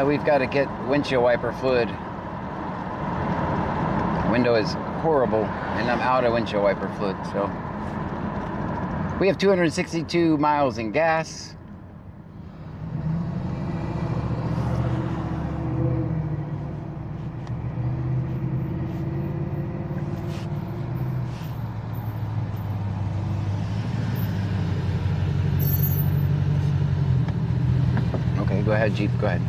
we've got to get windshield wiper fluid. Window is horrible, and I'm out of windshield wiper fluid, so. We have 262 miles in gas. Okay, go ahead, Jeep, go ahead.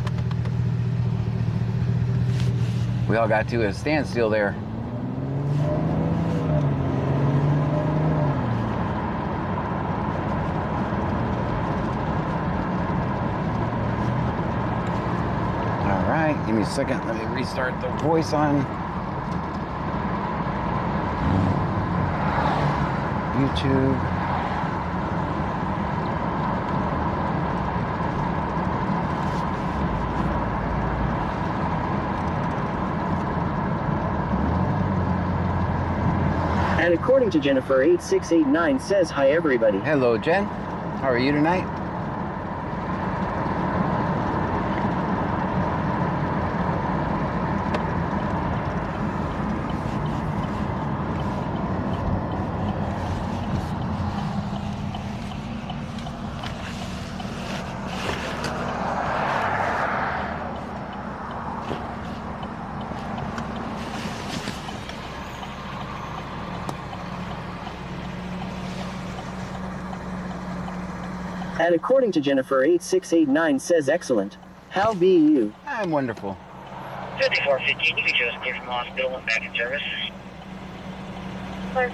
We all got to a standstill there. All right, give me a second. Let me restart the voice on YouTube. And according to Jennifer 8689 says hi everybody. Hello, Jen. How are you tonight? And according to Jennifer 8689 says excellent. How be you? I'm wonderful. 5415, you can just clear from the hospital and back in service. Clear.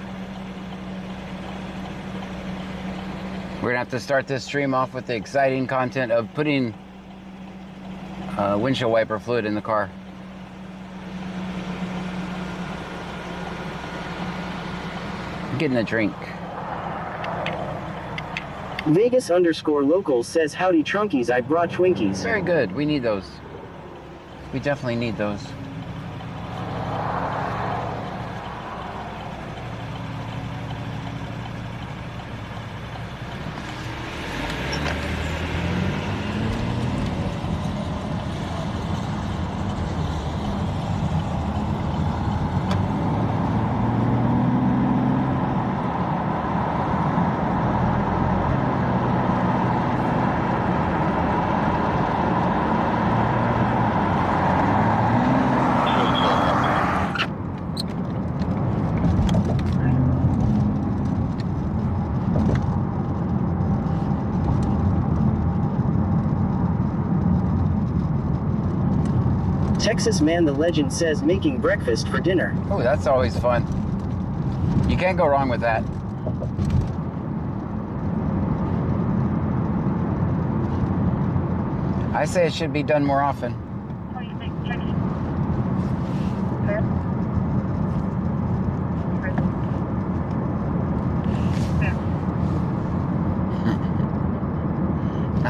We're gonna have to start this stream off with the exciting content of putting windshield wiper fluid in the car. Getting a drink. Vegas underscore local says howdy Trunkies, I brought Twinkies. Very good. We need those. We definitely need those. Texas Man the Legend says making breakfast for dinner. Oh, that's always fun. You can't go wrong with that. I say it should be done more often. What do you think? Check it. Clear.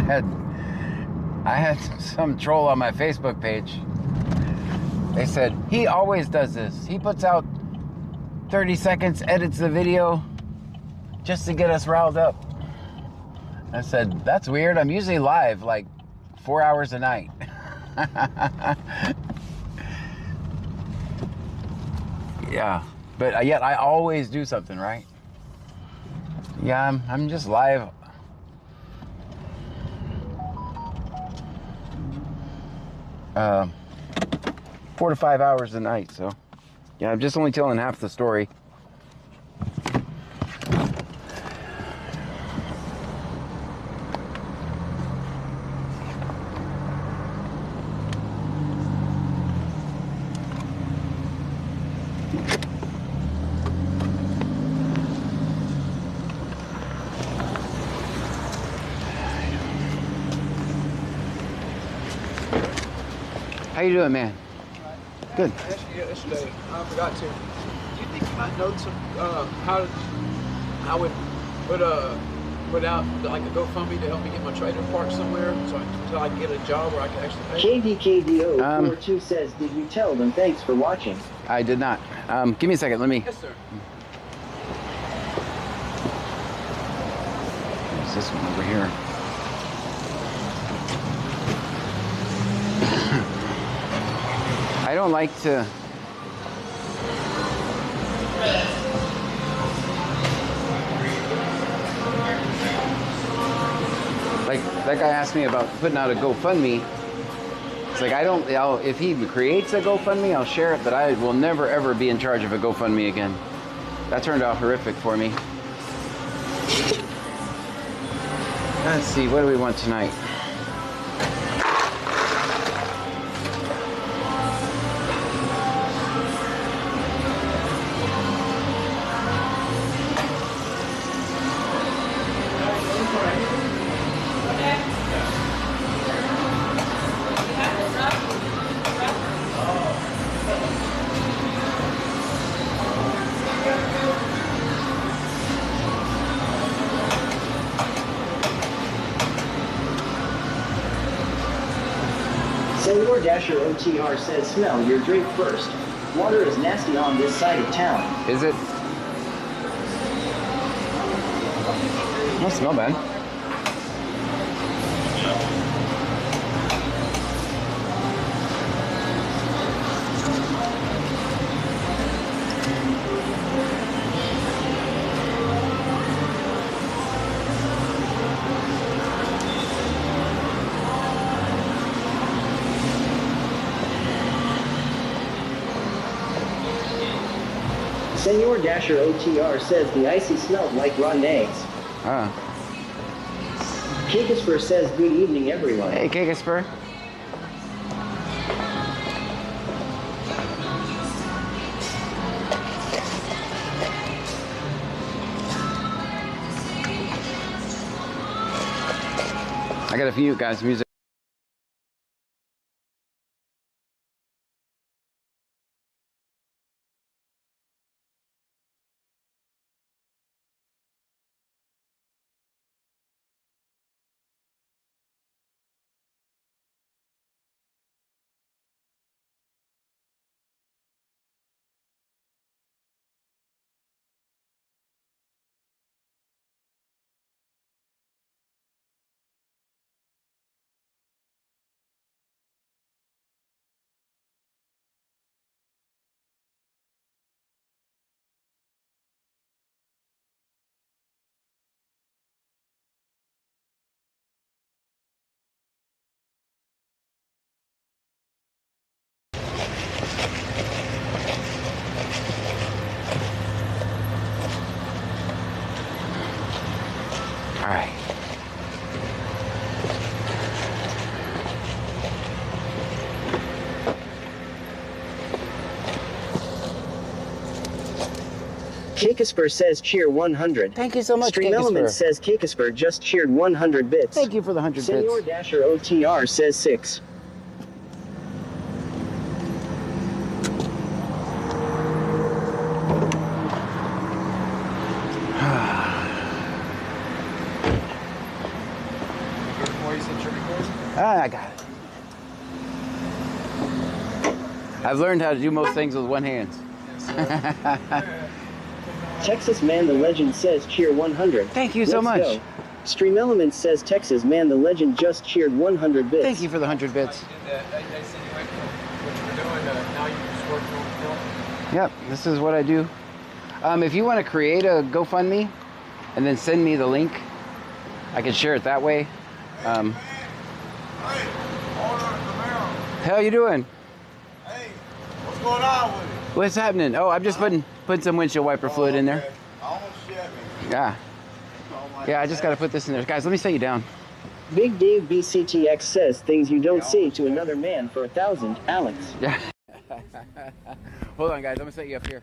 Clear. I had some troll on my Facebook page. They said, he always does this. He puts out 30 seconds, edits the video just to get us riled up. I said, that's weird. I'm usually live like 4 hours a night. Yeah, but yet I always do something, right? Yeah, I'm just live. Uh, 4 to 5 hours a night, so yeah, I'm just only telling half the story. How you doing, man? Good. I asked you yesterday, I forgot to. Do you think you might know some, how I would put out like a GoFundMe to help me get my trailer parked somewhere until I can get a job where I can actually pay? KDKDO42 says, did you tell them thanks for watching? I did not. Give me a second. Let me. Yes, sir. There's this one over here. don't like to. Like that guy asked me about putting out a GoFundMe. It's like if he creates a GoFundMe, I'll share it, but I will never ever be in charge of a GoFundMe again. That turned out horrific for me. Let's see, what do we want tonight? Senor Dasher OTR says smell your drink first. Water is nasty on this side of town. Is it? Don't smell bad. Senor Dasher OTR says the icy smelled like rotten eggs. Ah. Kakisper says good evening everyone. Hey, Kakisper. I got a few guys music. All right. Kakisper says cheer 100. Thank you so much, Stream Element Kakisper. says Kakisper just cheered 100 bits. Thank you for the 100 Senor bits. Dasher OTR says 6. Ah, I got it. I've learned how to do most things with one hand. Texas Man the Legend says cheer 100. Thank you so much. Go. Stream Element says Texas Man the Legend just cheered 100 bits. Thank you for the 100 bits. Yep, this is what I do. If you want to create a GoFundMe and then send me the link, I can share it that way. How you doing? Hey, what's going on with it? What's happening? Oh, I'm just putting some windshield wiper fluid in there. Almost shut me. Yeah. Yeah, I just got to put this in there. Guys, let me set you down. Big Dave BCTX says things you don't say to another man for 1,000. Alex. Yeah. Hold on, guys. I'm going to set you up here.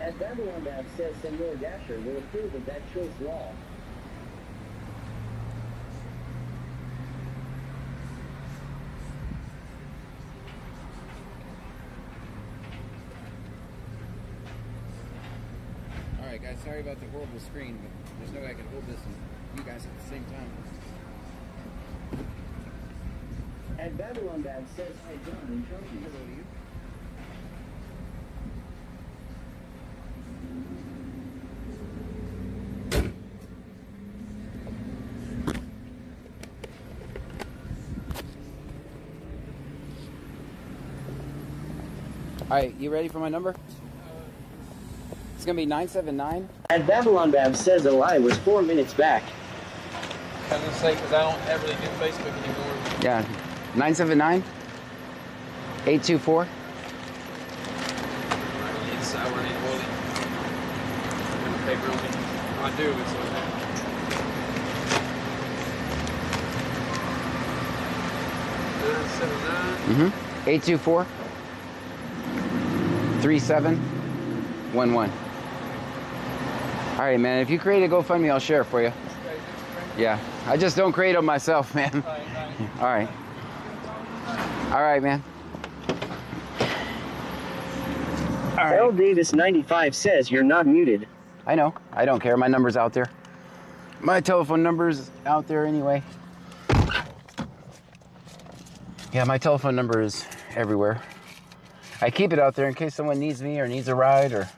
And Babylon Bab says Senor Dasher will approve of that choice law. Alright guys, sorry about the horrible screen, but there's no way I can hold this and you guys at the same time. And Babylon Bab says hi John and Trophies. Hello to you. Alright, you ready for my number? It's gonna be 979. And Babylon Bab says a lie was 4 minutes back. I was gonna say, because I don't ever really do Facebook anymore. Yeah, 979 824. It's sour and oily. And paper on it. I do, it's like that. Mm-hmm. 824 3711. All right, man. If you create a GoFundMe, I'll share it for you. Yeah, I just don't create them myself, man. All right. All right, man. All right. L Davis 95 says you're not muted. I know. I don't care. My number's out there. My telephone number's out there anyway. Yeah, my telephone number is everywhere. I keep it out there in case someone needs me or needs a ride or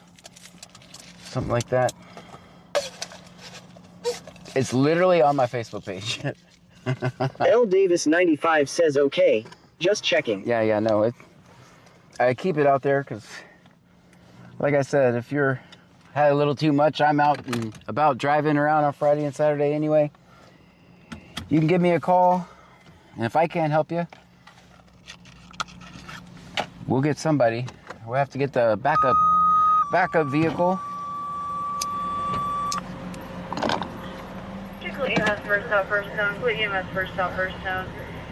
something like that. It's literally on my Facebook page. L Davis 95 says okay. Just checking. Yeah, no. I keep it out there because, like I said, if you're had a little too much, I'm out and about driving around on Friday and Saturday anyway. You can give me a call, and if I can't help you, we'll get somebody. We'll have to get the backup vehicle. Typically EMS first out, first zone. Complete EMS first out, first zone.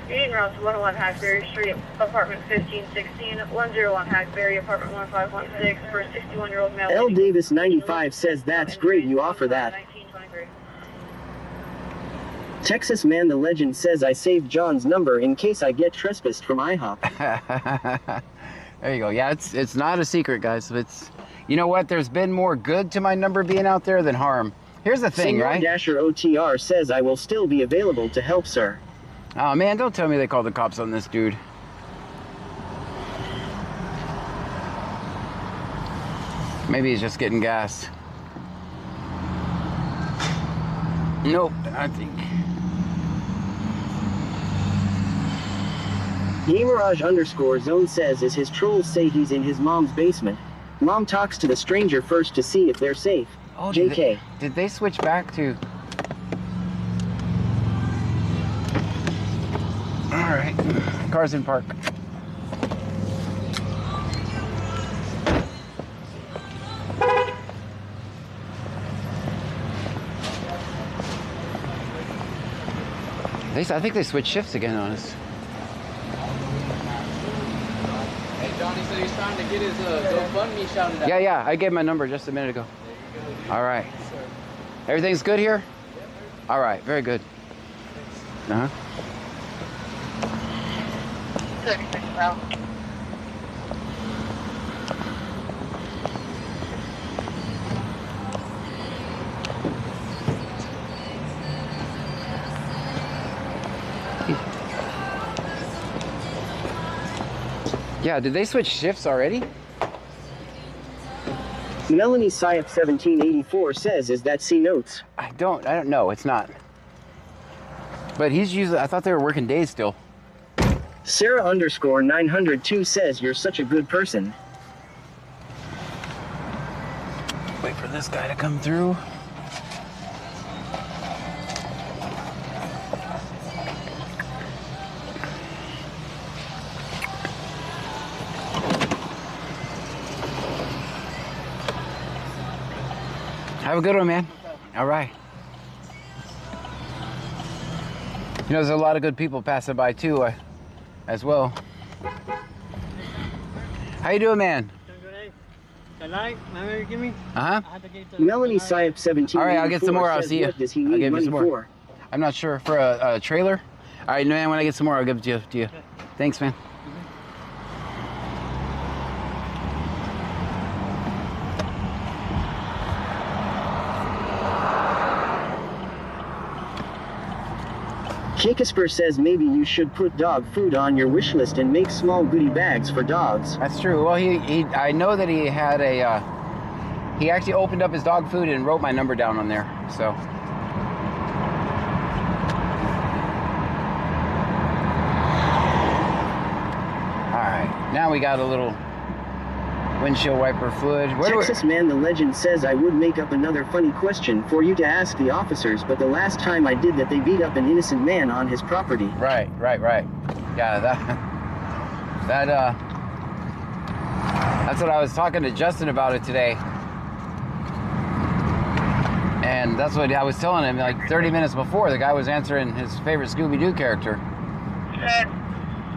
Union routes 101 Hackberry Street, apartment 1516, 101 Hackberry, apartment 1516, for a 61-year-old male. L Davis 95 says that's great you offer that. 1923. Texas Man the Legend says I saved John's number in case I get trespassed from IHOP. There you go. Yeah, it's not a secret, guys. It's, you know what? There's been more good to my number being out there than harm. Here's the thing, Senor right? Dasher OTR says I will still be available to help, sir. Oh man, don't tell me they called the cops on this dude. Maybe he's just getting gassed. Nope, I think. Gamerage_zone says as his trolls say he's in his mom's basement. Mom talks to the stranger first to see if they're safe. Oh, JK. Did they switch back to... All right, cars in park. I think they switched shifts again on us. Hey, Johnny said he's trying to get his GoFundMe shouted out. Yeah, I gave my number just a minute ago. All right. Yes, sir. Everything's good here? All right, very good. Uh-huh. 36 route. Yeah, did they switch shifts already? Melanie Syop 1784 says is that C notes. I don't know. It's not. But he's usually, I thought they were working days still. Sarah_902 says you're such a good person. Wait for this guy to come through. Have a good one, man. All right. You know, there's a lot of good people passing by too, as well. How you doing, man? Uh-huh. Melanie Syep 17. All right, I'll get some more. I'll says, see you. what does he I'll need give you money some more. for? I'm not sure. For a trailer? All right, man, when I get some more, I'll give it to you. Thanks, man. Shakespeare says maybe you should put dog food on your wish list and make small goodie bags for dogs. That's true. Well, I know that he had a, he actually opened up his dog food and wrote my number down on there, so. All right, now we got a little windshield wiper fluid. Texas Man the Legend says I would make up another funny question for you to ask the officers, but the last time I did that they beat up an innocent man on his property. Right. Yeah, that's what I was talking to Justin about it today. And that's what I was telling him, like 30 minutes before, the guy was answering his favorite Scooby-Doo character.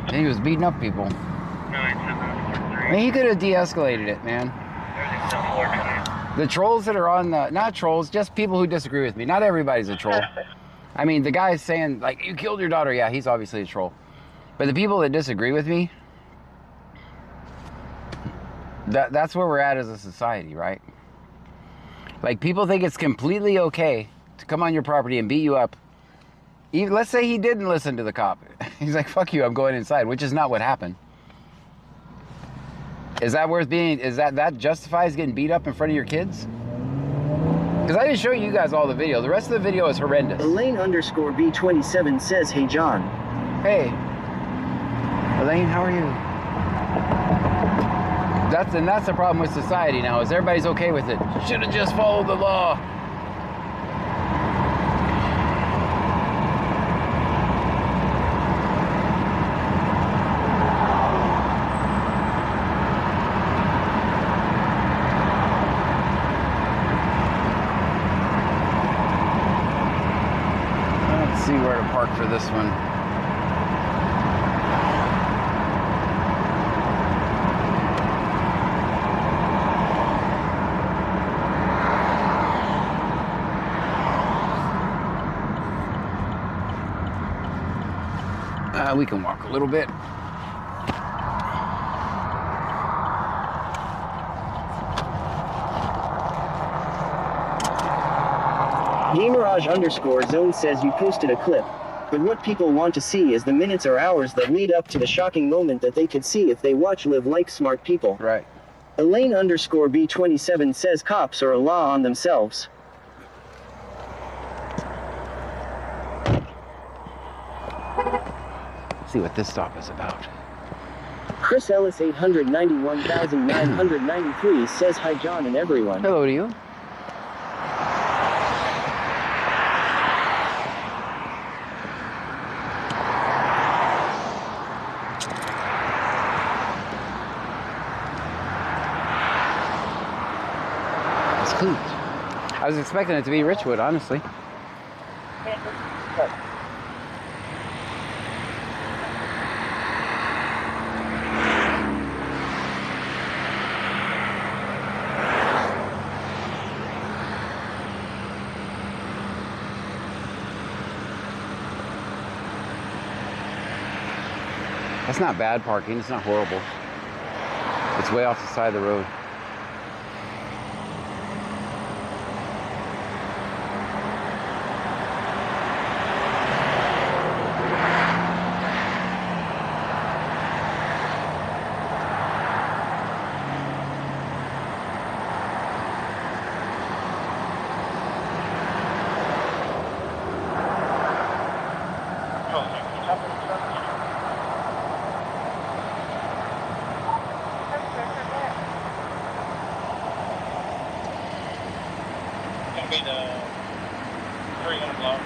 And he was beating up people. I mean, he could have de-escalated it, man. The trolls that are on the, not trolls, just people who disagree with me. Not everybody's a troll. I mean, the guy's saying, like, you killed your daughter. Yeah, he's obviously a troll. But the people that disagree with me, that's where we're at as a society, right? Like, people think it's completely okay to come on your property and beat you up. Even, let's say he didn't listen to the cop. He's like, fuck you, I'm going inside, which is not what happened. Is that worth being, that justifies getting beat up in front of your kids? Because I didn't show you guys all the video. The rest of the video is horrendous. Elaine _ B27 says, hey John. Hey. Elaine, how are you? That's the problem with society now, is everybody's okay with it. Should have just followed the law. Let's see where to park for this one. We can walk a little bit. Gamerage _ says you posted a clip, but what people want to see is the minutes or hours that lead up to the shocking moment that they could see if they watch Live Like Smart People. Right. Elaine _ B27 says cops are a law on themselves. See what this stop is about. Chris Ellis 891,993 says hi John and everyone. Hello to you. It's cool. I was expecting it to be Richwood, honestly. That's not bad parking, it's not horrible. It's way off the side of the road. Be the 300 block.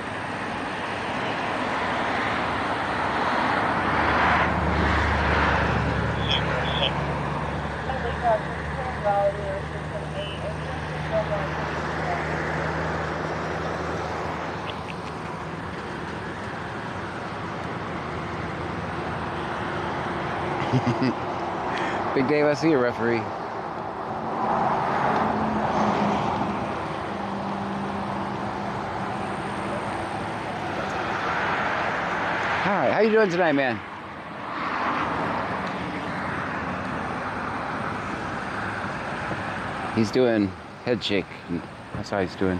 Big Dave, I see you, referee. you doing tonight, man? He's doing head shake. That's how he's doing.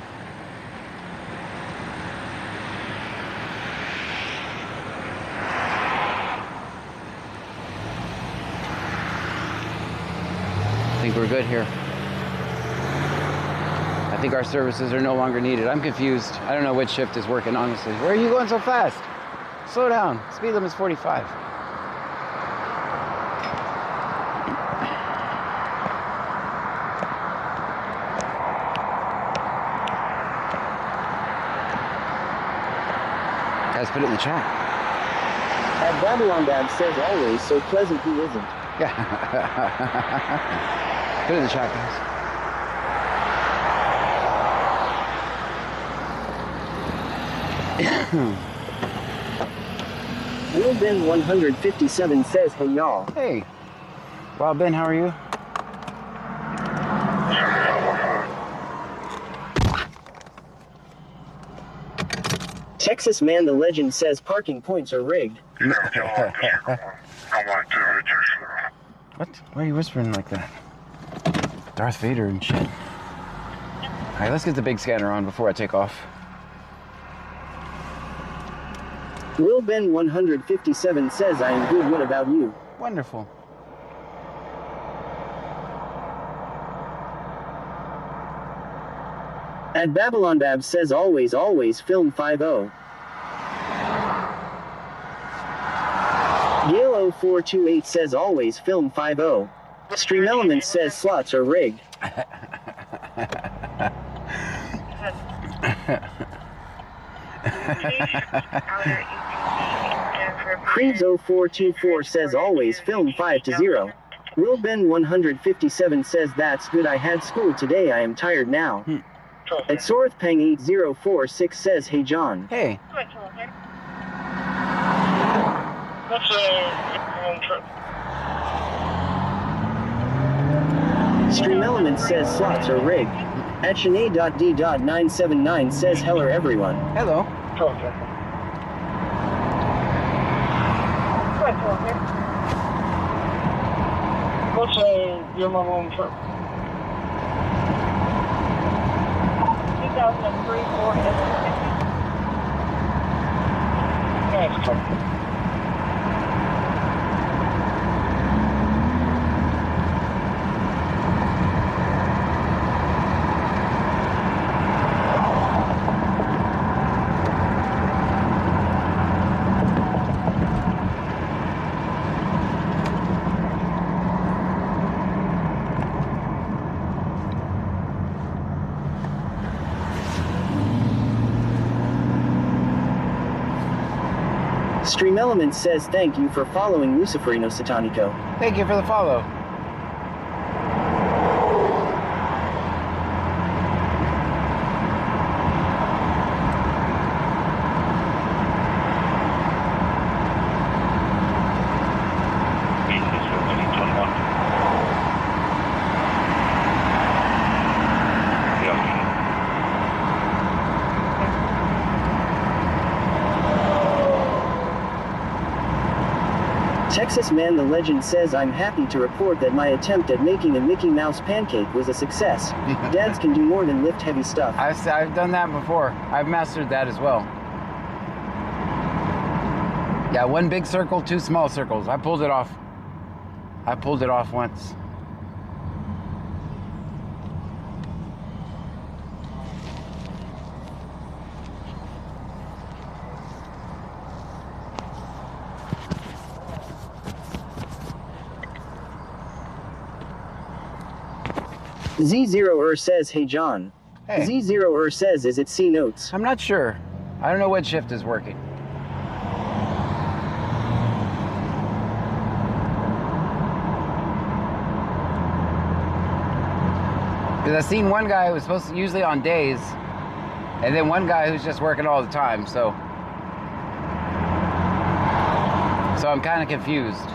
I think we're good here. I think our services are no longer needed. I'm confused. I don't know which shift is working, honestly. Where are you going so fast? Slow down. Speed limit is 45. Guys, put it in the chat. At Babylon Dad says always, so pleasant he isn't. Yeah. Put it in the chat, guys. Will Ben 157 says, hey y'all. Hey. Well, Ben, how are you? Texas Man the Legend says parking points are rigged. What? Why are you whispering like that? Darth Vader and shit. Alright, let's get the big scanner on before I take off. Will Ben 157 says, I am good, what about you? Wonderful. At Babylon Bab says always, always film 5-0. Gale 0428 says always film 5-0. Stream Elements says slots are rigged. Creeds 0424 says always film 5-0. Will Ben 157 says that's good, I had school today, I am tired now. At Sorth Pang 8046 says, hey John. Hey. What's Stream Elements says slots are rigged. At Shanae.D.979 says hello everyone. Hello. What's your mom trip? 2003 Ford F-150. That's tough. Stream Elements says thank you for following Luciferino Satanico. Thank you for the follow. Texas Man the Legend says I'm happy to report that my attempt at making a Mickey Mouse pancake was a success. Dads can do more than lift heavy stuff. I've done that before. I've mastered that as well. Yeah, one big circle, two small circles. I pulled it off. I pulled it off once. Z0er says, hey John. Hey. Z0er says, is it C notes? I'm not sure. I don't know what shift is working. Because I've seen one guy who was supposed to usually on days, and then one guy who's just working all the time, so I'm kind of confused.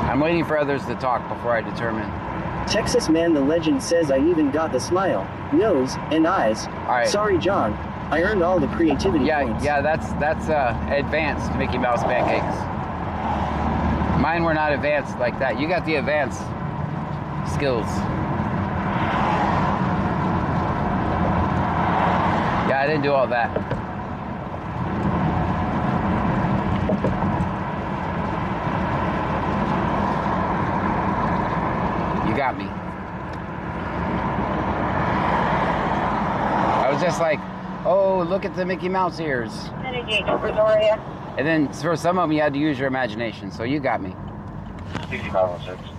I'm waiting for others to talk before I determine. Texas Man the Legend says I even got the smile, nose, and eyes. All right. Sorry John, I earned all the creativity points. Yeah, that's advanced Mickey Mouse pancakes. Mine were not advanced like that. You got the advanced skills. Yeah, I didn't do all that. You got me. I was just like, oh, look at the Mickey Mouse ears. And then for some of them, you had to use your imagination. So you got me. 6506.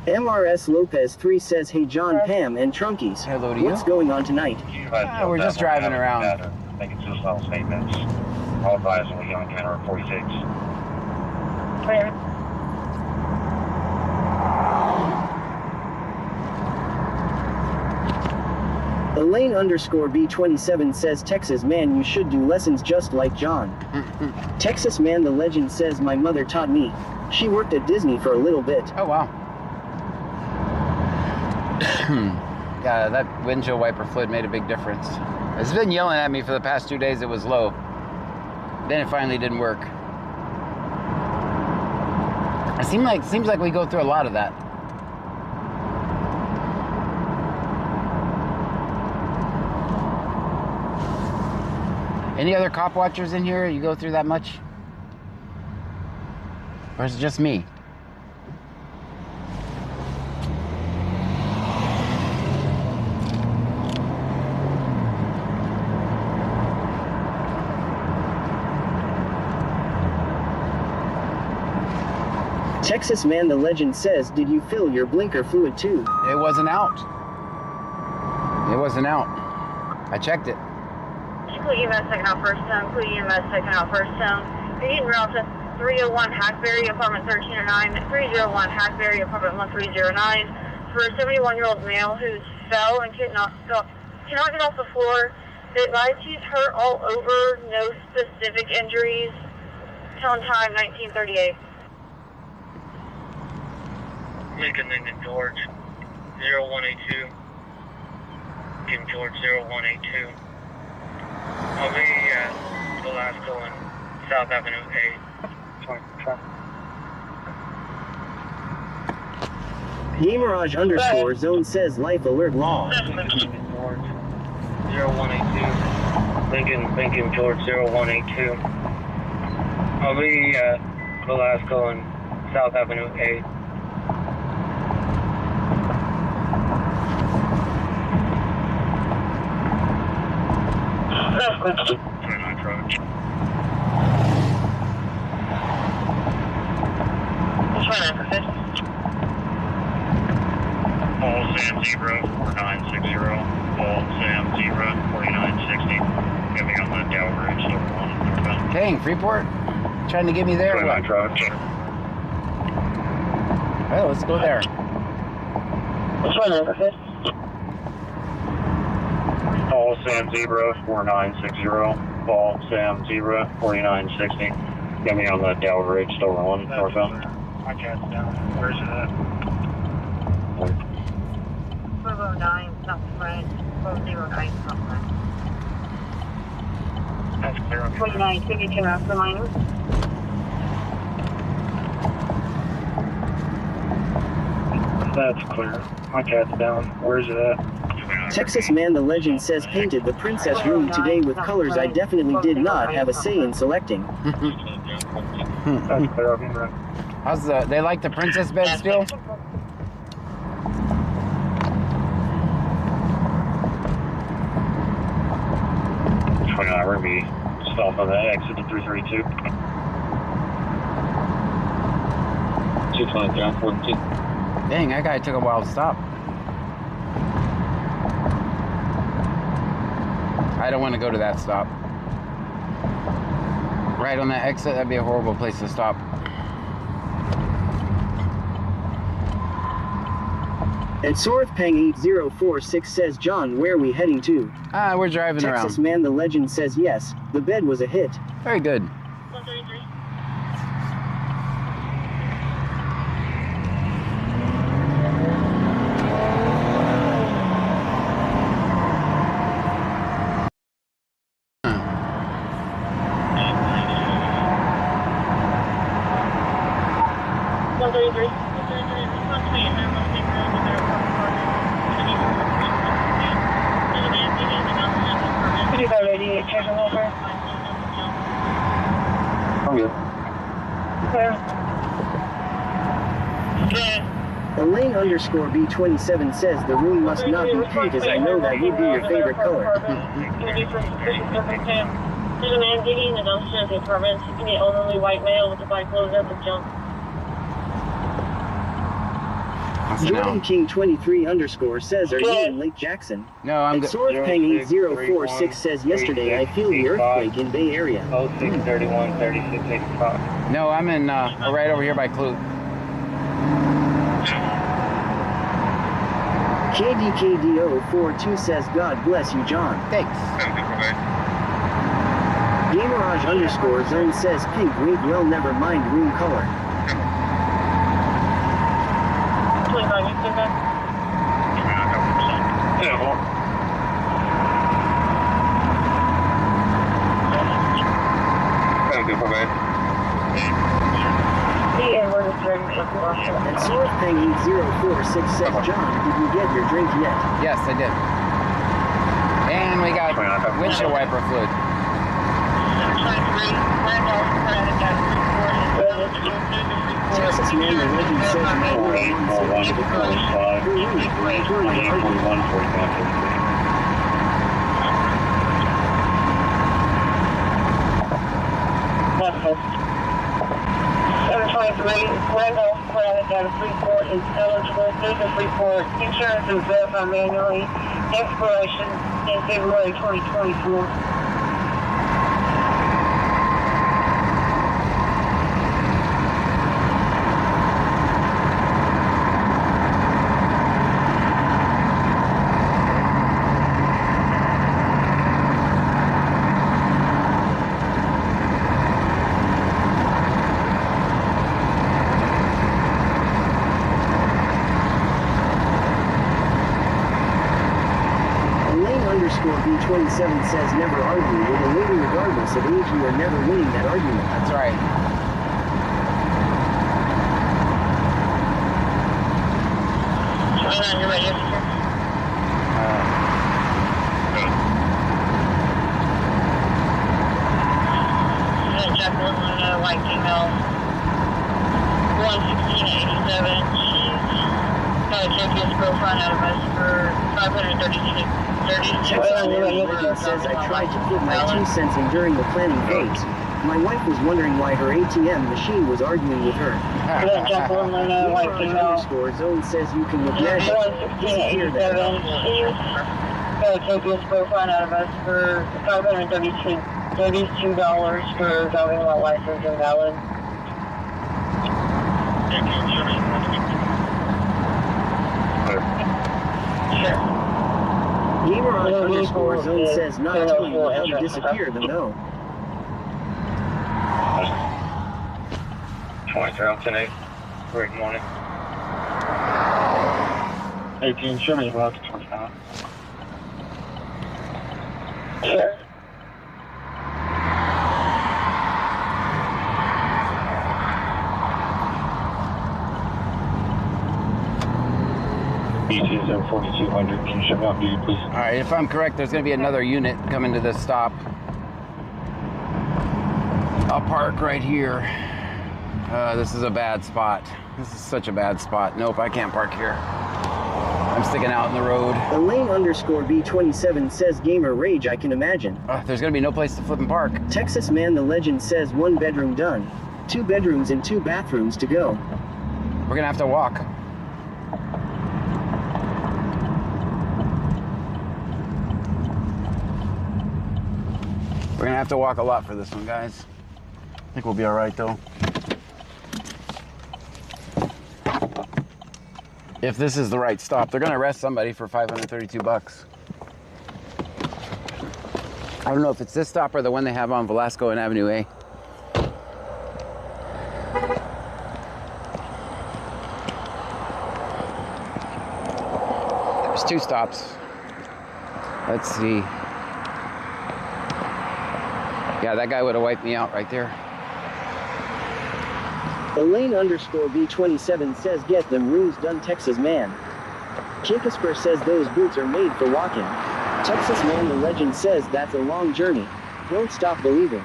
MRS Lopez 3 says, hey John, Pam, and Trunkies. Hello to you. What's going on tonight? We're just driving around. Making suicidal statements. All advised on the young counter 46. Elaine underscore B27 says, Texas man, you should do lessons just like John. Texas man the legend says, my mother taught me. She worked at Disney for a little bit. Oh, wow. Yeah, that windshield wiper fluid made a big difference. It's been yelling at me for the past 2 days it was low. Then it finally didn't work. It seems like we go through a lot of that. Any other cop watchers in here? You go through that much? Or is it just me? Texas man the legend says, did you fill your blinker fluid too? It wasn't out. It wasn't out. I checked it. Include EMS second out first zone. Include EMS second out first zone. Being route to 301 Hackberry, apartment 1309. 301 Hackberry, apartment 1309. For a 71-year-old male who's fell and cannot get off the floor. The advised he's hurt all over. No specific injuries. Telling time 1938. Lincoln George 0182. Lincoln George 0182. I'll be at Velasco and South Avenue 8. Mirage underscore zone says life alert law. Lincoln George 0182. Lincoln George 0182. I'll be at Velasco and South Avenue 8. Paul Sam Zebra 4960. Paul Sam Zebra 4960. Get me on the Dow Bridge, so northbound. Dang, Freeport? Trying to get me there? What? Well, let's go there. Paul Sam Zebra 4960. Paul Sam Zebra 4960. Get me on the Dow Ridge, store 1, northbound. My cat's down. Where's it at? 409, South Right. 409, South Right. That's clear. 29, 52 after minor. That's clear. My cat's down. Where's it at? Texas man the legend says, painted the princess room today with colors I definitely did not have a say in selecting. That's clear. I'll be right. How's they like the princess bed still? We're going to be stopped on the exit to 332. 619 down 42. Dang, that guy took a while to stop. I don't want to go to that stop. Right on that exit, that'd be a horrible place to stop. And Sorthpang 8046 says, John, where are we heading to? We're driving Texas around. man the legend says, yes, the bed was a hit. Very good. Elaine underscore B27 says the room must not be pink as I know that would be your favorite color. There's a man digging in the dumpster at the apartment. He can be an elderly white male with the black clothes up and jump. Jordan King 23 underscore says, are you in Lake Jackson? No, I'm good. Sorthpeng 8046 says, yesterday I feel the earthquake in Bay Area. 0631 3685. No, I'm in right over here by Clute. KDKDO42 says, God bless you, John. Thanks. Gamerage underscore zone says, pink wink, well, never mind room color. 25, you said that? Yeah, well. And Sorthpeng 8046 says, John, did you get your drink yet? Yes, I did. And we got windshield wiper fluid. Texas man, the legend says, no one wants to the color. Randall, down to Freeport is eligible. There's a Freeport. Insurance is verified manually. Expiration in February 2024. B27 says, never argue with a lady regardless of age, you are never winning that argument. That's right. You're ready, Jacqueline, white female, 11687. She's got a KPS girlfriend out of us for 536. Says I tried to put my 2 cents in during the planning phase. My wife was wondering why her ATM machine was arguing with her. Underscore zone says you can regret it. Disappear that. She's got a KPS girlfriend out of us for $532 for driving while license invalid. Sure. Gamer underscore zone says not telling you how to disappear them, no. 23 Great morning. 18, show me about 25. Sure. ETs at 4200, can you show me out duty, please? All right, if I'm correct, there's going to be another unit coming to this stop. I'll park right here. This is a bad spot. This is such a bad spot. Nope, I can't park here. I'm sticking out in the road. Elaine underscore B27 says, gamer rage, I can imagine. There's going to be no place to flip and park. Texas man the legend says 1 bedroom done. 2 bedrooms and 2 bathrooms to go. We're going to have to walk. We're going to have to walk a lot for this one, guys. I think we'll be all right, though. If this is the right stop, they're going to arrest somebody for 532 bucks. I don't know if it's this stop or the one they have on Velasco and Avenue A. There's 2 stops. Let's see. Yeah, that guy would have wiped me out right there. Elaine underscore B27 says, get them rooms done, Texas man. Jakesper says those boots are made for walking. Texas man the legend says that's a long journey. Don't stop believing.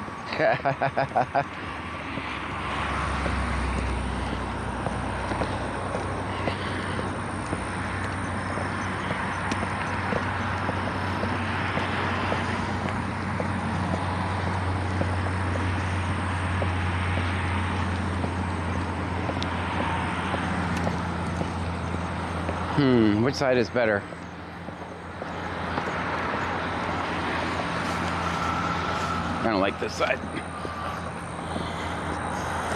Which side is better? I don't like this side.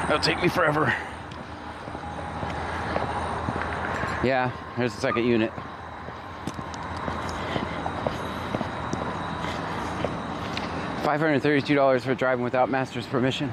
It'll take me forever. Yeah, there's the second unit. $532 for driving without master's permission.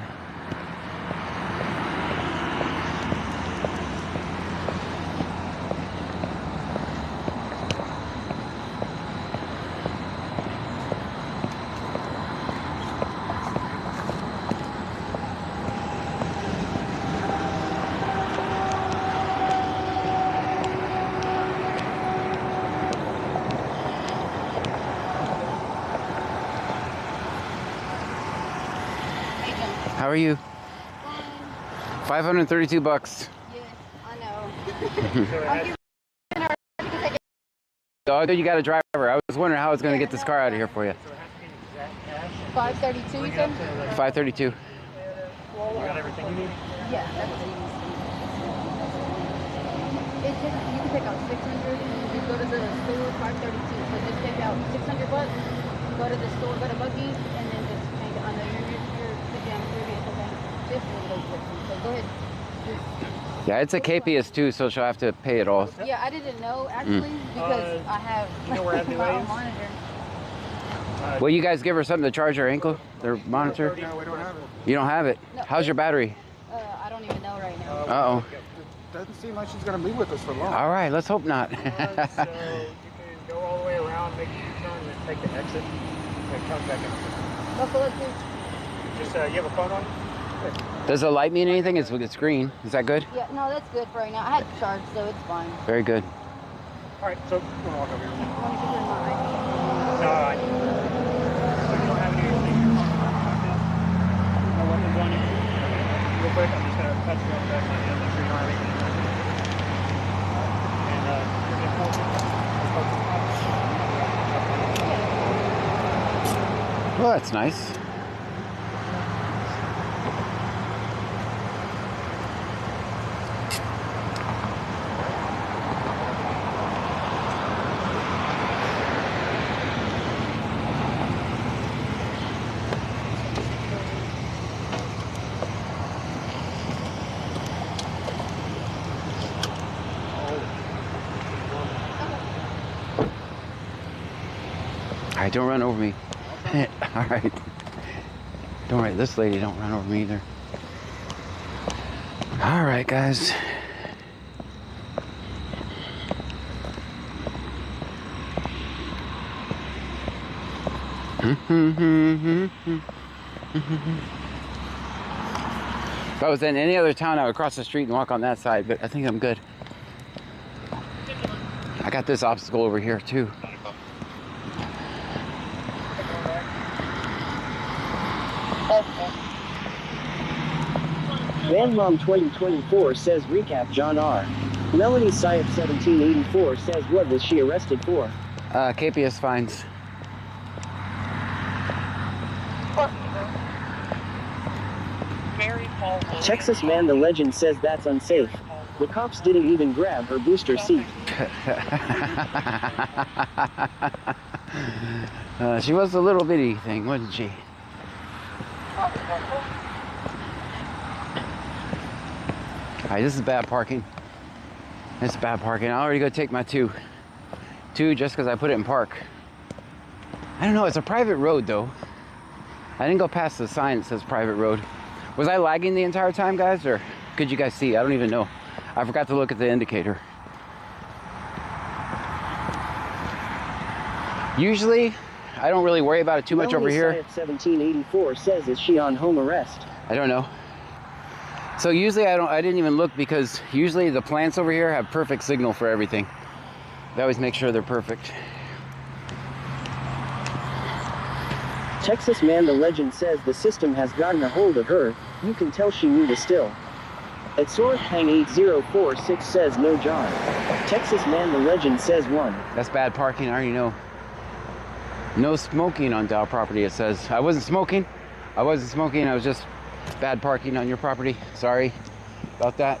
How are you? Fine. 532 bucks. Yeah, I know. Oh, you got a driver. I was wondering how I was going to get this car out of here for you. 532, you said? 532. You got everything you need? Yeah, that's what you need. You can take out 600 and you go to the store, 532. So just take out 600 bucks, go to the store, go to Buc-ee's, and then just change it. I know you're down previous, okay? Just a little bit. So go ahead. Yeah, it's a KPS too, so she'll have to pay it all. Yeah, I didn't know actually because I have you know where Avenue my A own is? monitor. Will you guys give her something to charge her ankle? Their monitor? No, we don't have it. You don't have it? No. How's your battery? I don't even know right now. Uh-oh. Doesn't seem like she's gonna be with us for long. All right, let's hope not. So you can go all the way around, make a U-turn, and then take the exit, and come back in. Buffalo too. Just, you have a phone on you? Does the light mean anything? It's green. Is that good? Yeah, no, that's good for right now. I had to charge, so it's fine. Very good. All right, so we're gonna walk over here. Want to give her my ID? No, I need. So you don't have anything in your pocket? No weapons on you? Real quick, I'm just gonna touch you on the back of my hand, make sure you don't have anything in there. And, you're good for it? Well, that's nice. All right, don't run over me. All right. Don't worry, this lady don't run over me either. All right, guys. If I was in any other town, I would cross the street and walk on that side, but I think I'm good. I got this obstacle over here too. VanMom 2024 says recap John R. Melanie Syed 1784 says what was she arrested for? KPS fines. Texas Man the Legend says that's unsafe. The cops didn't even grab her booster seat. She was a little bitty thing, wasn't she? Alright, this is bad parking. It's bad parking. I already go take my two just because I put it in park. I don't know, it's a private road though. I didn't go past the sign that says private road. Was I lagging the entire time, guys, or could you guys see? I don't even know. I forgot to look at the indicator. Usually, I don't really worry about it too much over here. Melanie Syed 1784 says is she on home arrest? I don't know. So usually I didn't even look because usually the plants over here have perfect signal for everything. They always make sure they're perfect. Texas Man the Legend says the system has gotten a hold of her. You can tell she knew the still. At Sorthang 8046 says no John. Texas Man the Legend says 1. That's bad parking, I already know. No smoking on Dow property, it says. I wasn't smoking. I was just bad parking on your property. Sorry about that.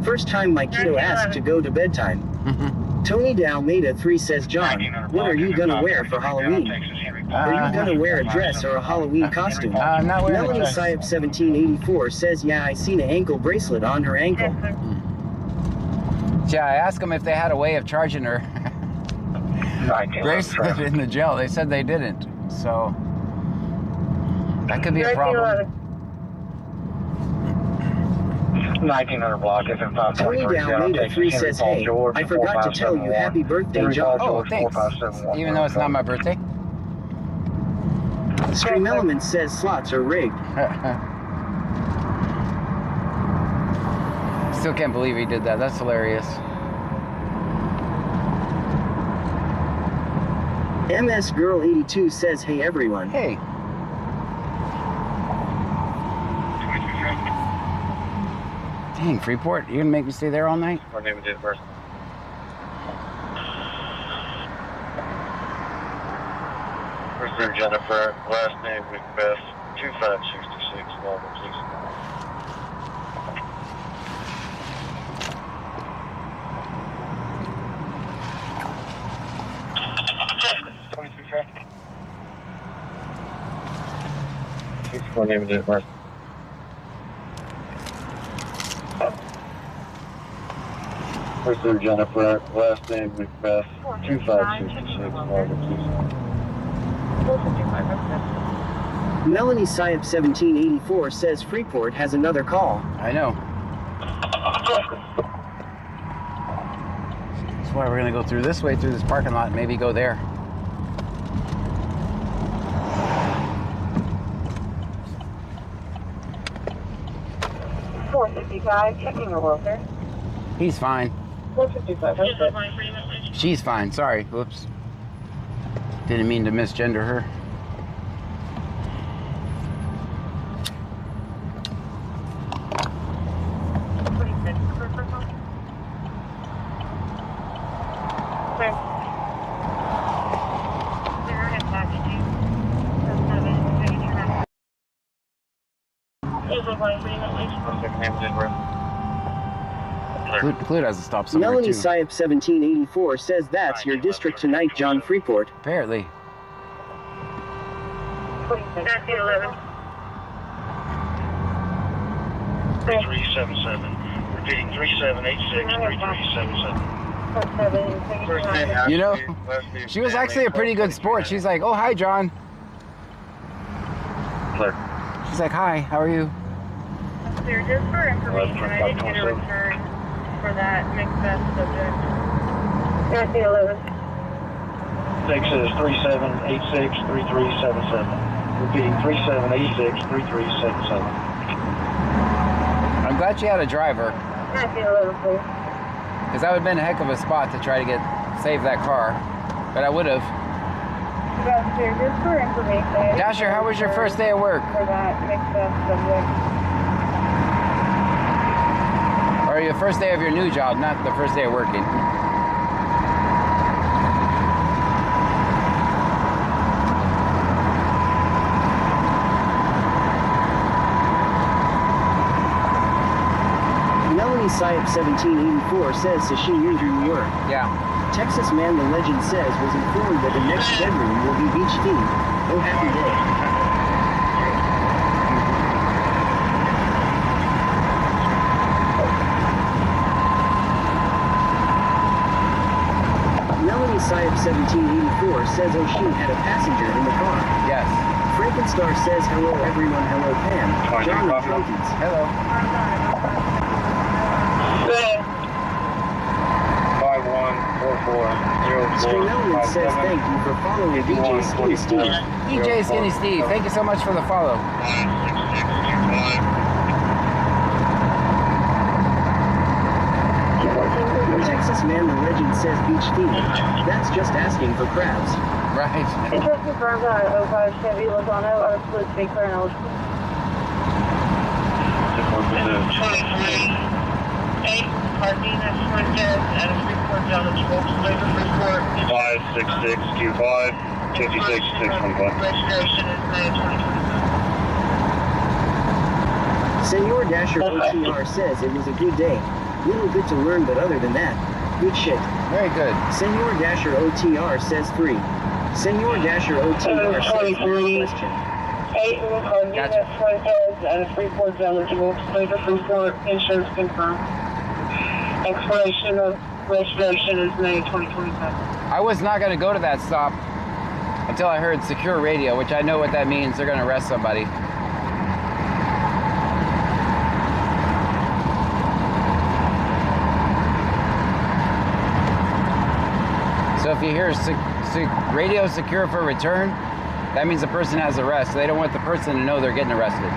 First time my kiddo asked to go to bedtime. Tony Dalmeda 3 says, John, what are you gonna wear for Halloween? Are you gonna wear a dress or a Halloween costume? I'm not wearing a Melanie dress. Syep 1784 says, yeah, I seen an ankle bracelet on her ankle. Yeah, I asked them if they had a way of charging her bracelet in the jail. They said they didn't. So that could be a problem. 1900 block, if in 5 Tony Dalmeda 3 says, hey, I forgot to tell you happy birthday, John. Oh, thanks. Even though it's not my birthday. Stream Element says slots are rigged. Still can't believe he did that. That's hilarious. MS Girl 82 says, hey everyone. Hey. Dang, Freeport, you gonna make me stay there all night? What name is first? First name Jennifer, last name Macbeth, 2566, Melbourne, please. What name is first? First name Jennifer, last name Macbeth, 2566, Melbourne, please. Melanie Syep 1784 says Freeport has another call. I know. That's why we're gonna go through this way, through this parking lot, and maybe go there. Checking your welfare. He's fine. 455. She's fine. Sorry. Whoops. Didn't mean to misgender her. Clue has a stop somewhere Melanie too. Syep 1784 says that's your district tonight, John Freeport. Apparently. That's the 11. 3377. Repeating 3786 3377. You know, she was actually a pretty good sport. She's like, oh, hi, John. Clear. She's like, hi, how are you? Clear, just for information, I didn't get a return for that Macbeth subject. That's the 11. 6 is 3786 3377. Repeating 3786 3377. I'm glad she had a driver, That's the 11, please. because that would have been a heck of a spot to try to save that car. But I would have. That's clear, just for information. Dasher, how was your first day at work? For that Macbeth subject. Or your first day of your new job, not the first day of working. Melanie Syep 1784 says, is she near you work? Yeah. Texas Man the Legend says was informed that the next bedroom will be beach themed. Oh, happy day. Melanie Syep 1784 says O'Sheen had a passenger in the car. Yes. Frankenstar says hello everyone, hello Pam. John of Junkies. Hello. 514404. Stream Element says thank you for following DJ Skinny Steve. EJ Skinny Steve, thank you so much for the follow. Texas Man the Legend says beach theme. That's just asking for crabs. Right. Interest confirmed on 05 Chevy Lozano out of Split Speaker and eligible. 6 Cardenas Fuentes at a Freeport down at Volkswagen Freeport. 56625 56625. Registration is May 2025. Senor Dasher OTR says it was a good day. Little bit to learn, but other than that, good shit. Very good. Senor Dasher OTR says 3. Senor Dasher OTR says question. 8 on Gotcha. unit 20 and Freeport eligible. Later Freeport insurance confirmed. Expiration of registration is May 2027. I was not going to go to that stop until I heard secure radio, which I know what that means. They're going to arrest somebody. So if you hear radio secure for return, that means the person has arrest. They don't want the person to know they're getting arrested.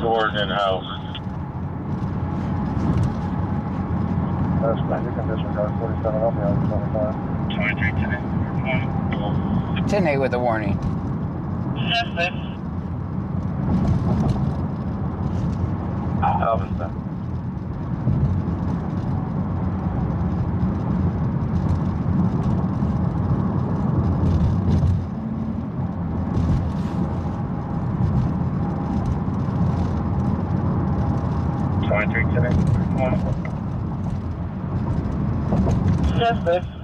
Gordon House. That's standard condition, car 47 up, 25. 23 today. 10-8 with a warning. Alvin. 23 today. Yes,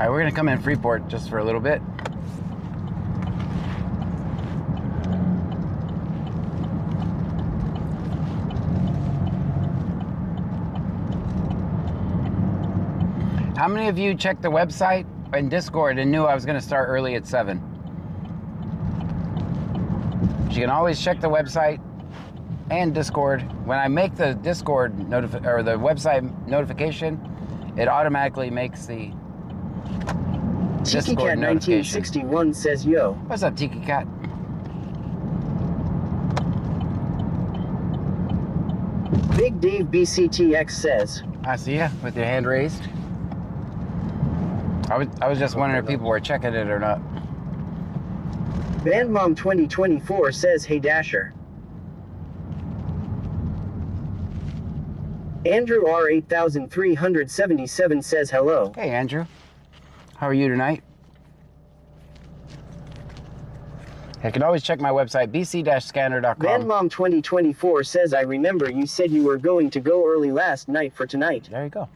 All right, we're gonna come in Freeport just for a little bit. How many of you checked the website and Discord and knew I was gonna start early at 7? You can always check the website and Discord. When I make the Discord or the website notification, it automatically makes the Tiki Discord Cat notification. 1961 says yo. What's up, Tiki Cat? Big Dave BCTX says. I see ya with your hand raised. I was just wondering if people were checking it or not. Bandmom 2024 says hey Dasher. Andrew R 8377 says hello. Hey, Andrew. How are you tonight? You can always check my website, bc-scanner.com. Bandmom 2024 says I remember you said you were going to go early last night for tonight. There you go.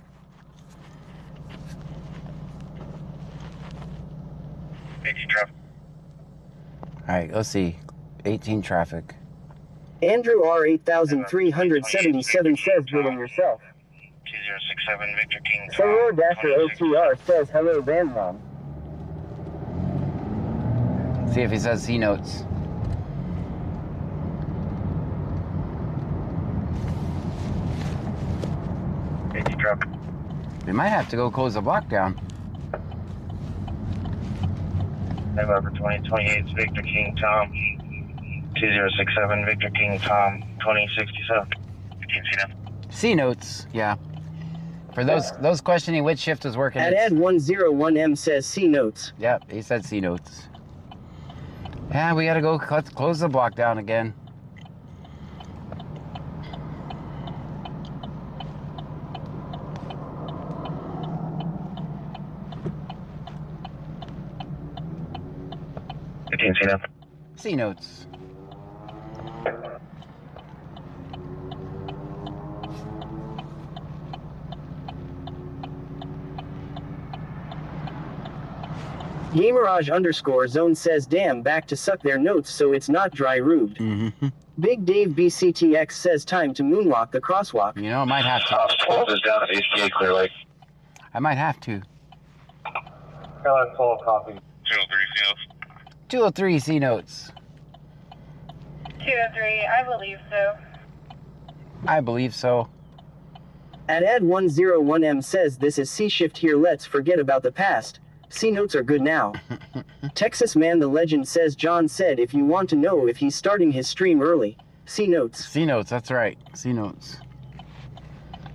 All right, let's see. 18 traffic. Andrew R 8377 says do it yourself. 2067 Victor King. Senor Dasher OTR says hello Bandmom. See if he says C notes. Truck. We might have to go close the block down. November 2028 Victor King Tom. 2067 Victor King Tom 2067. You can see them. C notes, yeah. For those questioning which shift is working. At Ed 101M says C notes. Yep, he said C notes. Yeah, we gotta go close the block down again. notes. C notes. Gamerage_zone says damn back to suck their notes so it's not dry rubed. Mm-hmm. Big Dave BCTX says time to moonwalk the crosswalk. You know, I might have to. 12 is down at HCA Clear Lake. I might have to. Airline full copy. 203 C notes. 203 C notes. 203, I believe so. I believe so. At Ed101M says this is C shift here, let's forget about the past. C notes are good now. Texas Man the Legend says John said if you want to know if he's starting his stream early, C notes. C notes, that's right. C notes.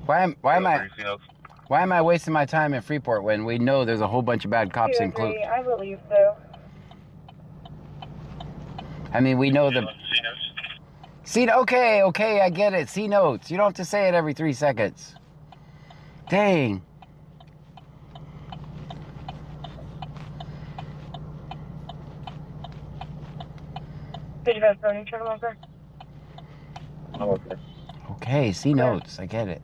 Why am I wasting my time in Freeport when we know there's a whole bunch of bad cops in Cloak? I believe so. I mean, we know the C. Okay, I get it. C notes. You don't have to say it every 3 seconds. Dang. Okay, C notes. I get it.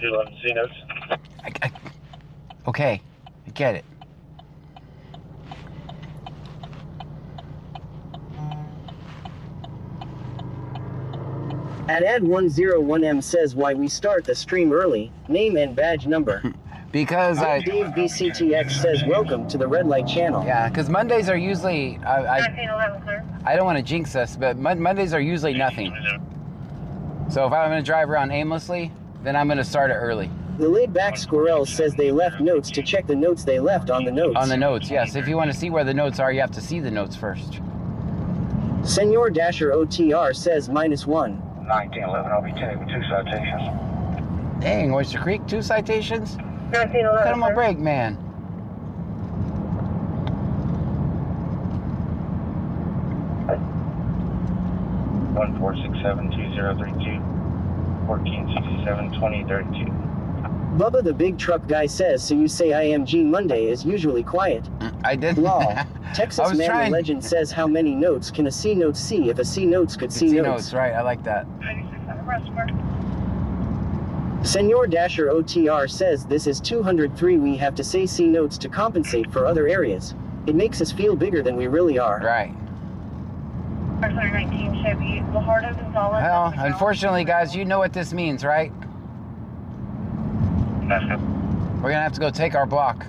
211 C notes. Okay, I get it. At Ed101M says why we start the stream early, name and badge number. Because Dave BCTX says welcome to the Red Light channel. Yeah, because Mondays are usually, I don't want to jinx us, but Mondays are usually nothing. So if I'm going to drive around aimlessly, then I'm going to start it early. The laid back Squirrel says they left notes to check the notes they left on the notes. On the notes, yes. If you want to see where the notes are, you have to see the notes first. Senor Dasher OTR says -1. 1911, I'll be 10 with 2 citations. Dang, Oyster Creek, 2 citations? 1911, Cut him a break, man. One 467-2032, 1467-2032. Bubba the big truck guy says so you say IMG Monday is usually quiet. I didn't. Lol. Texas Man the Legend says how many notes can a C note see if a C notes could see notes? Right, I like that. Senor Dasher OTR says this is 203, we have to say C notes to compensate for other areas. It makes us feel bigger than we really are. Right. 19 Chevy, Lajardo Gonzalez. Well, unfortunately, guys, you know what this means, right? We're gonna have to go take our block.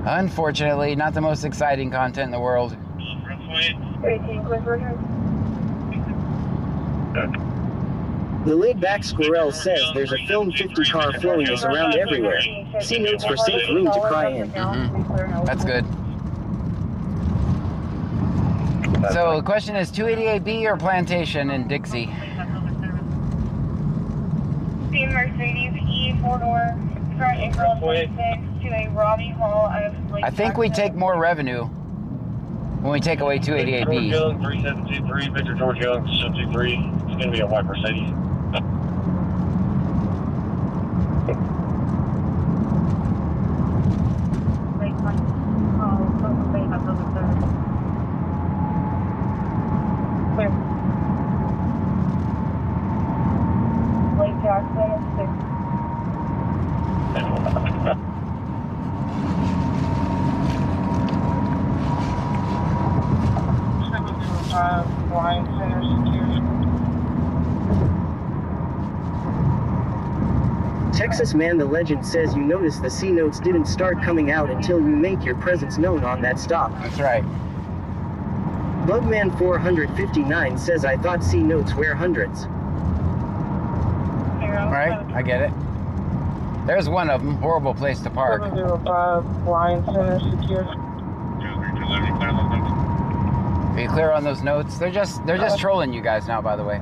Unfortunately, not the most exciting content in the world. 18 Clifford. The laid back Squirrel says there's a film 50 car flowing us around everywhere. C notes for safe room to cry in. That's good. So the question is 288B or Plantation in Dixie? See Mercedes E 4-door front and grill 26 to a Robbie Hall out of Lake I think we take more revenue when we take away 288B. Young, 3723, Victor George Young, 723. It's going to be a white Mercedes. Lake Jackson is 6. Blind Center Security. Texas Man the Legend says you notice the C notes didn't start coming out until you make your presence known on that stop. That's right. Bugman 459 says I thought C notes were hundreds. Right, I get it. There's one of them. Horrible place to park. 705 Blind Center Security. Are you clear on those notes? They're just trolling you guys now, by the way.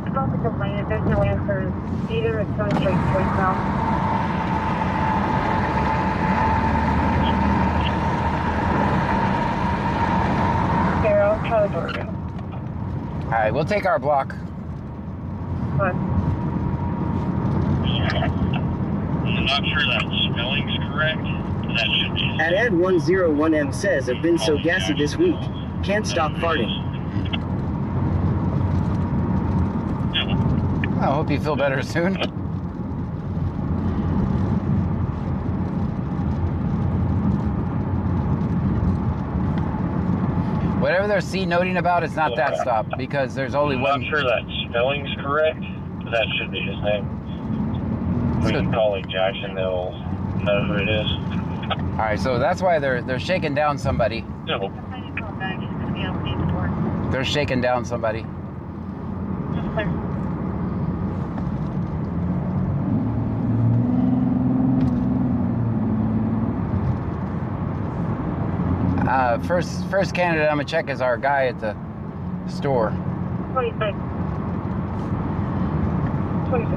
About the complaint, there's no answers. Either it's going straight to voicemail. Carol, try the door again. Alright, we'll take our block. What? I'm not sure that spelling's correct. That should be. At Ed101M says, I've been so gassy this week. Can't stop farting. I hope you feel better soon. Whatever they're C-noting about, it's not that stop, because there's only one. I'm not sure that spelling's correct. That should be his name. We can call it Jackson. They'll know who it is. All right, so that's why they're shaking down somebody. No. They're shaking down somebody. First candidate I'm gonna check is our guy at the store. 26. 26.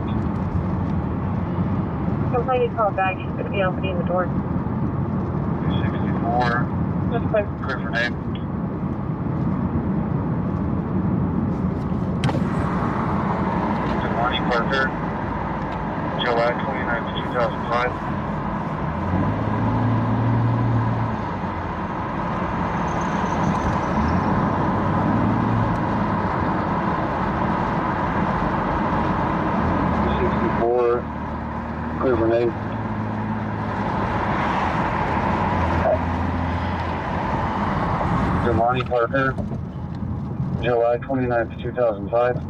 Somebody call back. She's going to be opening the door. 264. Just clear. Clear for name. Monty Parker. July 29th, 2005. Clear for name. Monty Parker, July 29th, 2005.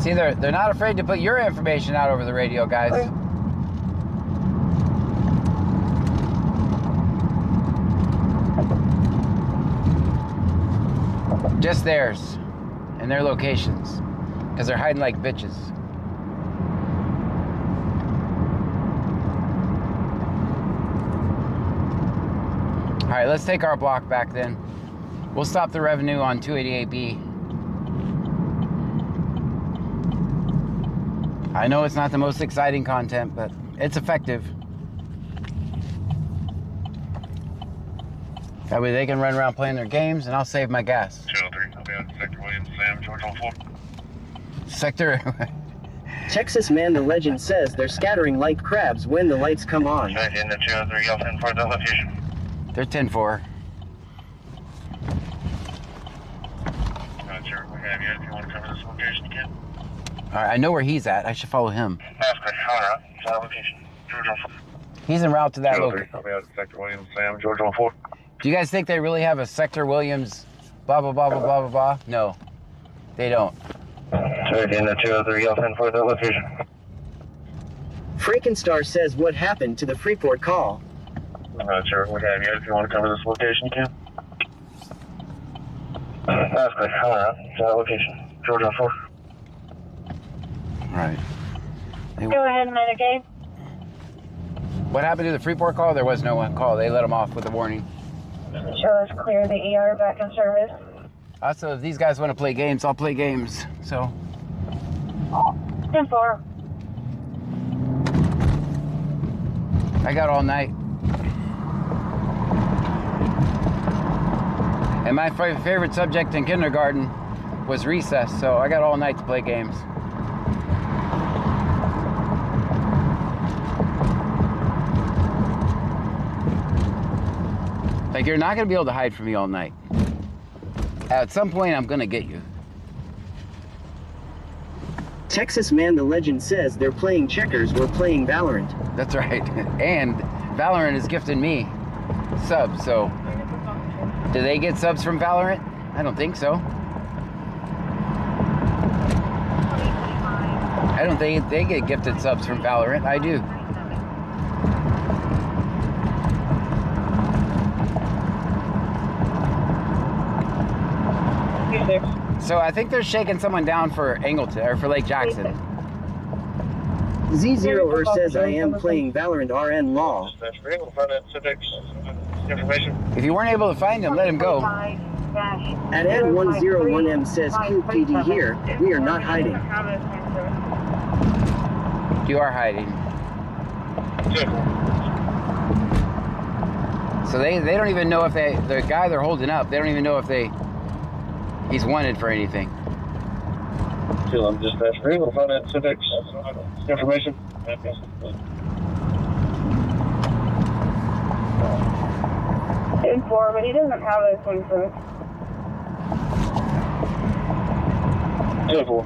See, they're not afraid to put your information out over the radio, guys. Just theirs and their locations, because they're hiding like bitches. All right, let's take our block back then. We'll stop the revenue on 288B. I know it's not the most exciting content, but it's effective. That way they can run around playing their games and I'll save my gas. 203, I'll be on Sector Williams, Sam, George 04. Sector... Texas Man the Legend says they're scattering like crabs when the lights come on. Right in the 203, I'll send for the location. They're 10-4. Not sure we have yet. If you want to cover this location again. All right, I know where he's at. I should follow him. That's great. All right. That location. George 04. He's en route to that location. I'll be out at Sector Williams, Sam, George 04. Do you guys think they really have a Sector Williams blah, blah, blah, blah, blah, blah, blah? No, they don't. Right in the 203, I'll send for the location. Freakenstar says what happened to the Freeport call. I'm not sure we have yet. If you want to cover this location, Ken. That's great. All right. That location. George 04. All right. Go ahead and mitigate. What happened to the Freeport call? There was no one call. They let them off with a warning. Show us clear the ER back in service. Also, if these guys want to play games, I'll play games. So. 10-4. I got all night. And my favorite subject in kindergarten was recess, so I got all night to play games. Like, you're not gonna be able to hide from me all night. At some point, I'm gonna get you. Texas Man the Legend says they're playing checkers, we're playing Valorant. That's right. And Valorant is gifting me subs, so. Do they get subs from Valorant? I don't think so. I don't think they get gifted subs from Valorant. I do. So I think they're shaking someone down for Angleton, or for Lake Jackson. Z0er says I am playing Valorant RN Law. If you weren't able to find him, let him go. At Ed101M says QPD here, we are not hiding. You are hiding. So they don't even know if the guy they're holding up, they don't even know if he's wanted for anything. I'm just asking. We'll find out civics information. 10-4, but he doesn't have a 27. 10-4.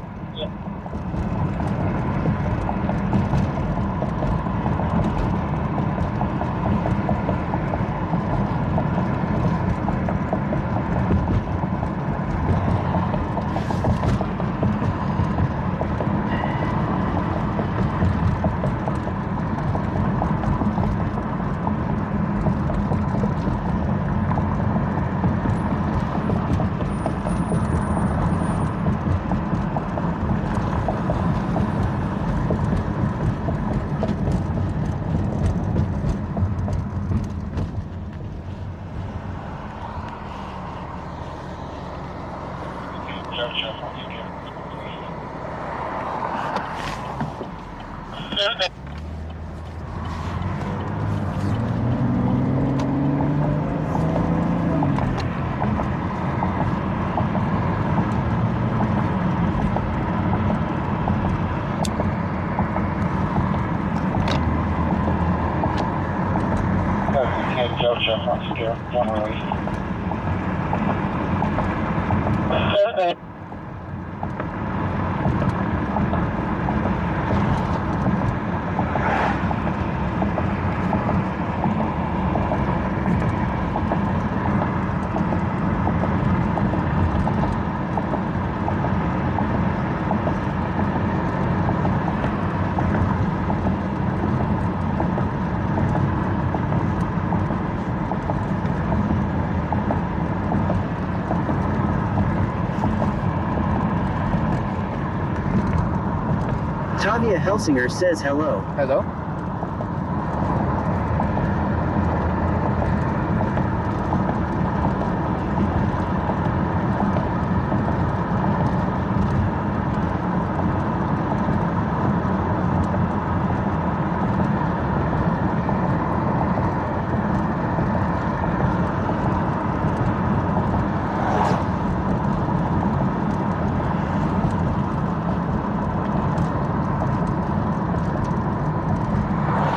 Tavia Helsinger says hello. Hello?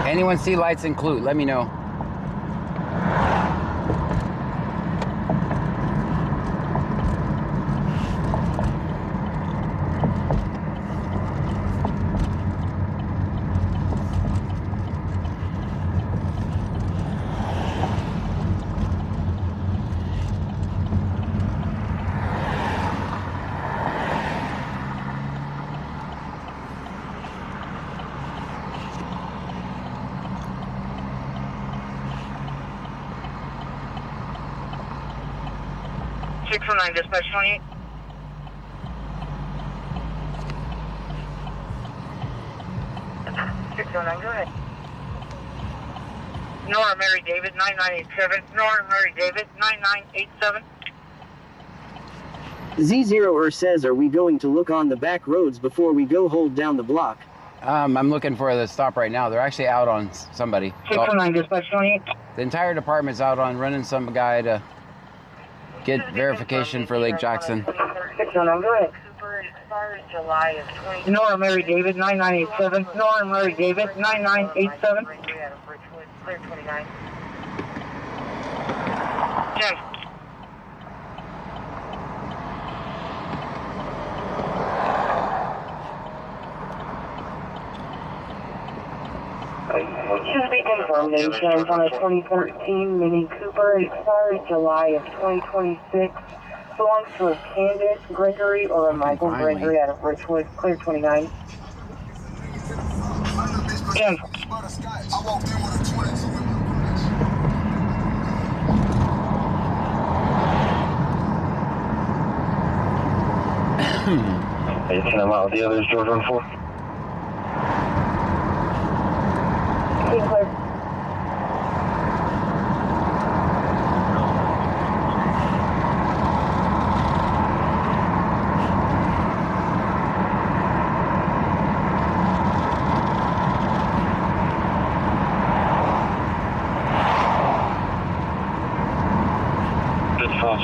Anyone see lights in Clute? Let me know. Dispatch 28. Go ahead. Nora Mary David 9987. Nora Mary David 9987. Z0er says, are we going to look on the back roads before we go hold down the block? I'm looking for the stop right now. They're actually out on somebody. 609 Dispatch 28. The entire department's out on running some guy to get verification for Lake Jackson. 609, go ahead. July of 20. Nora Mary David 9987. Nora Mary David 9987. Clear 29. 10. Should be information on a 2013 Mini Cooper. It expires July of 2026. Belongs to a Candace Gregory or a Michael Gregory out of Richwood. Clear 29. 10. Hey, 10 I'm out with the others, George 14. Clear.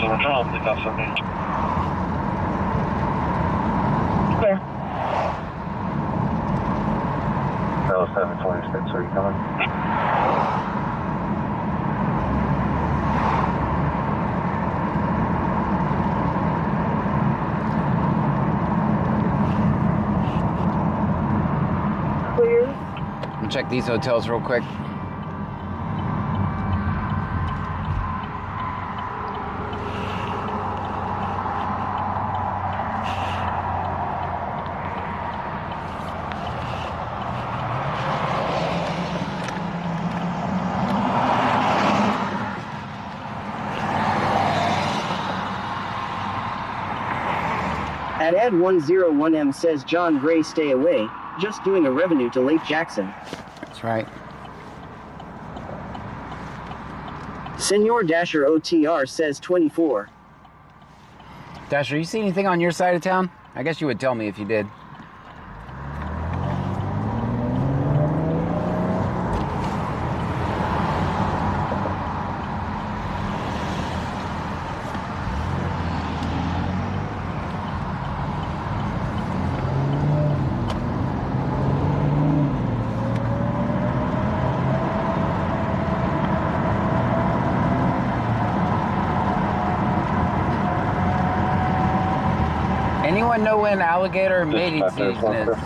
Summer John, they got something. Clear. That was 726, are you coming? check these hotels real quick. At Ed101M says John Gray, stay away. Just doing a revenue to Lake Jackson. That's right. Senor Dasher OTR says 24. Dasher, you see anything on your side of town? I guess you would tell me if you did. Anyone know when alligator mating season is?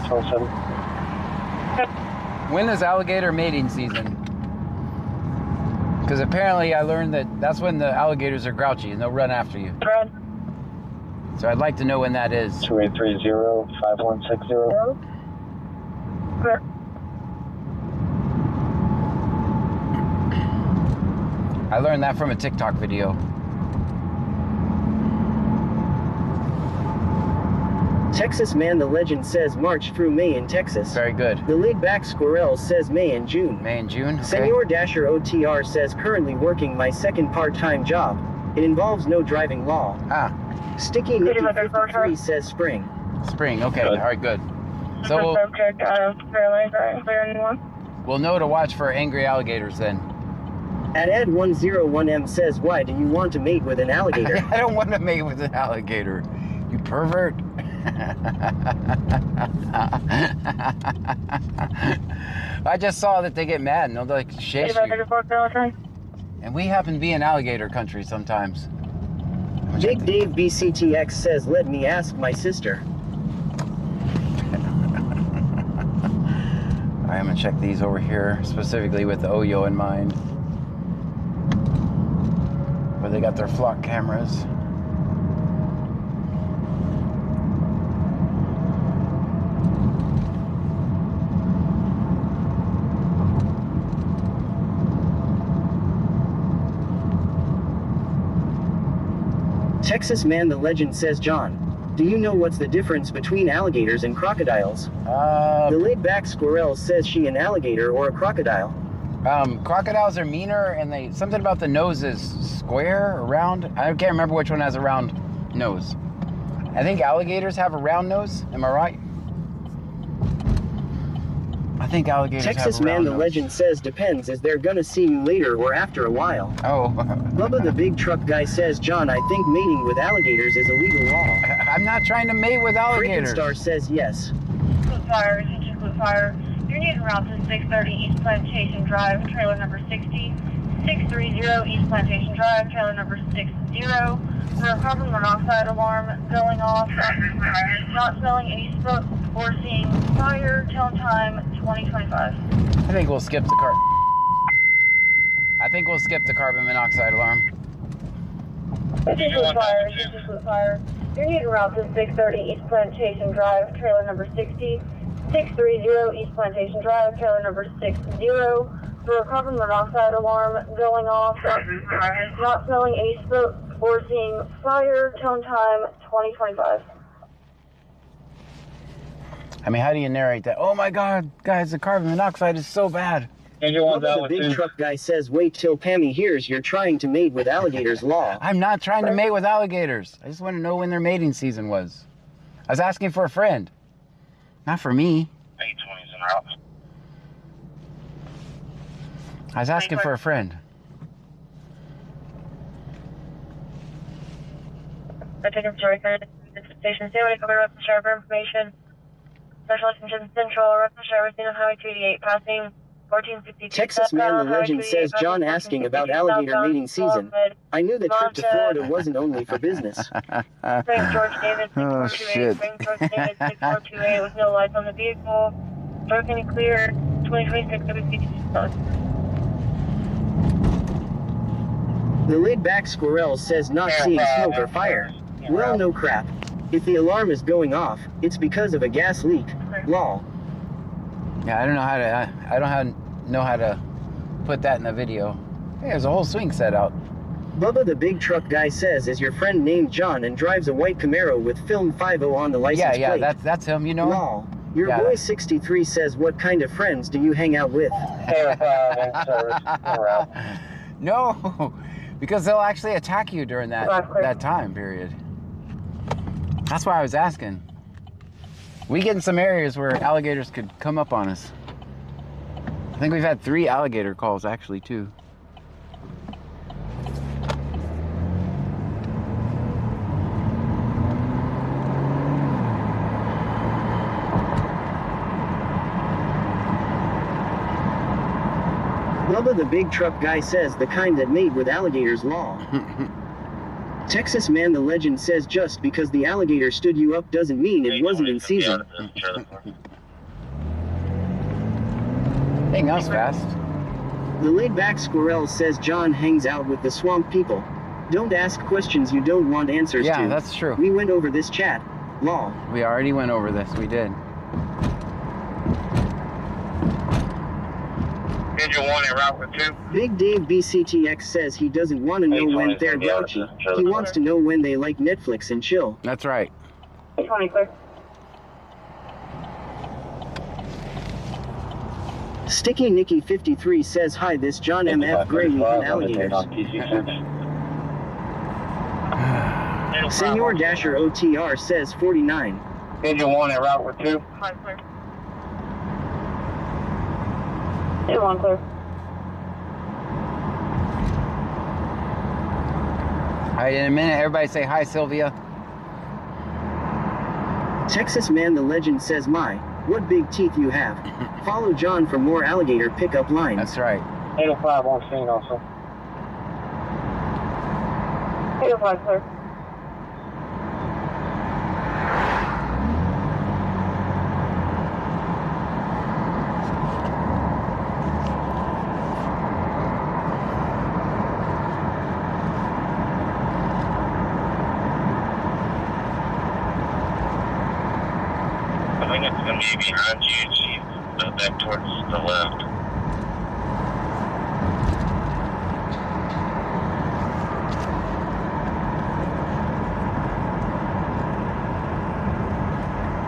When is alligator mating season? Because apparently I learned that that's when the alligators are grouchy and they'll run after you. So I'd like to know when that is. 2830-5160. I learned that from a TikTok video. Texas Man the Legend says March through May in Texas. Very good. The Laid Back Squirrel says May and June. May and June? Okay. Senor Dasher OTR says currently working my second part-time job. It involves no driving law. Ah. Sticky Nicky 53 says spring. Spring, okay. All right, good. So we'll know to watch for angry alligators then. At Ed101M says, why do you want to mate with an alligator? I don't want to mate with an alligator. You pervert. I just saw that they get mad and they'll like chase you. And we happen to be in alligator country sometimes. Big Dave BCTX says, let me ask my sister. Alright, I'm gonna check these over here, specifically with the Oyo in mind. Where they got their flock cameras. Texas Man the Legend says, John, do you know what's the difference between alligators and crocodiles? The Laid Back Squirrel says she an alligator or a crocodile. Crocodiles are meaner and they something about the nose is square or round. I can't remember which one has a round nose. I think alligators have a round nose. Am I right? I think alligators Texas have a round Man the nose. Legend says depends, is they're gonna see you later or after a while. Oh. Bubba the Big Truck Guy says, John, I think mating with alligators is illegal law. I'm not trying to mate with alligators. Freaking Star says yes. Blue Fire, attention Blue Fire. You're needing route to 630 East Plantation Drive, trailer number 60. 630 East Plantation Drive, trailer number 60. For a carbon monoxide alarm going off. Not smelling any smoke or seeing fire. Tone time 2025. I think we'll skip the carbon monoxide alarm. Attention Blue Fire, attention Blue Fire. You're needing route to 630 East Plantation Drive, trailer number 60. 630 East Plantation Drive, trailer number 60. For a carbon monoxide alarm going off. Not smelling any smoke or seeing fire. Tone time 2025. I mean, how do you narrate that? Oh my God, guys, the carbon monoxide is so bad. Bubba the Big Truck Guy says, wait till Pammy hears you're trying to mate with alligators law. I'm not trying to mate with alligators. I just want to know when their mating season was. I was asking for a friend, not for me. 820's en route. I was asking for a friend. I take him to record the station. Stay away from Russell Shire for information. Special attention Central, Russell Shire, we're on Highway 288, passing 1452. Texas Man the Legend says, John asking about alligator mating season. I knew the trip to Florida wasn't only for business. Frank George David, 6428. Oh, shit. Frank George David, 6428 with no lights on the vehicle. Broken and clear, 2026 WCT. The laid-back squirrel says not seeing smoke or fire. Well, no crap. If the alarm is going off, it's because of a gas leak. Lol. Yeah, I don't know how to put that in a video. Hey, there's a whole swing set out. Bubba the big truck guy says, is your friend named John and drives a white Camaro with film 50 on the license plate? Yeah, that's him, you know? Lol. Your boy 63 says, what kind of friends do you hang out with? No, because they'll actually attack you during that time period. That's why I was asking. We get in some areas where alligators could come up on us. I think we've had 3 alligator calls actually too. Bubba the big truck guy says the kind that made with alligators law. Texas Man the legend says just because the alligator stood you up doesn't mean it wasn't in season. Anything else fast? The laid-back squirrel says John hangs out with the swamp people. Don't ask questions you don't want answers to. Yeah, that's true. We went over this chat. Lol. We already went over this. We did. Did you want it route with 2? Big Dave BCTX says he doesn't want to know when they're grouchy. He wants to know when they like Netflix and chill. That's right. 20 clear. Sticky Nicky 53 says hi, this John MF Gray with alligators. Senor Dasher OTR says 49. Did you want it route with 2? 5 clear. 21 clear. All right, in a minute, everybody say hi, Sylvia. Texas Man the legend says, my, what big teeth you have. Follow John for more alligator pickup lines. That's right. 805 on scene also. 805 clear. I think it's going to be behind you, Chief, back towards the left.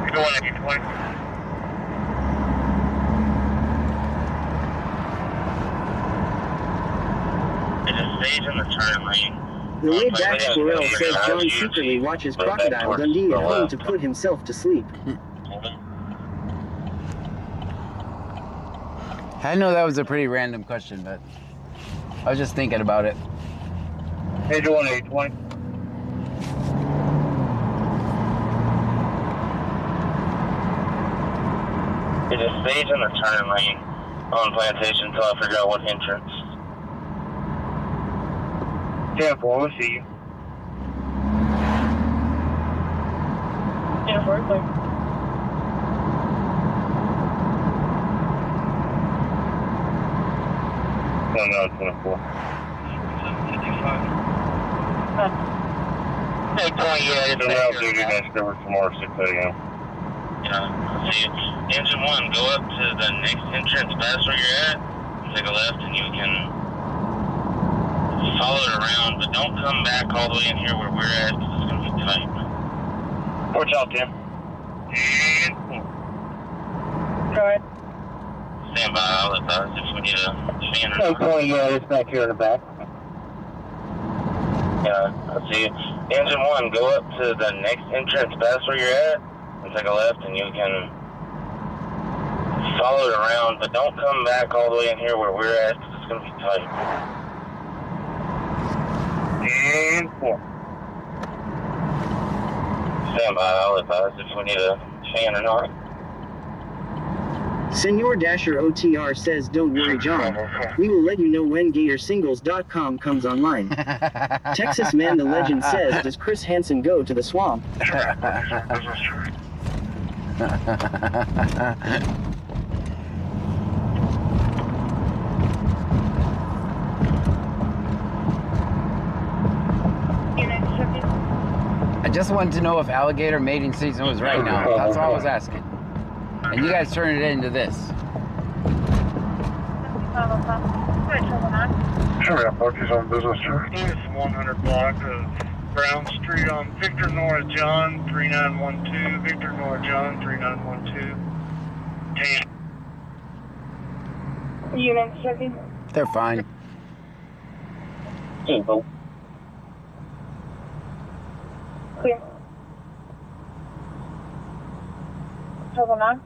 You're going at 20. It is staged in the turn lane. The laid-back squirrel says John secretly watches Crocodile Dundee at home to put himself to sleep. I know that was a pretty random question, but I was just thinking about it. Hey, doing 820. It is staged in the turn lane on Plantation until I figure out what entrance. 10-4, we'll see you. 10-4 clear. No, 24. 820, yeah, it's around duty next over tomorrow, 6 a.m. Yeah, see, engine 1, go up to the next entrance past where you're at, take a left, and you can follow it around, but don't come back all the way in here where we're at, because it's going to be tight. Watch out, Tim. And 4. Go ahead. Stand by, I'll let us if we need a fan or not. Yeah, it's back here in the back. Yeah, I see. Engine 1, go up to the next entrance past where you're at, and take a left, and you can follow it around, but don't come back all the way in here where we're at, because it's going to be tight. And 4. Stand by, I'll let us if we need a fan or not. Senor Dasher OTR says, don't worry, John. We will let you know when GatorSingles.com comes online. Texas Man the legend says, does Chris Hansen go to the swamp? just wanted to know if alligator mating season was right now. That's all I was asking. And you guys turned it into this. Sure, Bucky's on business, sir. It's 100 block of Brown Street on Victor Nora John 3912. Victor Nora John 3912. Damn. Unit checking. They're fine. Info. Clear. Trouble 9.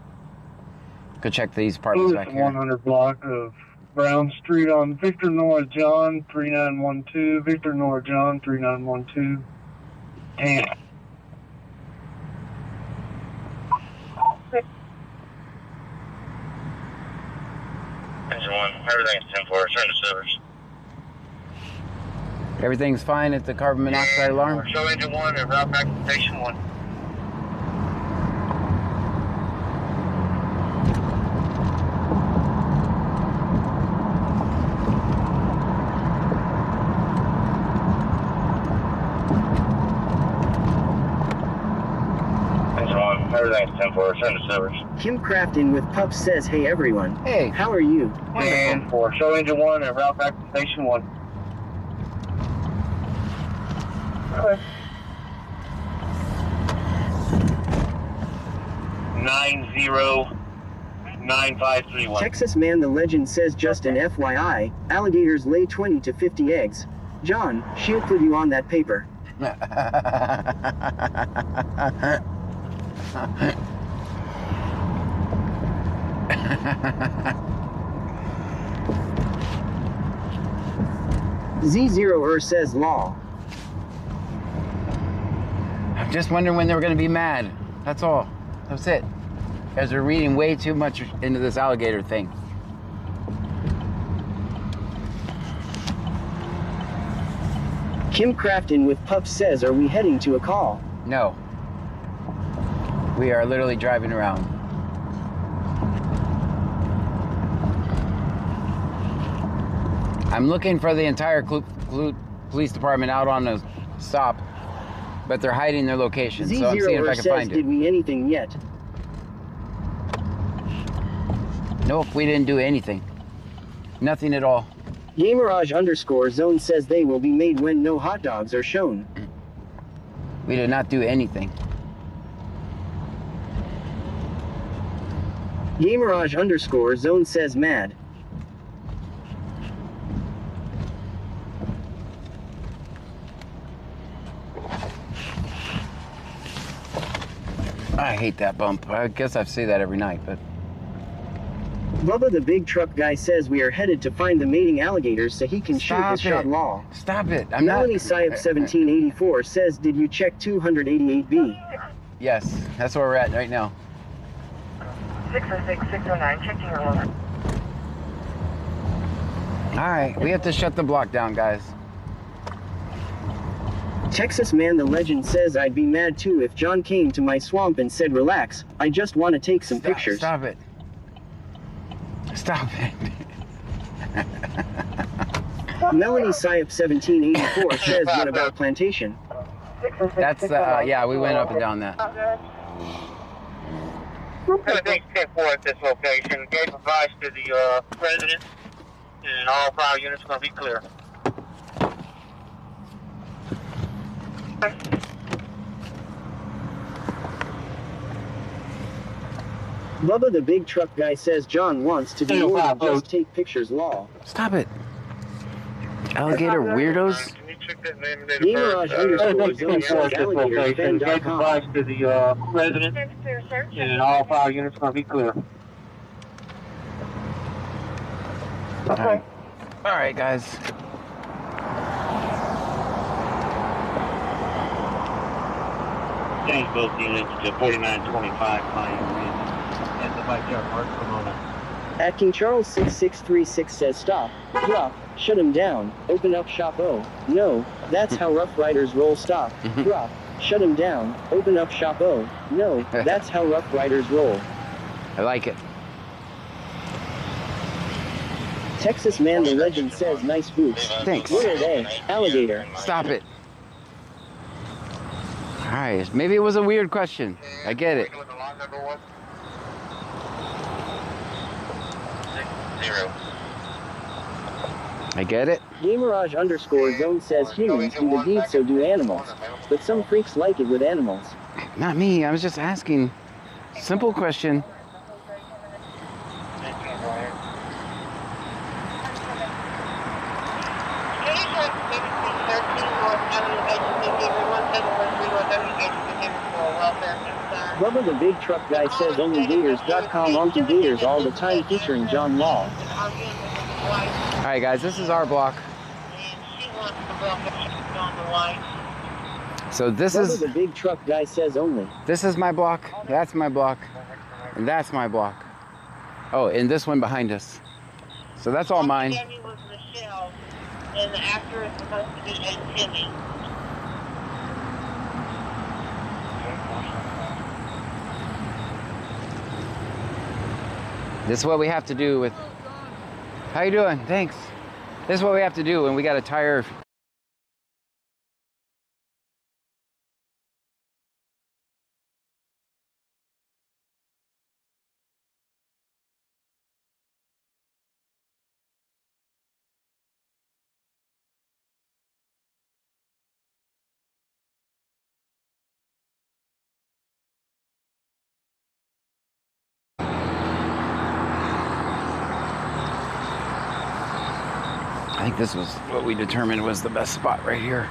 Go check these apartments back It's here. 100 block of Brown Street on Victor Nora John 3912. Victor Nora John 3912. Damn. Engine 1, everything's 10-4, return to servers. Everything's fine at the carbon monoxide alarm? Show engine 1 and route back to station 1. Engine 1, everything's 10-4, return to servers. Kim Crafton with Pups says, hey everyone. Hey. How are you? And 4, show engine 1 and route back to station 1. Clear. 909531. Texas Man the Legend says, just an FYI, alligators lay 20 to 50 eggs. John, she'll put you on that paper. Z0er says law. I'm just wondering when they were going to be mad. That's all. That's it. You guys are reading way too much into this alligator thing. Kim Crafton with Pups says, are we heading to a call? No. We are literally driving around. I'm looking for the entire police department out on the stop, but they're hiding their location, so I'm seeing if I can says, find did it. we anything yet? Nope, we didn't do anything. Nothing at all. Gamerage_zone says they will be made when no hot dogs are shown. We did not do anything. Gamerage_zone says mad. I hate that bump. I guess I say that every night, but Bubba the big truck guy says we are headed to find the mating alligators so he can shoot his shot law. Stop it. I'm Melanie not. Syop 1784 says, did you check 288B? Yes, that's where we're at right now. 606, 609, checking your order. All right, we have to shut the block down, guys. Texas Man the Legend says, I'd be mad too if John came to my swamp and said, relax, I just want to take some pictures. Stop it. Stop it. Melanie Syop 1784 says, what about plantation? That's, yeah, we went up and down that. Everything's 10-4 at this location. Gave advice to the residents, and all fire units are going to be clear. Bubba the big truck guy says John wants to do more than just take pictures law. Stop it. Alligator weirdos. Can you check that name and date Gamerage underscore zone says alligatorfan.com. advice to the residents, and all fire units are going to be clear. Okay. All right, guys. Change both units to 4925 Pine at the backyard park Pomona. At King Charles 6636 says stop, drop, shut him down, open up shop O. No, that's how Rough Riders roll. Stop, drop, shut him down, open up shop O. No, that's how Rough Riders roll. I like it. Texas Man the Legend says nice boots. Thanks. What are they? Alligator. Stop it. Alright, maybe it was a weird question. I get it. 0. I get it. Gamerage_zone says humans do the deed, so do animals. But some freaks like it with animals. Not me. I was just asking. Simple question. Bubba the Big Truck Guy says only Gators.com on Gators all the time featuring John Law. Alright guys, this is our block. So this Bubba is the Big Truck Guy says only. This is my block, that's my block, and that's my block. Oh, and this one behind us. So that's all mine. Was Michelle, and the actor is supposed to be Aunt Timmy. This is what we have to do with... How you doing? Thanks. This is what we have to do when we got a tire... I think this was what we determined was the best spot right here.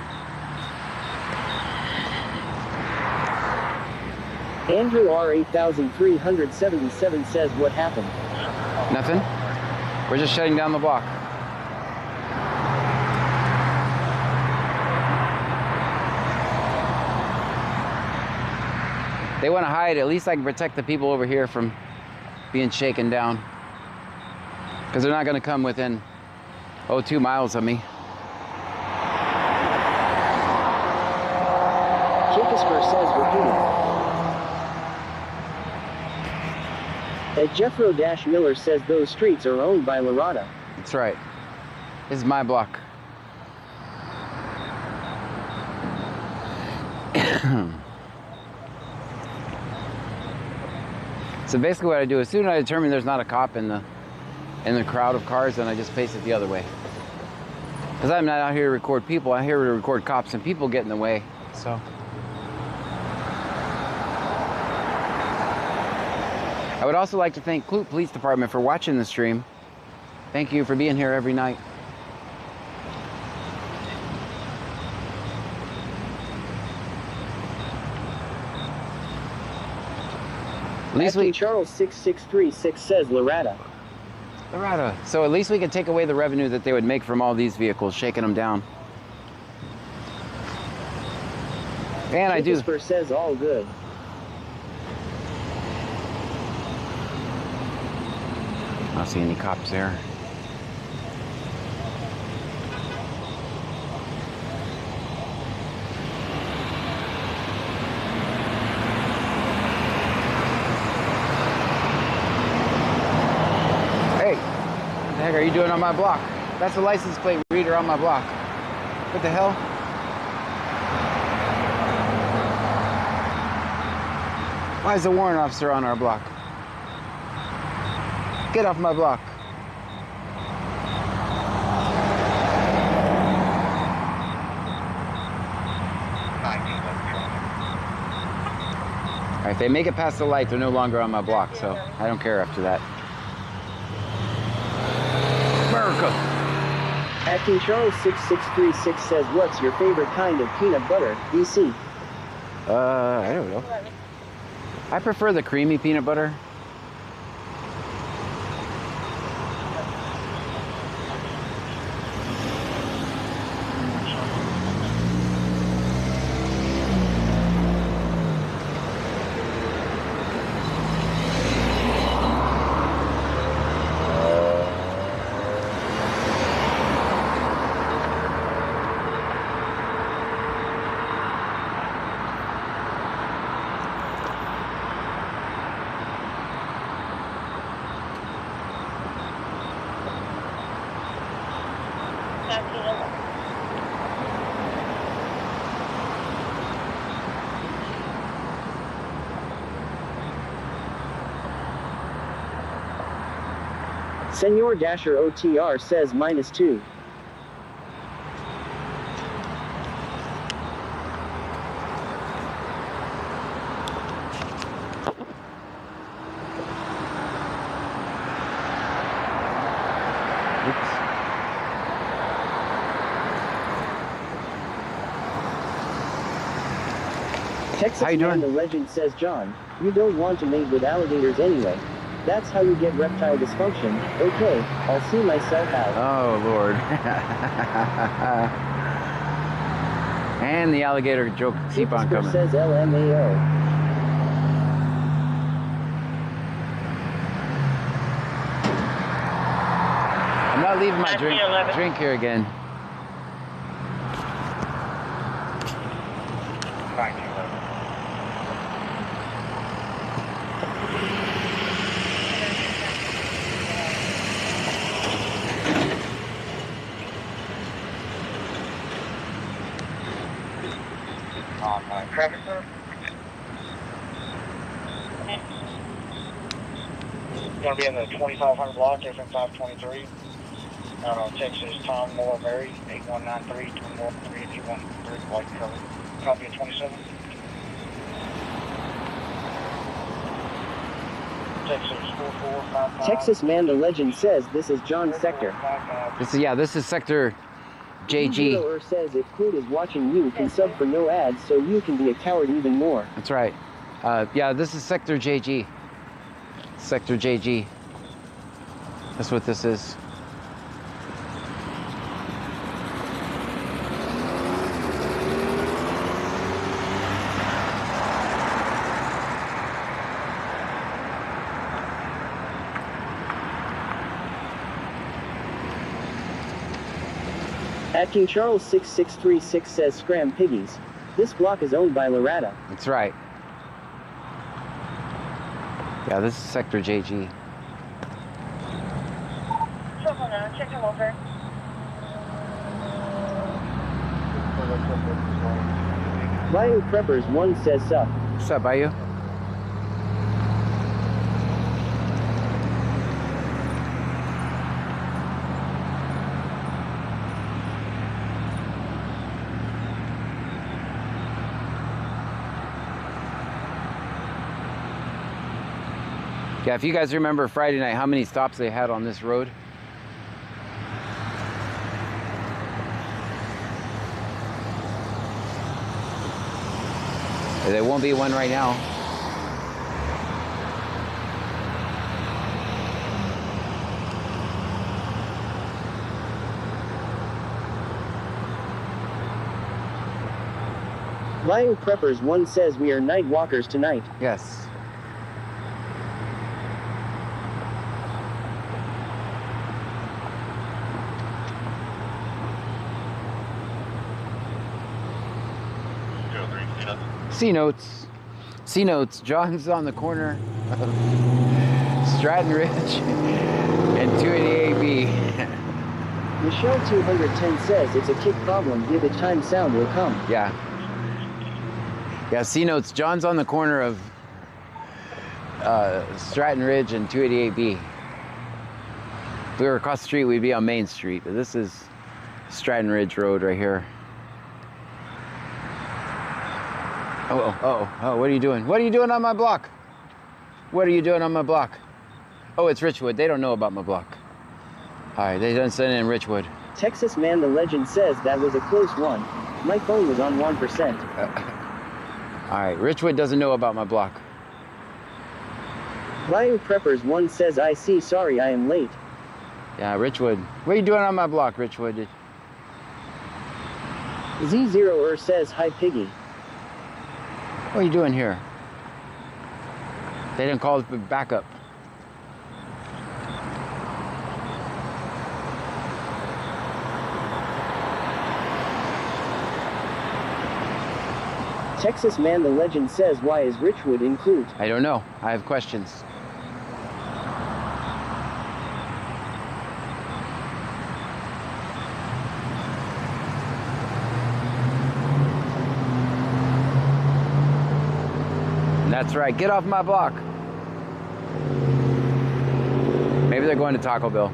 Andrew R8377 says what happened. Nothing? We're just shutting down the block. They want to hide. At least I can protect the people over here from being shaken down. Because they're not going to come within 2 miles of me. Shakespeare says repeating. Jeffro-Miller says those streets are owned by Lorada. That's right. This is my block. So basically what I do, as soon as I determine there's not a cop in the crowd of cars, then I just face it the other way. Because I'm not out here to record people, I'm here to record cops, and people get in the way, so. I would also like to thank Clute Police Department for watching the stream. Thank you for being here every night. At least we... Charles 6636 says Lorada. Lorada. So at least we can take away the revenue that they would make from all these vehicles, shaking them down. And I do. Shakespeare says all good. I don't see any cops there. Hey, what the heck are you doing on my block? That's a license plate reader on my block. What the hell? Why is the warrant officer on our block? Get off my block. All right, if they make it past the light, they're no longer on my block, so I don't care after that. America. Acting Charles 6636 says, what's your favorite kind of peanut butter, DC? I don't know. I prefer the creamy peanut butter. Senor Dasher OTR says -2. Texas How you doing? Man the Legend says, John, you don't want to mate with alligators anyway. That's how you get reptile dysfunction. Okay, I'll see myself out. Oh, Lord. And the alligator joke keep on coming. Says LMAO. I'm not leaving my drink here again. Traffic, sir? Going to be in the 2500 block, FM 523. Texas Tom Moore Mary, 8193, 2113, 8113, white color. Copy at 27. Texas 4455. Texas Man the Legend says this is John's sector. This is sector JG. Zero says if Hood is watching, you can sub for no ads, so you can be a coward even more. That's right. Yeah, this is sector JG. Sector JG. That's what this is. At King Charles 6636 says Scram Piggies. This block is owned by Loretta. That's right. Yeah, this is sector JG. Check him over. Bayou Preppers 1 says sup. What's up, Bayou? Yeah, if you guys remember Friday night, how many stops they had on this road? There won't be one right now. Bayou Preppers 1 says we are night walkers tonight. Yes. C notes. C notes. John's on the corner of Stratton Ridge and 288B. Michelle 210 says it's a kick problem. Give it time, sound will come. Yeah. Yeah, C notes. John's on the corner of Stratton Ridge and 288B. If we were across the street, we'd be on Main Street, but this is Stratton Ridge Road right here. Oh, what are you doing? What are you doing on my block? What are you doing on my block? Oh, it's Richwood. They don't know about my block. All right, they done send in Richwood. Texas Man the Legend says that was a close one. My phone was on 1%. All right, Richwood doesn't know about my block. Bayou Preppers 1 says I see, sorry I am late. Yeah, Richwood. What are you doing on my block, Richwood? Z0er says hi Piggy. What are you doing here? They didn't call for backup. Texas Man the Legend says why is Richwood included? I don't know. I have questions. That's right. Get off my block. Maybe they're going to Taco Bell.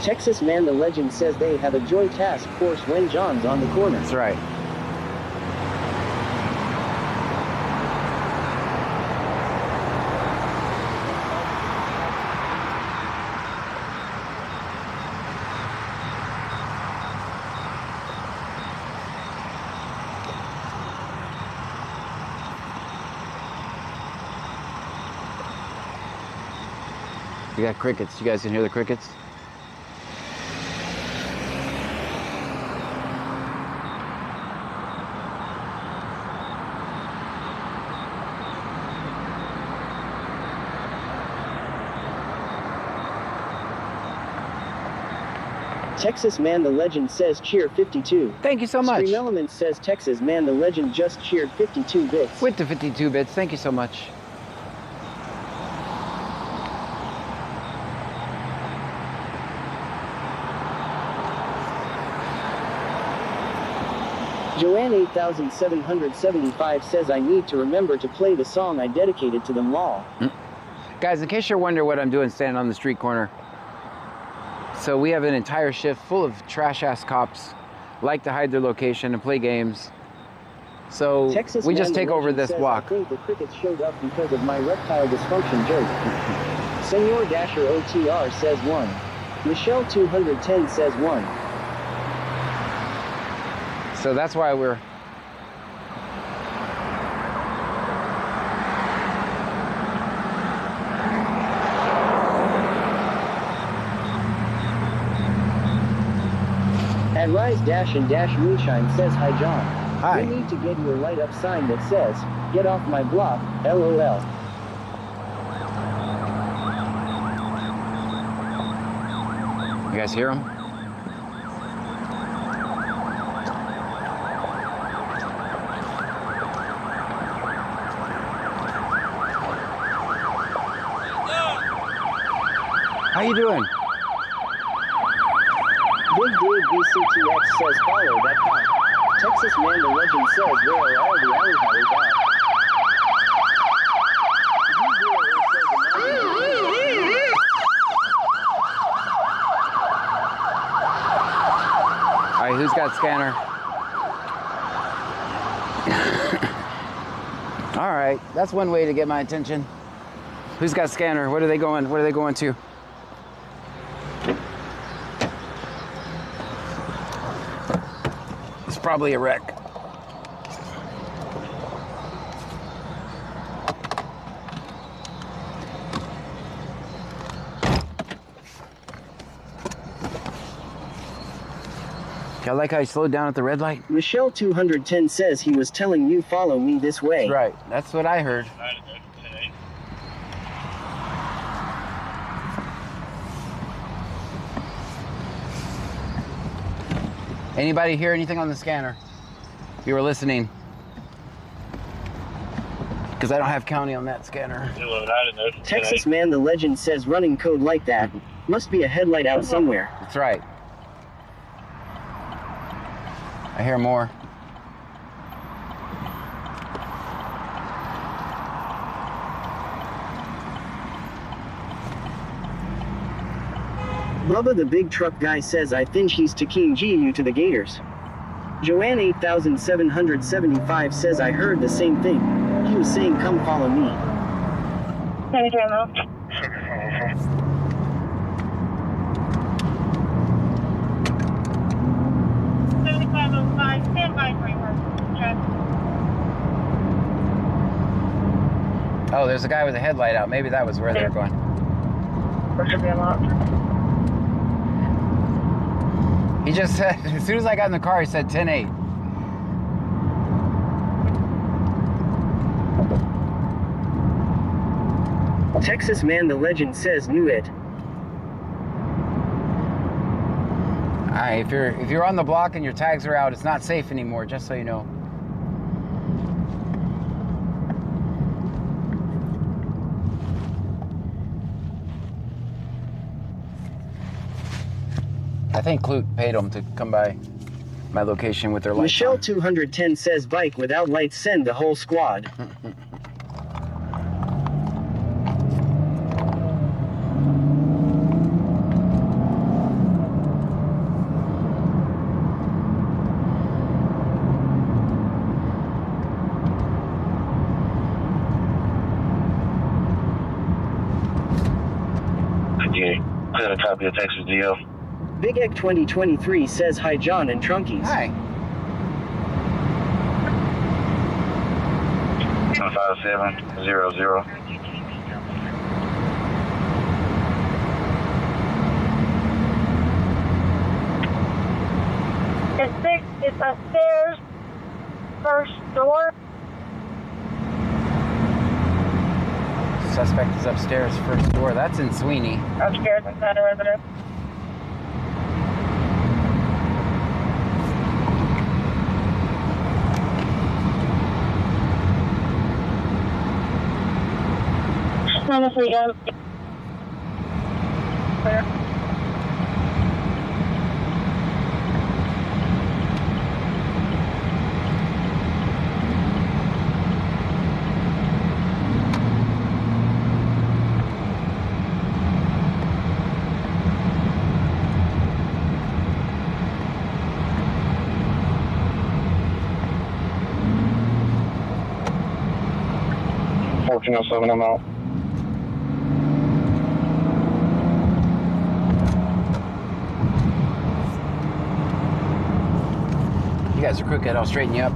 Texas Man the Legend says they have a joy task force when John's on the corner. That's right. We got crickets. You guys can hear the crickets? Texas Man the Legend says cheer 52. Thank you so much. Stream Element says Texas Man the Legend just cheered 52 bits. With the 52 bits. Thank you so much. Joanne 8775 says I need to remember to play the song I dedicated to them all. Guys, in case you're wondering what I'm doing standing on the street corner, so we have an entire shift full of trash-ass cops, like to hide their location and play games. So Texas we Man just the take over Legend this says, block. I think the crickets showed up because of my reptile dysfunction joke. Senor Dasher OTR says 1. Michelle 210 says 1. So that's why we're... At Rise Dash and Dash Moonshine says hi John. Hi. You need to get your light up sign that says, get off my block, LOL. You guys hear them? How you doing? Big Dave BCTX says follow that cop. Texas Man the Legend says where are all the alley at? All right, who's got scanner? All right, that's one way to get my attention. Who's got scanner? What are they going? What are they going to? It's probably a wreck. I like how he slowed down at the red light. Michelle 210 says he was telling you follow me this way. That's right. That's what I heard. Anybody hear anything on the scanner? You were listening. Because I don't have county on that scanner. Texas Man the Legend says running code like that. Must be a headlight out somewhere. That's right. I hear more. Bubba the big truck guy says I think he's taking GU to the Gators. Joanne 8775 says I heard the same thing. He was saying come follow me. Oh, there's a guy with a headlight out. Maybe that was where they're going. He just said, as soon as I got in the car, he said 10-8. Texas Man the Legend says knew it. Alright, if you're on the block and your tags are out, it's not safe anymore, just so you know. I think Clute paid him to come by. my location with their lights Michelle on. 210 says bike without lights, send the whole squad. I got a copy of Texas DO. Big Egg 2023 says hi John and Trunkies. Hi. 5700. It's upstairs, first door. Suspect is upstairs, first door. That's in Sweeney. Upstairs inside a residence. Honestly, clear. I'm out. You guys are crooked. I'll straighten you up.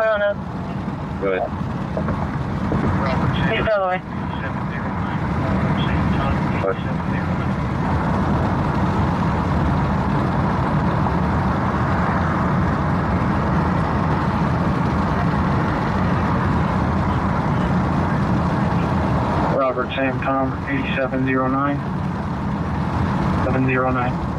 I don't know. Go ahead. Please go away. Robert Sam Tom 8709 709.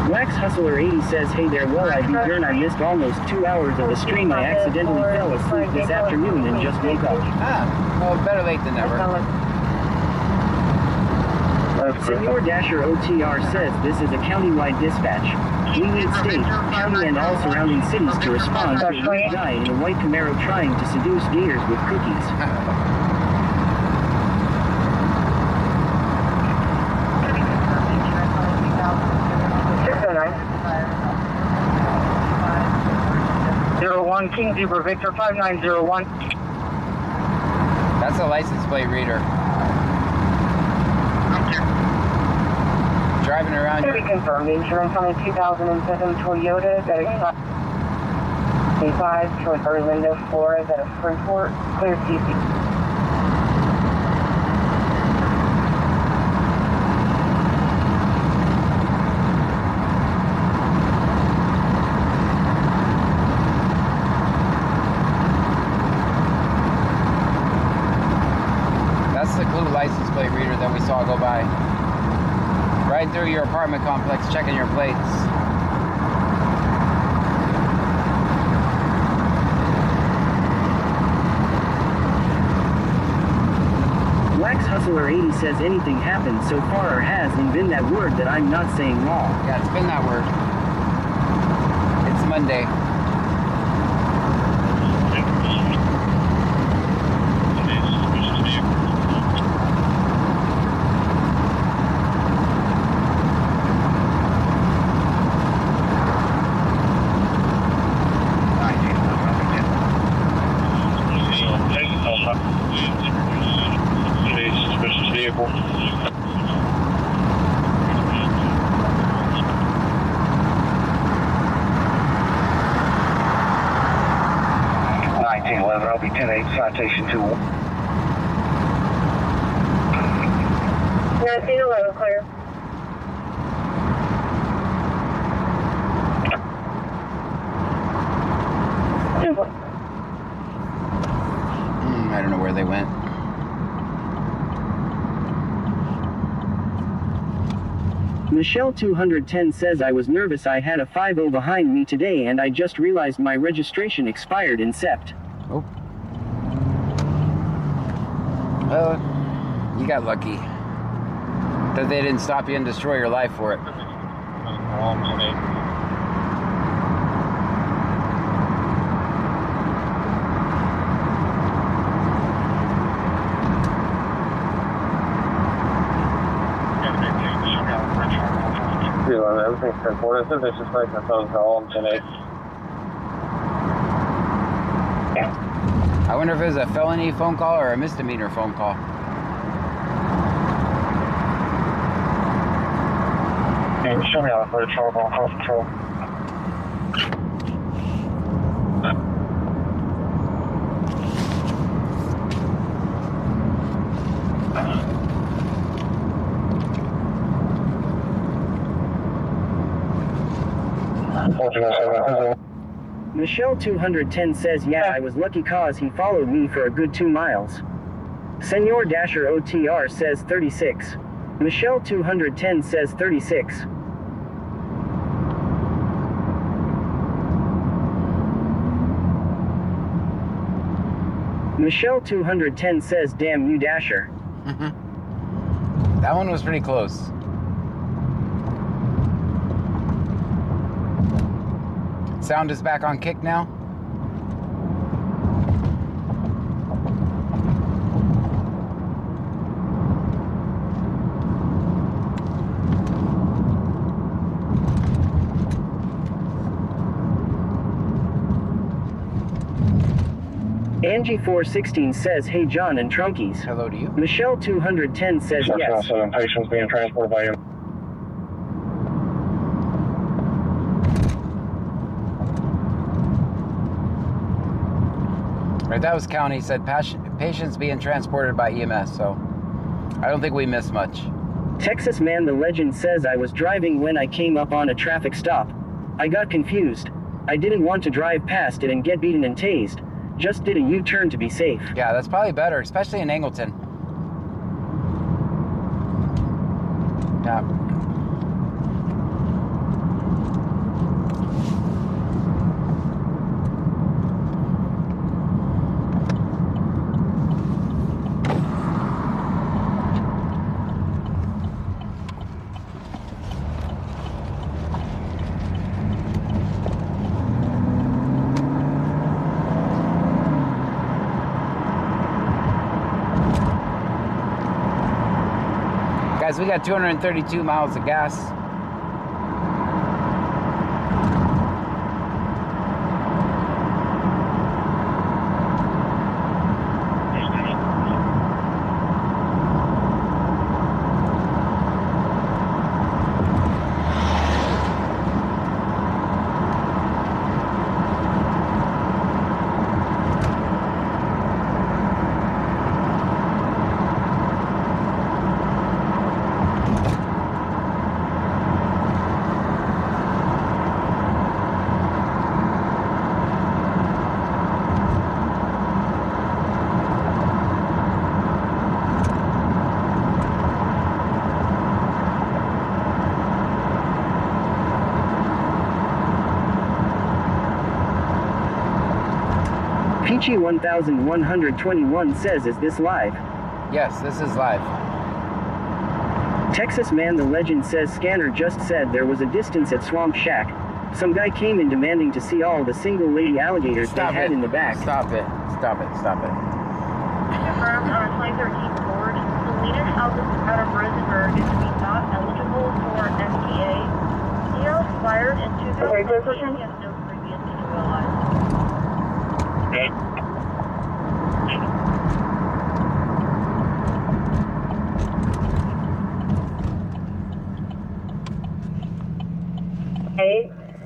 Wax Hustler 80 says, hey there, well I be darn, I missed almost 2 hours of the stream. I accidentally fell asleep this afternoon and just woke up. Ah, well, better late than never. Senor Dasher OTR says, this is a countywide dispatch. We need state, county, and all surrounding cities to respond to a weird guy in a white Camaro trying to seduce gators with cookies. 01 King Zebra Victor 5901. That's a license plate reader. Driving around. To be confirmed, insurance on a 2007 Toyota that is 25 towards Orlando, Florida, at a Freeport, clear CC. That's the Clue license plate reader that we saw go by. Right through your apartment complex, checking your plates. Wax Hustler 80 says, anything happened so far or has been that word that I'm not saying wrong. Yeah, it's been that word. It's Monday. Suspicious vehicle. 10-8, citation 2. 1911, clear. I don't know where they went. Michelle 210 says I was nervous. I had a 5-0 behind me today and I just realized my registration expired in Sept. Oh. Well, you got lucky. That they didn't stop you and destroy your life for it. Everything's reported. This is just like the phone call on 10-8. I wonder if it was a felony phone call or a misdemeanor phone call. And show me out for the trouble on cross control. Michelle 210 says yeah, I was lucky cause he followed me for a good 2 miles. Senor Dasher OTR says 36. Michelle 210 says 36. Michelle 210 says damn you Dasher. That one was pretty close. Sound is back on kick now. Angie 416 says hey John and Trunkies. Hello to you. Michelle 210 says yes. Patients being transported by him. Right, that was county. Said patients being transported by EMS, so I don't think we missed much. Texas Man the Legend says I was driving when I came up on a traffic stop. I got confused. I didn't want to drive past it and get beaten and tased. Just did a U-turn to be safe. Yeah, that's probably better, especially in Angleton. Yeah. Guys, we got 232 miles of gas. Peachy 1121 says is this live? Yes, this is live. Texas Man the Legend says Scanner just said there was a distance at Swamp Shack. Some guy came in demanding to see all the single lady alligators they had in the back. Stop it. Stop it. Stop it. Confirmed on a 2013 Ford. Salinas out of Rosenberg is to be not eligible for FTA. DL expired in 2014 and has no previous DUI license. Okay.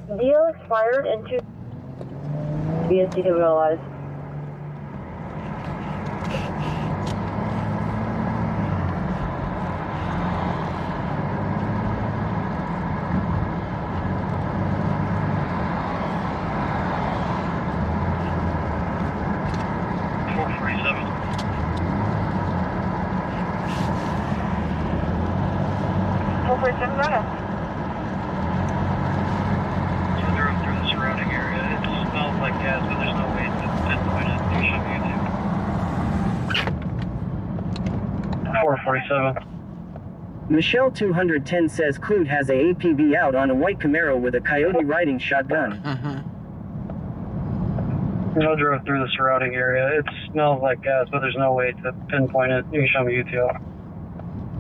DL expired in 2 BSDWLIs. 3047, go ahead. So I drove through the surrounding area. It smells like gas, but there's no way to pinpoint it. You should be able to. 447. Michelle 210 says Clute has a APB out on a white Camaro with a Coyote riding shotgun. I drove through the surrounding area. It smells like gas, but there's no way to pinpoint it. You can show me UTL.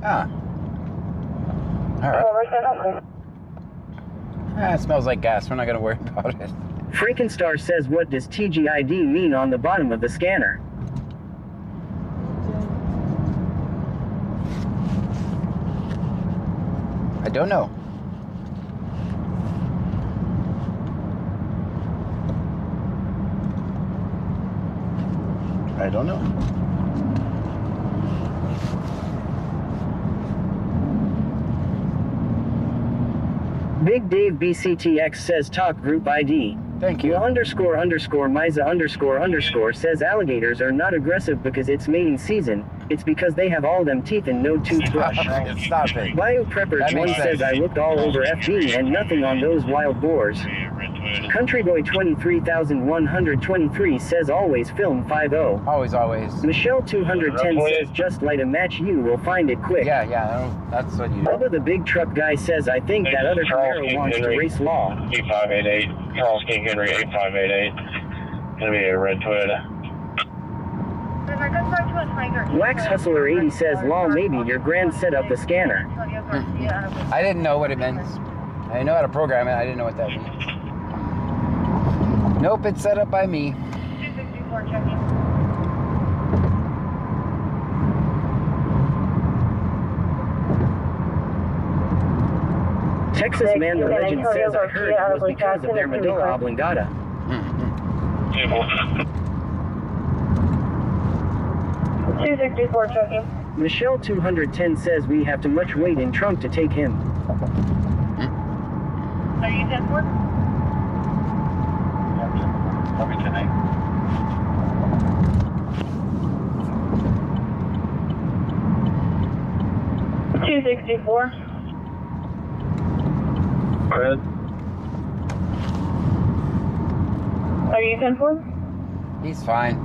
Ah. Alright. Ah, it smells like gas. We're not gonna worry about it. Frankenstar says, what does TGID mean on the bottom of the scanner? I don't know. I don't know. Big Dave BCTX says talk group ID. Thank you. __Miza___ says alligators are not aggressive because it's mating season. It's because they have all them teeth and no toothbrush. Stop it. BioPrepper 1 says I looked all over FB and nothing on those wild boars. Countryboy 23123 says always film 50. Always. Michelle 210 says just light a match, you will find it quick. Yeah, that's what you do. Bubba the big truck guy says I think that other Camaro wants to race law. 8588, Charles King Henry 8588. Gonna be a red Toyota. Wax Hustler 80 says law maybe your grand set up the scanner. I didn't know what it meant. I know how to program it. I didn't know what that means. Nope, it's set up by me. 264 checking. Texas Man the Legend says I heard it was because of their medulla oblongata. 264 checking. Michelle 210 says we have too much weight in trunk to take him. Are you 10-4? Copy tonight. 264. Fred? Are you 10-4? He's fine.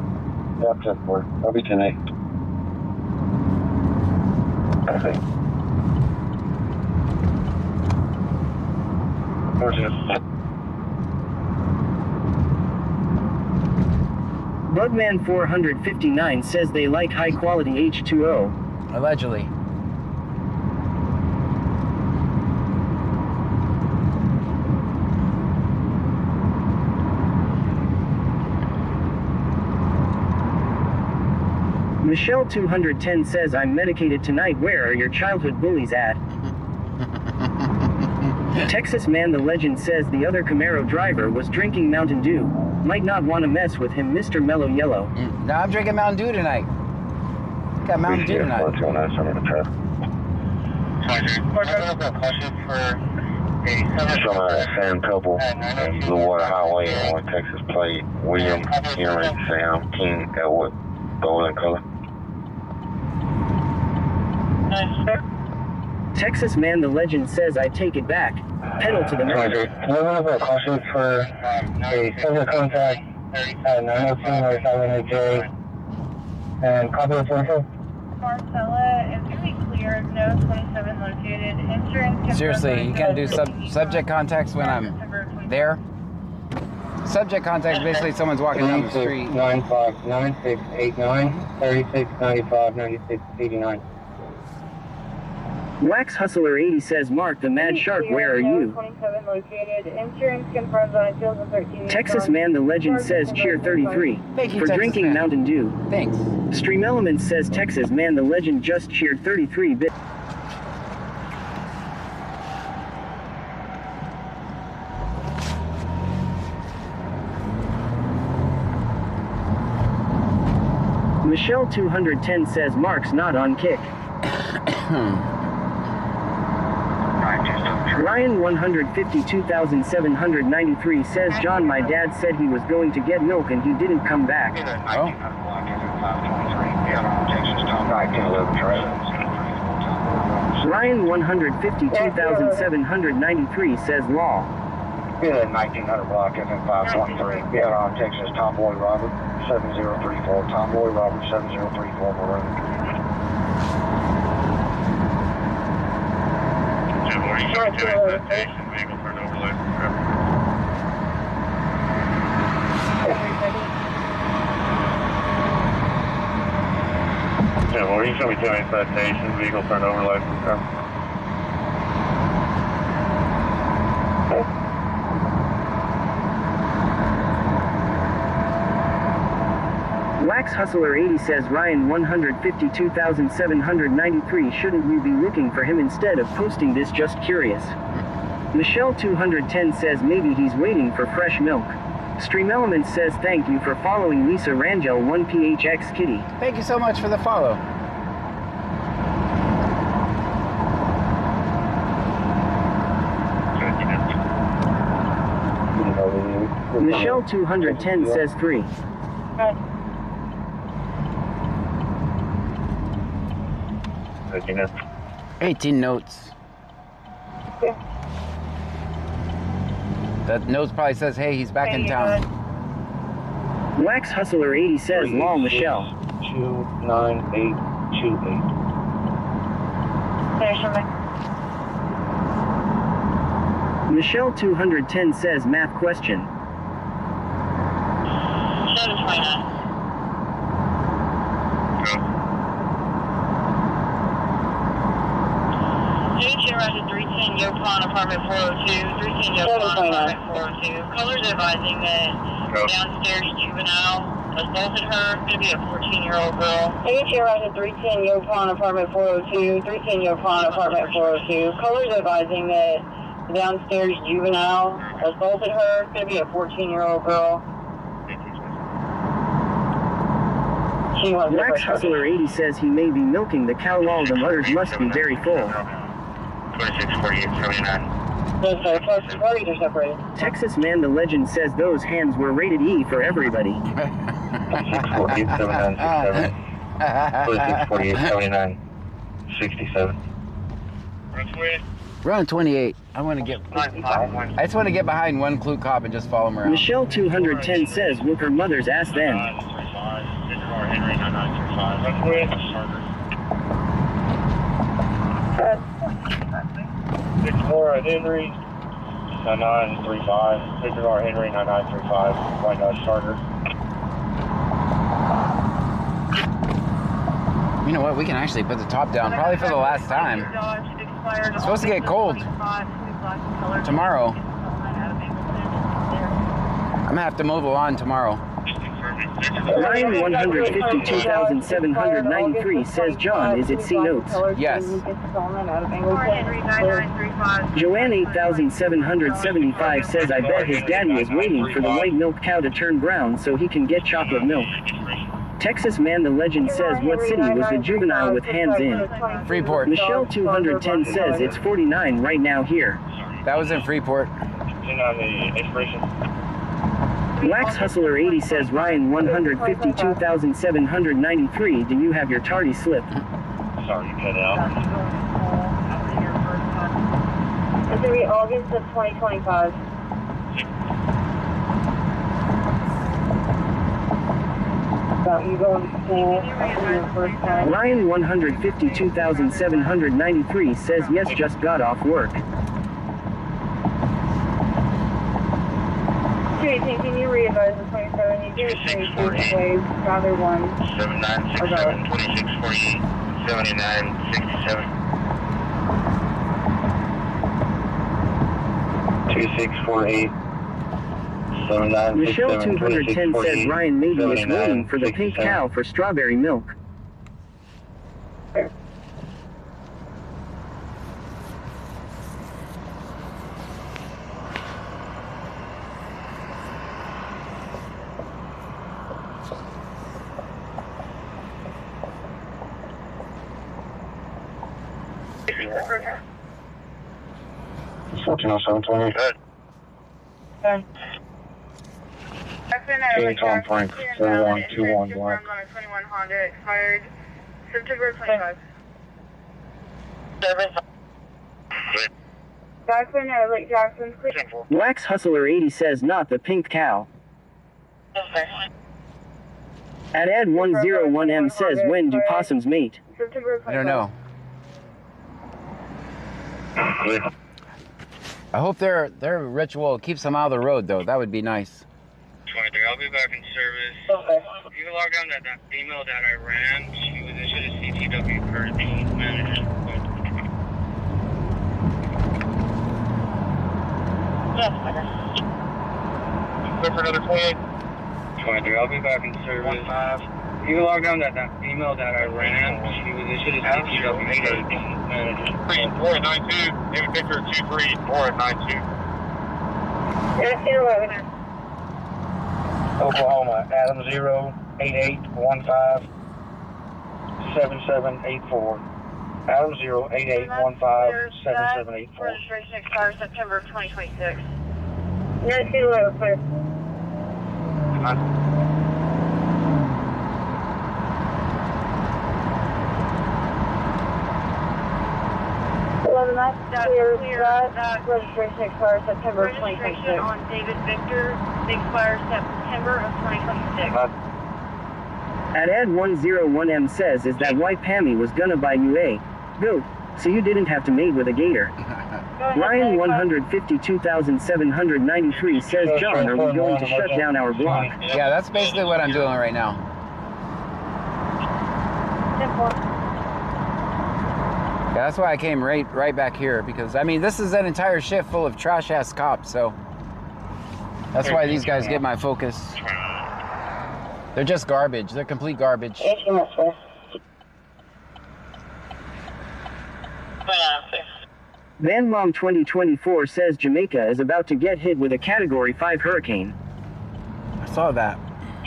Yeah, I'm 10-4. Copy tonight. Okay. 4-0. Bugman 459 says they like high quality H2O. Allegedly. Michelle 210 says I'm medicated tonight. Where are your childhood bullies at? Texas Man the Legend says the other Camaro driver was drinking Mountain Dew. Might not want to mess with him, Mr. Mellow Yellow. No, I'm drinking Mountain Dew tonight. Got Mountain Dew tonight. I've got a question for from a San Pebble and Blue Water Highway on Texas plate. William Henry Sam King Elwood, golden color. Texas Man the Legend says I take it back. Pedal to the metal. Can I have a question for a silver contact at 902 North Avenue J and copy of info? Marcella is going to be clear. No 27 located. Insurance. Seriously, you can't do subject contacts when I'm there? Subject contact is basically someone's walking down the street. 95 9689 3695 9689. Wax Hustler 80 says Mark the Mad Shark, where are you? 27 located. Insurance confirms on a 2013. Texas Man the Legend says cheer 33 Thank you, for Texas drinking Man. Mountain Dew. Thanks. Stream Elements says Texas Man the Legend just cheered 33 bit. Michelle 210 says Mark's not on kick. Ryan 152,793 says John, my dad said he was going to get milk and he didn't come back. Oh. Ryan 152,793 says law. Yeah, 1900 block, FM 523. Yeah, on Texas, Tomboy Robert 7034. Tomboy Robert 7034, Maroon. Are you showing to expectation? Vehicle turned overlay from traffic. Yeah, well, you show me to expectation? Vehicle turned overlay from traffic. Wax Hustler 80 says Ryan 152,793 shouldn't you be looking for him instead of posting this, just curious. Michelle 210 says maybe he's waiting for fresh milk. Stream Elements says thank you for following Lisa Rangel 1PHX Kitty. Thank you so much for the follow. Michelle 210 says 3. 18 notes. That note probably says, hey, he's back in town. Wax Hustler 80 says law Michelle. 29828. Michelle 210 says math question. 729. Roger 310 Yopon apartment 402. 310 Yopon apartment 402. Callers advising that downstairs juvenile assaulted her. It's going to be a 14-year-old girl. Roger 310 Yopon apartment 402. 310 Yopon apartment 402. Callers advising that downstairs juvenile assaulted her. It's going to be a 14-year-old girl. Wax Hustler 80 says he may be milking the cow while the udders must be very full. 264879. Texas Man the Legend says those hands were rated E for everybody. 26487967. Run 28. I want to get. I just want to get behind one clue cop and just follow him around. Michelle 210 says whoop her mother's ass then. Henry 9935. 64 at Henry 9935. 64 Henry 9935. White Dodge Charger. You know what? We can actually put the top down probably for the last time. It's supposed to get cold tomorrow. I'm gonna have to mow the lawn tomorrow. Ryan 152,793 says John is it C notes. Yes. Joanne 8,775 says I bet his daddy is waiting for the white milk cow to turn brown so he can get chocolate milk. Texas Man the Legend says what city was the juvenile with hands in? Freeport. Michelle 210 says it's 49 right now here. That was in Freeport. Wax Hustler 80 says Ryan 152,793 do you have your tardy slip? Sorry, you cut out. It's going to be August of 2025. You going to your first time? Ryan 152,793 says yes, just got off work. Can you re-advise the 27? You do say rather one. 7967 2648 7967. 2648 Michelle 210 says Ryan maybe is waiting for the pink cow for strawberry milk. Good. King Tom Frank 4121 Black. 21 Honda expired September 25. Service. Jackson or Lake Jackson, clear. Wax Hustler 80 says not the pink cow. Okay. At Ed 101M says when do possums mate? September I don't know. I hope their ritual keeps them out of the road, though. That would be nice. 23, I'll be back in service. Okay. You can log down that female that I ran. She was issued a CTW per the manager. Yes, okay. Clear for another 28? 23, I'll be back in service. 15. You can log down that female that I ran. She was issued a CTW per the manager. 492, David Victor 23, 492. Yes, 11. Oklahoma, Adam 08815 7784. Adam 08815 7784. Registration expires September of 2026. Yes, 11, clear. That's clear. That registration expires September of 2026. Registration on David Victor expires September of 2026. At Ed 101M says is that why Pammy was gonna buy you a goat, so you didn't have to mate with a gator. Ryan 152,793 says John, are we going to shut down our block? Yeah, that's basically what I'm doing right now. Yeah, that's why I came right back here, because I mean this is an entire shift full of trash ass cops, so that's why these guys get my focus. They're just garbage. They're complete garbage. Van Mom 2024 says Jamaica is about to get hit with a Category 5 hurricane. I saw that.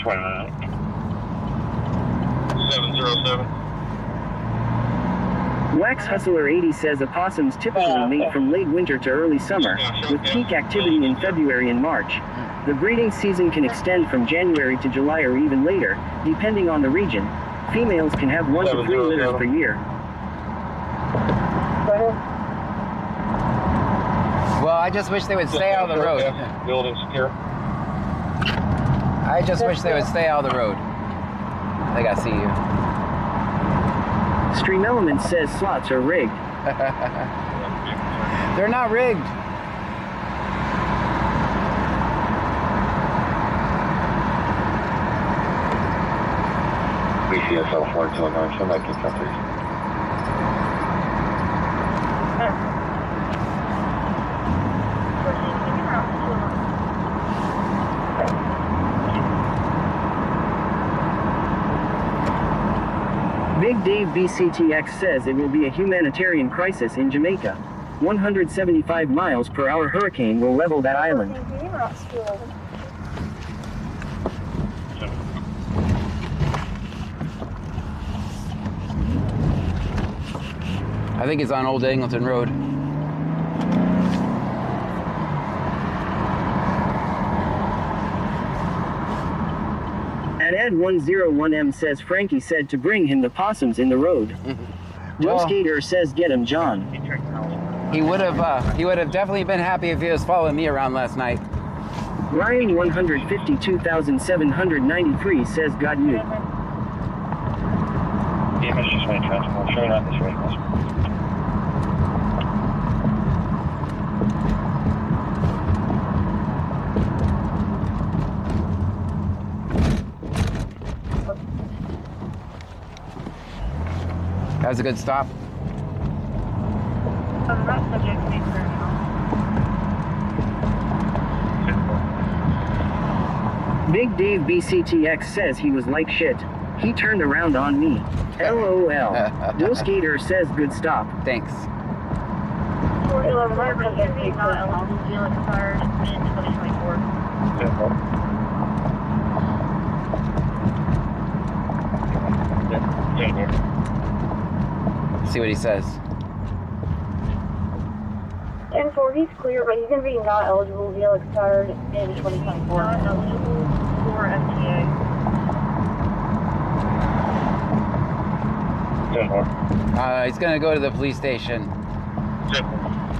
707. Wax Hustler 80 says opossums typically mate from late winter to early summer, with peak activity in February and March. The breeding season can extend from January to July or even later, depending on the region. Females can have 1 to 3 litters per year. Well, I just wish they would stay out of the road. Building secure. I just wish they would stay out of the road. I think I see you. Stream Element says slots are rigged. They're not rigged. BCSL 429, show my control. Big Dave BCTX says it will be a humanitarian crisis in Jamaica. 175 miles per hour hurricane will level that island. I think it's on Old Angleton Road. At Ed 101M says Frankie said to bring him the possums in the road. Joe Skater says get him, John. He would have definitely been happy if he was following me around last night. Ryan 152,793 says got you. DMS just made transport, showing out this rate. That was a good stop. Big Dave BCTX says he was like shit. He turned around on me. LOL. Joe Skater says good stop. Thanks. 411 registration not eligible deal expires in 2024. See what he says. 10-4, he's clear, but he's going to be not eligible deal expired in 2024. Not eligible for FTA. He's gonna go to the police station.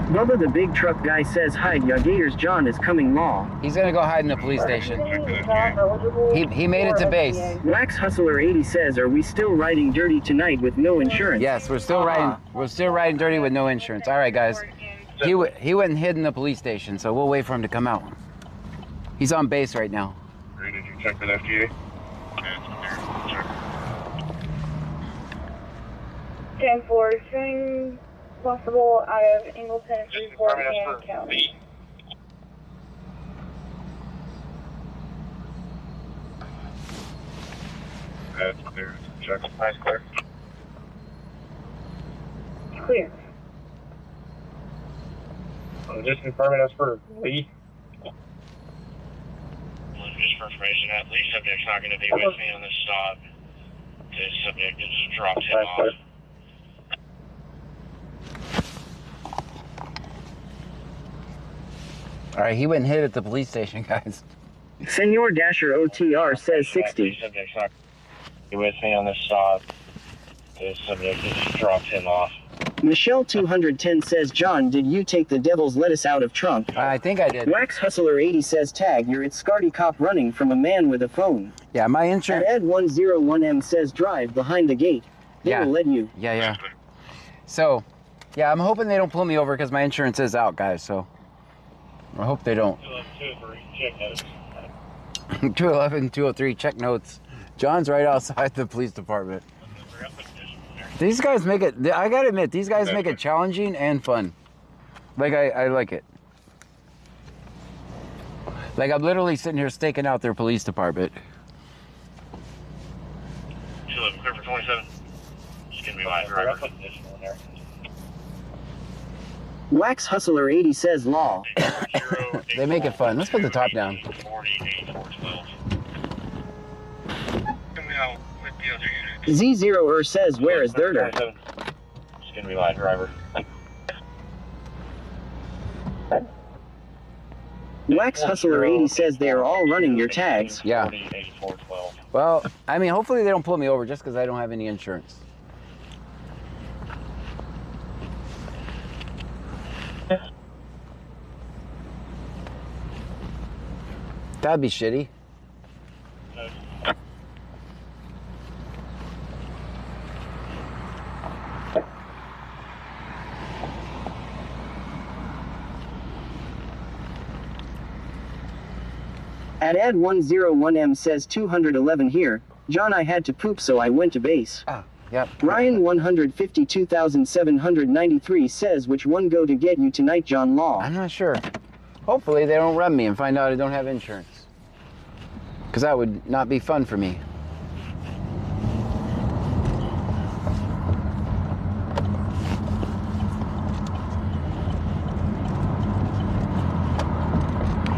Bubba the big truck guy says hide ya gators, John is coming law. He's gonna go hide in the police station. He made it to base. Wax Hustler 80 says, are we still riding dirty tonight with no insurance? Yes, we're still riding. We're still riding dirty with no insurance. All right, guys. He went and hid in the police station, so we'll wait for him to come out. He's on base right now. Did you check with FGA? 10-4, showing possible out of Ingleton, Freeport, and County. That's clear. Check. Nice, clear. Clear. Just confirming that's for Lee. Just for information, that lead subject's not going to be with me on this stop. The subject just dropped him off. All right, he went and hid at the police station, guys. Senor Dasher OTR says 60. The subject's not going to be with me on this stop. The subject just dropped him off. Michelle 210 says, John, did you take the devil's lettuce out of trunk? I think I did. Wax Hustler 80 says, tag, you're it's Scarty Cop running from a man with a phone. Yeah, my And insurance. Ed 101M says, drive behind the gate. They Yeah. will let you. Yeah. So, yeah, I'm hoping they don't pull me over because my insurance is out, guys. So, I hope they don't. 211, 203, check notes. John's right outside the police department. These guys make it, I gotta admit, these guys make it challenging and fun. Like, I like it. Like, I'm literally sitting here staking out their police department. 211, clear for 27. Just give me my driver. Wax Hustler 80 says, law. They make it fun. Let's put the top down. 40-84-12. Z0er says, where is Dirter? Just give me my driver. Wax Hustler 80 says they are all running your tags. Yeah. 40-84-12. Well, I mean, hopefully they don't pull me over just because I don't have any insurance. That'd be shitty. At Ed 101M says 211 here. John, I had to poop so I went to base. Yep. Ryan 152,793 says, which one go to get you tonight, John Law? I'm not sure. Hopefully they don't run me and find out I don't have insurance. Because that would not be fun for me.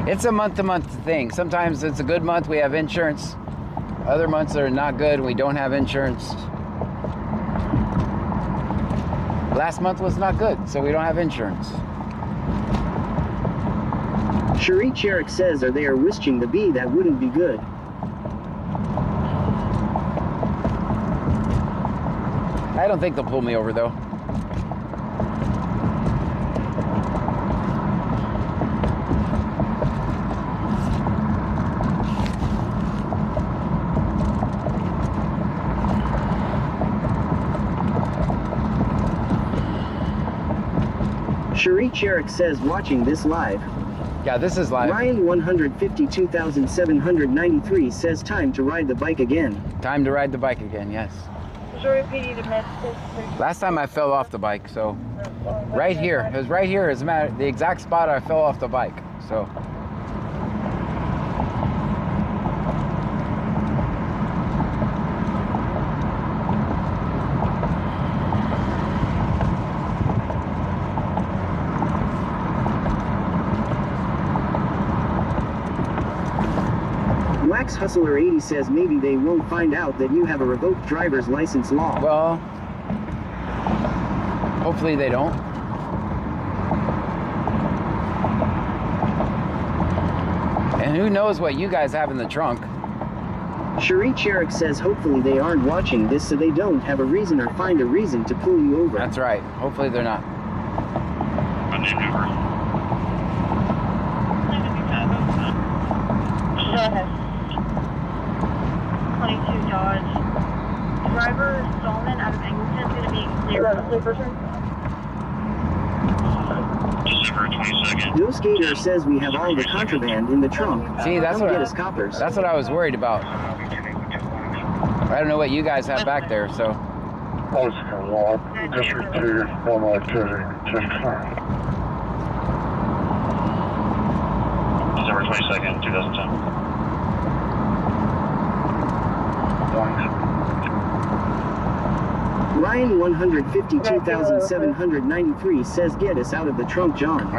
It's a month-to-month thing. Sometimes it's a good month, we have insurance. Other months are not good, we don't have insurance. Last month was not good, so we don't have insurance. Cherie Cherrick says, are they are wishing the bee that wouldn't be good. I don't think they'll pull me over though. Cherie Cherrick says, watching this live. Yeah, this is live. Ryan 152,793 says, time to ride the bike again. Time to ride the bike again, yes. Missouri PD domestic. Last time I fell off the bike, so right here. It was right here, as a matter the exact spot I fell off the bike. So Wax Hustler 80 says maybe they won't find out that you have a revoked driver's license law. well, hopefully they don't. And who knows what you guys have in the trunk. Cherie Cherrick says hopefully they aren't watching this so they don't have a reason or find a reason to pull you over. That's right. Hopefully they're not. My name number. Go ahead. 22 Dodge. Driver Stallman out of Eglinton is going to be clear for sleeper turn. December 22nd. No Skater says we have all the contraband in the trunk. See, that's Come what get us coppers. that's what I was worried about. I don't know what you guys have back there, so. Oscar 1, District 2, 192, December 22nd, 2010. Ryan 152,793 says get us out of the trunk, John.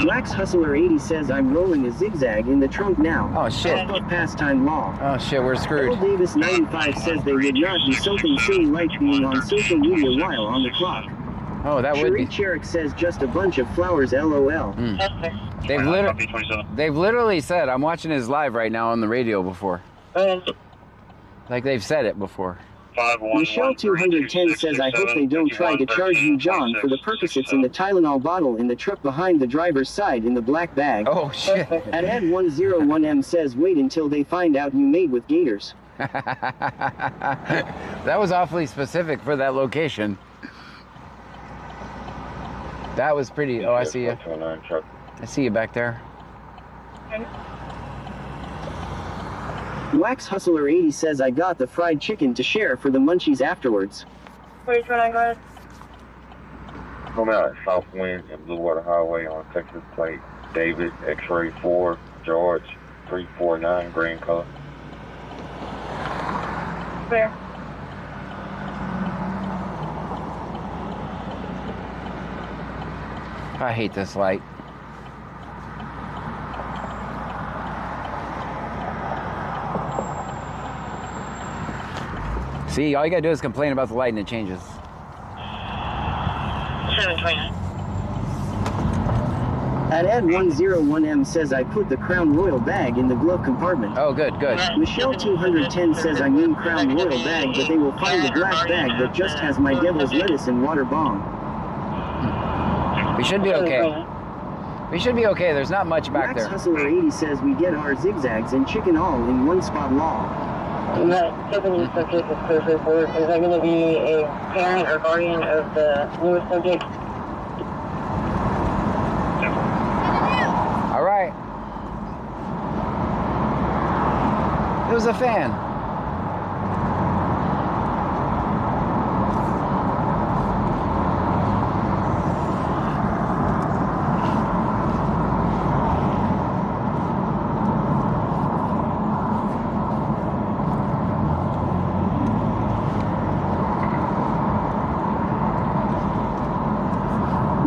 Wax Hustler 80 says I'm rolling a zigzag in the trunk now. Oh shit. Fuck pastime law. Oh shit, we're screwed. Earl Davis 95 says they would not do something silly like being on social media while on the clock. Oh, that would Cherie be. Cherrick says just a bunch of flowers, LOL. They've literally said, I'm watching his live right now on the radio before. Like they've said it before. Michelle 210 says I hope they don't try to charge you, John, for the Percocets in the Tylenol bottle in the truck behind the driver's side in the black bag. Oh shit. And Ed101M says wait until they find out you made with gators. That was awfully specific for that location. That was pretty. Oh, I see you. I see you back there. Wax Hustler 80 says I got the fried chicken to share for the munchies afterwards. 4229, go ahead. Come out at Southwind and Blue Water Highway on Texas plate. David, X-Ray 4, George, 349, green color. Clear. I hate this light. See, all you gotta do is complain about the light and it changes. 729. And Ed101M says I put the Crown Royal bag in the glove compartment. Oh, good, good. Michelle 210 says I mean Crown Royal bag, but they will find the black bag that just has my devil's lettuce and water bomb. We should be okay. We should be okay. There's not much back Wax there. Hustler 80 says we get our zigzags and chicken all in one spot law. That Tiffany's subject is clear for report. Is that going to be a parent or guardian of the newest subject? All right. It was a fan.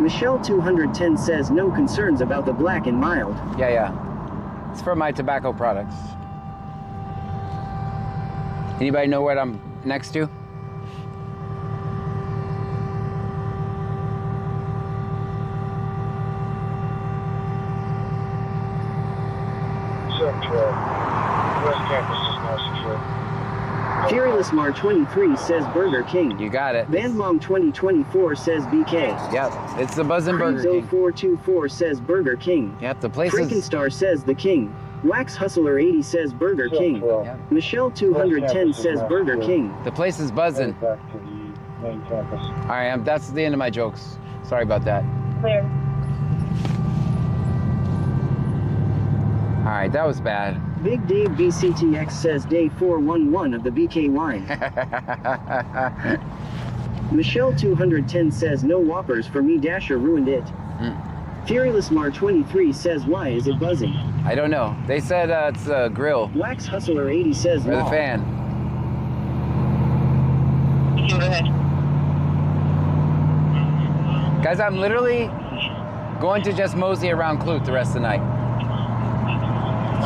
Michelle 210 says no concerns about the black and mild. Yeah, yeah. It's for my tobacco products. Anybody know what I'm next to? West Campus is now secure. Fearless Mar 23 says Burger King. You got it. Bandmom 2024 says BK. Yep, it's the Buzzin' Burger King. 0424 says Burger King. Yep, the place is... Frankenstar says The King. Wax Hustler 80 says Burger King. Yep. Michelle 210 says Burger King. The place is buzzing. Back to the main campus. All right, that's the end of my jokes. Sorry about that. Clear. All right, that was bad. Big Dave BCTX says Day 411 of the BK wine. Michelle 210 says no whoppers for me, Dasher ruined it. Fearless Mar 23 says why is it buzzing? I don't know. They said it's a grill. Wax Hustler 80 says Or the law. fan. Go ahead. Guys, I'm literally going to just mosey around Clute the rest of the night.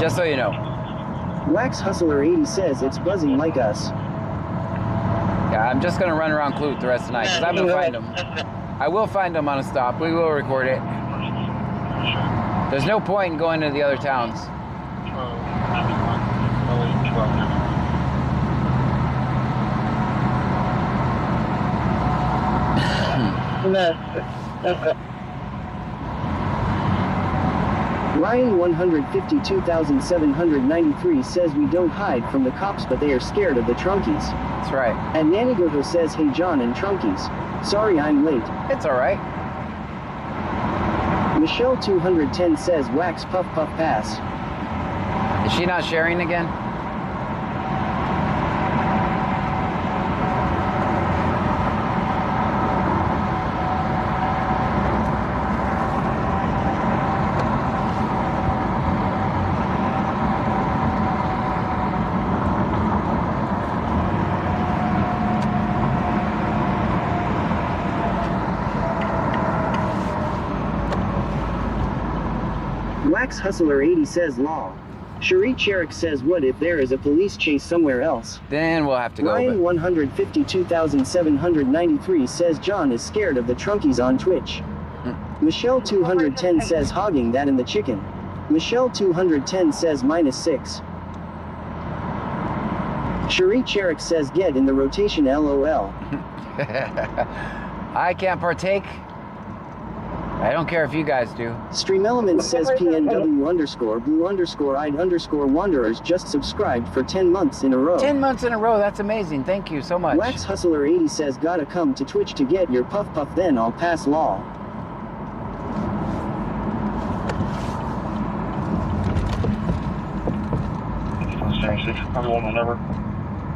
Just so you know. Wax Hustler 80 says it's buzzing like us. Yeah, I'm just going to run around Clute the rest of the night because I'm going to find them. I will find them on a stop. We will record it. There's no point in going to the other towns. 12. Ryan 152,793 says we don't hide from the cops, but they are scared of the Trunkies. That's right. And Nanigoto says, hey John and Trunkies. Sorry I'm late. It's alright. Michelle 210 says wax puff puff pass. Is she not sharing again? Wax Hustler 80 says law. Cherie Cherik says what if there is a police chase somewhere else? Then we'll have to go. Ryan 152,793 says John is scared of the Trunkies on Twitch. Michelle 210 says hogging that in the chicken. Michelle 210 says -6. Cherie Cherik says get in the rotation LOL. I can't partake. I don't care if you guys do. Stream Element says PNW_blue_eyed_wanderers just subscribed for 10 months in a row. 10 months in a row, that's amazing. Thank you so much. Wax Hustler 80 says gotta come to Twitch to get your puff puff, then I'll pass law.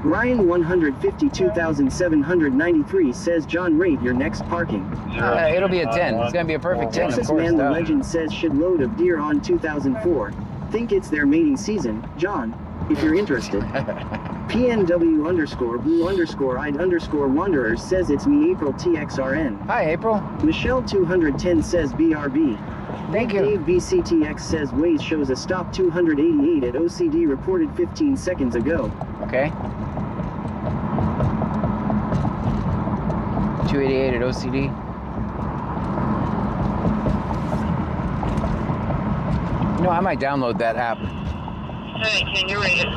Ryan 152,793 says John rate your next parking. It'll be a 10. It's gonna be a perfect 10, Texas of course. Man the Legend says should load of deer on 2004. Think it's their mating season, John, if you're interested. PNW_blue_eyed_wanderers says it's me April TXRN. Hi April. Michelle 210 says BRB. Thank you. Dave BCTX says Waze shows a stop 288 at OCD reported 15 seconds ago. Okay. 288 at OCD. You know, I might download that app. Hey, can you rate it?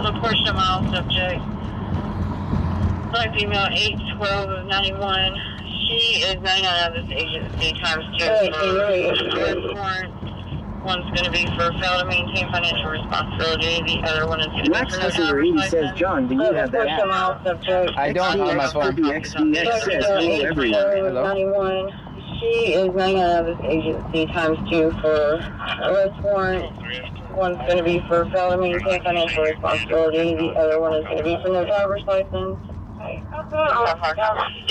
The portion mile subject. Black female, 81291. She is 99 of this agency times 2 for warrant. One's going to be for fail to maintain financial responsibility. The other one is going to be Wax for Hustler 80 says, John, do you have that app? I don't on my phone. XDX says hello everyone. 91. She is 99 of this agency times 2 for arrest warrant. One's going to be for fail to maintain financial responsibility. The other one is going to be for no driver's license. I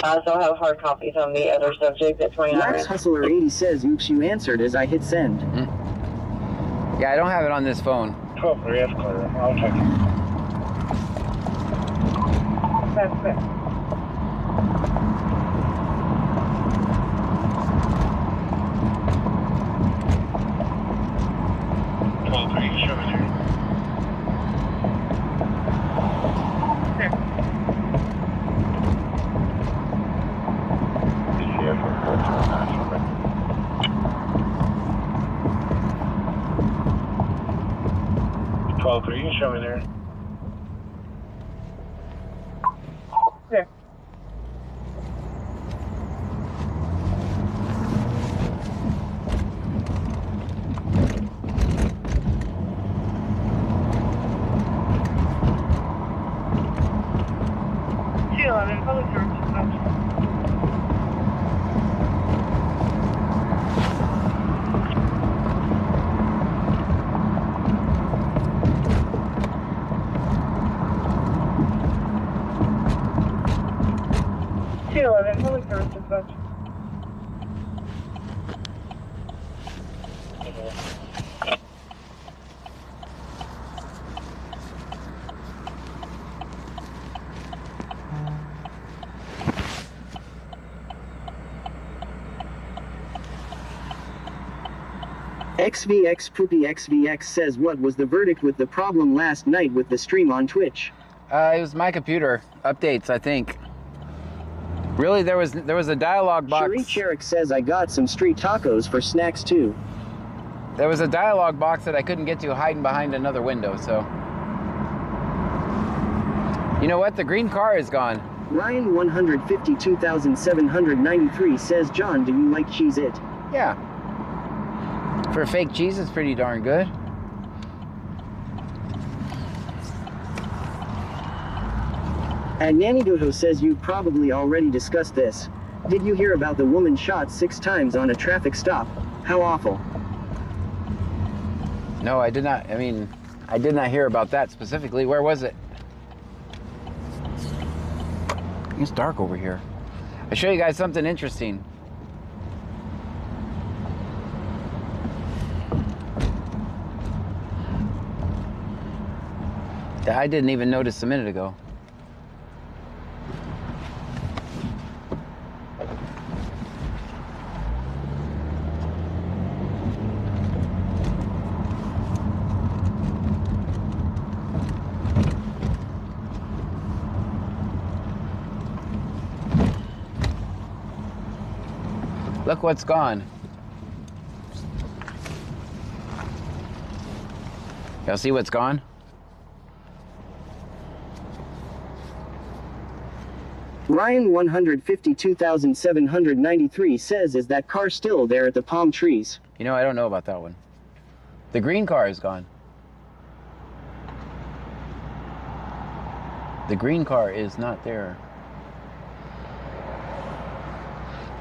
also have hard copies on the other subject at 29. Wax Hustler 80 says, oops, you answered as I hit send. Yeah, I don't have it on this phone. 12-3, that's clear. I'll check it. That's fair. You can show me there. There. Public service. Public service dispatch. XVX Poopy XVX says, what was the verdict with the problem last night with the stream on Twitch? It was my computer updates, I think. Really, there was a dialogue box. Cherie Cherik says, I got some street tacos for snacks too. There was a dialogue box that I couldn't get to hiding behind another window, so. You know what? The green car is gone. Ryan 152,793 says, John, do you like Cheez-It? Yeah. For fake cheese, it's pretty darn good. Agnani Dodo says, you've probably already discussed this. Did you hear about the woman shot 6 times on a traffic stop? How awful. No, I did not. I mean, I did not hear about that specifically. Where was it? It's dark over here. I'll show you guys something interesting. That I didn't even notice a minute ago. Look what's gone. Y'all see what's gone? Ryan 152,793 says, is that car still there at the palm trees? You know, I don't know about that one. The green car is gone. The green car is not there.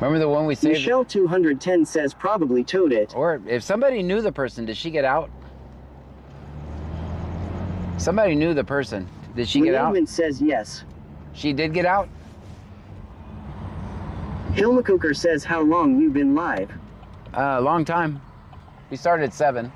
Remember the one we saved? Michelle 210 says, probably towed it. Or if somebody knew the person, did she get out? Somebody knew the person. Did she get out? Says yes. She did get out? Hilma Coker says, how long you been live? A long time. We started at 7.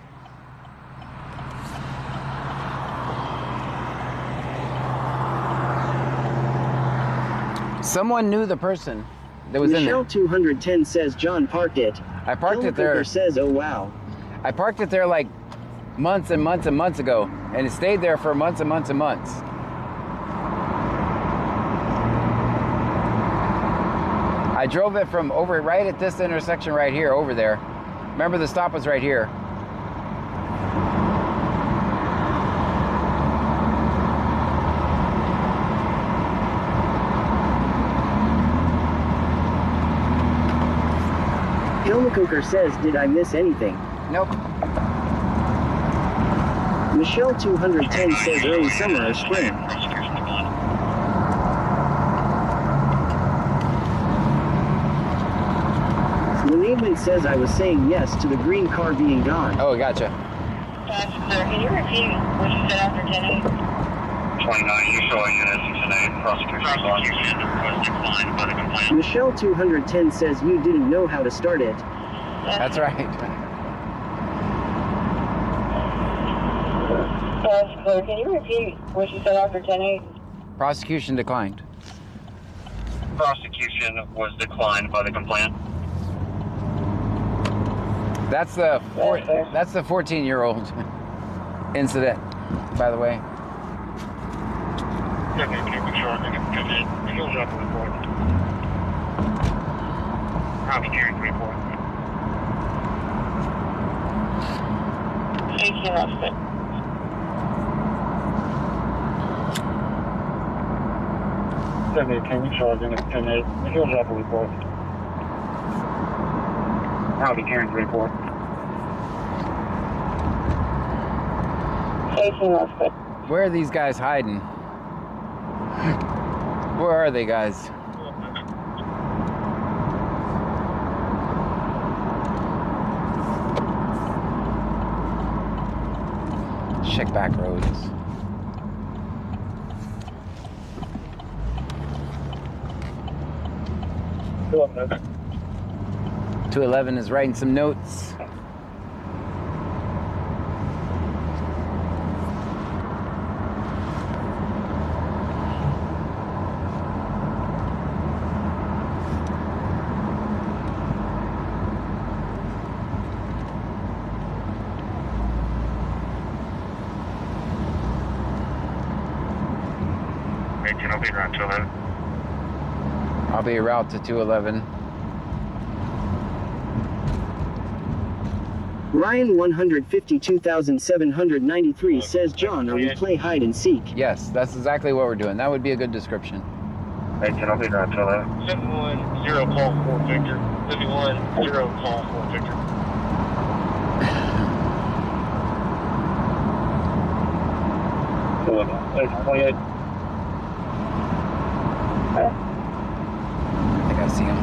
Someone knew the person that was Michelle in there. 210 says, John parked it. I parked Hilma it there. Coker says, oh wow. I parked it there like months and months and months ago, and it stayed there for months and months and months. I drove it from over right at this intersection right here, over there. Remember, the stop was right here. Hilma Coker says, did I miss anything? Nope. Michelle 210 says, early summer or spring. Lenaidman says, I was saying yes to the green car being gone. Oh, gotcha. Can you repeat what you said after 10-8? 29, you show unit 6-8, prosecution was declined by the complaint. Michelle 210 says, you didn't know how to start it. That's right. Can you repeat what you said after 10-8? Prosecution declined. Prosecution was declined by the complaint. That's the 14-year-old incident, by the way. Okay, keep short. He'll drop the report. I'll be carrying the report. 18 left. Okay, can you charge in at 10-8? He'll drop a report. I'll be carrying the report. 18 left. Where are these guys hiding? Where are they, guys? Check back roads. Go up, 211 is writing some notes. be around 211. I'll be route to 211. Ryan 152,793 says, John, are we play hide and seek? Yes, that's exactly what we're doing. That would be a good description. 18, I'll be around 211. 710, call for Victor. 710, call for Victor. Hey, 28. I think I see him.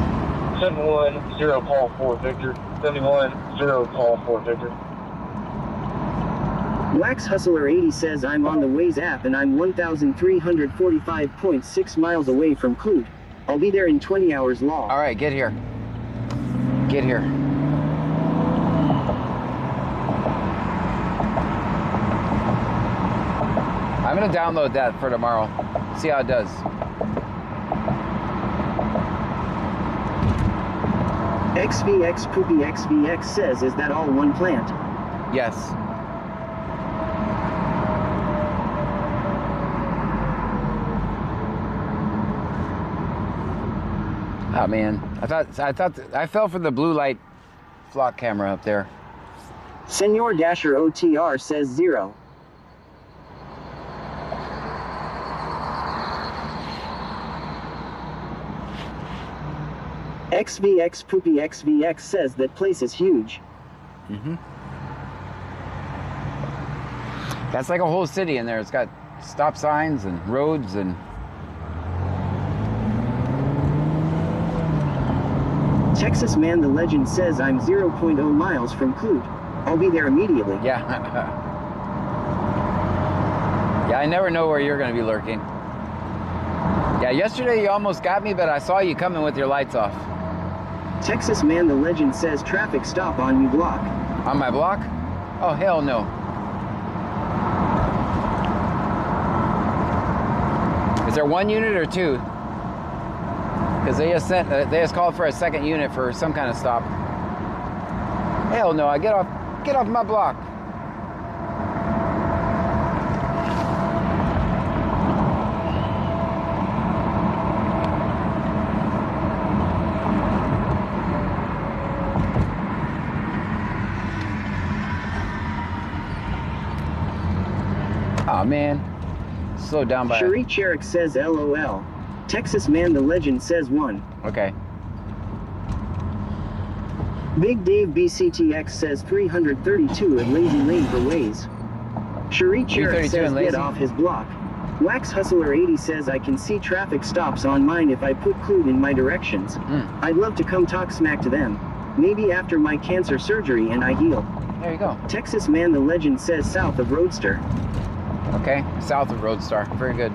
710, call for Victor. 710, call for Victor. Wax Hustler 80 says, I'm on the Waze app and I'm 1,345.6 miles away from Clute. I'll be there in 20 hours law. All right, get here. Get here. I'm gonna download that for tomorrow. See how it does. XVX Poopy XVX says, is that all one plant? Yes. Oh man, I fell for the blue light flock camera up there. Senor Dasher OTR says 0. XVX Poopy XVX says that place is huge. Mm-hmm. That's like a whole city in there. It's got stop signs and roads and... Texas Man the Legend says, I'm 0.0 miles from Clute. I'll be there immediately. Yeah. Yeah, I never know where you're going to be lurking. Yeah, yesterday you almost got me, but I saw you coming with your lights off. Texas Man the Legend says, traffic stop on you block. On my block? Oh, hell no. Is there one unit or two? Because they just called for a second unit for some kind of stop. Hell no, get off my block. Oh man, slow down by. Cherie Cherrick says LOL. Texas Man the Legend says 1. Okay. Big Dave BCTX says 332 at Lazy Lane for Waze. Cherie Cherrick says get off his block. Wax Hustler 80 says I can see traffic stops on mine if I put Clute in my directions. I'd love to come talk smack to them. Maybe after my cancer surgery and I heal. There you go. Texas Man the Legend says south of Roadster. Okay, south of Roadstar. Very good.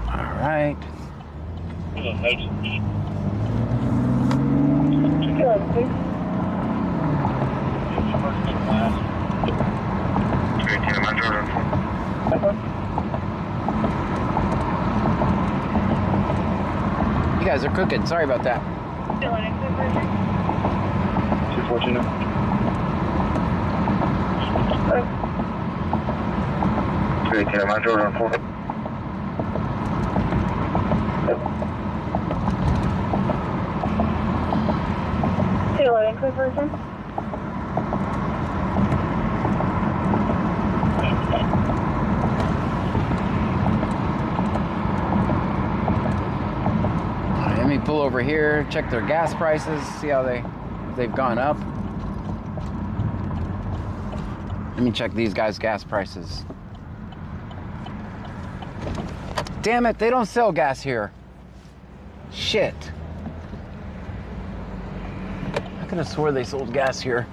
All right. You guys are cooking. Sorry about that. 214. I'm on Jordan 4. Conversion. Let me pull over here, check their gas prices, see how they've gone up. Let me check these guys' gas prices. Damn it, they don't sell gas here. Shit. I could have swore they sold gas here.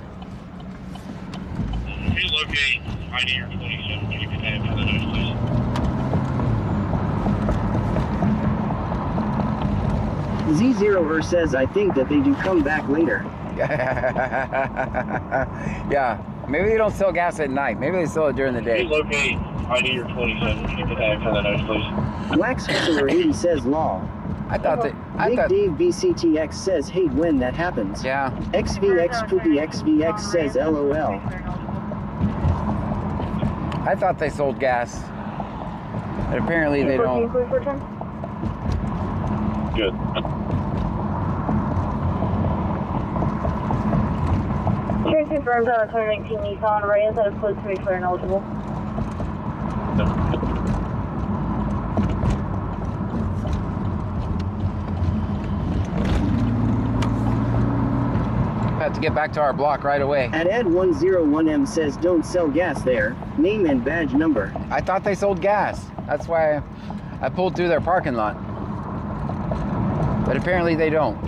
If you locate ID or 27, you can have another notice, please. Z0er says I think that they do come back later. Yeah, Maybe they don't sell gas at night. Maybe they sell it during the day. Please locate ID or 27. Get the tag for the nose, please. Wax Hustler 80 says law. I thought that. Big Dave BCTX says hate when that happens. Yeah. XVX Poopy XVX says LOL. I thought they sold gas. But apparently they don't. Good. Train confirmed on a 2019 Nissan, right inside of close to be clear and eligible. Have to get back to our block right away. At Ed101M says don't sell gas there. Name and badge number. I thought they sold gas. That's why I pulled through their parking lot. But apparently they don't.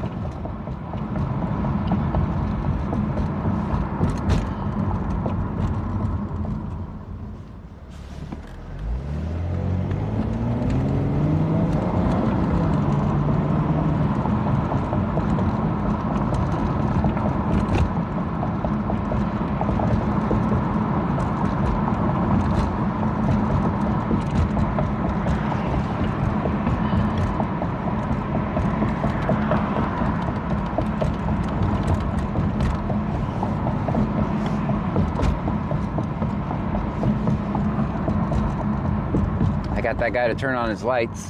Got that guy to turn on his lights.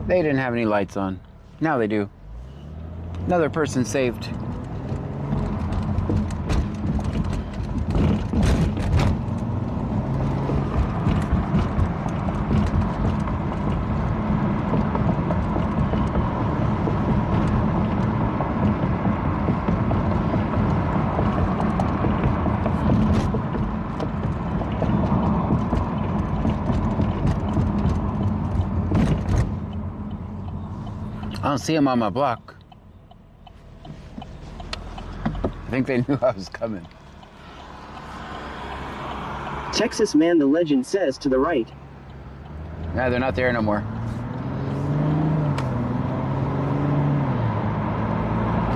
They didn't have any lights on. Now they do. Another person saved. I don't see him on my block. I think they knew I was coming. Texas Man the Legend says to the right. Nah, they're not there no more.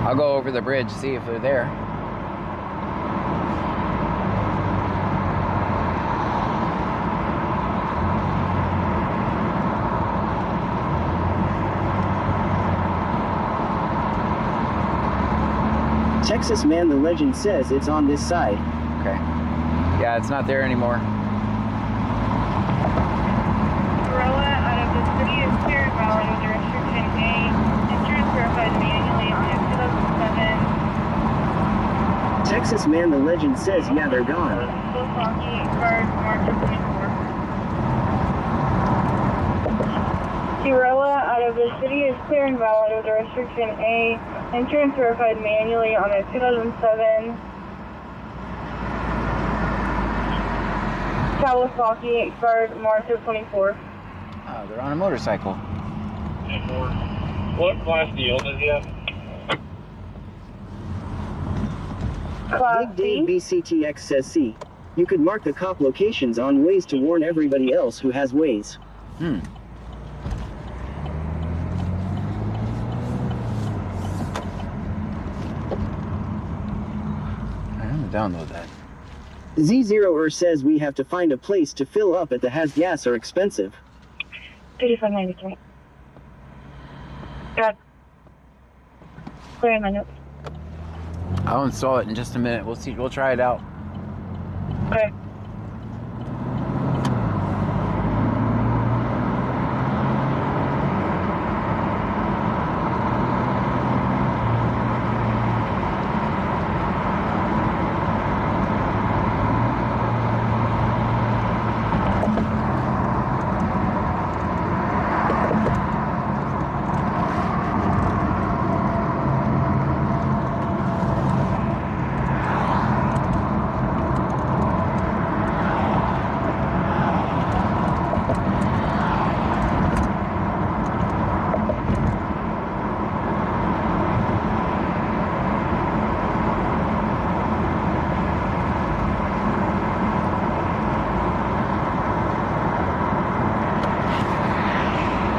I'll go over the bridge, see if they're there. Texas Man the Legend says it's on this side. Okay. Yeah, it's not there anymore. Corolla out of the city is clear and valid under restriction A. Insurance verified manually on a 2007. Texas Man the Legend says yeah, they're gone. Milwaukee expired March of 24. Corolla out of the city is clear and valid under restriction A. Insurance verified manually on a 2007 Kawasaki expired March of 24. Oh, they're on a motorcycle. What class deal does he have? Class Big Dave BCTX says C. You could mark the cop locations on Waze to warn everybody else who has Waze. Download that. Z0er says we have to find a place to fill up at the Has Gas are expensive. 3593. Got clearing my notes. I'll install it in just a minute. We'll see. We'll try it out. Okay.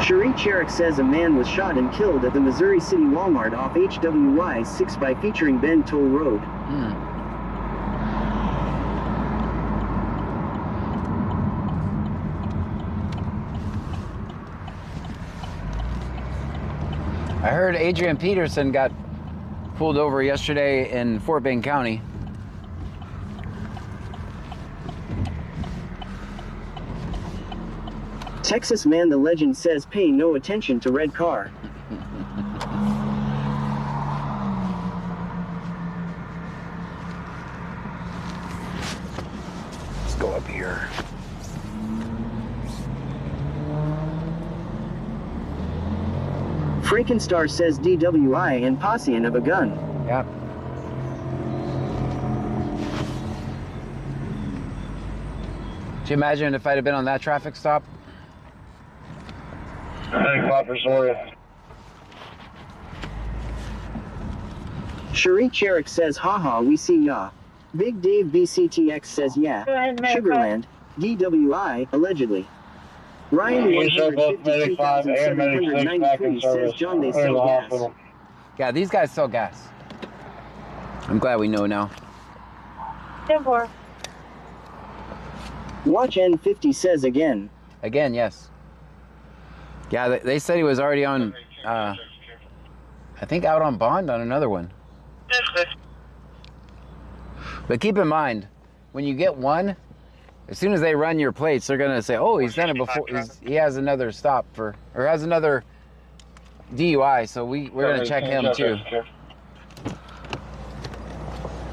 Cherie Cherrick says a man was shot and killed at the Missouri City Walmart off HWY 6 by featuring Bend Toll Road. I heard Adrian Peterson got pulled over yesterday in Fort Bend County. Texas Man the Legend says pay no attention to red car. Let's go up here. Frankenstar says DWI and posseing of a gun. Yep. Could you imagine if I'd have been on that traffic stop? Hey, Copper, sorry. Cherie Cherrick says haha we see ya. Big Dave BCTX says yeah. Sugarland, DWI, allegedly. Ryan 152,793 says John they sell gas. Yeah, these guys sell gas. I'm glad we know now. 10-4. Watch N50 says again. Again, yes. Yeah, they said he was already on, I think out on bond on another one. But keep in mind, when you get one, as soon as they run your plates, they're going to say, oh, he's done it before. He has another stop or has another DUI, so we're going to check him too.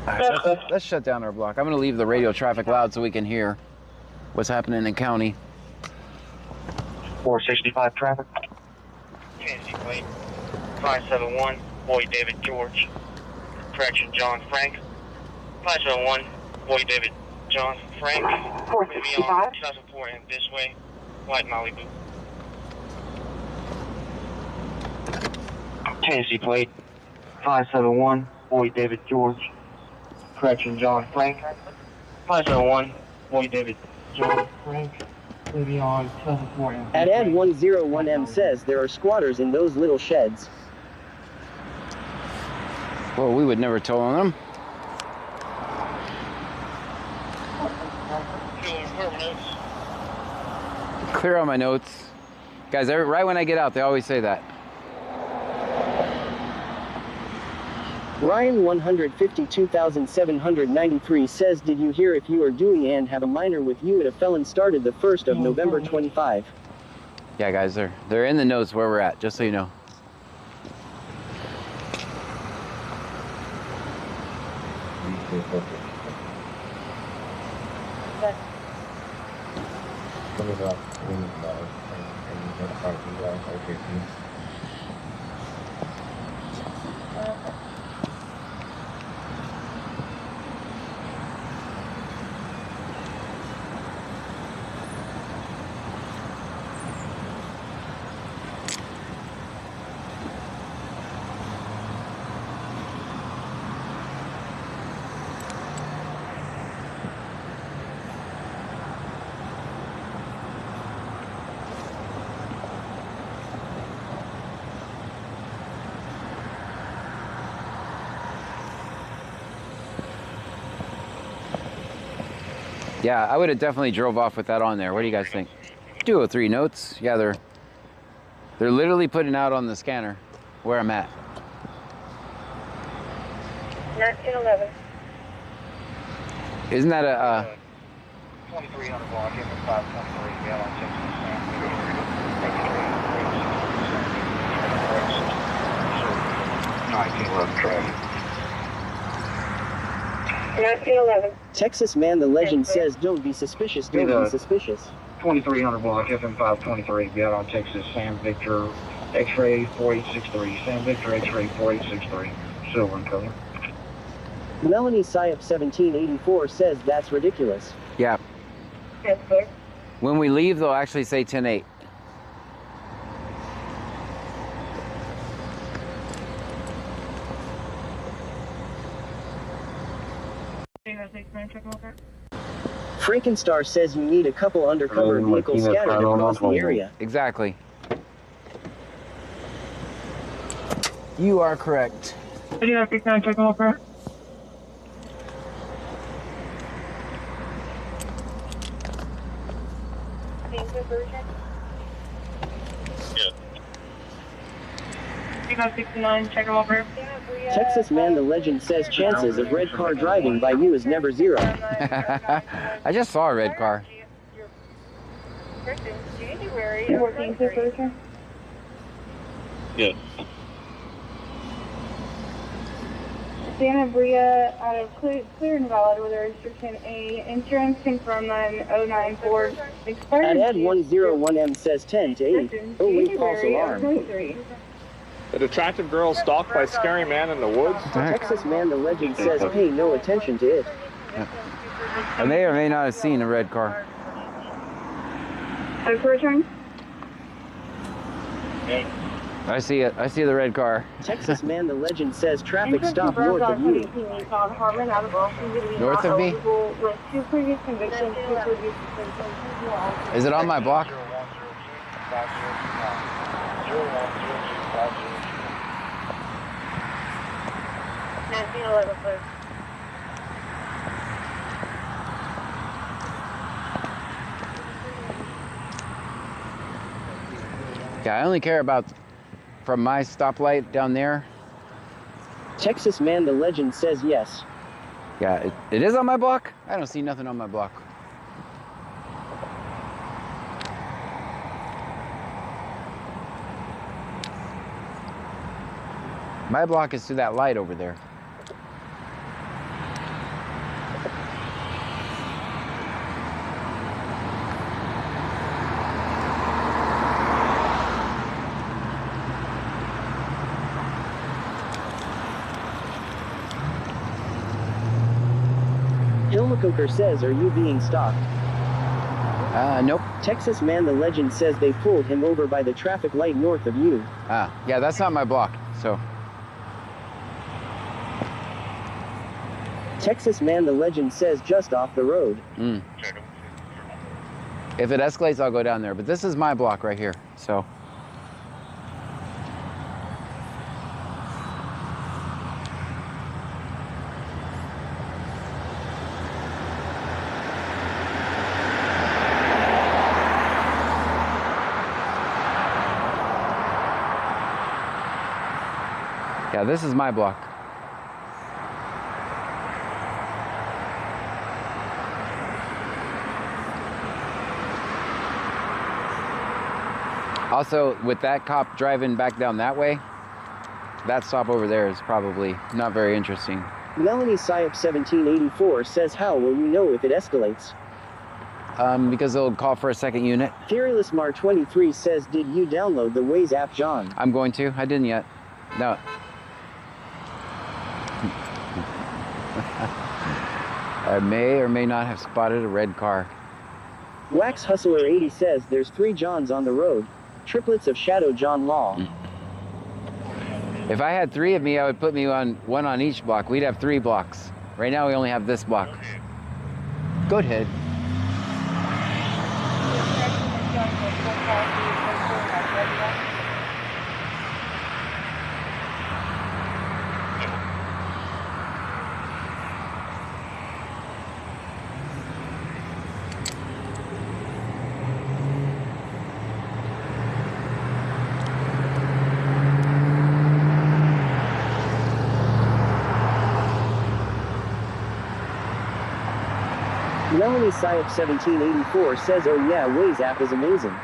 All right, let's shut down our block. I'm going to leave the radio traffic loud so we can hear what's happening in the county. 465 traffic. Tennessee plate 571, Boy David George. Correction, John Frank. 571, Boy David John Frank. 465. 2004 and this way, White Malibu. Tennessee plate 571, Boy David George. Correction, John Frank. 571, Boy David John Frank. At Ad 101M says there are squatters in those little sheds. Well, we would never tow on them. Clear on my notes. Guys, right when I get out, they always say that. Ryan 152,793 says did you hear if you are doing and have a minor with you at a felon started the 1st of November 25. Yeah, guys, they're in the notes where we're at, just so you know. Yeah, I would have definitely drove off with that on there. What do you guys think? 203 notes. Yeah, they're literally putting out on the scanner where I'm at. 1911. Isn't that a 2300 block, in 523, gallon 1911 traffic. 1911. Texas Man the Legend says don't be suspicious, don't be suspicious. 2300 block, FM 523, gallon Texas, Sam Victor, X-ray 4863, Sam Victor X-ray 4863, silver in color. Melanie Syop 1784 says that's ridiculous. Yeah. Yes, sir. When we leave, they'll actually say 10-8. Frankenstar says you need a couple undercover vehicles scattered across the area. Exactly. You are correct. Video 69, check over. 2569, check them over. Texas Man the Legend says chances of red car driving by you is never zero. I just saw a red car. Yes. Santa Bria out of clear and valid with a restriction A. Insurance confirmed 9094. Expired. At Ed 101M says 10 to 8. Oh wait, false alarm. An attractive girl stalked by scary man in the woods. Texas Man the Legend says pay no attention to it. I may or may not have seen a red car. Return. I see it. I see the red car. Texas Man the Legend says traffic stop north of you. North of me? Is it on my block? Yeah, I only care about from my stoplight down there. Texas Man the Legend says yes. Yeah, it is on my block. I don't see nothing on my block. My block is to that light over there. Hilmacoker says, are you being stalked? Nope. Texas Man the Legend says they pulled him over by the traffic light north of you. Yeah, that's not my block, so. Texas Man the Legend says just off the road. If it escalates, I'll go down there, but this is my block right here, so. Yeah, this is my block. Also, with that cop driving back down that way, that stop over there is probably not very interesting. Melanie Syop 1784 says how will you know if it escalates? Because they'll call for a second unit. Fearless Mar 23 says did you download the Waze app, John? I'm going to. I didn't yet. No. I may or may not have spotted a red car. Wax Hustler 80 says there's 3 Johns on the road. Triplets of Shadow John Law. If I had 3 of me, I would put me on one on each block. We'd have 3 blocks. Right now we only have this block. Go ahead. Melanie Syop 1784 says oh yeah, Waze app is amazing.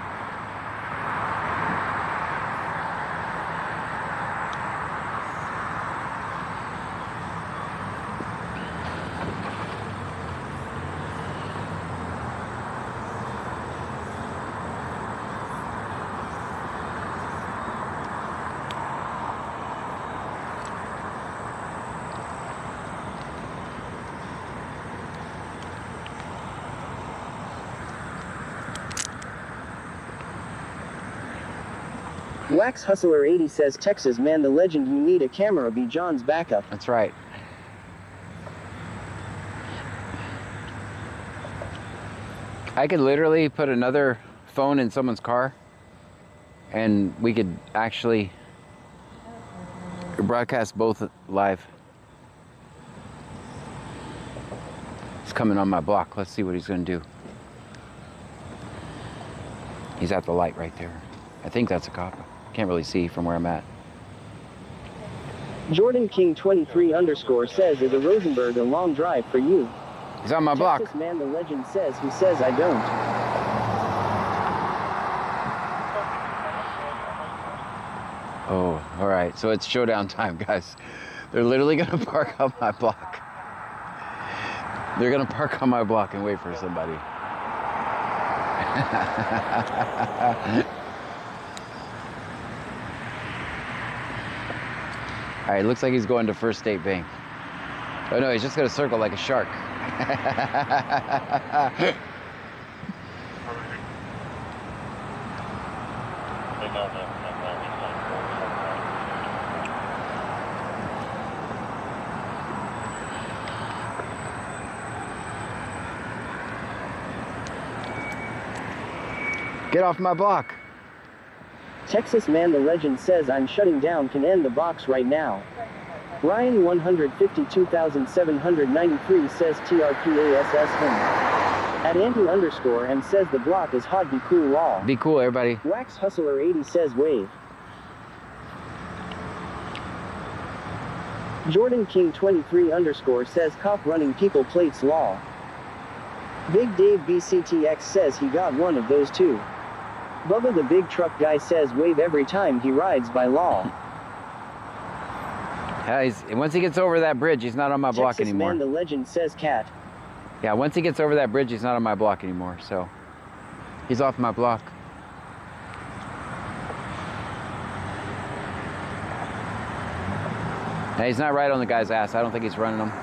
Wax Hustler 80 says Texas Man the Legend you need a camera be John's backup. That's right. I could literally put another phone in someone's car and we could actually broadcast both live. He's coming on my block. Let's see what he's going to do. He's at the light right there. I think that's a cop. Can't really see from where I'm at. Jordan King 23 underscore says, is a Rosenberg a long drive for you? He's on my block. Texas Man the Legend says, who says I don't? Oh, all right. So it's showdown time, guys. They're literally gonna park on my block. They're gonna park on my block and wait for somebody. All right, looks like he's going to First State Bank. Oh no, he's just gonna circle like a shark. Get off my block. Texas Man the Legend says, I'm shutting down, can end the box right now. Ryan 152,793 says TRPASS him. At Andy_M says the block is hot, be cool law. Be cool, everybody. Wax Hustler 80 says wave. Jordan King 23 underscore says cop running people plates law. Big Dave BCTX says he got one of those too. Bubba the big truck guy says wave every time he rides by law. Yeah, once he gets over that bridge, he's not on my block Texas anymore. Man the Legend says cat. Yeah, once he gets over that bridge, he's not on my block anymore, so he's off my block. Hey, he's not right on the guy's ass. I don't think he's running him.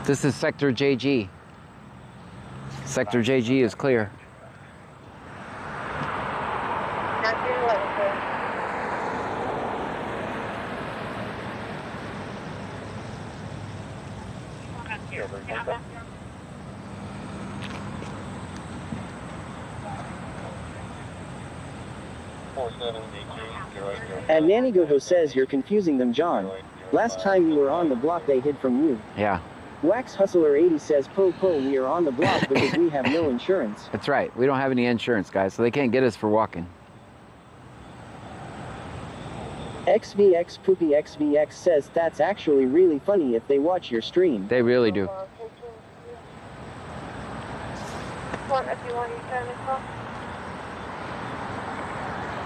This is Sector JG. Sector JG is clear. And Nanny Goho says you're confusing them, John. Last time you were on the block they hid from you. Yeah. Wax Hustler 80 says, po, we are on the block because we have no insurance. That's right. We don't have any insurance, guys, so they can't get us for walking. XVX Poopy XVX says that's actually really funny if they watch your stream. They really do.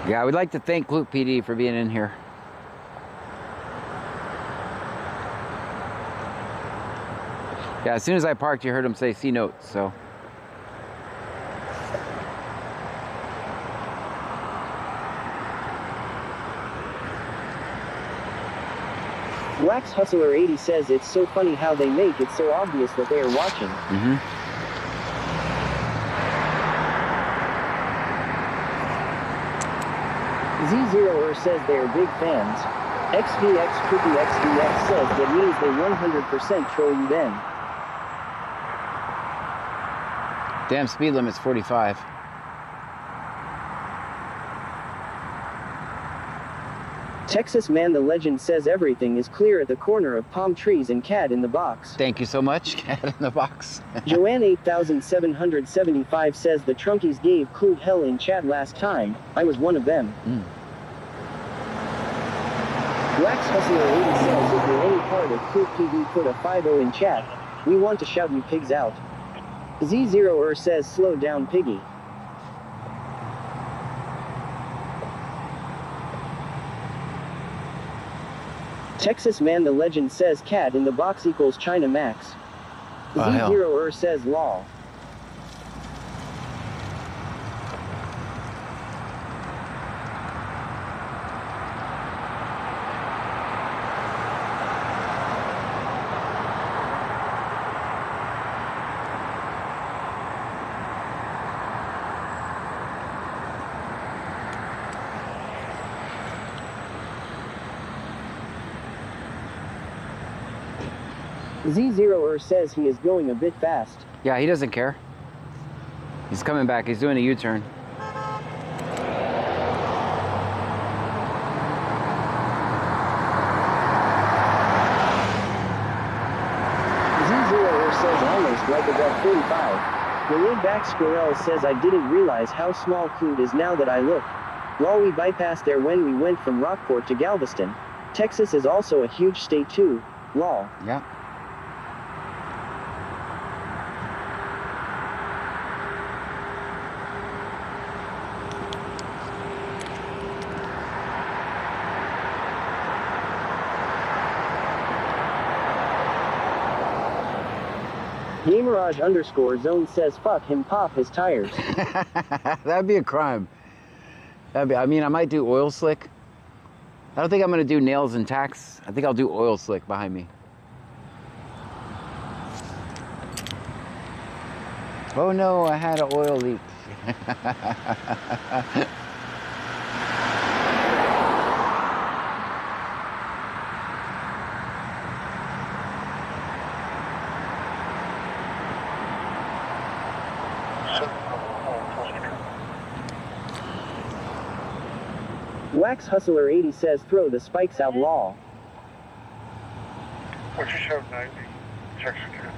Yeah, I would like to thank Clute PD for being in here. Yeah, as soon as I parked, you heard him say C notes, so. Wax Hustler 80 says it's so funny how they make it so obvious that they are watching. Z0er says they are big fans. XVX Poopy XVX says that means they 100% troll you then. Damn, speed limit's 45. Texas Man the Legend says everything is clear at the corner of palm trees and cat in the box. Thank you so much, cat in the box. Joanne 8775 says the Trunkies gave Clute hell in chat last time. I was one of them. Wax Hustler 80 says if you're any part of Clute PD put a 5-0 in chat. We want to shout you pigs out. Z0er says slow down piggy. Texas Man the Legend says cat in the box equals China Max. Z0er says law. Z0er says he is going a bit fast. Yeah, he doesn't care. He's coming back. He's doing a U-turn. Z0 says almost like above 45. The laid-back squirrel says I didn't realize how small Clute is now that I look. While we bypassed there when we went from Rockport to Galveston. Texas is also a huge state too. Lol. Yeah. Gamerage _zone says fuck him, pop his tires. That'd be a crime. That'd be, I mean, I might do oil slick. I don't think I'm gonna do nails and tacks. I think I'll do oil slick behind me. Oh no, I had an oil leak. Wax Hustler 80 says throw the spikes out, law. What's your show 90? Check secure.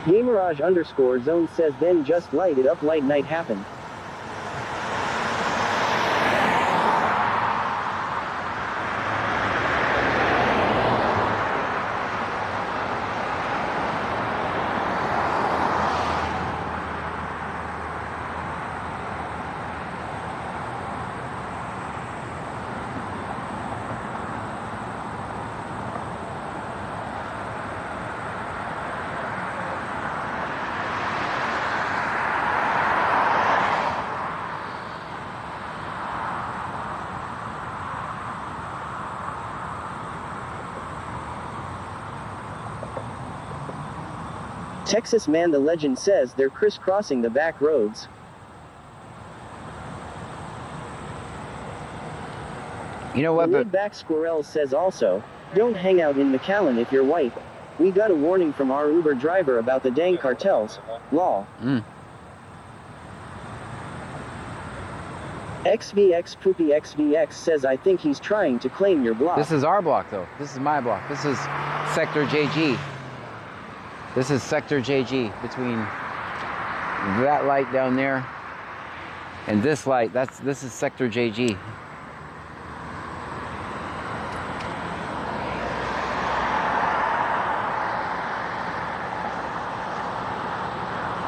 Gamerage _zone says then just light it up, light night happened. Texas Man the Legend says they're crisscrossing the back roads. You know what? The laid-back squirrel says also, don't hang out in McAllen if you're white. We got a warning from our Uber driver about the dang cartels. Lol. XVX Poopy XVX says I think he's trying to claim your block. This is our block though. This is my block. This is Sector JG. This is Sector JG between that light down there and this light. This is Sector JG.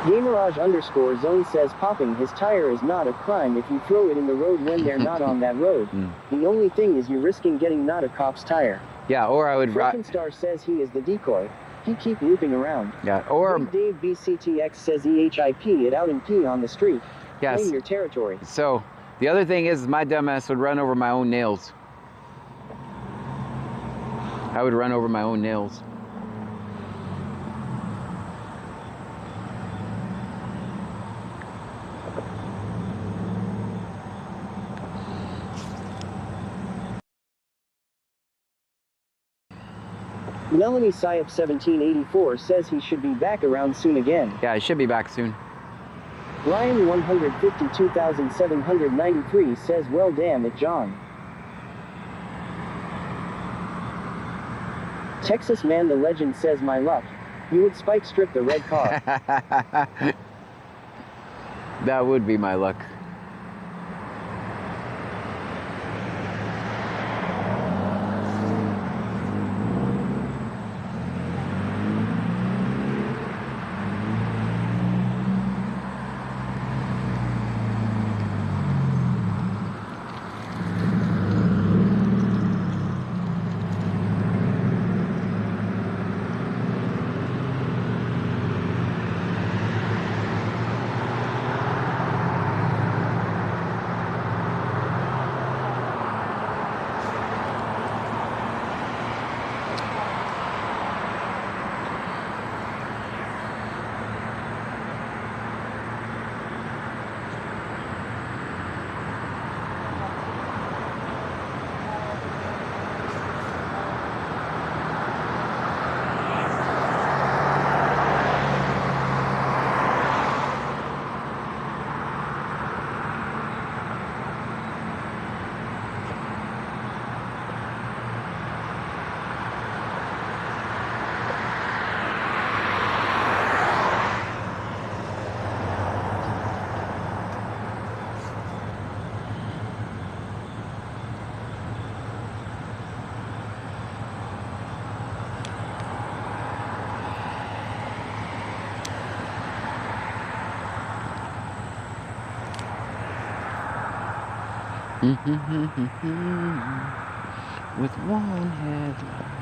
Gamerage _zone says popping his tire is not a crime if you throw it in the road when they're not on that road. The only thing is you're risking getting not a cop's tire. Yeah, or I would... Star says he is the decoy. He keep looping around. Yeah, or... Big Dave BCTX says EHIP it out and pee on the street. Yes. Claim your territory. So, the other thing is my dumbass would run over my own nails. I would run over my own nails. Melanie Syop 1784 says he should be back around soon again. Yeah, he should be back soon. Ryan 152,793 says well damn it John. Texas Man the Legend says my luck. You would spike strip the red car. That would be my luck. With one headline.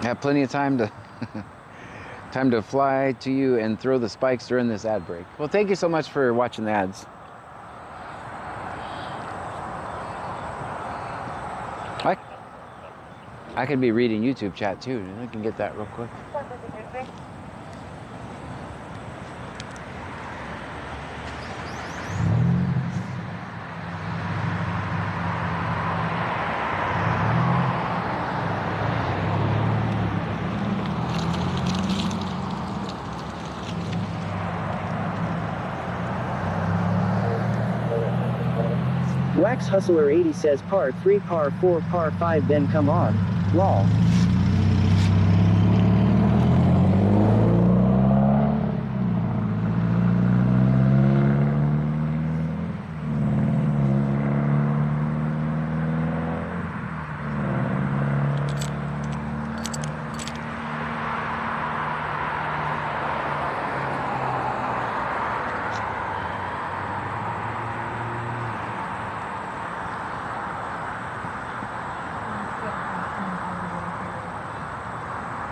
Have plenty of time to fly to you and throw the spikes during this ad break. Well, thank you so much for watching the ads. I could be reading YouTube chat too. I can get that real quick. Wax Hustler 80 says par 3, par 4, par 5, then come on. Lol.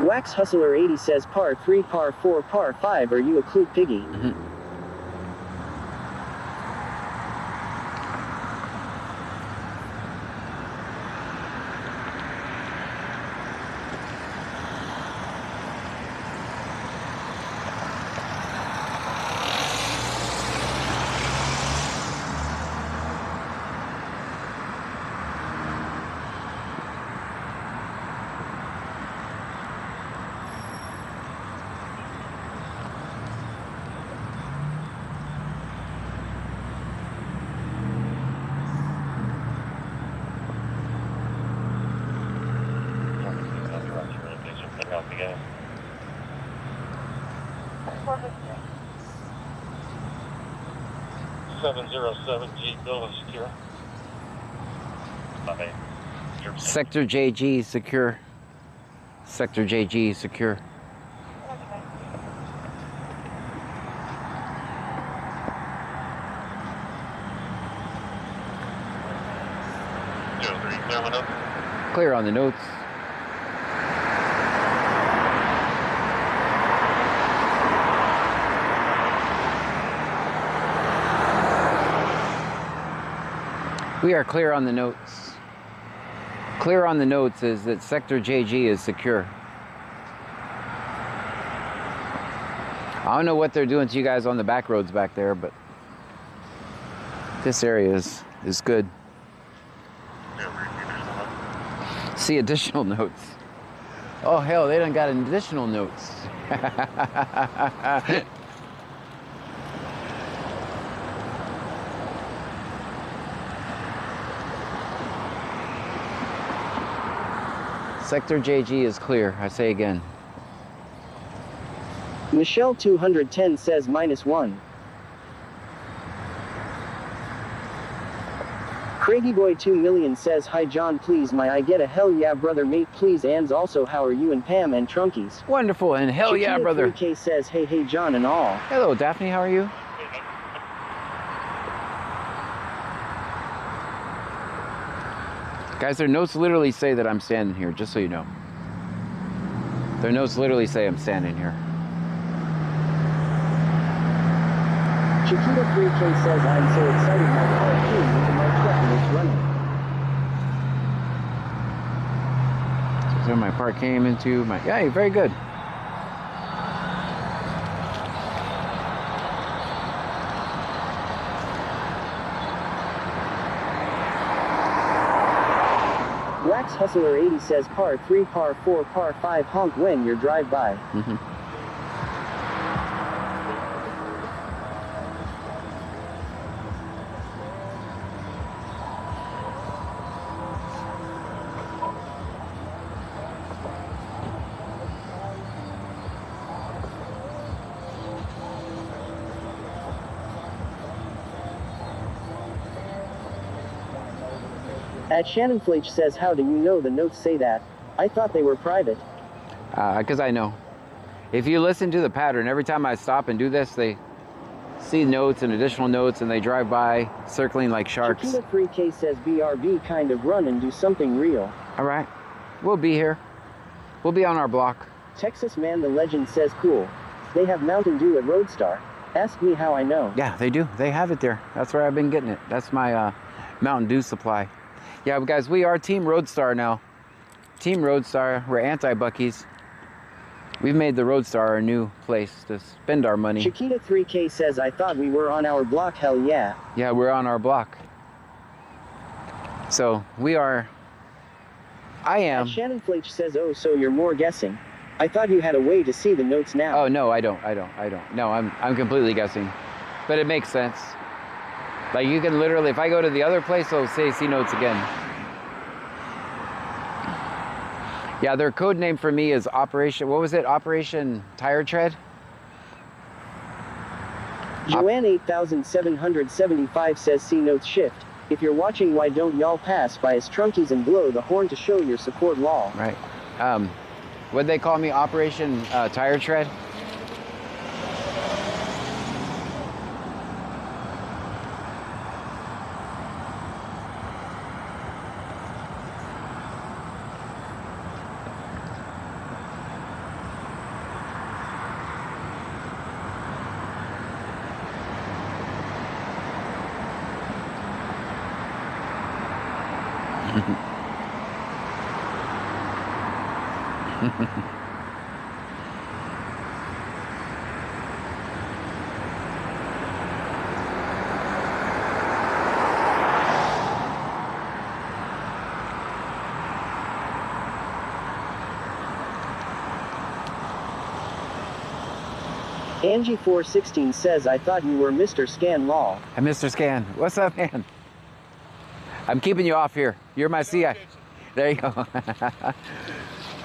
Wax Hustler 80 says par 3, par 4, par 5, are you a clue piggy? again. 707G, building secure. Sector JG secure. Sector JG secure. Clear on the notes. We are clear on the notes. Clear on the notes is that Sector JG is secure. I don't know what they're doing to you guys on the back roads back there, but this area is good. See additional notes. Oh hell, they done got additional notes. Sector JG is clear, I say again. Michelle 210 says -1. Craigyboy 2 million says hi John, please may I get a hell yeah brother mate please, and also how are you and Pam and Trunkies? Wonderful, and hell Shaquille yeah brother. 3K says hey John and all. Hello Daphne, how are you? Guys, their notes literally say that I'm standing here, just so you know. Their notes literally say I'm standing here. Chiquita 3K says, I'm so excited my car came into my truck and it's running. So my part came into my, yeah, very good. Wax Hustler 80 says par 3, par 4, par 5 honk when you're drive by. At Shannon Flage says, how do you know the notes say that? I thought they were private. Because I know. If you listen to the pattern, every time I stop and do this, they see notes and additional notes and they drive by circling like sharks. Chiquita 3K says BRB kind of run and do something real. All right. We'll be here. We'll be on our block. Texas Man the Legend says cool. They have Mountain Dew at Roadstar. Ask me how I know. Yeah, they do. They have it there. That's where I've been getting it. That's my Mountain Dew supply. Yeah, guys, we are Team Roadstar now. Team Roadstar. We're anti-Buc-ee's. We've made the Roadstar our new place to spend our money. Chiquita 3K says, I thought we were on our block. Hell yeah. Yeah, we're on our block. So, we are... I am. And Shannon Flage says, oh, so you're more guessing. I thought you had a way to see the notes now. Oh, no, I don't. No, I'm completely guessing. But it makes sense. Like, you can literally, if I go to the other place, it'll say see notes again. Yeah, their code name for me is Operation, what was it? Operation Tire Tread? Joanne 8775 says see notes shift. If you're watching, why don't y'all pass by as trunkies and blow the horn to show your support law? Right. What'd they call me? Operation Tire Tread? Angie 416 says, I thought you were Mr. Scan Law. I'm Mr. Scan. What's up, man? I'm keeping you off here. You're my CI. There you go.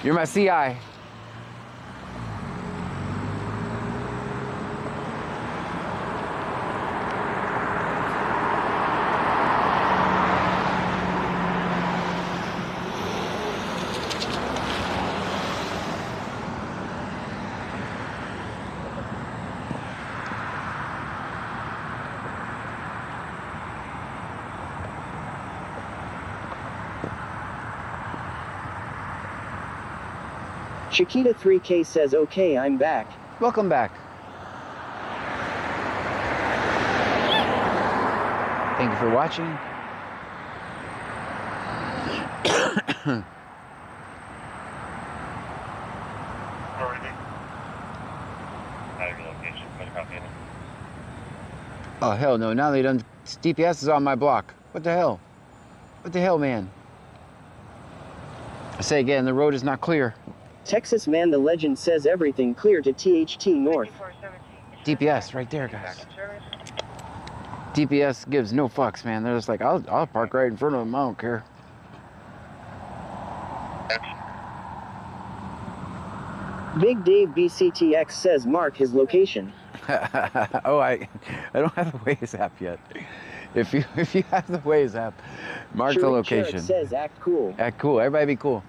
You're my CI. Chiquita 3K says, okay, I'm back. Welcome back. Thank you for watching. Oh, hell no. Now they done... DPS is on my block. What the hell? What the hell, man? I say again, the road is not clear. Texas Man the Legend says everything clear to THT North. DPS right there, guys. DPS gives no fucks, man. They're just like, I'll park right in front of them. I don't care. Big Dave BCTX says mark his location. Oh, I don't have the Waze app yet. If you have the Waze app, mark the location. Says act cool. Act cool. Everybody be cool.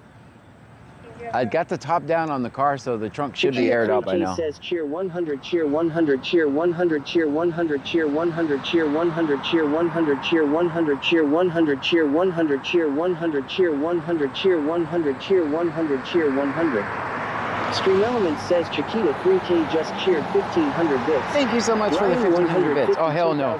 I got the top down on the car, so the trunk should be aired out by now. Says cheer 100, cheer 100, cheer 100, cheer 100, cheer 100, cheer 100, cheer 100, cheer 100, cheer 100, cheer 100, cheer 100, cheer 100, cheer 100, cheer 100, cheer 100. Stream Element says Chiquita 3K just cheered 1,500 bits. Thank you so much for the 1,500 bits. Oh, hell no.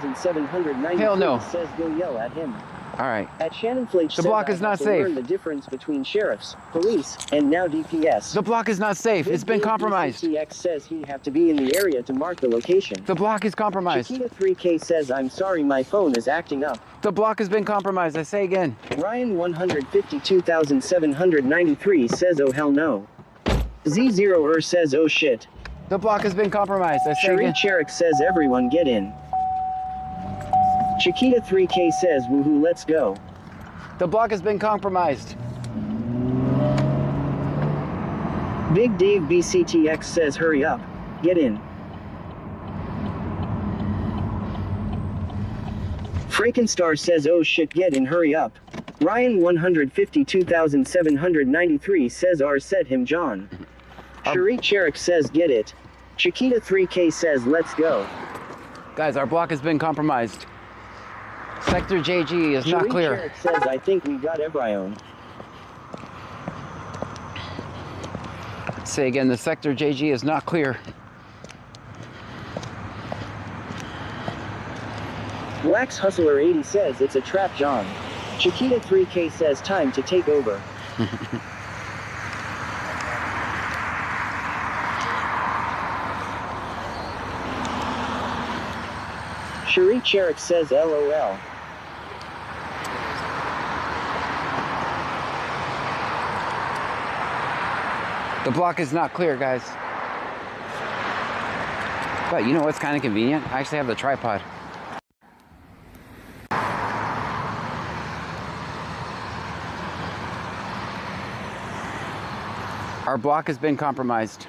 Hell no. Says go yell at him. All right. At Shannon Flake The block is not safe. Learn the difference between sheriffs, police, and now DPS. The block is not safe. It's been compromised. BCTX says he have to be in the area to mark the location. The block is compromised. Chiquita 3K says I'm sorry my phone is acting up. The block has been compromised. I say again. Ryan 152,793 says oh hell no. Z0er says oh shit. The block has been compromised. I say again. Cherik says everyone get in. Chiquita 3K says woohoo let's go. The block has been compromised. Big Dave BCTX says hurry up. Get in. Frankenstein says oh shit get in hurry up. Ryan 152,793 says R said him John. Cherik says get it. Chiquita 3K says let's go. Guys, our block has been compromised. Sector JG is not clear. Cherik says I think we got Ebrion. Say again, the Sector JG is not clear. Wax Hustler 80 says it's a trap John. Chiquita 3K says time to take over. Cherik says LOL. The block is not clear, guys. But you know what's kind of convenient? I actually have the tripod. Our block has been compromised.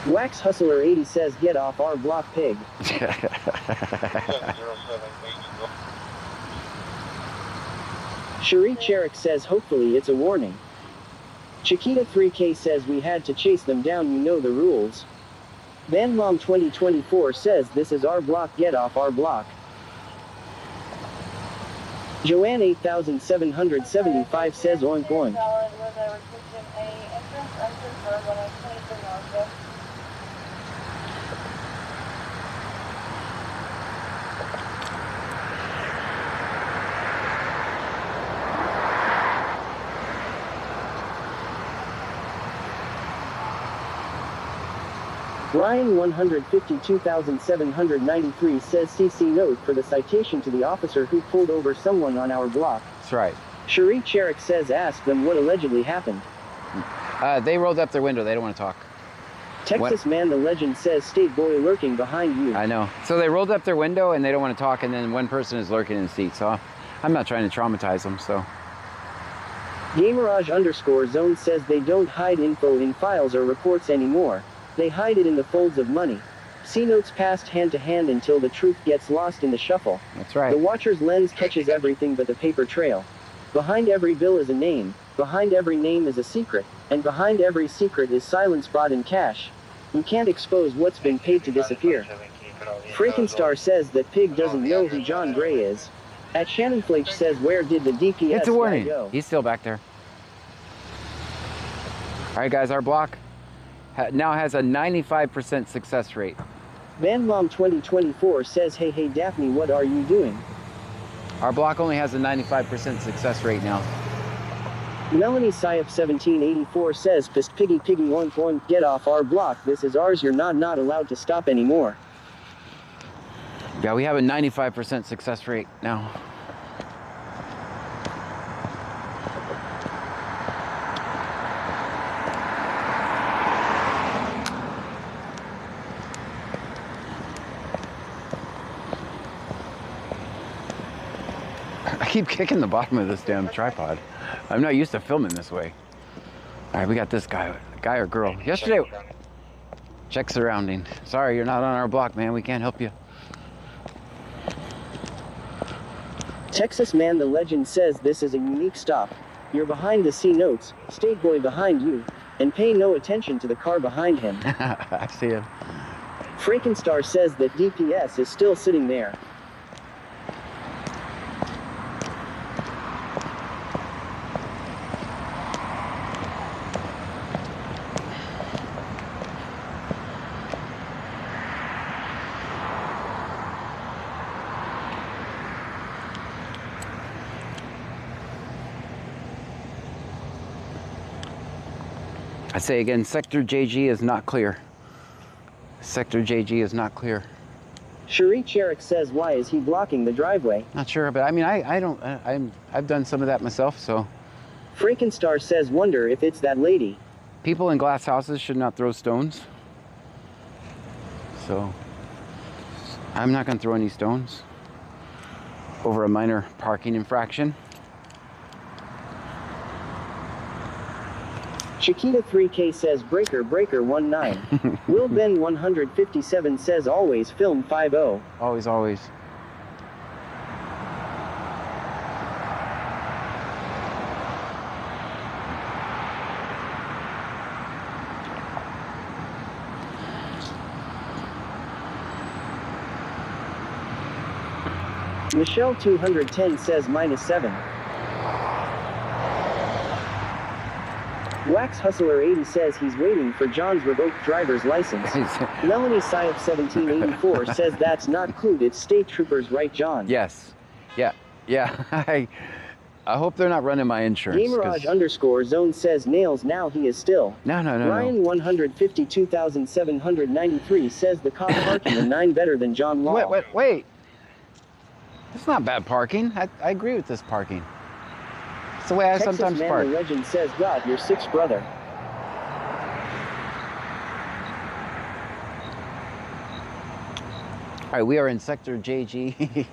Wax Hustler 80 says get off our block pig. Cherik says hopefully it's a warning. Chiquita 3K says we had to chase them down, you know the rules. Vanmom 2024 says this is our block, get off our block. Joanne 8775 says oink oink. Ryan 152,793 says CC note for the citation to the officer who pulled over someone on our block. That's right. Cherik says ask them what allegedly happened. They rolled up their window. They don't want to talk. Texas Man the Legend says state boy lurking behind you. I know. So they rolled up their window and they don't want to talk, and then one person is lurking in the seat. So I'm not trying to traumatize them. So Gamerage_zone says they don't hide info in files or reports anymore. They hide it in the folds of money. C notes passed hand to hand until the truth gets lost in the shuffle. That's right. The watcher's lens catches everything but the paper trail. Behind every bill is a name, behind every name is a secret, and behind every secret is silence bought in cash. You can't expose what's been paid to disappear. Frankenstein says that Pig doesn't know who John Gray is. At Shannon Flake says where did the DPS it's a warning. Go? He's still back there. All right, guys, our block now has a 95% success rate. Vanmom 2024 says, hey Daphne, what are you doing? Our block only has a 95% success rate now. Melanie Syop 1784 says, pissed piggy oink oink, get off our block, this is ours, you're not allowed to stop anymore. Yeah, we have a 95% success rate now. I keep kicking the bottom of this damn tripod. I'm not used to filming this way. All right, we got this guy or girl. Yesterday, check surrounding. Sorry, you're not on our block, man. We can't help you. Texas Man the Legend says this is a unique stop. You're behind the C notes, state boy behind you, and pay no attention to the car behind him. I see him. Frankenstein says that DPS is still sitting there. I say again, Sector JG is not clear. Sector JG is not clear. Cherie Cherik says, why is he blocking the driveway? Not sure, but I mean, I've done some of that myself, so. Frankenstar says, wonder if it's that lady. People in glass houses should not throw stones. So, I'm not going to throw any stones over a minor parking infraction. Chiquita 3K says, breaker 19. Will Ben 157 says, always film 50. Always, always. Michelle 210 says, -7. Wax Hustler 80 says he's waiting for John's revoked driver's license. Melanie Syop 1784 says that's not clued, it's state troopers, right, John? Yes. Yeah. I hope they're not running my insurance. Gamerage underscore zone says nails now he is still. No. Ryan 152,793 says the cop parking in 9 better than John Law. Wait. It's not bad parking. I agree with this parking. It's the way I Texas sometimes Man park. The Legend says, God, your sixth brother. All right, we are in Sector JG.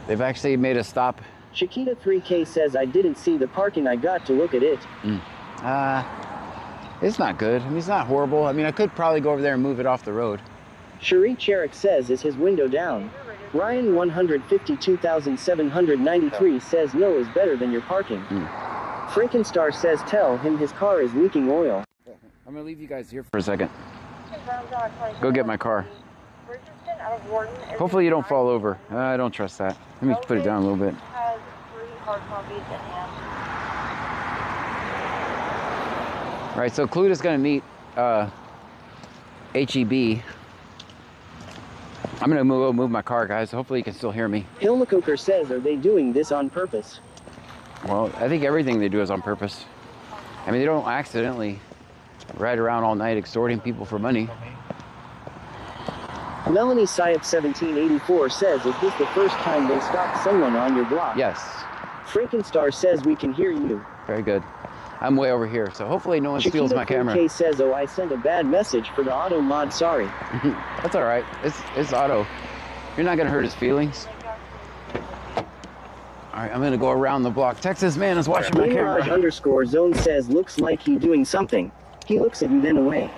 They've actually made a stop. Chiquita 3K says, I didn't see the parking, I got to look at it. It's not good. I mean, it's not horrible. I mean, I could probably go over there and move it off the road. Cherie Cherik says, is his window down? Ryan 152,793 says no is better than your parking. Frankenstar says tell him his car is leaking oil. I'm gonna leave you guys here for a second. Go get my car. Hopefully you don't fall over. I don't trust that. Let me put it down a little bit. All right, so Clute is gonna meet HEB. I'm gonna move my car, guys. Hopefully you can still hear me. Hilmacoker says, are they doing this on purpose? Well, I think everything they do is on purpose. I mean, they don't accidentally ride around all night extorting people for money. Melanie Syop 1784 says, is this the first time they stopped someone on your block? Yes. Frankenstar says, we can hear you. Very good. I'm way over here, so hopefully no one steals my camera. Chiquita 3K says, oh, I sent a bad message for the auto mod, sorry. That's all right. It's Otto. You're not gonna hurt his feelings. All right, I'm gonna go around the block. Texas Man is watching my camera. Underscore zone says, looks like he doing something. He looks at you then away.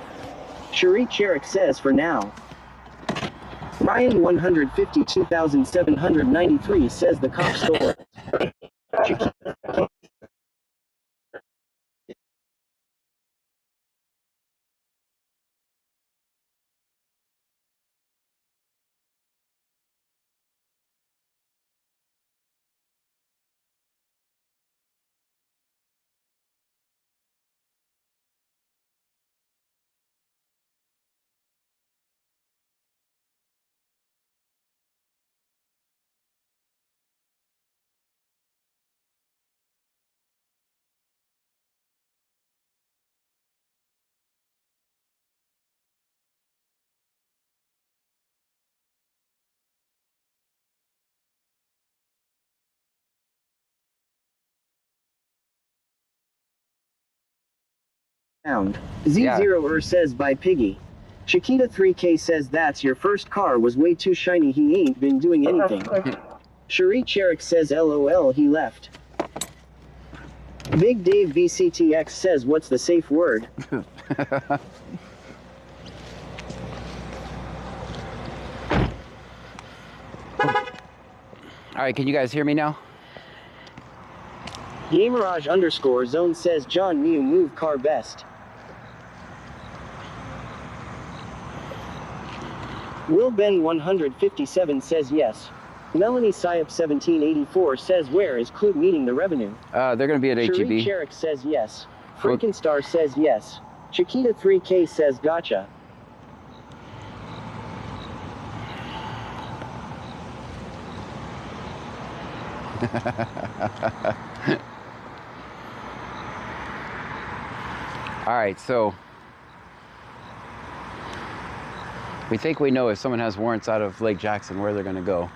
Cherie Cherik says, for now. Ryan 152,793 says the cop stole. Z0er says by Piggy. Chiquita 3K says that's your first car was way too shiny, he ain't been doing anything. Cherie Cherik says LOL he left. Big Dave VCTX says what's the safe word? All right, can you guys hear me now? Gamerage underscore zone says John Mew move car best. Will Ben 157 says yes. Melanie Syop 1784 says where is Clute meeting the revenue? They're gonna be at HEB. Cherie Cherik says yes. Frankenstar says yes. Chiquita 3K says gotcha. All right, so we think we know if someone has warrants out of Lake Jackson where they're going to go.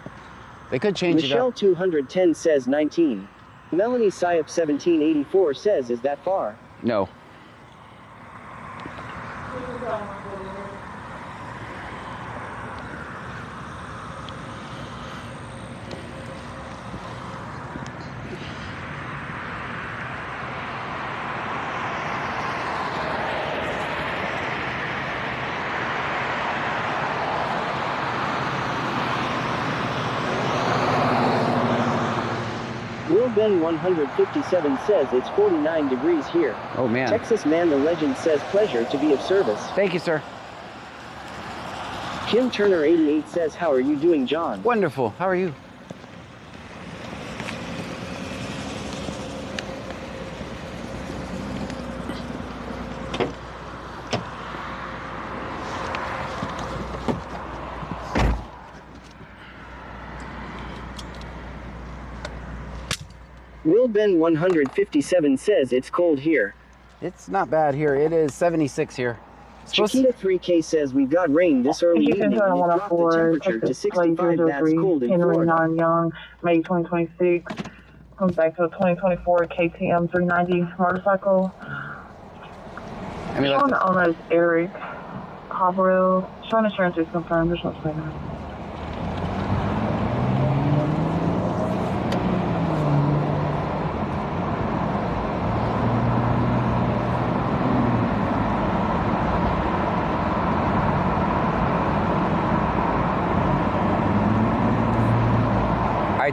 They could change it Michelle up. 210 says 19. Melanie Syop 1784 says, is that far? No. Ben 157 says it's 49 degrees here. Oh man. Texas Man the Legend says pleasure to be of service. Thank you, sir. Kim Turner 88 says how are you doing, John? Wonderful. How are you? Will Ben 157 says it's cold here. It's not bad here. It is 76 here. Chiquita 3K says we got rain this early evening and it dropped the temperature to 65. That's cold in Henry Florida. 9 Young, May 2026. Comes back to a 2024 KTM 390 motorcycle. Showing the owner is Eric Haverell. Showing insurance is confirmed. There's no payment.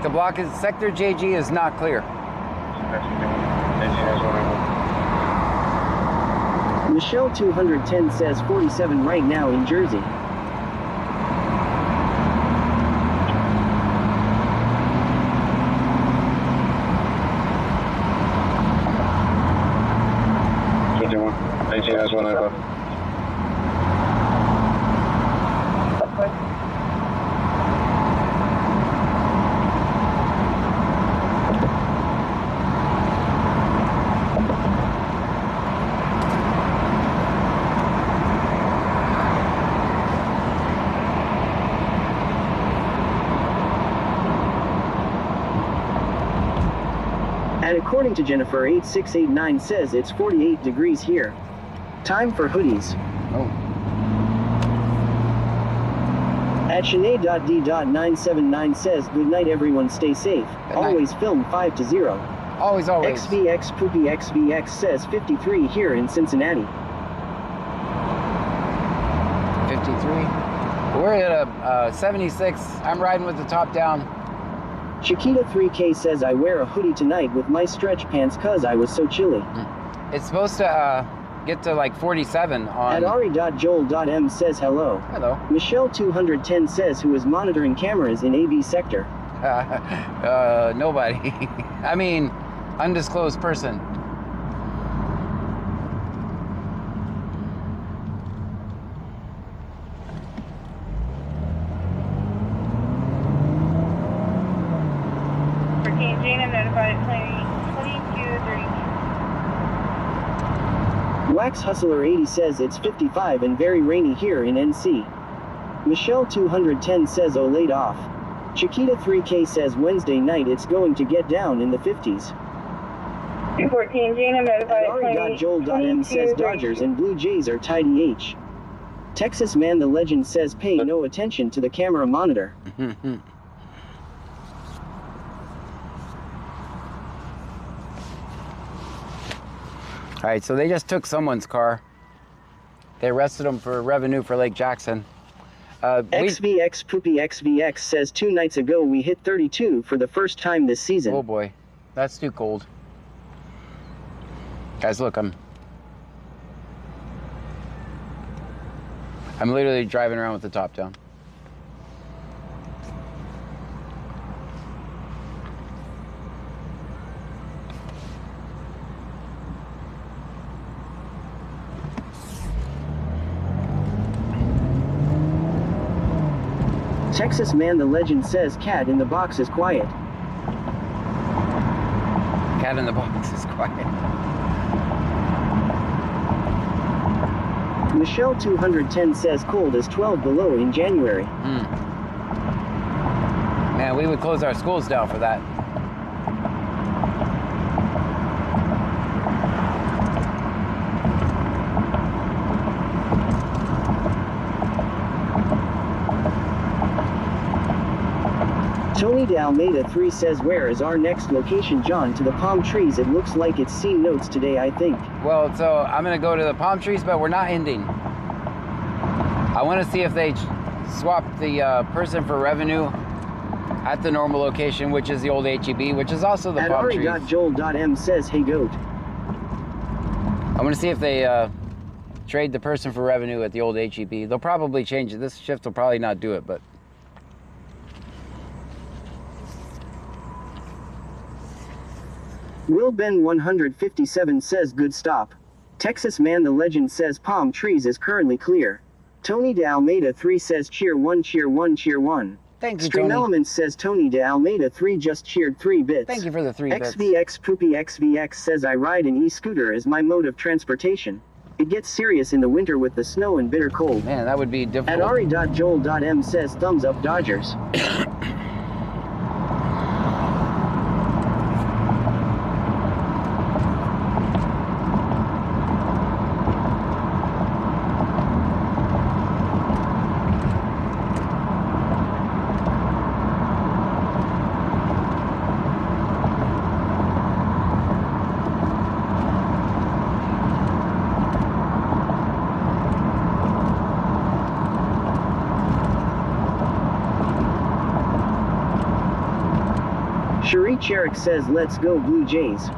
The block is sector JG is not clear. Michelle 210 says 47 right now in Jersey. And according to Jennifer 8689 says it's 48 degrees here. Time for hoodies. Oh. At Shanae.D.979 says, good night everyone, stay safe. Always film 5 to 0. Always. XVX Poopy XVX says 53 here in Cincinnati. 53. We're at a 76. I'm riding with the top down. Chiquita 3K says I wear a hoodie tonight with my stretch pants cause I was so chilly. It's supposed to get to like 47 on... At Ari.Joel.M says hello. Hello. Michelle 210 says who is monitoring cameras in AV sector. Nobody. I mean, undisclosed person. Wax Hustler 80 says it's 55 and very rainy here in NC. Michelle 210 says oh laid off. Chiquita 3K says Wednesday night it's going to get down in the 50s. 14 Gina notified. Ari.Joel.M says Dodgers and Blue Jays are tied EH. Texas Man the Legend says pay no attention to the camera monitor. All right, so they just took someone's car. They arrested them for revenue for Lake Jackson. XVX Poopy XVX says 2 nights ago we hit 32 for the first time this season. Oh boy, that's too cold. Guys, look, I'm literally driving around with the top down. Texas Man the Legend says cat in the box is quiet. Cat in the box is quiet. Michelle 210 says cold as 12 below in January. Man, we would close our schools down for that. Tony Dalmeda 3 says where is our next location, John? To the palm trees. It looks like it's seen notes today, I think. Well, so I'm gonna go to the palm trees, but we're not ending. I want to see if they swap the person for revenue at the normal location, which is the old HEB, which is also the palm trees. Ari.Joel.m says, hey goat. I want to see if they trade the person for revenue at the old HEB. They'll probably change it. This shift will probably not do it, but. Will Ben 157 says good stop. Texas Man the Legend says palm trees is currently clear. Tony Dalmeda 3 says cheer 1 cheer 1 cheer 1. Thank you, Stream Tony. Elements says Tony Dalmeda 3 just cheered 3 bits. Thank you for the 3 bits. XVX Poopy XVX says I ride an e-scooter as my mode of transportation. It gets serious in the winter with the snow and bitter cold. Man, that would be difficult. At Ari.Joel.m says thumbs up Dodgers. Cherie Cherrick says let's go Blue Jays.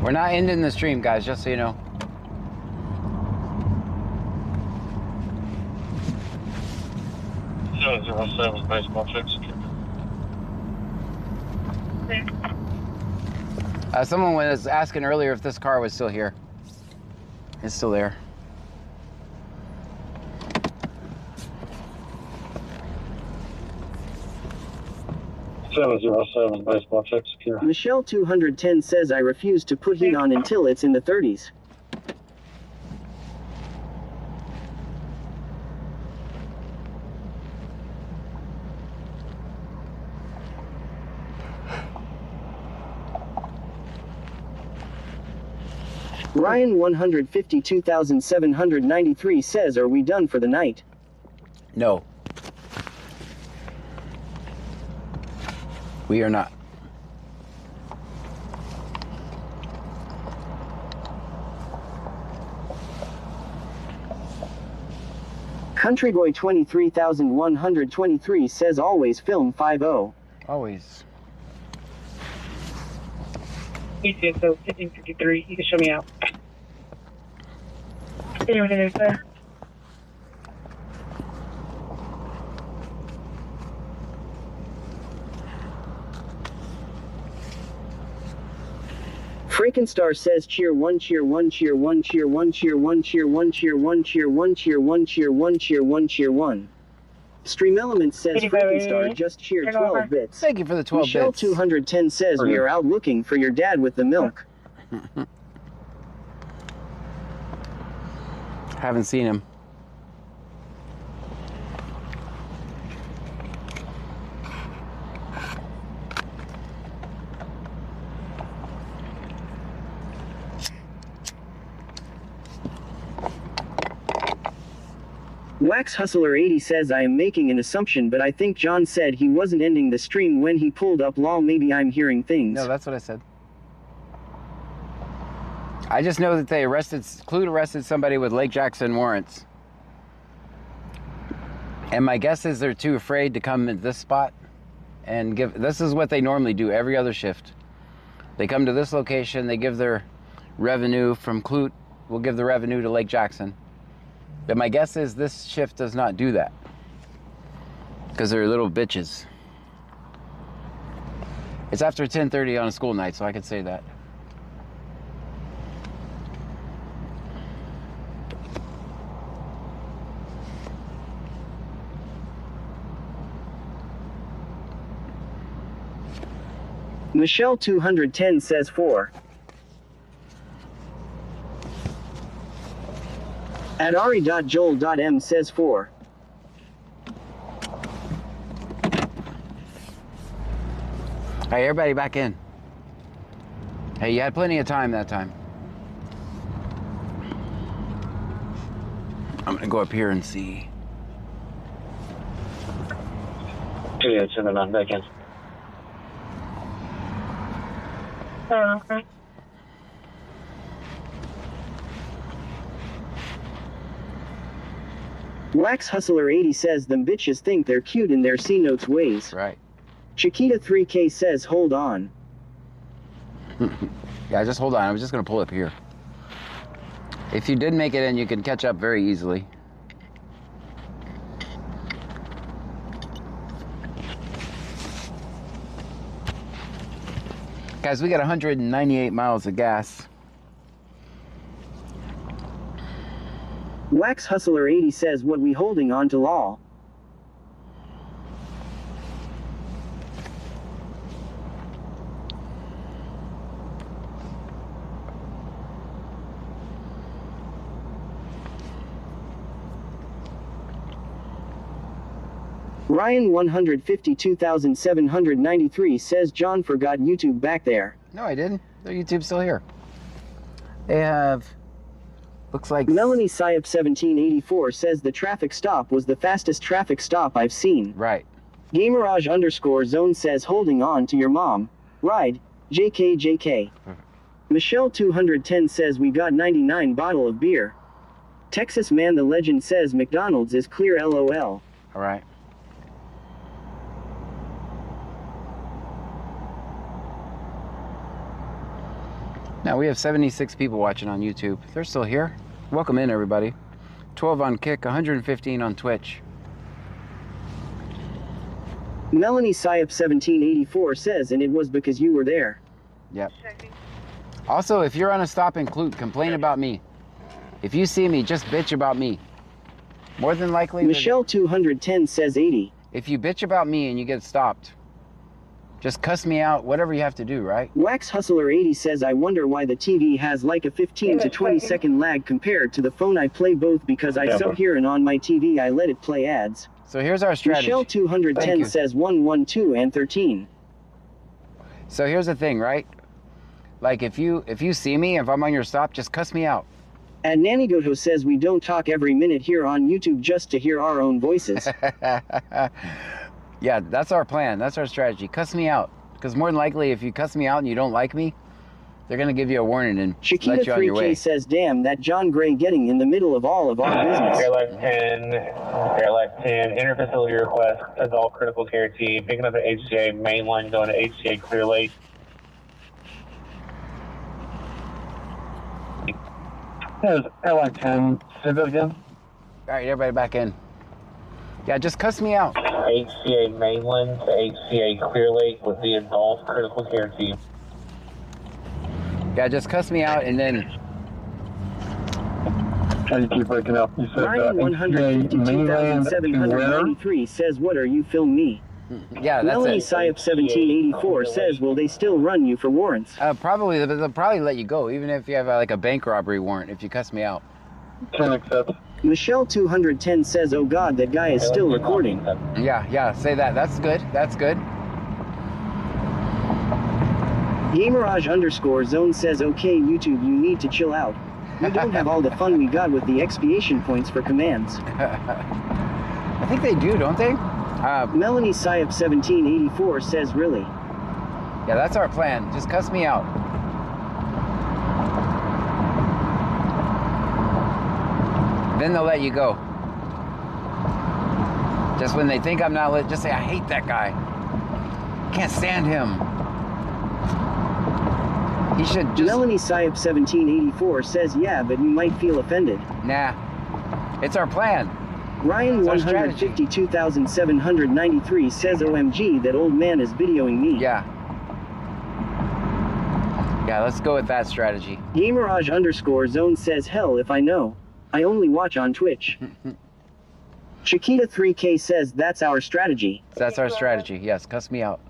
We're not ending the stream, guys, just so you know. Baseball fix. Someone was asking earlier if this car was still here. It's still there. Baseball fix. Michelle 210 says I refuse to put heat on until it's in the 30s. Ryan 152,793 says, are we done for the night? No. We are not. Countryboy 23,123 says always film 5-0. Always. ETSO 1553, you can show me out. Anyone in there, sir? Frankensteer says cheer 1 cheer 1 cheer 1 cheer 1 cheer 1 cheer 1 cheer 1 cheer 1 cheer 1 cheer 1 cheer 1 cheer 1. Stream Elements says Frankensteer just cheered 12 bits. Thank you for the 12 Michelle bits. 210 says we are out looking for your dad with the milk. Haven't seen him. Wax Hustler 80 says I am making an assumption, but I think John said he wasn't ending the stream when he pulled up lol. Maybe I'm hearing things. No, that's what I said. I just know that they Clute arrested somebody with Lake Jackson warrants. And my guess is they're too afraid to come at this spot and give. This is what they normally do every other shift. They come to this location, they give their revenue from Clute, we'll give the revenue to Lake Jackson. But my guess is this shift does not do that. Because they're little bitches. It's after 10:30 on a school night, so I could say that. Michelle 210 says 4. At Ari.Joel.M says 4. Hey, everybody back in. Hey, you had plenty of time that time. I'm gonna go up here and see. Yeah, it's in the back in. Okay. Wax Hustler 80 says them bitches think they're cute in their C-Notes ways. Right. Chiquita 3K says hold on. Yeah, just hold on. I was just gonna pull up here. If you did make it in, you can catch up very easily. Guys, we got 198 miles of gas. Wax Hustler 80 says what we holding on to law. Ryan 152,793 says John forgot YouTube back there. No, I didn't. The YouTube's still here. They have, looks like... Melanie Syop 1784 says the traffic stop was the fastest traffic stop I've seen. Right. Gamerage_zone says holding on to your mom. Ride. JK. Michelle 210 says we got 99 bottle of beer. Texas Man the Legend says McDonald's is clear LOL. All right. Now we have 76 people watching on YouTube. They're still here. Welcome in, everybody. 12 on Kick, 115 on Twitch. Melanie Syop 1784 says, and it was because you were there. Yep. Also, if you're on a stop and complain about me. If you see me, just bitch about me. More than likely... Michelle 210 says 80. If you bitch about me and you get stopped, just cuss me out, whatever you have to do, right? Wax Hustler 80 says I wonder why the TV has like a 15 to 20 second lag compared to the phone. I play both because I sub here and on my TV I let it play ads. So here's our strategy. Michelle 210 says 1, 2, and 13. So here's the thing, right? Like if you see me, if I'm on your stop, just cuss me out. And Nanigoto says we don't talk every minute here on YouTube just to hear our own voices. Yeah, that's our plan. That's our strategy. Cuss me out. Because more than likely, if you cuss me out and you don't like me, they're going to give you a warning and Chiquita let you on your way. 3K says, damn, that John Gray getting in the middle of all of our business. Airline 10, interfacility request, adult critical care team, picking up an HCA, main line going to HCA Clear Lake. Airline 10, say that again. All right, everybody back in. Yeah, just cuss me out. HCA Mainland to HCA Clear Lake with the adult critical care team. Yeah, just cuss me out and then... How do you keep breaking up? You said Ryan 152,793 says, what are you film me? Yeah, that's Melanie it. Syop 1784 says, will they still run you for warrants? Probably, they'll probably let you go, even if you have like a bank robbery warrant, if you cuss me out. Can accept. Michelle 210 says, oh god, that guy is still recording. Yeah, say that. That's good. That's good. Gamerage_zone says, okay, YouTube, you need to chill out. We don't have all the fun we got with the expiation points for commands. I think they do, don't they? Melanie Syop 1784 says, really? Yeah, that's our plan. Just cuss me out. Then they'll let you go. Just when they think I'm not lit, just say, I hate that guy. Can't stand him. He should just... Melanie Syop 1784 says, yeah, but you might feel offended. Nah. It's our plan. Ryan 152,793 says, OMG, that old man is videoing me. Yeah. Yeah, let's go with that strategy. Gamerage_zone says, hell if I know. I only watch on Twitch. Chiquita 3K says, that's our strategy. That's our strategy. Yes, cuss me out.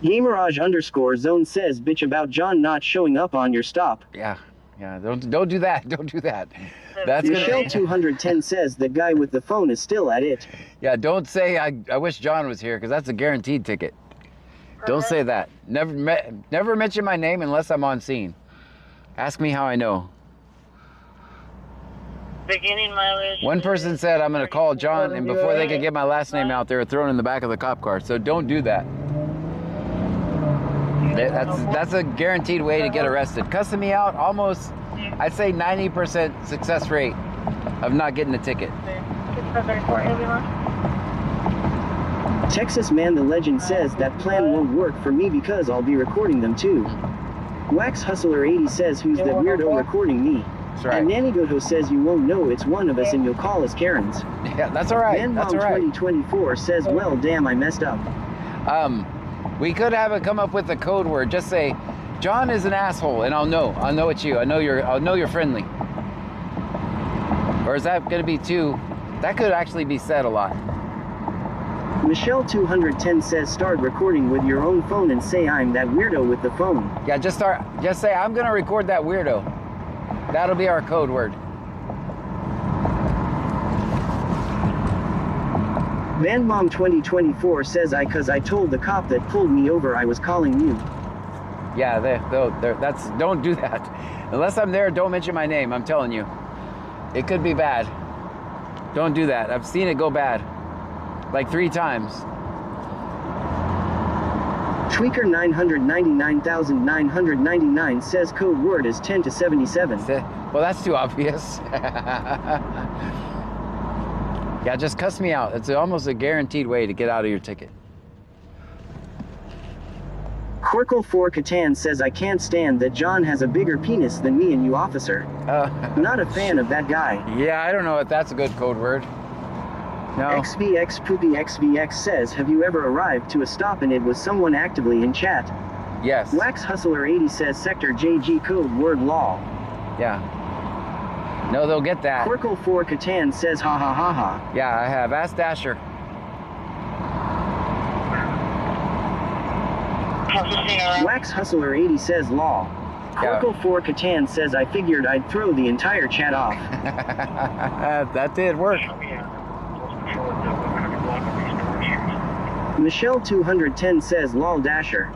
Gamerage_zone says, bitch about John not showing up on your stop. Yeah, don't do that. Don't do that. That's Michelle gonna... 210 says, the guy with the phone is still at it. Yeah, don't say I wish John was here, because that's a guaranteed ticket. Don't say that. Never mention my name unless I'm on scene. Ask me how I know. Beginning mileage. One person said I'm going to call John, and before they could get my last name out, they were thrown in the back of the cop car. So don't do that. That's a guaranteed way to get arrested. Cussing me out, almost, I'd say 90% success rate of not getting a ticket. Texas Man the Legend says that plan won't work for me because I'll be recording them too. Wax Hustler 80 says, who's the weirdo recording me? That's right. And Nanny Goto says, you won't know it's one of us and you'll call us Karens. Yeah, that's all right. That's all right. 2024 says, well damn, I messed up. We could have it come up with a code word. Just say, John is an asshole, and I'll know it's you. I'll know you're friendly. Or is that going to be too? That could actually be said a lot. Michelle 210 says, start recording with your own phone and say I'm that weirdo with the phone. Yeah, just say I'm gonna record that weirdo. That'll be our code word. Van Mom 2024 says, cause I told the cop that pulled me over I was calling you. Yeah, don't do that. Unless I'm there, don't mention my name. I'm telling you, it could be bad. Don't do that. I've seen it go bad. Like 3 times. Tweaker 999,999 says code word is 10 to 77. Well, that's too obvious. Yeah, just cuss me out. It's almost a guaranteed way to get out of your ticket. Quirkle 4 Catan says, I can't stand that John has a bigger penis than me and you, officer. Not a fan of that guy. Yeah, I don't know if that's a good code word. No. XVX Poopy XVX says, have you ever arrived to a stop and it was someone actively in chat? Yes. Wax Hustler 80 says, Sector JG code word law. Yeah. No, they'll get that. Quirkle 4 Catan says, ha ha ha ha. Yeah, I have. Ask Dasher. Wax Hustler 80 says law. Quirkle 4 Catan says, I figured I'd throw the entire chat off. That did work. Michelle 210 says, lol Dasher.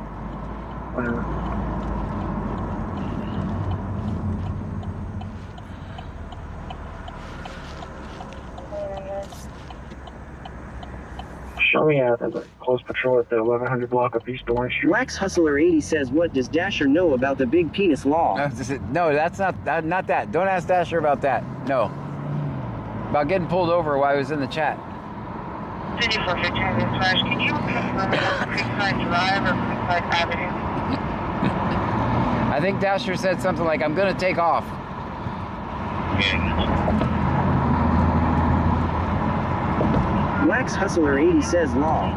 Show me out at the close patrol at the 1100 block of East Orange Street. Wax Hustler 80 says, what does Dasher know about the big penis law? No, that's not that. Don't ask Dasher about that. No. About getting pulled over while I was in the chat. 5415 Flash, can you confirm Creekside Drive or Creekside Avenue? I think Dasher said something like, I'm gonna take off. Wax Hustler 80 says law.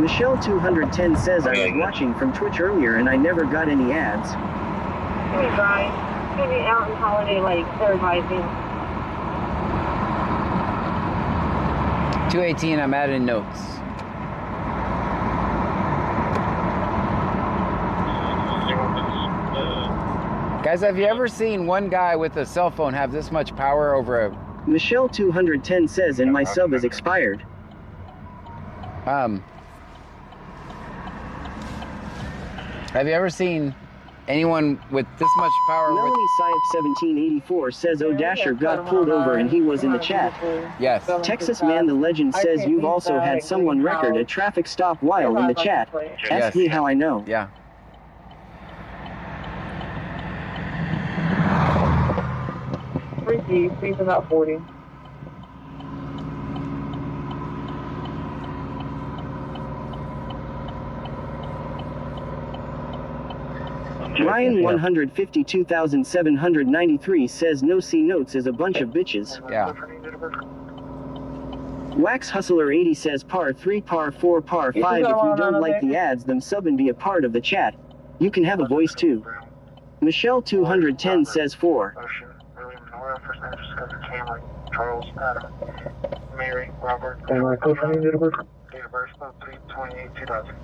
Michelle 210 says, I was watching from Twitch earlier and I never got any ads. Hey guys, maybe out in Holiday Lake, they're advising. 218, I'm adding notes. Guys, have you ever seen one guy with a cell phone have this much power over a... Michelle 210 says, and my sub is expired. Have you ever seen anyone with this much power? Melanie Syop 1784 says, oh Dasher got pulled over and he was in the chat. Yes. Texas Man the Legend says, you've also had someone record a traffic stop while in the chat. Ask me how I know. Yeah. Please about 40. Ryan 152,793 says no C notes is a bunch of bitches. Yeah. Wax Hustler 80 says par 3, par 4, par 5. If you don't like the ads, then sub and be a part of the chat. You can have a voice too. Michelle 210 says 4. Charles, Adam, Mary, Robert, Date of birth, 3/28/2000.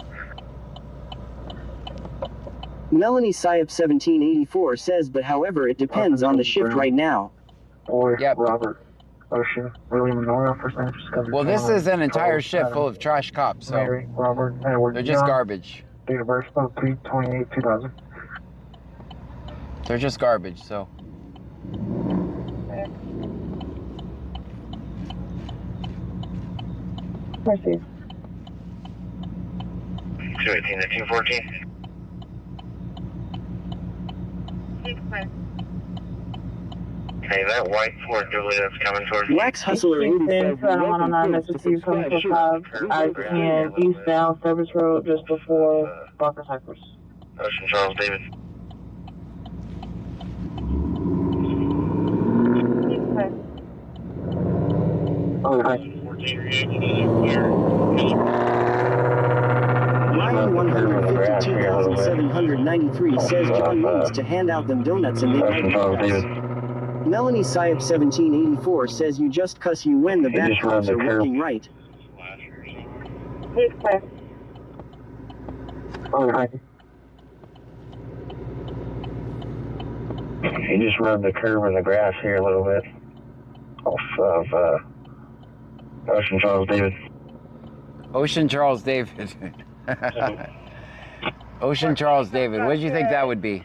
Melanie Syop 1784 says, but however, it depends on the shift right now. Yep. Robert, Ocean, William Nora, first name discovered. Well, this is an entire shift full of trash cops, so Mary, Robert, Edward, they're just John. garbage. Date of birth, 3/28/2000. They're just garbage, so. Proceed. 218 to 214. Hey, that white Ford Dually that's coming towards you. Wax Hustler 80 says, welcome to Mississippi 25, I-10 eastbound Service Road just before Barker Cypress. Ocean Charles David. Ryan 152,793 says John needs to hand out them donuts and they might be cuss. Melanie Syop 1784 says you just cuss you when the bad cops are working right. He just rubbed the curb in the grass here a little bit off of Ocean Charles David. Ocean Charles David. Ocean Charles David. What did you think that would be?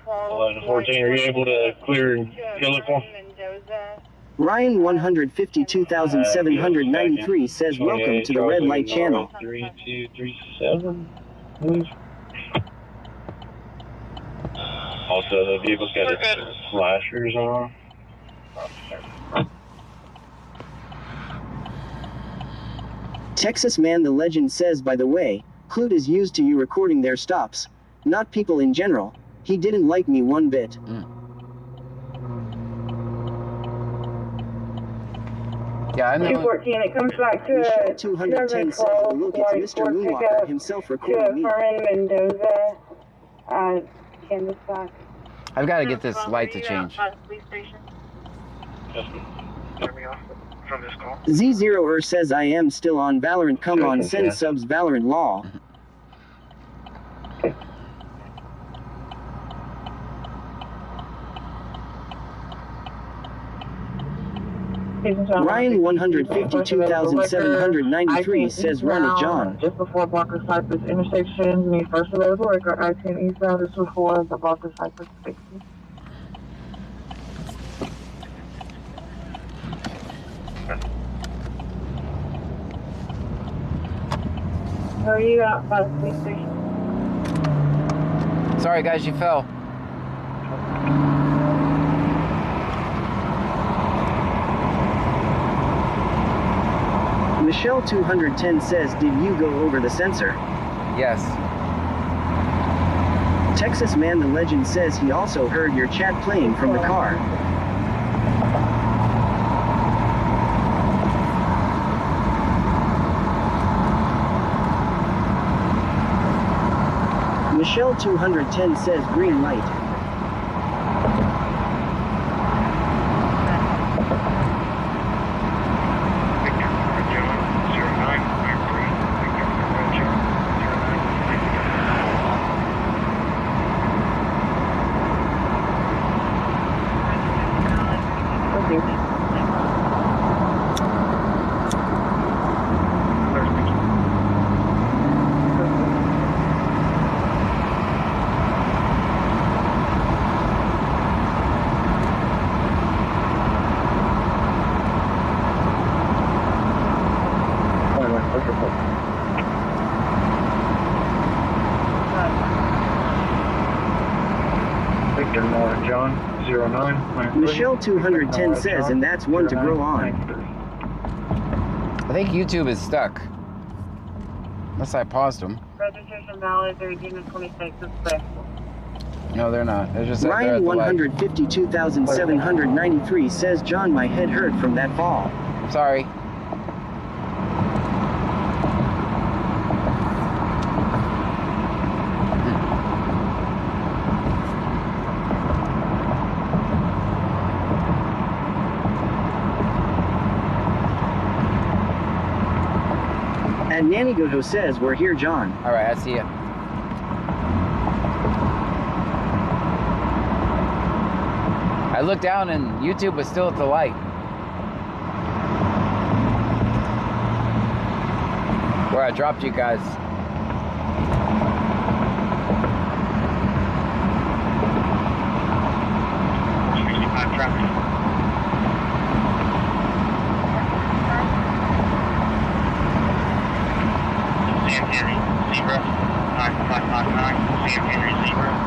1114, are you able to clear and kill it for? Ryan 152,793 says welcome to the Red Light Channel. 3237, please. Also, the vehicle's got its flashers on. Texas Man the Legend says, by the way, Clute is used to you recording their stops. Not people in general. He didn't like me one bit. Yeah, I know. 214, it comes back to Michelle 210 says, oh, look, it's Mr. Moonwalker himself recording me. Mendoza, Kansas back. I've got to get this light to change. From this call. Z0er says I am still on Valorant. Come on, send subs Valorant law. Ryan 152,793 says run it, John. Just before Barker Cypress intersection, me first available record I-10 eastbound just before the Barker Cypress 60. Where are you at by the police station? Sorry, guys, you fell. Michelle 210 says, did you go over the sensor? Yes. Texas Man the Legend says he also heard your chat playing from the car. Michelle 210 says green light. Michelle 210 says, and that's one to grow on. I think YouTube is stuck. Unless I paused them. Registration valid, 13 and 26 is correct. No, they're not. They're just Ryan at the light. 152,793 says, John, my head hurt from that fall. Sorry. And Nanny Goto says, we're here, John. All right, I see you. I looked down and YouTube was still at the light. Where I dropped you guys. Sam Henry, Zebra, 9559, Sam Henry, Zebra. Going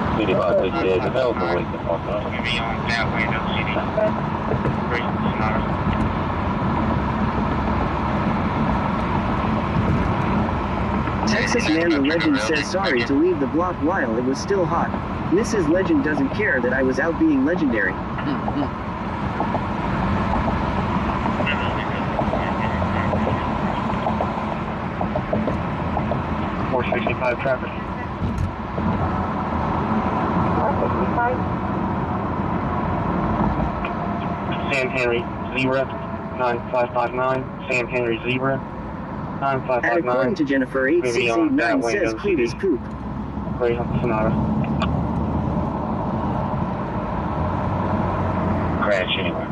to be on that way, no CD. Great, Sonata. Texas Man the Legend says, sorry to leave the block while it was still hot. Mrs. Legend doesn't care that I was out being legendary. 465 traffic. 465. Sam Henry, Zebra, 9559. Sam Henry, Zebra, And 9559. according to Jennifer, 8689 says, poop is poop. Greyhound Sonata. Crash anywhere.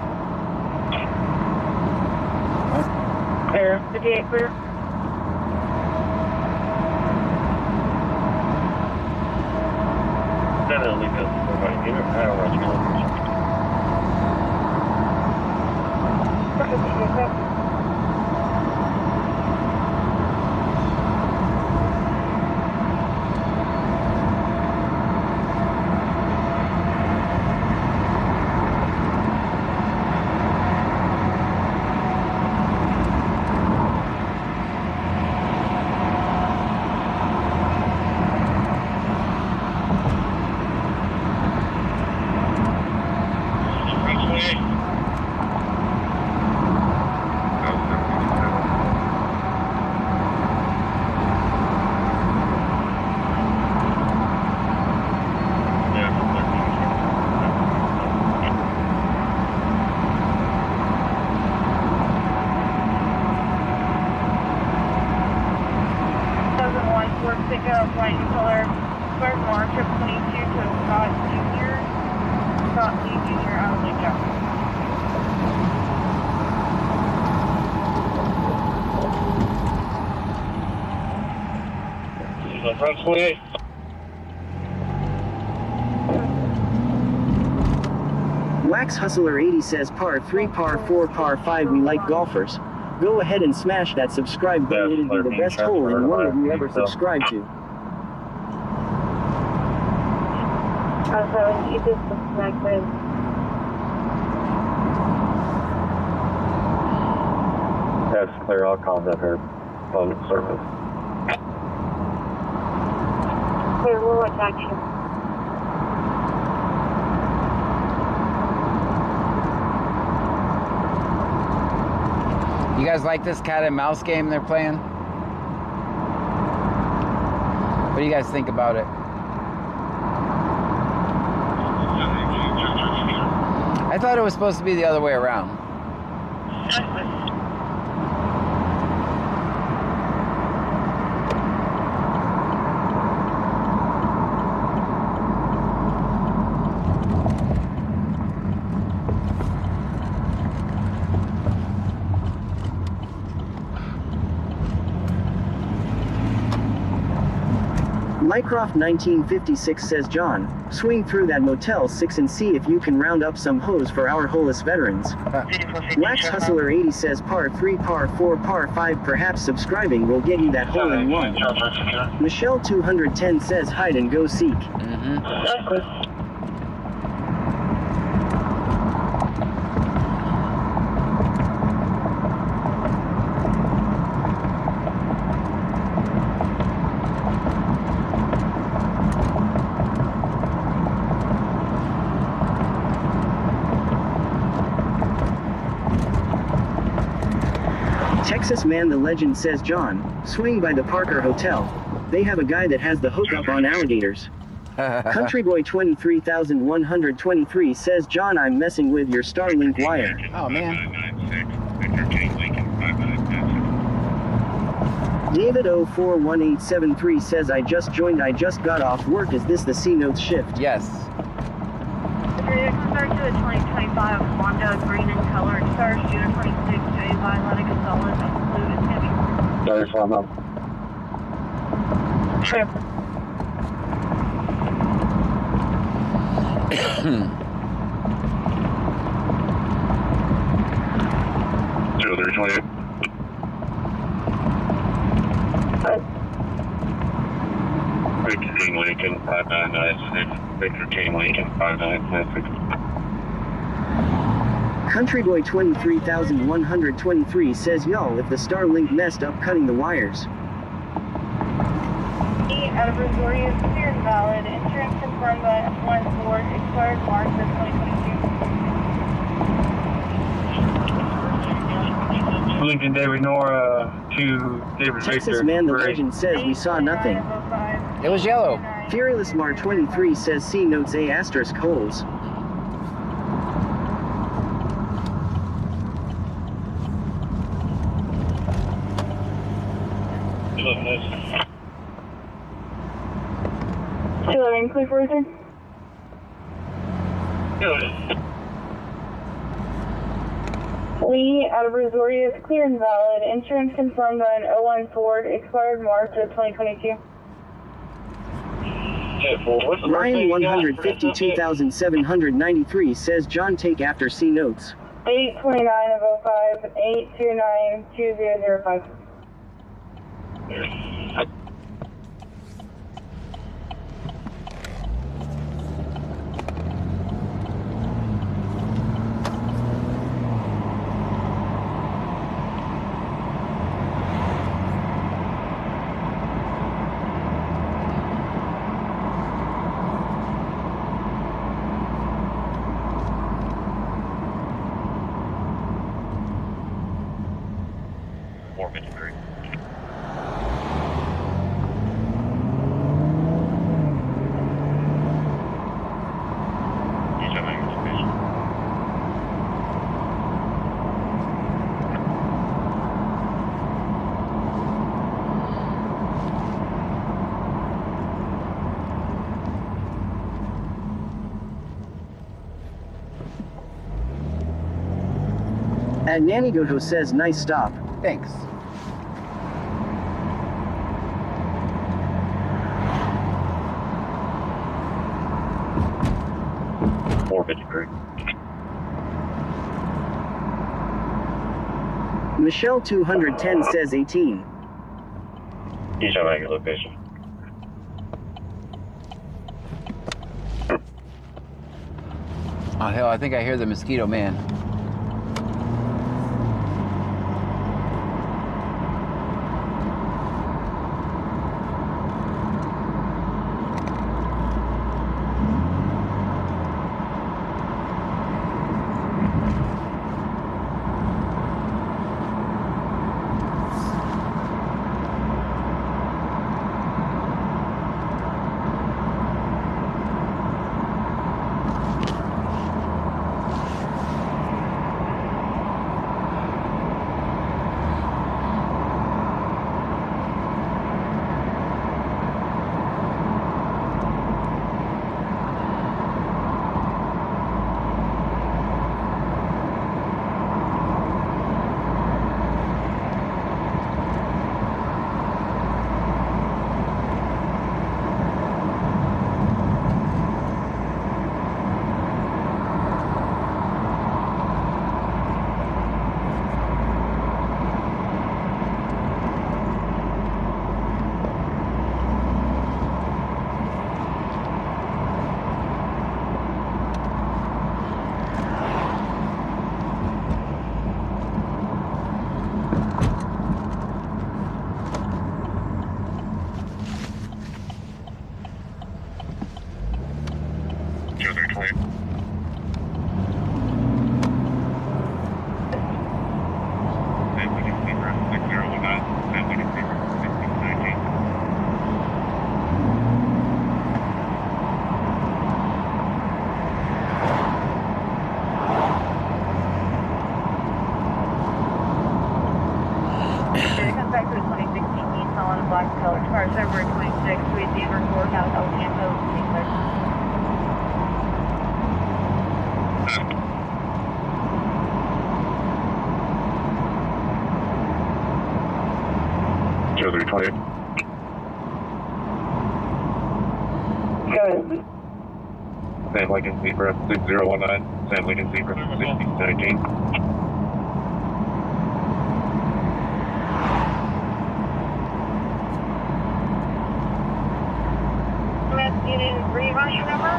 Clear. 58 clear. Definitely good. Everybody give it power. Pickup, light color, Spark Mark, trip 22 to Scott Jr. Scott Lee Jr. out of Lake Johnson. Front 28. Wax Hustler 80 says, par 3, par 4, par 5, we like golfers. Go ahead and smash that subscribe button. It'll be the best hole in one of you ever subscribed to. Also, you just subscribe with. That's clear. I'll contact her phone service. Clear, we'll attack you. You guys like this cat and mouse game they're playing? What do you guys think about it? I thought it was supposed to be the other way around. Mycroft 1956 says, John, swing through that Motel 6 and see if you can round up some hoes for our Hollis veterans. Wax Hustler 80 says, par 3, par 4, par 5, perhaps subscribing will get you that hole in one. Michelle 210 says, hide and go seek. Texas Man the Legend says John, swing by the Parker Hotel. They have a guy that has the hookup on alligators. Country Boy 23,123 says John, I'm messing with your Starlink wire. Oh man. David 041873 says I just joined, I just got off work. Is this the C Notes shift? Yes. Compared to the 2025 Honda green in color, Star Shooter 26 J Violet Gonzalez blue is heavy. Sorry for him. Sure. 0328. Victor King Lincoln 5996. Victor King Lincoln 5996. Country Boy 23,123 says y'all, if the Starlink messed up cutting the wires. Out of Brazoria is clear and valid. Insurance confirmed by F1 Ford, expired March of 2022. Lincoln David Nora to David Texas Victor. Man the Great. Legend says we saw nothing. It was yellow. Fearless Mar 23 says C Notes A asterisk holes. Clear for return. Lee out of Brazoria is clear and valid. Insurance confirmed on 01 Ford, expired March of 2022. Ryan 152,793 says John, take after C Notes. 829 of 05, 829 2005. And Nanny Goto says nice stop. Thanks. Michelle 210 says 18. Each on your location. Oh hell, I think I hear the Mosquito Man. 328. Go ahead. Sam Lincoln Zebra 6019. Sam Lincoln Zebra 6019. Rehash your number?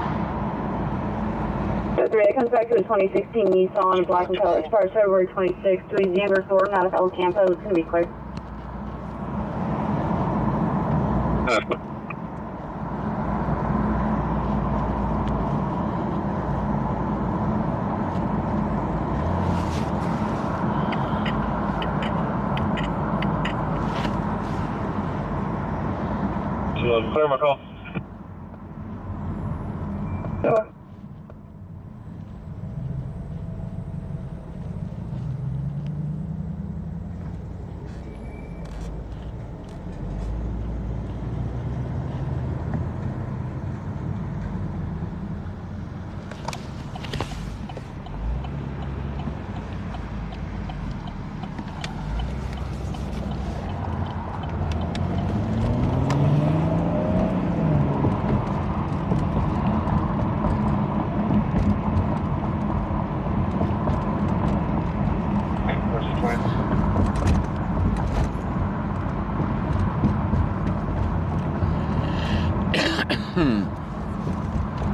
So 3, it comes back to the 2016 Nissan black and color. Expires February 26th. 3 Denver, Thornton out of El Campo. It's going to be clear. Clear my call. Sure.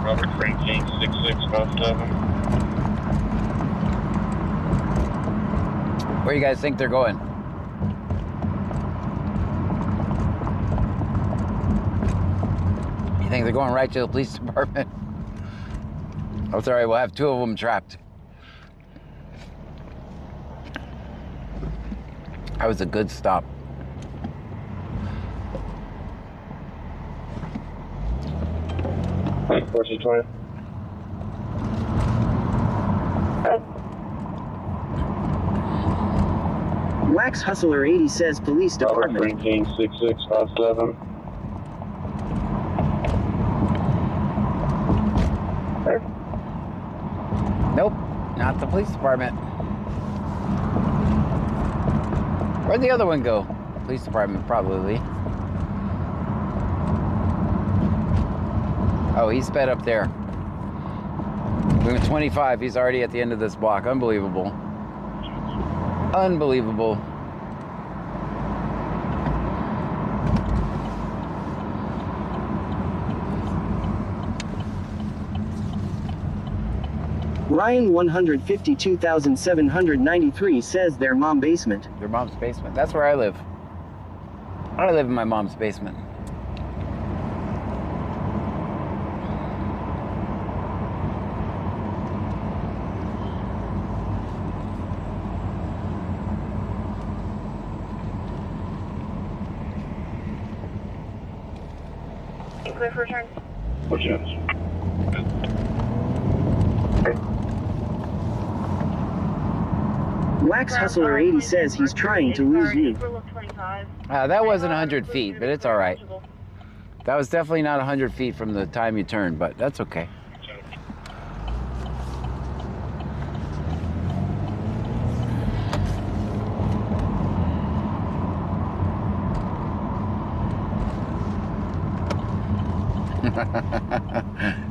Robert Frank King 6657. Where do you guys think they're going? You think they're going right to the police department? Oh, sorry, we'll have 2 of them trapped. That was a good stop. Forty 20. Wax Hustler 80 says police Robert department. Frank King 6657. Nope, not the police department. Where'd the other one go? Police department, probably. Oh, he sped up there. We went 25. He's already at the end of this block. Unbelievable. Unbelievable. Ryan 152,793 says their mom basement. Your mom's basement. That's where I live. I live in my mom's basement. Clear for return. What's yours? Wax Hustler 80 says he's trying to lose you. That wasn't 100 feet, but it's all right. That was definitely not 100 feet from the time you turned, but that's okay.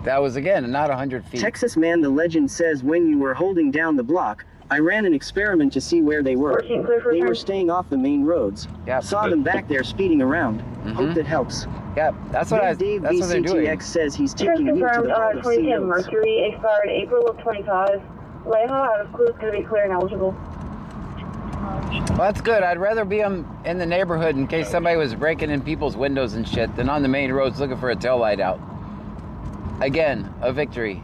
That was, again, not 100 feet. Texas Man the Legend says when you were holding down the block, I ran an experiment to see where they were. They were staying off the main roads. Yep. Saw them back there speeding around. Hope that helps. Yep, that's what Dave that's what they're doing. BCTX says he's taking you to the vault of 2010 COs. Mercury expired April of 25. Leha out of clue is going to be clear and eligible. Well, that's good. I'd rather be in the neighborhood in case somebody was breaking in people's windows and shit than on the main roads looking for a taillight out. Again, a victory.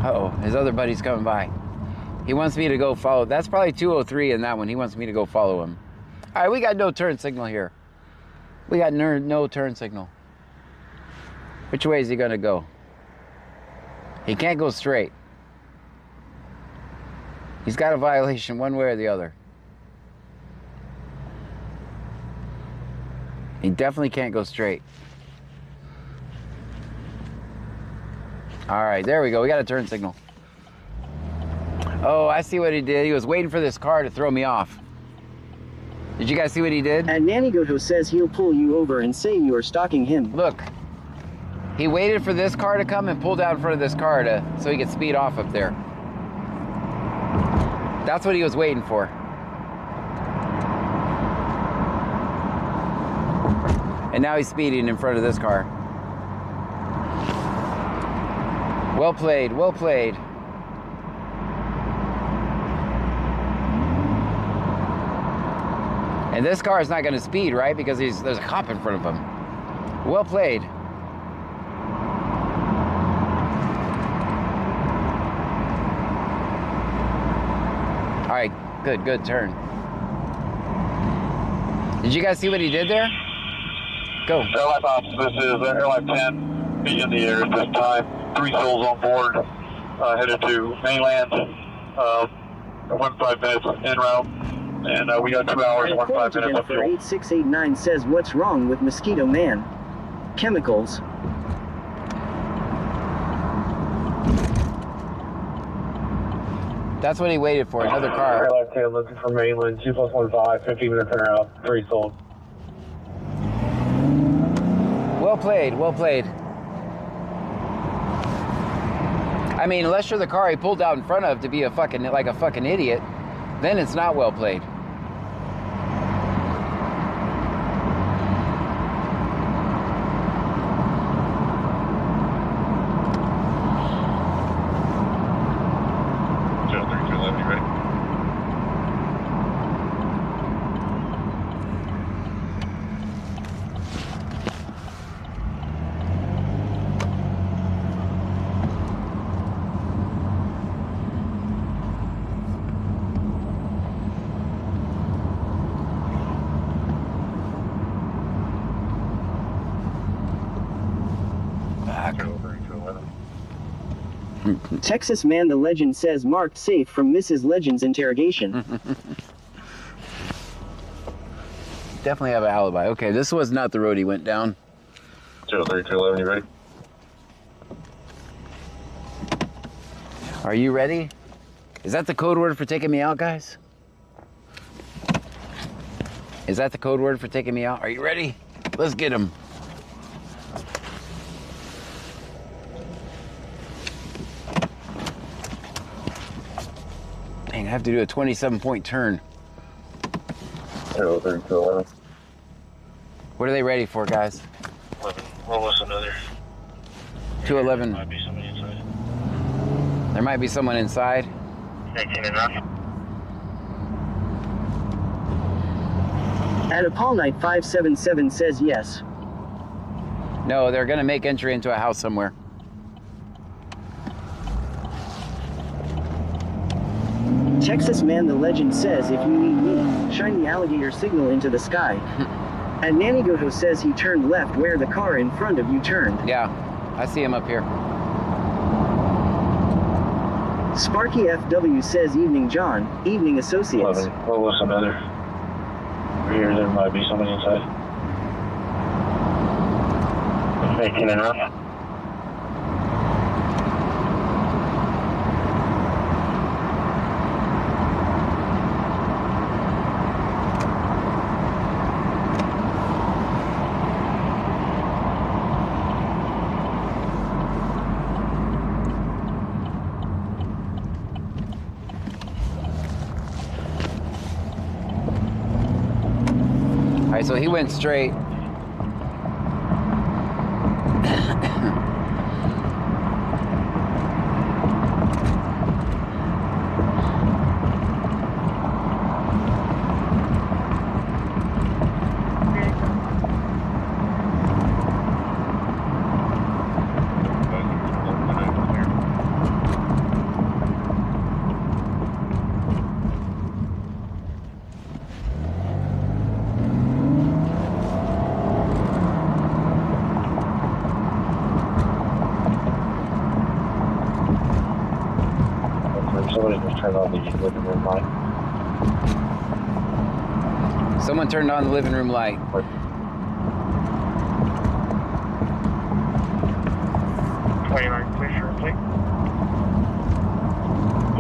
Uh-oh, his other buddy's coming by. He wants me to go follow. That's probably 203 in that one. He wants me to go follow him. All right, we got no turn signal here. We got no turn signal. Which way is he going to go? He can't go straight. He's got a violation one way or the other. He definitely can't go straight. All right, there we go. We got a turn signal. Oh, I see what he did. He was waiting for this car to throw me off. Did you guys see what he did? And Nanny Goto says he'll pull you over and say you are stalking him. Look, he waited for this car to come and pulled out in front of this car so he could speed off up there. That's what he was waiting for. And now he's speeding in front of this car. Well played, well played. And this car is not going to speed, right? Because there's a cop in front of him. Well played. All right, good turn. Did you guys see what he did there? Go. Airline Ops, this is Airline 10, be in the air at this time. 3 souls on board, headed to mainland, 15 minutes en route, and we got 2 hours, 15 minutes of fuel. 8689 says, what's wrong with Mosquito Man? Chemicals. That's what he waited for, another car. Airline 10, looking for mainland, 2 plus 15, 15 minutes en route, 3 souls. Well played, well played. I mean, unless you're the car he pulled out in front of to be like a fucking idiot, then it's not well played. Texas Man the Legend says marked safe from Mrs. Legend's interrogation. Definitely have an alibi. Okay, this was not the road he went down. 03211, you ready? Are you ready? Is that the code word for taking me out, guys? Is that the code word for taking me out? Are you ready? Let's get him. Dang, I have to do a 27-point turn. 03211. What are they ready for, guys? 11. Roll us another. 211. Might be somebody inside. There might be someone inside. 18 and rough. At Apol Night 577 says yes. No, they're gonna make entry into a house somewhere. Texas Man the Legend says if you need me, shine the alligator signal into the sky. And Nanny Goto says he turned left where the car in front of you turned. Yeah, I see him up here. Sparky FW says evening John, evening associates. 11. Roll us another. Here, there might be somebody inside. 18 and rough. All right, so he went straight. Somebody just turned on the living room light. Someone turned on the living room light. 29, clear for replay.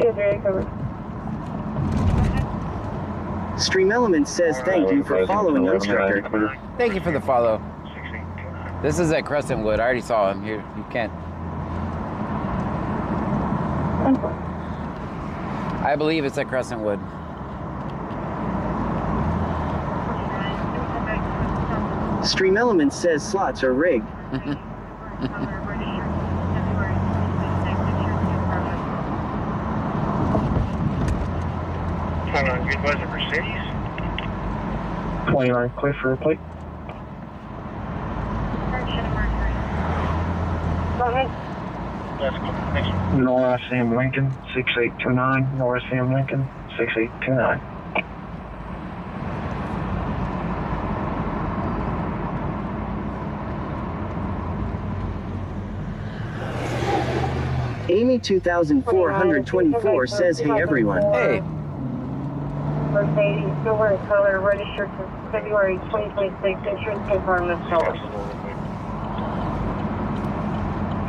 2-3, covered. Stream Elements says thank you for following instructor. Thank you for the follow. This is at Crescentwood. I already saw him here. You can't. I believe it's at Crescentwood. Stream Elements says slots are rigged. Good was it Mercedes? 29, clear for a plate. Go ahead. That's cool. Thank you. North Sam Lincoln, 6829. North Sam Lincoln, 6829. Amy 2424 says hey everyone. Hey. Mercedes, silver in color, registered for February 2026. Insurance confirmed this color.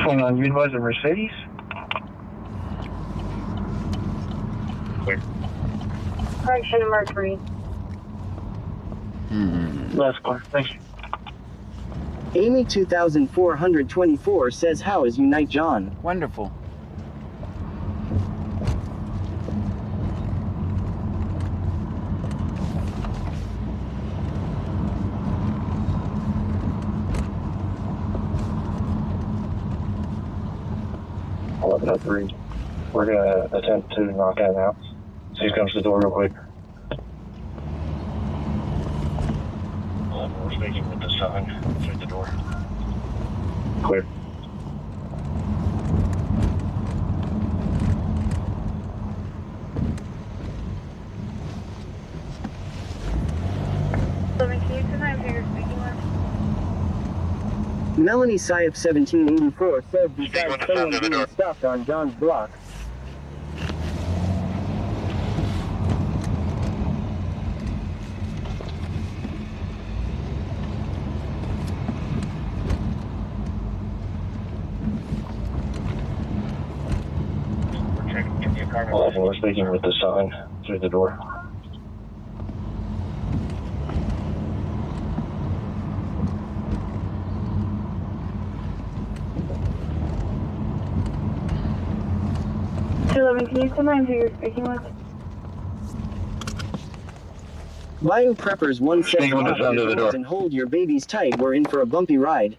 29, good was it Mercedes? Clear. Correction of Mercury. That's clear, thank you. Amy 2424 says how is Unite John? Wonderful. Three. We're gonna attempt to knock that out. So he comes to the door real quick. We're speaking with the sun through the door. Clear. Melanie Syep 1784 says besides someone being stopped on John's block. We're speaking with the sun through the door. Can you come in who you're speaking with? Buying Preppers 1 says Speaking with the sun to the door. and hold your babies tight, we're in for a bumpy ride.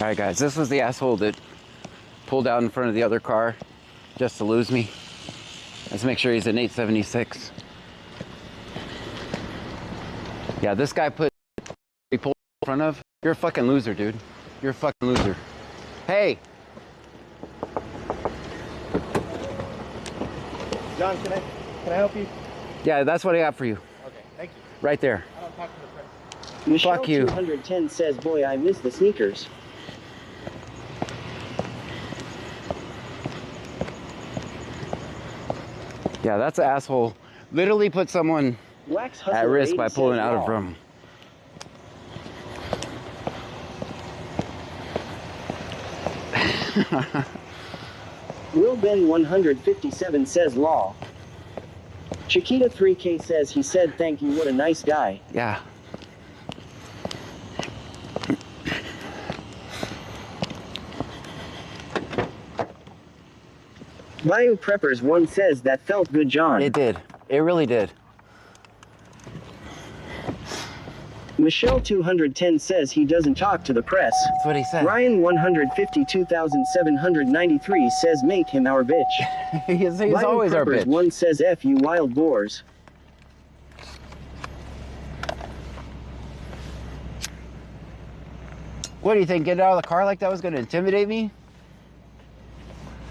All right, guys, this was the asshole that pulled out in front of the other car just to lose me. Let's make sure he's an 876. Yeah, this guy he pulled in front of. You're a fucking loser, dude. You're a fucking loser. Hey! John, can I help you? Yeah, that's what I got for you. Okay, thank you. Right there. I don't talk to the press. Michelle Fuck you. 210 says, boy, I miss the sneakers. Yeah, that's an asshole. Literally put someone Wax at Hustler risk by 80 pulling says out of law. room. Will Ben 157 says law. Chiquita 3K says he said thank you, what a nice guy. Yeah. Bayou Preppers 1 says that felt good, John. It did. It really did. Michelle 210 says he doesn't talk to the press. That's what he said. Ryan 152,793 says make him our bitch. he's Bayou always our Preppers bitch. 1 says F you wild boars. What do you think? Getting out of the car like that was going to intimidate me?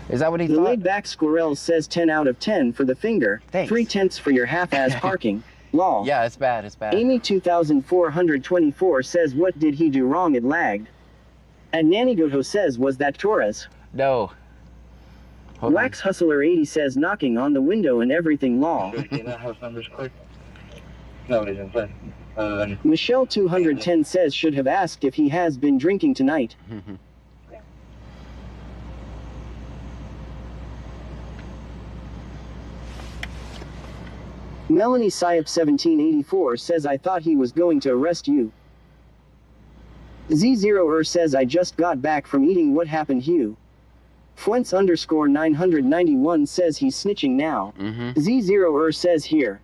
Is that what he The thought? laid back Squirrel says 10 out of 10 for the finger. Thanks. 3/10 for your half-ass parking. Law. Yeah, it's bad. It's bad. Amy 2424 says what did he do wrong, it lagged. And Nanny Goto says was that Torres. No. Hold Wax Hustler 80 says knocking on the window and everything law. Michelle 210 says should have asked if he has been drinking tonight. Melanie Syop 1784 says I thought he was going to arrest you. Z0er says I just got back from eating what happened Hugh. Fuents _ 991 says he's snitching now. Z0er says here.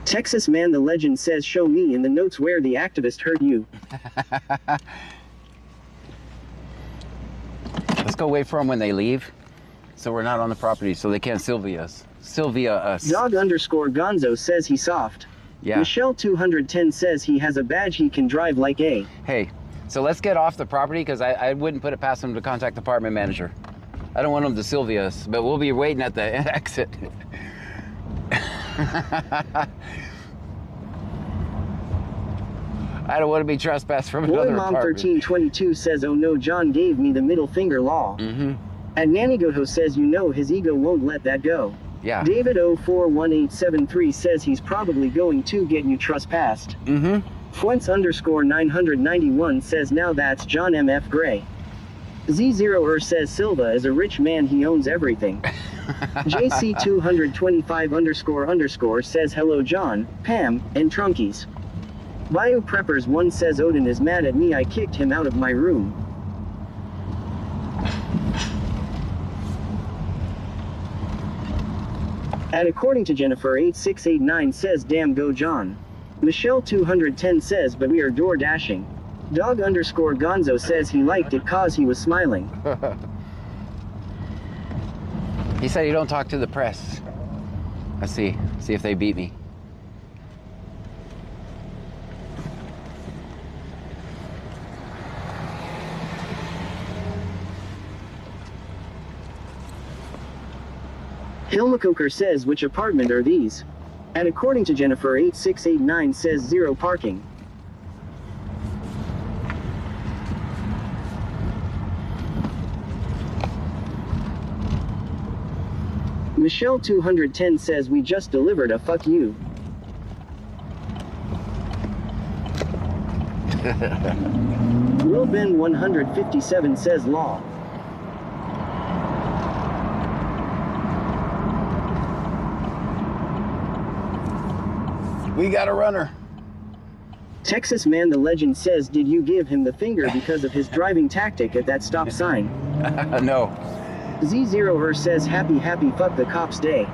Texas Man the Legend says show me in the notes where the activist hurt you. Let's go wait for them when they leave, so we're not on the property, so they can't Sylvia us. Dog _ Gonzo says he's soft. Yeah. Michelle 210 says he has a badge he can drive like a. Hey, so let's get off the property because I wouldn't put it past them to contact the apartment manager. I don't want them to Sylvia us, but we'll be waiting at the exit. I don't want to be trespassed from Boy another Mom apartment. 1322 says oh no, John gave me the middle finger law. And Nanny Goto says you know his ego won't let that go. Yeah. David 041873 says he's probably going to get you trespassed. Fuents _ 991 says now that's John MF Gray. Z0er says Silva is a rich man, he owns everything. JC 225 _ says hello John, Pam, and Trunkies. Bayou Preppers 1 says Odin is mad at me, I kicked him out of my room. And according to Jennifer 8689 says damn go John. Michelle 210 says but we are door dashing. Dog _ Gonzo says he liked it cause he was smiling. He said he don't talk to the press. Let's see if they beat me. Hilmacoker says which apartment are these? And according to Jennifer 8689 says 0 parking. Michelle 210 says we just delivered a fuck you. Will Ben 157 says law. We got a runner. Texas Man the Legend says did you give him the finger because of his driving tactic at that stop sign? No. Z0er says happy fuck the cops day.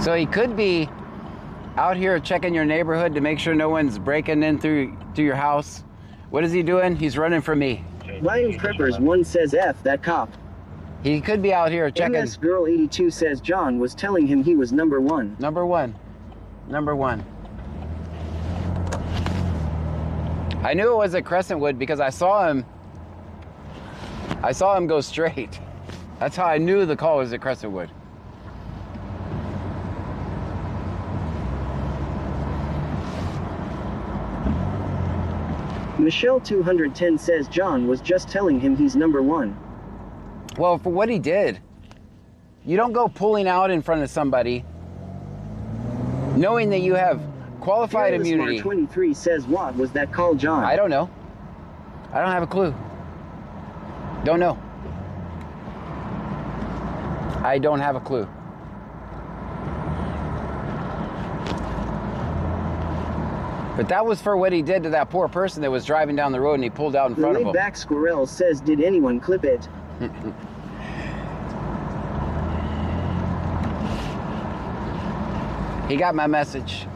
So he could be out here checking your neighborhood to make sure no one's breaking in through your house. What is he doing? He's running from me. Lion Preppers 1 says F that cop. He could be out here checking. MS Girl 82 says John was telling him he was number one. Number one. Number one. I knew it was at Crescentwood because I saw him go straight. That's how I knew the call was at Crescentwood. Michelle 210 says John was just telling him he's number one. Well, for what he did, you don't go pulling out in front of somebody knowing that you have qualified Fearless immunity. Mar 23 says what was that call, John? I don't know. I don't have a clue. Don't know. I don't have a clue. But that was for what he did to that poor person that was driving down the road and he pulled out in front of him. Laid-back Squirrel says, did anyone clip it? He got my message.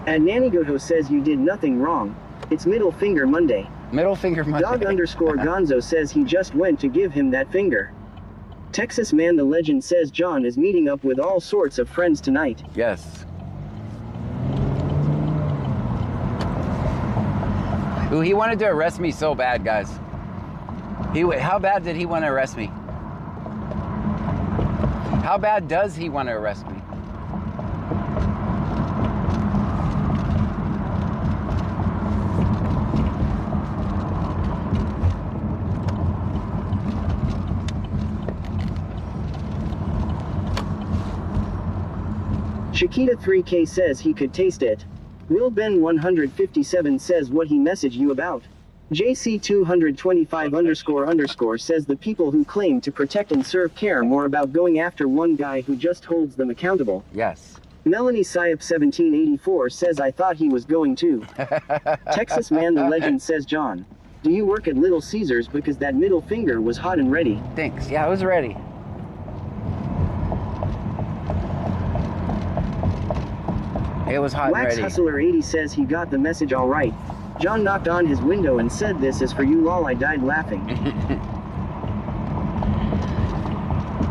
And Nanigoto says you did nothing wrong. It's Middle Finger Monday. Middle Finger Monday. Dog underscore Gonzo says he just went to give him that finger. Texas Man the Legend says John is meeting up with all sorts of friends tonight. Yes. Ooh, he wanted to arrest me so bad, guys. How bad did he want to arrest me? How bad does he want to arrest me? Shakita 3K says he could taste it. Will Ben 157 says what he messaged you about. JC 225 _ says the people who claim to protect and serve care more about going after one guy who just holds them accountable. Yes. Melanie Syop 1784 says I thought he was going to. Texas Man the Legend says John, do you work at Little Caesars because that middle finger was hot and ready? Thanks. Yeah, I was ready. It was hot and Wax ready. Hustler 80 says he got the message all right. John knocked on his window and said this is for you lol, I died laughing.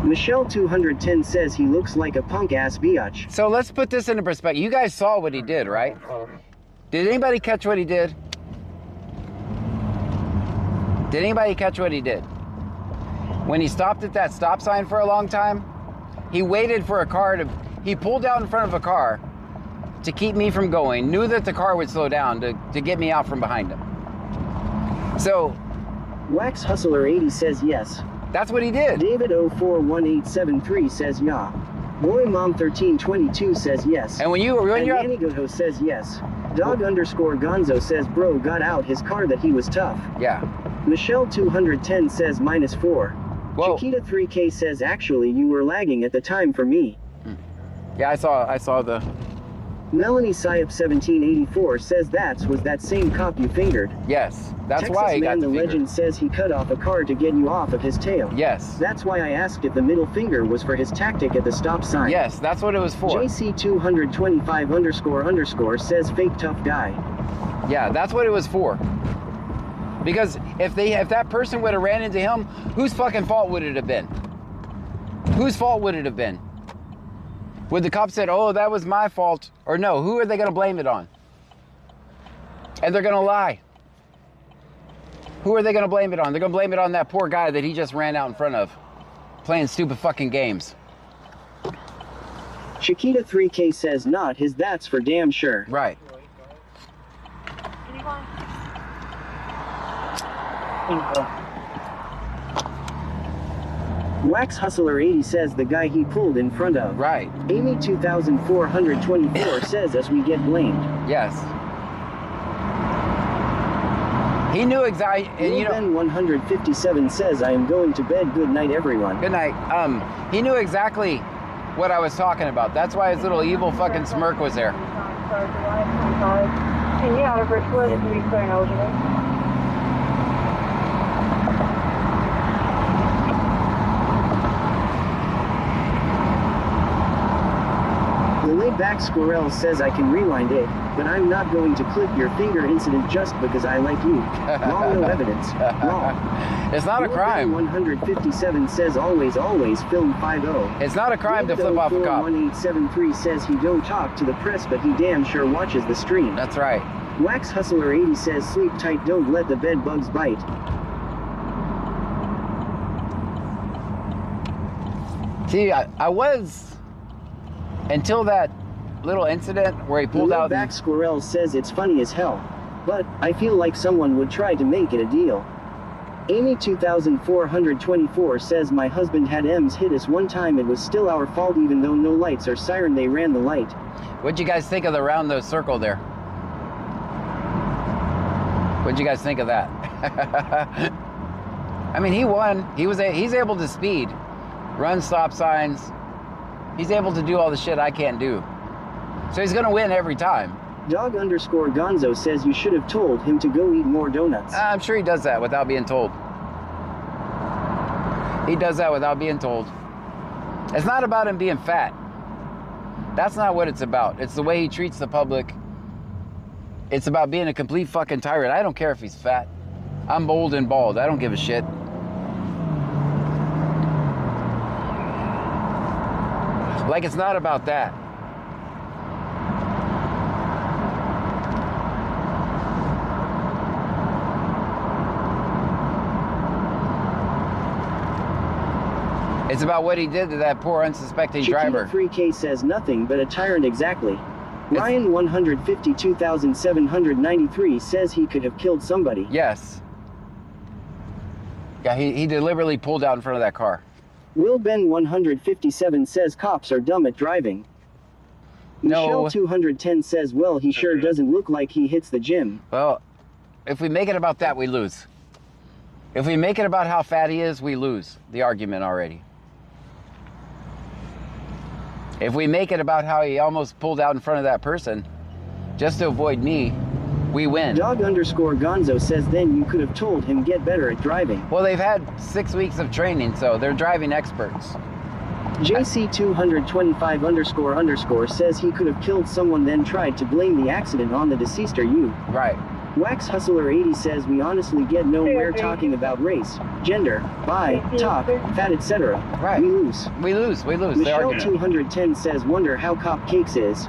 Michelle 210 says he looks like a punk ass biatch. So let's put this into perspective. You guys saw what he did, right? Did anybody catch what he did? Did anybody catch what he did? When he stopped at that stop sign for a long time, he waited for a car to, he pulled out in front of a car to keep me from going, knew that the car would slow down to get me out from behind him. So, Wax Hustler 80 says yes. That's what he did. David 041873 says yeah. Boy Mom 1322 says yes. And when you're Nanigoto says yes. Dog underscore Gonzo says bro got out his car that he was tough. Yeah. Michelle 210 says -4. Whoa. Chiquita 3K says actually you were lagging at the time for me. Yeah, I saw the. Melanie Syop 1784 says was that same cop you fingered. Yes, that's Texas why he got Man the the finger. Legend says he cut off a car to get you off of his tail. Yes. That's why I asked if the middle finger was for his tactic at the stop sign. Yes, that's what it was for. JC 225 _ says fake tough guy. Yeah, that's what it was for. Because if that person would have ran into him, whose fucking fault would it have been? Whose fault would it have been? Would the cop said, oh, that was my fault? Or no, who are they going to blame it on? And they're going to lie. Who are they going to blame it on? They're going to blame it on that poor guy that he just ran out in front of, playing stupid fucking games. Chiquita 3K says not his, that's for damn sure. Right. Wax Hustler 80 says the guy he pulled in front of. Right. Amy 2424 says as we get blamed. Yes. He knew exactly, and you know. Ben 157 says I am going to bed. Good night, everyone. Good night. He knew exactly what I was talking about. That's why his little evil fucking smirk was there. Star July 25. And yeah, out of Richwood if you declare ineligible. The laid-back Squirrel says I can rewind it, but I'm not going to clip your finger incident just because I like you. Wrong, no evidence. Wrong. It's not a crime. 157 says always film 50. It's not a crime to flip off a cop. 1873 says he don't talk to the press, but he damn sure watches the stream. That's right. Wax Hustler 80 says sleep tight, don't let the bed bugs bite. See, I was... Until that little incident where he pulled out... Back Squirrel says it's funny as hell, but I feel like someone would try to make it a deal. Amy 2424 says my husband had M's hit us one time, it was still our fault even though no lights or siren, they ran the light. What'd you guys think of the round the circle there? What'd you guys think of that? I mean, he won. He's able to speed, run stop signs. He's able to do all the shit I can't do. So he's gonna win every time. Dog_Gonzo says you should have told him to go eat more donuts. I'm sure he does that without being told. He does that without being told. It's not about him being fat. That's not what it's about. It's the way he treats the public. It's about being a complete fucking tyrant. I don't care if he's fat. I'm bold and bald. I don't give a shit. Like, it's not about that. It's about what he did to that poor unsuspecting driver. 3K says nothing but a tyrant exactly. Ryan 152,793 says he could have killed somebody. Yes. Yeah, he deliberately pulled out in front of that car. Will Ben 157 says cops are dumb at driving. No. Michelle 210 says, well, he sure doesn't look like he hits the gym. Well, if we make it about that, we lose. If we make it about how fat he is, we lose the argument already. If we make it about how he almost pulled out in front of that person just to avoid me, we win. Dog_Gonzo says then you could have told him get better at driving. Well, they've had 6 weeks of training, so they're driving experts. JC225__ says he could have killed someone then tried to blame the accident on the deceased or you. Right. Wax Hustler 80 says we honestly get nowhere talking about race, gender, bi, talk, fat, etc. Right. We lose. We lose. We lose. Michelle 210 says wonder how Cupcakes is.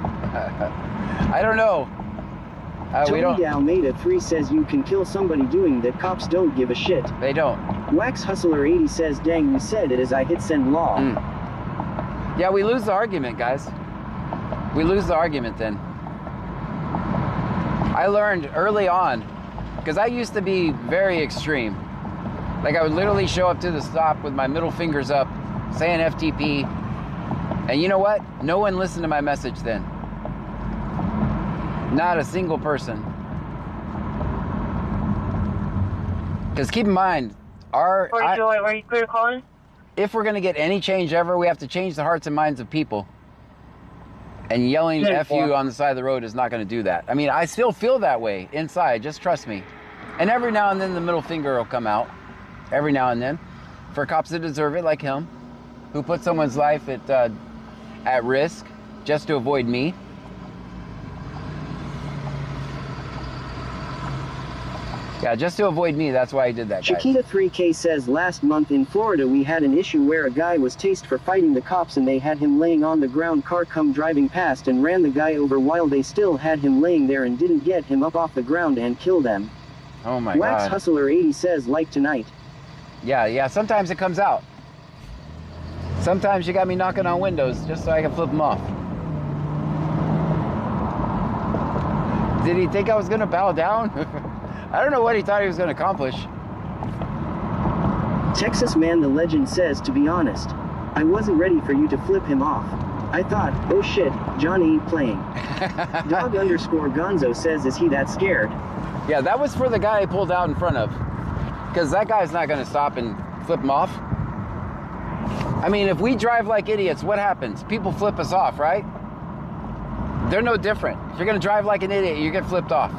I don't know. Tony Almeida 3 says you can kill somebody doing that, cops don't give a shit. They don't. Wax Hustler 80 says dang, you said it as I hit send law. Yeah, we lose the argument, guys. We lose the argument then. I learned early on, because I used to be very extreme. Like, I would literally show up to the stop with my middle fingers up, saying FTP. And you know what? No one listened to my message then. Not a single person. Because keep in mind, if we're going to get any change ever, we have to change the hearts and minds of people. And yelling F you on the side of the road is not going to do that. I mean, I still feel that way inside, just trust me. And every now and then the middle finger will come out. Every now and then. For cops that deserve it, like him, who put someone's life at risk just to avoid me. Yeah, just to avoid me, that's why I did that, guys. Chiquita 3K says last month in Florida we had an issue where a guy was tased for fighting the cops and they had him laying on the ground, car come driving past and ran the guy over while they still had him laying there and didn't get him up off the ground and kill them. Oh my Wax God. Hustler 80 says like tonight. Yeah, sometimes it comes out. Sometimes you got me knocking on windows just so I can flip them off. Did he think I was gonna bow down? I don't know what he thought he was gonna accomplish. Texas Man the Legend says, to be honest, I wasn't ready for you to flip him off. I thought, oh shit, Johnny ain't playing. Dog_Gonzo says, is he that scared? Yeah, that was for the guy I pulled out in front of. Because that guy's not gonna stop and flip him off. I mean, if we drive like idiots, what happens? People flip us off, right? They're no different. If you're gonna drive like an idiot, you get flipped off.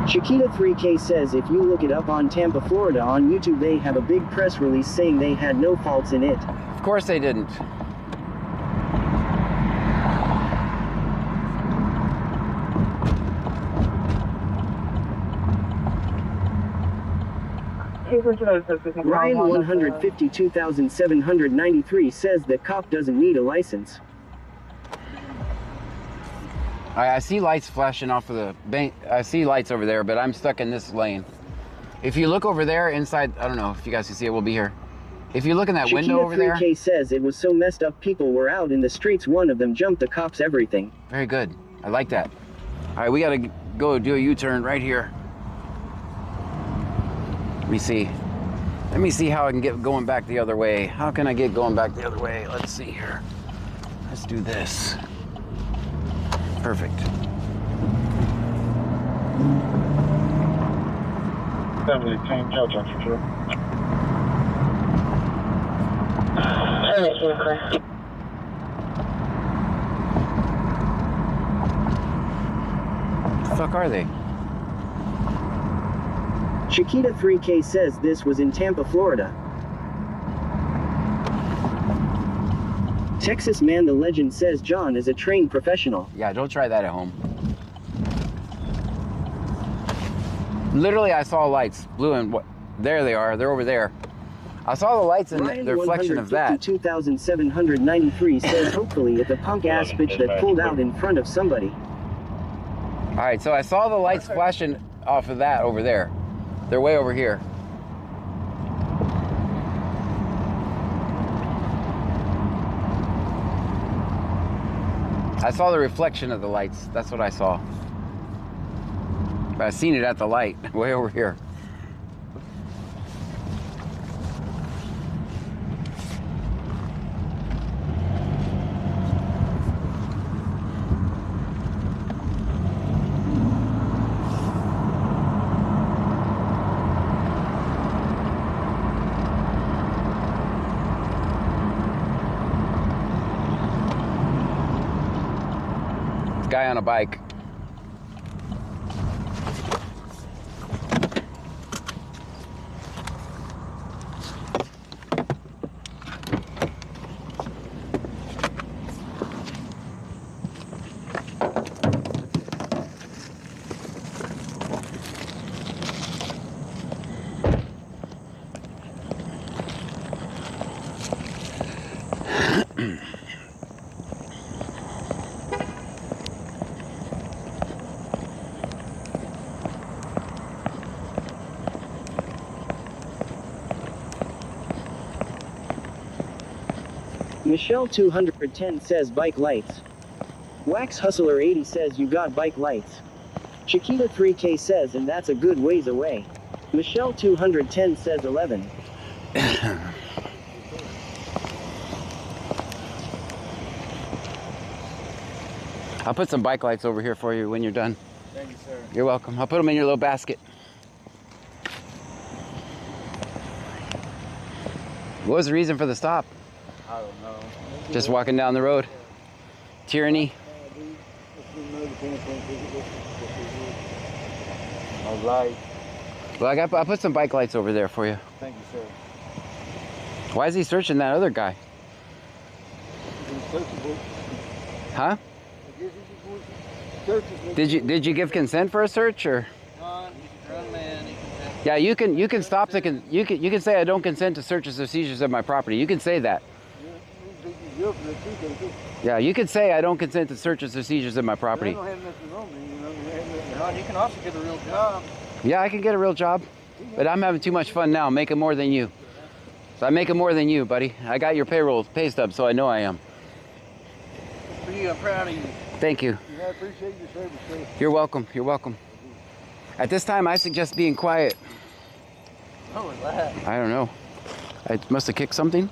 Chiquita 3K says if you look it up on Tampa, Florida on YouTube, they have a big press release saying they had no faults in it. Of course they didn't. Ryan 152,793 says that cop doesn't need a license. I see lights flashing off of the bank. I see lights over there, but I'm stuck in this lane. If you look over there inside, I don't know if you guys can see it, we'll be here. If you look in that window over there. 3K says it was so messed up, people were out in the streets, one of them jumped the cops, everything. Very good. I like that. All right, we got to go do a U-turn right here. Let me see. Let me see how I can get going back the other way. How can I get going back the other way? Let's see here. Let's do this. Perfect. The fuck are they? Chiquita 3K says this was in Tampa, Florida. Texas Man the Legend says John is a trained professional. Yeah, don't try that at home. Literally, I saw lights, blue and what? There they are. They're over there. I saw the lights and the reflection of that. 2,793 says hopefully it's a punk ass bitch that pulled out in front of somebody. All right, so I saw the lights flashing off of that over there. They're way over here. I saw the reflection of the lights. That's what I saw. But I seen it at the light, way over here. Guy on a bike. Michelle 210 says bike lights. Wax Hustler 80 says you got bike lights. Chiquita 3K says and that's a good ways away. Michelle 210 says 11. I'll put some bike lights over here for you when you're done. Thank you, sir. You're welcome. I'll put them in your little basket. What was the reason for the stop? I don't know. Just walking down the road. Tyranny. All right. Well, I put some bike lights over there for you. Thank you, sir. Why is he searching that other guy? Huh? Did you give consent for a search or? Yeah, you can stop the you can say I don't consent to searches or seizures of my property. You can say that. Yeah, you can say I don't consent to searches or seizures of my property. You can also get a real job. Yeah, I can get a real job, but I'm having too much fun now, making more than you. So I'm making more than you, buddy. I got your pay stub, so I know I am. For you, I'm proud of you. Thank you. I appreciate your service, sir. You're welcome. You're welcome. At this time, I suggest being quiet. What was that? I don't know. I must have kicked something.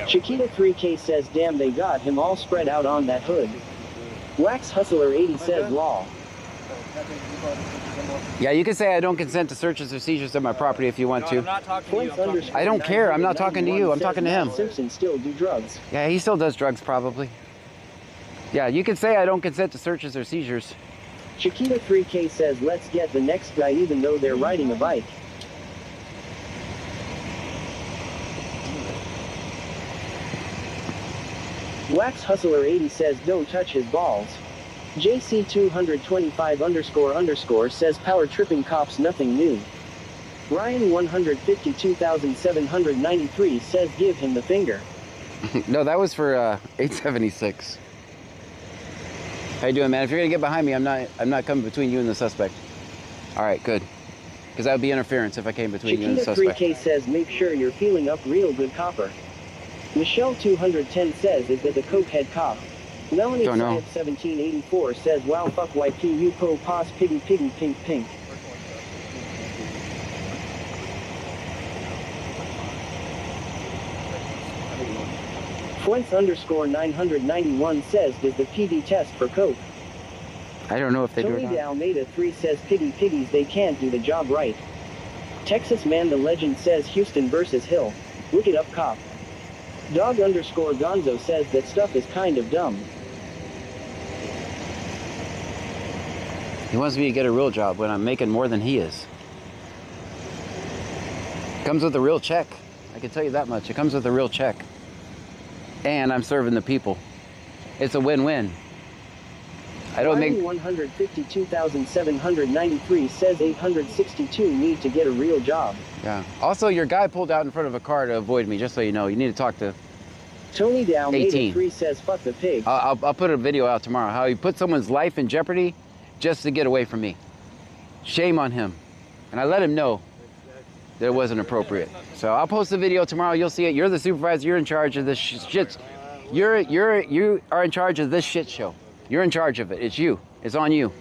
Chiquita 3K says damn they got him all spread out on that hood. Wax Hustler 80 says law. Yeah, you can say I don't consent to searches or seizures of my property if you want to. I'm not talking to you. I'm talking to I don't care. I'm not talking to you. I'm talking to him. Simpson still do drugs. Yeah, he still does drugs probably. Yeah, you can say I don't consent to searches or seizures. Chiquita 3K says let's get the next guy even though they're riding a bike. Wax Hustler 80 says don't touch his balls. JC 225 _ says power tripping cops nothing new. Ryan 152,793 says give him the finger. No, that was for 876. How you doing, man? If you're gonna get behind me, I'm not coming between you and the suspect. All right, good. Because that would be interference if I came between you and the suspect. 3K says make sure you're feeling up real good copper. Michelle 210 says is that the cokehead cop. Melanie Don't know. 1784 says wow fuck YPU po pos piggy piggy pink pink. Fuentes _991 says does the PD test for coke? I don't know if they do or Tony not. de Almeida 3 says pity piggies they can't do the job right. Texas Man the Legend says Houston versus Hill. Look it up cop. Dog _Gonzo says that stuff is kind of dumb. He wants me to get a real job when I'm making more than he is. Comes with a real check. I can tell you that much. It comes with a real check. And I'm serving the people. It's a win-win. I don't make... 152,793 says 862 need to get a real job. Yeah. Also, your guy pulled out in front of a car to avoid me, just so you know. You need to talk to Tony de Almeida 18. 3 says fuck the pig. I'll put a video out tomorrow, how he put someone's life in jeopardy just to get away from me. Shame on him. And I let him know that it wasn't appropriate. So I'll post the video tomorrow. You'll see it. You're the supervisor. You're in charge of this shit. You are in charge of this shit show. You're in charge of it. It's you. It's on you.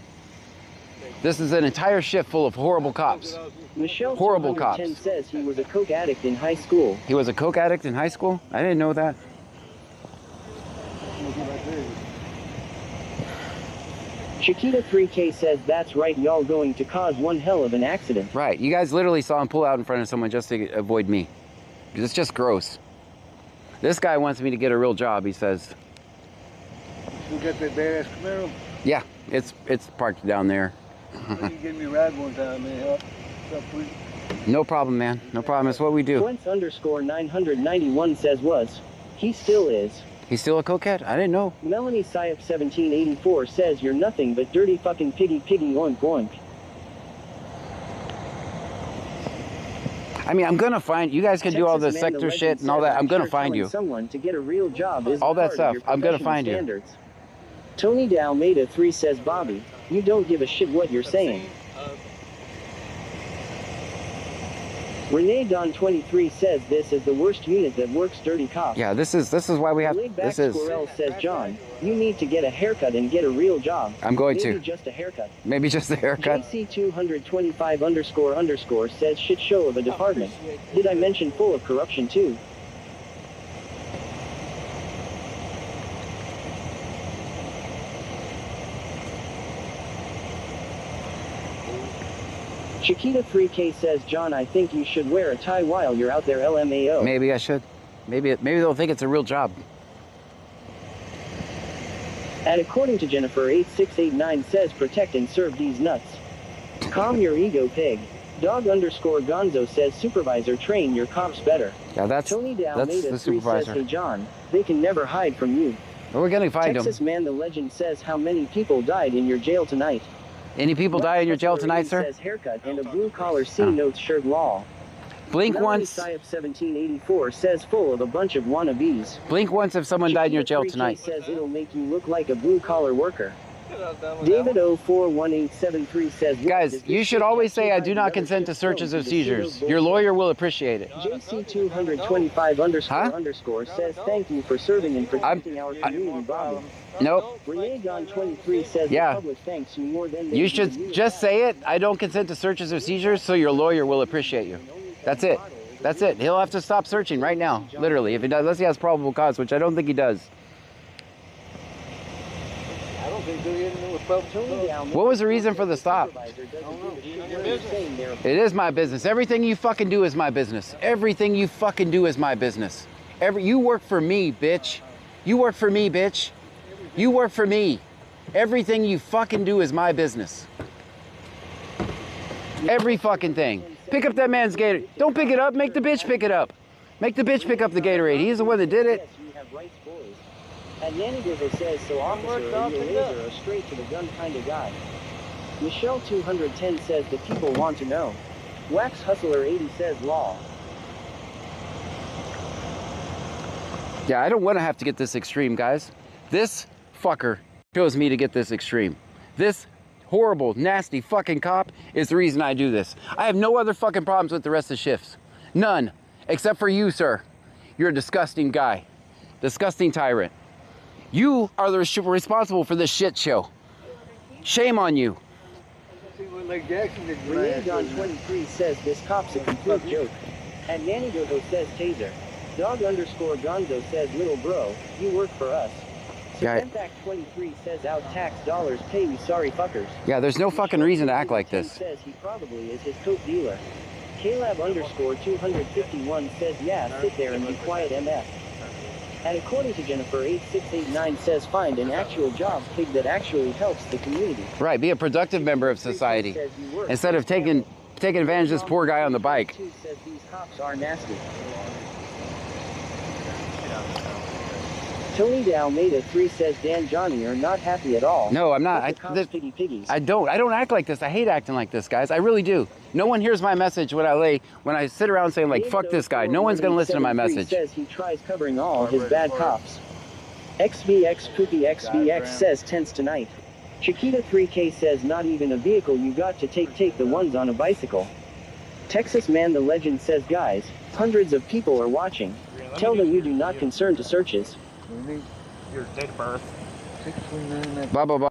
This is an entire shift full of horrible cops. Michelle Horrible 210 cops. says he was a coke addict in high school. He was a coke addict in high school? I didn't know that. Chiquita 3K says that's right y'all going to cause one hell of an accident. Right. You guys literally saw him pull out in front of someone just to avoid me. It's just gross. This guy wants me to get a real job, he says. You got that badass Camaro? Yeah, it's parked down there. You gave me a ride one time, man. What's up, please? No problem, man. No problem. It's what we do. Fuentes _991 says was. He still is. He's still a cokehead? I didn't know. Melanie Syop 1784 says you're nothing but dirty fucking piggy piggy oink oink. I mean, I'm gonna find you guys can do all the Texas Man sector the shit Legend and all says, that. I'm gonna sure find telling you. Someone to get a real job is All that part of stuff. your I'm gonna professional find you. standards. Tony de Almeida 3 says Bobby, you don't give a shit what you're saying. Renee Don 23 says this is the worst unit that works dirty cops. Yeah, this is why we have this is Squirrel says John, you need to get a haircut and get a real job. I'm going Maybe to. just a haircut. Maybe just a haircut. JC 225 _ says shit show of a department. Did I mention full of corruption too? Chiquita 3K says John, I think you should wear a tie while you're out there LMAO. Maybe I should. Maybe they'll think it's a real job. And according to Jennifer 8689 says protect and serve these nuts. Calm your ego pig. Dog _Gonzo says supervisor train your cops better. Yeah, that's Tony de the Almeida 3 says supervisor. hey John, they can never hide from you. But we're gonna find Texas him. Man the Legend says how many people died in your jail tonight. Any people die in your jail tonight, sir? Says haircut and a blue collar C notes shirt law. Blink Melanie once. Syop 1784 says full of a bunch of wannabes. Blink once if someone died in your jail tonight. Says it'll make you look like a blue collar worker. David 041873 says Guys, you should always say I do not consent to searches or seizures. Your lawyer will appreciate it. JC 225 _ says thank you for serving and protecting our community, Bobby. Nope. Renee Gon 23 says Yeah. the public thanks you more than they You do should you. just say it. I don't consent to searches or seizures, so your lawyer will appreciate you. That's it. That's it. He'll have to stop searching right now, literally, if he does, unless he has probable cause, which I don't think he does. I don't What was the reason for the stop? It is my business. Everything you fucking do is my business. Everything you fucking do is my business. You work for me, bitch. You work for me, bitch. You work for me. Everything you fucking do is my business. Every fucking thing. Pick up that man's Gatorade. Don't pick it up. Make the bitch pick it up. Make the bitch pick up the Gatorade. He's the one that did it. And Yanigogo says, so officer, are you a laser or straight to the gun kind of guy? Michelle 210 says the people want to know. Wax Hustler 80 says law. Yeah, I don't want to have to get this extreme, guys. This fucker chose me to get this extreme. This horrible, nasty fucking cop is the reason I do this. I have no other fucking problems with the rest of the shifts. None. Except for you, sir. You're a disgusting guy. Disgusting tyrant. You are the responsible for this shit show. Shame on you. Renee Don 23 says this cop's a complete joke. And Yanigogo says taser. Dog underscore Gonzo says little bro, you work for us. Cementac 23 says out tax dollars pay you sorry fuckers. Yeah, there's no fucking reason to act like this. Says he probably is his coke dealer. Caleb underscore 251 says yeah, sit there and be quiet MF. And according to Jennifer 8689 says find an actual job pig that actually helps the community. Right, be a productive member of society instead of taking advantage of this poor guy on the bike. Says these cops are nasty. Tony de Almeida 3 says Dan Johnny are not happy at all. No, I'm not. I don't act like this. I hate acting like this, guys. I really do. No one hears my message when I sit around saying like, fuck this guy. No one's gonna listen to my message. Says he tries covering all his bad cops. XVX Poopy XVX says tense tonight. Chiquita 3K says not even a vehicle you got to take the ones on a bicycle. Texas Man the Legend says guys, hundreds of people are watching. Tell them you do not concern to searches. Your date of birth. Blah, blah, blah.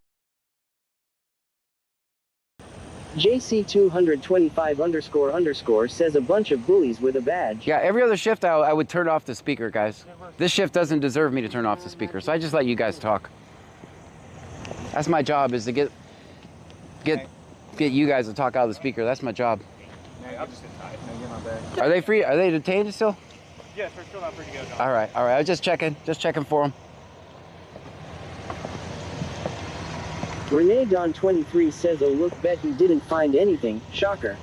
JC225 underscore says a bunch of bullies with a badge. Yeah, every other shift I would turn off the speaker, guys. This shift doesn't deserve me to turn off the speaker, so I just let you guys talk. That's my job, is to get you guys to talk out of the speaker. That's my job. Are they free? Are they detained still? Yes, we're still not free to go, John. All right. I was just checking for them. Renee Don 23 says, oh look, bet he didn't find anything. Shocker.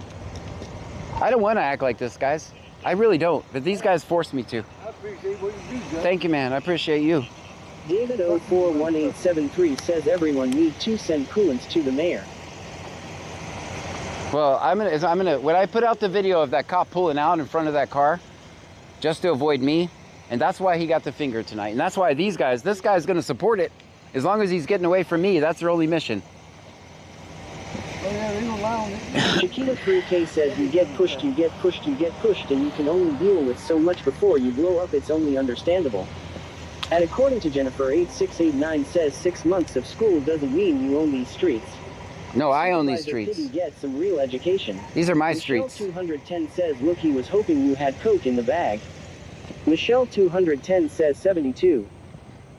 I don't want to act like this, guys. I really don't, but these guys forced me to. I appreciate what you do, John. Thank you, man. I appreciate you. David 041873 says everyone need to send coolants to the mayor. Well, I'm gonna when I put out the video of that cop pulling out in front of that car, just to avoid me, and that's why he got the finger tonight, and that's why this guy's gonna support it, as long as he's getting away from me. That's their only mission. Chiquita 3K says you get pushed, and you can only deal with so much before you blow up. It's only understandable. And according to Jennifer 8689 says 6 months of school doesn't mean you own these streets. No, I own these streets. Get some real education. These are my Michelle streets. 210 says, look, he was hoping you had coke in the bag. Michelle 210 says 72.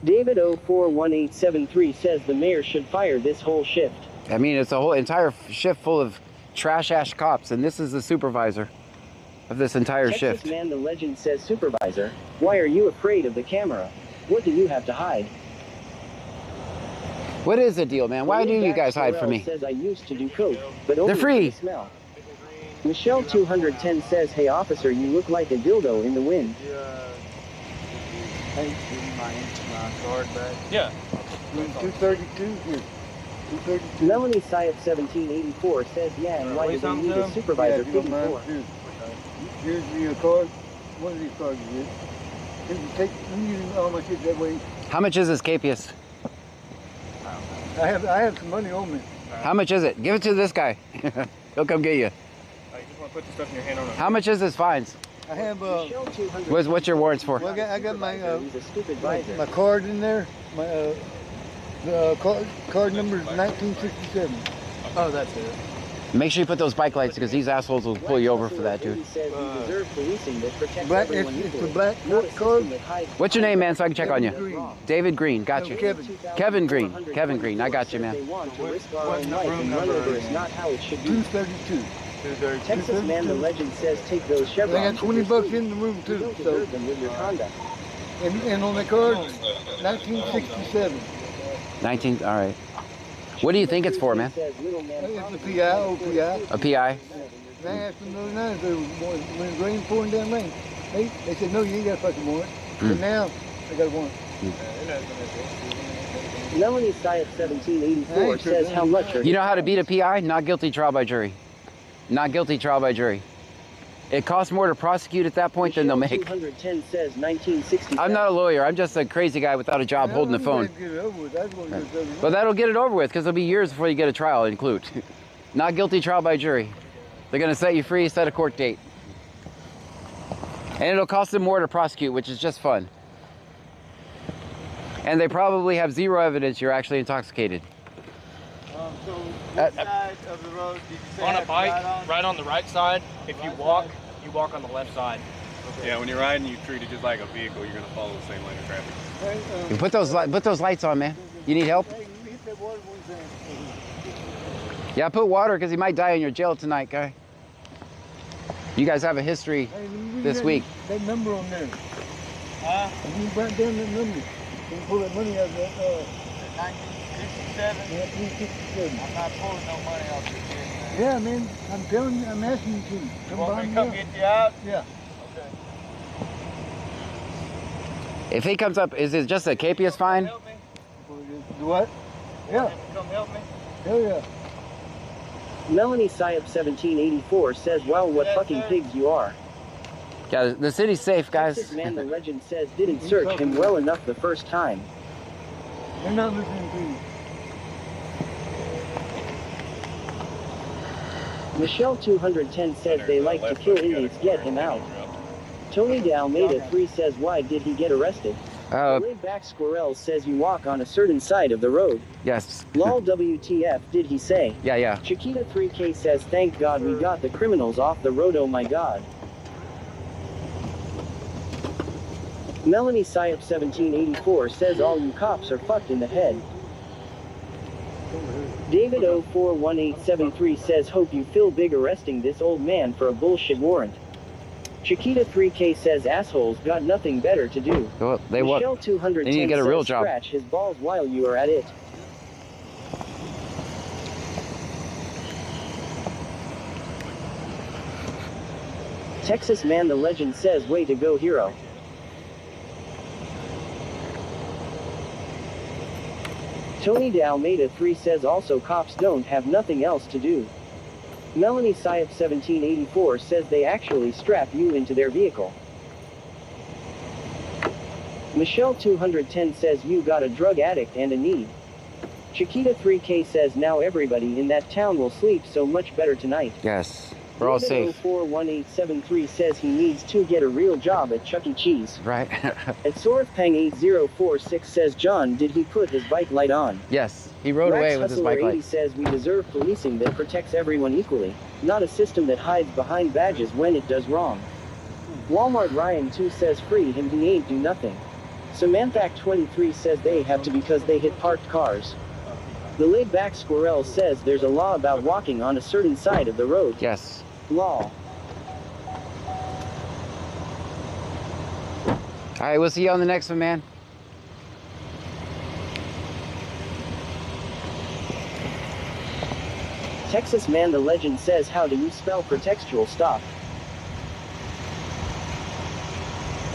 David 041873 says the mayor should fire this whole shift. I mean, it's a whole entire shift full of trash-ass cops, and this is the supervisor of this entire shift. Texas Man the Legend says, supervisor, why are you afraid of the camera? What do you have to hide? What is the deal, man? Why do you guys hide from me? Says I used to do coke, but they're free. Smell. Michelle 210 says, hey officer, you look like a dildo in the wind. Yeah. 232 here. 232. Melanie Syop 1784 says, yeah, and why do they need a supervisor fee for? Here's your card. One of these cards is it. I'm using all my shit that way. How much is this, Capius? I have some money on me. How much is it? Give it to this guy. He'll come get you. You just want to put the stuff in your hand on it. How much is this fines? I have What's your warrants for? Well, I got my card in there. My card number is 1967. Oh, that's it. Make sure you put those bike lights because these assholes will pull you over for that, dude. Black, it's the black card. What's your name, man, so I can check on you? Green. David Green, got you. Kevin. Kevin Green. Kevin Green, I got you, man. Room number is not how it should be. 232. Texas Man the Legend says take those chevrons. They got 20 bucks in the room too. You So, deserve them with your conduct. and on the card, 1967. 19, all right. What do you think it's for, man? It's a PI, old PI. A PI? They asked them the other night if they when it rained, pouring down rain. They said, no, you ain't got a fucking warrant. But now, they got a warrant. Melanie Syed 1784 says how much are You know how to beat a PI? Not guilty, trial by jury. Not guilty, trial by jury. It costs more to prosecute at that point than they'll make. 210 says 1967. I'm not a lawyer. I'm just a crazy guy without a job holding the phone. But that'll get it over with because it'll be years before you get a trial include. Not guilty, trial by jury. They're going to set you free, set a court date. And it'll cost them more to prosecute, which is just fun. And they probably have zero evidence you're actually intoxicated. So what side of the road did you say On a bike, on? right on the right side. If you walk on the left side. Okay. Yeah, when you're riding, you treat it just like a vehicle. You're gonna follow the same lane of traffic. You put those lights on, man. You need help? Yeah, put water because he might die in your jail tonight, guy. You guys have a history this week. That number on there. If you write down that number, you can pull that money out of that. 1967? Yeah, 1967. I'm not pulling no money off this shit, man. Yeah, man. I'm telling you, I'm asking you to. You want me to come get you out? Yeah. Okay. If he comes up, is it just a capious fine? Do what? Yeah. Come help me? Hell yeah. Melanie Syed 1784 says, wow, what fucking pigs you are. Yeah, the city's safe, guys. Texas Man the Legend says didn't search him well enough the first time. They're not listening to you. Michelle 210 says they like to kill inmates, get him out. Tony Dalmeda 3 says why did he get arrested? Laid back Squirrel says you walk on a certain side of the road. Yes. Lol WTF did he say? Yeah. Chiquita 3K says thank God we got the criminals off the road, oh my God. Melanie Syep 1784 says all you cops are fucked in the head. David 041873 says hope you feel big arresting this old man for a bullshit warrant. Chiquita 3K says assholes got nothing better to do. Well, Michelle 210 they need to get a real says job. scratch his balls while you are at it. Texas Man the Legend says way to go hero. Tony Dalmeda 3 says also cops don't have nothing else to do. Melanie Syep 1784 says they actually strap you into their vehicle. Michelle 210 says you got a drug addict and a need. Chiquita 3K says now everybody in that town will sleep so much better tonight. Yes, we're all safe. 041873 says he needs to get a real job at Chuck E. Cheese. Right. And Sorthpang 8046 says John, did he put his bike light on? Yes, he rode away with his bike Hustler 80 light. says we deserve policing that protects everyone equally, not a system that hides behind badges when it does wrong. Walmart Ryan 2 says free him, he ain't do nothing. Samantha 23 says they have to because they hit parked cars. The laid back Squirrel says there's a law about walking on a certain side of the road. Yes. Law. All right, we'll see you on the next one, man. Texas Man the Legend says how do you spell pretextual stop?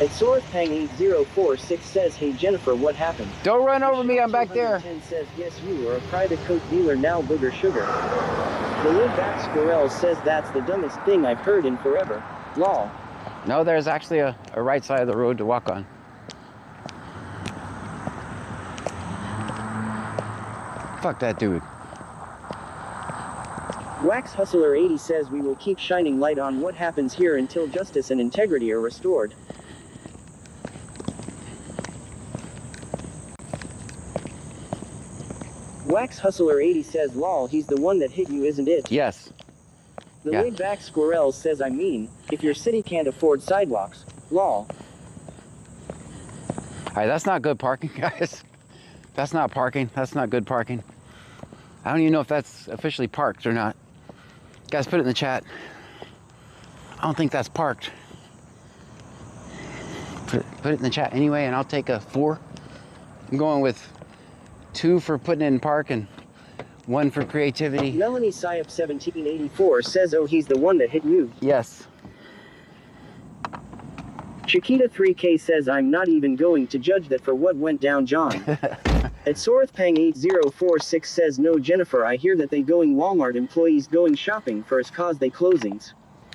At Sorthpang 8046 says hey Jennifer, what happened? Don't run over me, I'm back there. 210 says yes you are a private coke dealer now, booger sugar. The laid back Squirrel says that's the dumbest thing I've heard in forever. Lol. No, there's actually a right side of the road to walk on. Fuck that dude. Wax Hustler 80 says we will keep shining light on what happens here until justice and integrity are restored. Wax Hustler 80 says lol, he's the one that hit you, isn't it? Yes. The Yeah. laid-back squirrel says I mean, if your city can't afford sidewalks, lol. All right, that's not good parking, guys. That's not parking. That's not good parking. I don't even know if that's officially parked or not. Guys, put it in the chat. I don't think that's parked. Put it in the chat anyway, and I'll take a 4. I'm going with 2 for putting it in park and 1 for creativity. Melanie Syop 1784 says, oh, he's the one that hit you. Yes. Chiquita 3K says, I'm not even going to judge that for what went down, John. At Sorthpang 8046 says, no, Jennifer, I hear that they going Walmart employees going shopping first cause they closings.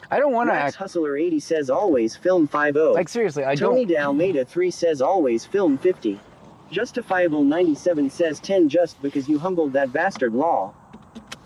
I don't want to Max act. Hustler 80 says, always film 50. Like, seriously, I Tony don't. De Almeida 3 says, always film 50. Justifiable 97 says 10 just because you humbled that bastard law.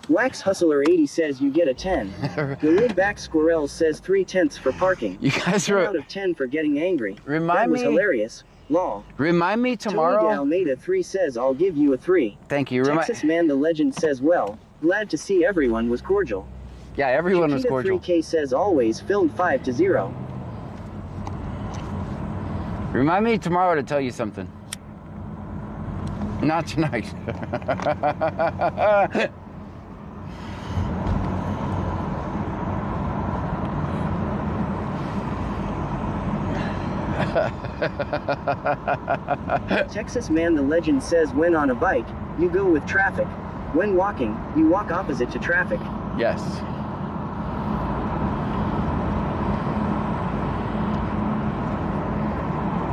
Wax Hustler 80 says you get a 10. The laid-back squirrel says 3/10 for parking. You guys 10 are. out of 10 for getting angry. Remind That was me- hilarious. Law. Remind me Tony De tomorrow. Almeida 3 says I'll give you a 3. Thank you. Texas Man the Legend says, well, glad to see everyone was cordial. Yeah, everyone was Chiquita cordial. 3K says always filmed 5-0. Remind me tomorrow to tell you something. Not tonight. Texas Man the Legend says when on a bike, you go with traffic. When walking, you walk opposite to traffic. Yes.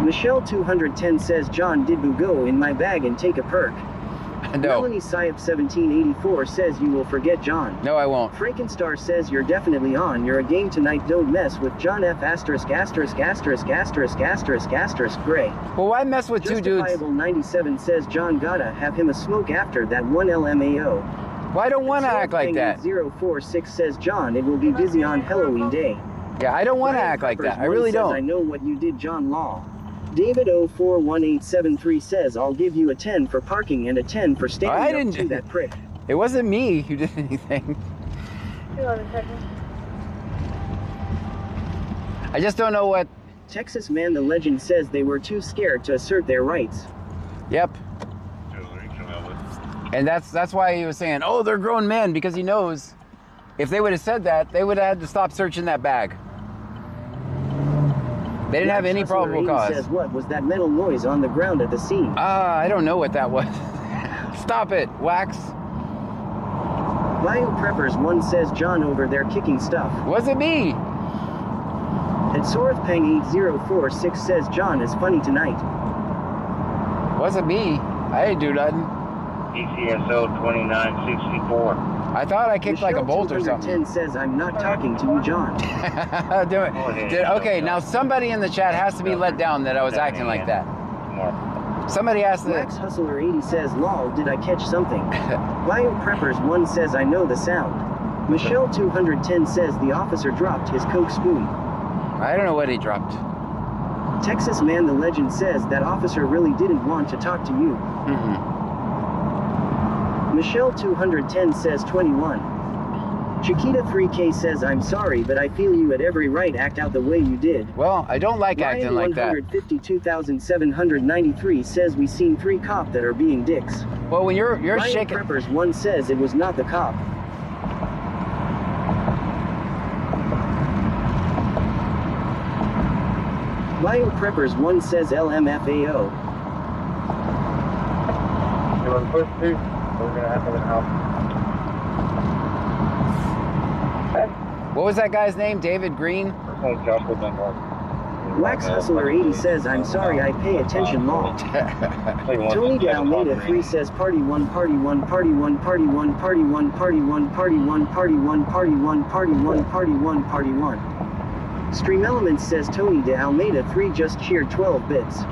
Michelle 210 says John did you go in my bag and take a perk. No. Melanie Syop 1784 says you will forget John. No, I won't. Frankenstar says you're definitely on. You're a game tonight. Don't mess with John F asterisk asterisk asterisk asterisk asterisk asterisk gray. Well, why mess with two dudes? Justifiable 97 says John gotta have him a smoke after that one LMAO. Well, I don't want to act like that. 046 says John it will be busy on Halloween day. Yeah, I don't want to act like that. I really don't. I know what you did, John Law. David 041873 says I'll give you a 10 for parking and a 10 for standing up to that prick. It wasn't me who did anything. 11 seconds. I just don't know what. Texas Man the Legend says they were too scared to assert their rights. Yep. And that's why he was saying, oh, they're grown men, because he knows if they would have said that, they would have had to stop searching that bag. They didn't have any probable cause. Says what was that metal noise on the ground at the scene? I don't know what that was. Stop it, Wax. Bio Preppers 1 says John over there kicking stuff. Wasn't me. And Sorthpang 8046 says John is funny tonight. Wasn't me. I didn't do nothing. ECSO 2964. I thought I kicked like a bolt or something. 10 says I'm not talking to you, John. Okay, now somebody in the chat has to be let down that I was acting like that. Somebody asked that. Max Hustler 80 says, lol, did I catch something? Bio Preppers 1 says I know the sound. Michelle 210 says the officer dropped his Coke spoon. I don't know what he dropped. Texas Man the Legend says that officer really didn't want to talk to you. Michelle 210 says 21. Chiquita 3K says I'm sorry, but I feel you had every right act out the way you did. Well, I don't like acting like that. 152,793 says we seen 3 cop that are being dicks. Well, when you're Ryan shaking. Preppers 1 says it was not the cop. Bio Preppers 1 says LMFAO. You want to push through? We're gonna have to help. What was that guy's name? David Green? Wax Hustler 80 says I'm sorry I pay attention law. Tony De Almeida 3 says party 1 party 1 party 1 party 1 party 1 party 1 party 1 party 1 party 1 party 1 party 1 party 1. Stream Elements says Tony De Almeida 3 just cheered 12 bits.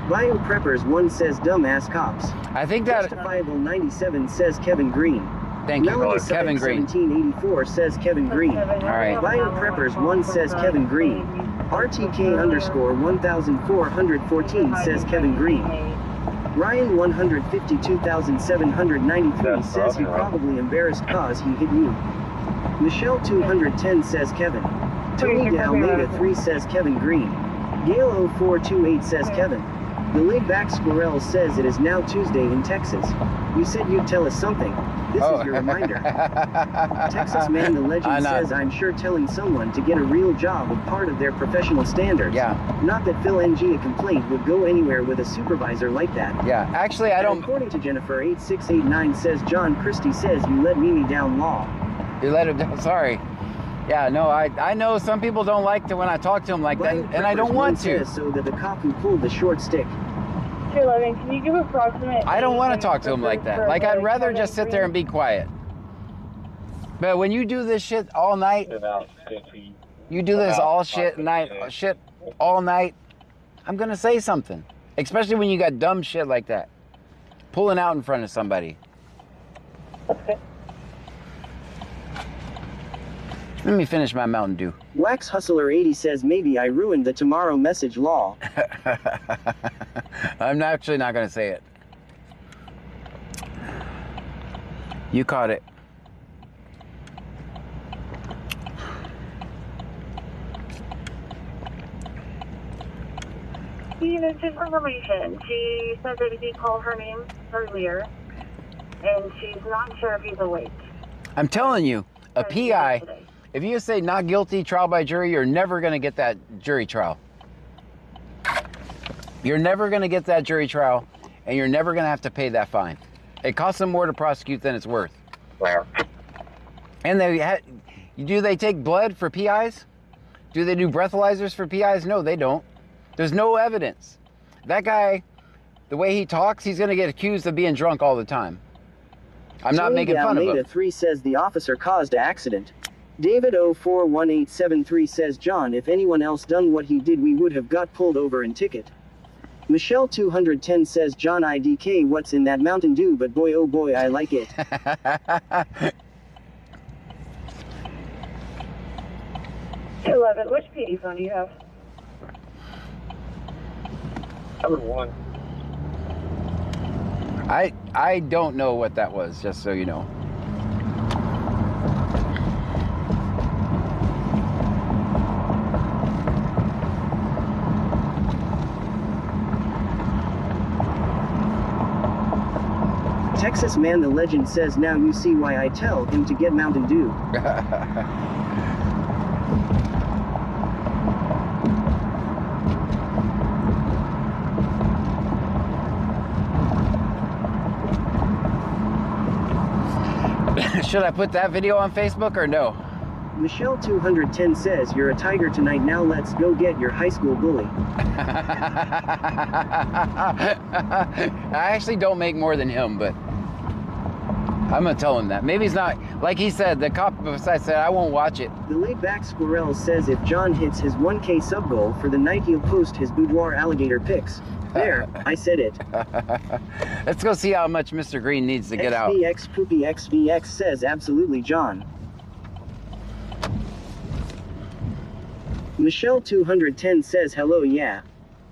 Bio Preppers 1 says dumbass cops. I think that. Justifiable 97 says Kevin Green. Thank you, Melanie Kevin Green. 1784 says Kevin Green. All right. Bio Preppers 1 says Kevin Green. RTK underscore 1414 says Kevin Green. Ryan 152,793 says he probably embarrassed cause he hit you. Michelle 210 says Kevin. Tony de Almeida 3 says Kevin Green. Gale 0428 says Kevin. The laid-back Squirrel says it is now Tuesday in Texas. You said you'd tell us something. This is your reminder. Texas Man the Legend says I'm sure telling someone to get a real job is part of their professional standards. Yeah. Not that Phil NG a complaint would go anywhere with a supervisor like that. Yeah, actually I don't... According to Jennifer 8689 says John Christie says you let Mimi down law. You let him down, sorry. Yeah, no, I know some people don't like to when I talk to them like that, and I don't want to. So that the cop who pulled the short stick. 211, can you give approximate? I don't want to talk to him like that. Like, I'd rather just sit there and be quiet. But when you do this shit all night, you do this all shit all night, I'm gonna say something. Especially when you got dumb shit like that. Pulling out in front of somebody. Let me finish my Mountain Dew. Wax Hustler 80 says maybe I ruined the tomorrow message law. I'm actually not going to say it. You caught it. Just information. She said that he called her name earlier, and she's not sure if he's awake. I'm telling you, a PI, if you say not guilty, trial by jury, you're never going to get that jury trial. You're never going to get that jury trial, and you're never going to have to pay that fine. It costs them more to prosecute than it's worth. And do they take blood for PIs? Do they do breathalyzers for PIs? No, they don't. There's no evidence. That guy, the way he talks, he's going to get accused of being drunk all the time. I'm not making fun of him. 3 says the officer caused an accident. David 041873 says John, if anyone else done what he did, we would have got pulled over and ticket. Michelle 210 says John IDK, what's in that Mountain Dew, but boy oh boy I like it. Which PD phone do you have? Number 1. I don't know what that was, just so you know. Texas Man the Legend says now you see why I tell him to get Mountain Dew. Should I put that video on Facebook or no? Michelle 210 says you're a tiger tonight, now let's go get your high school bully. I actually don't make more than him, but I'm gonna tell him that. Maybe he's not, like he said, the cop beside said, I won't watch it. The laid-back Squirrel says if John hits his 1K sub goal for the night, he'll post his boudoir alligator pics. There, I said it. Let's go see how much Mr. Green needs to get out. XVX Poopy XVX says absolutely John. Michelle 210 says hello, yeah.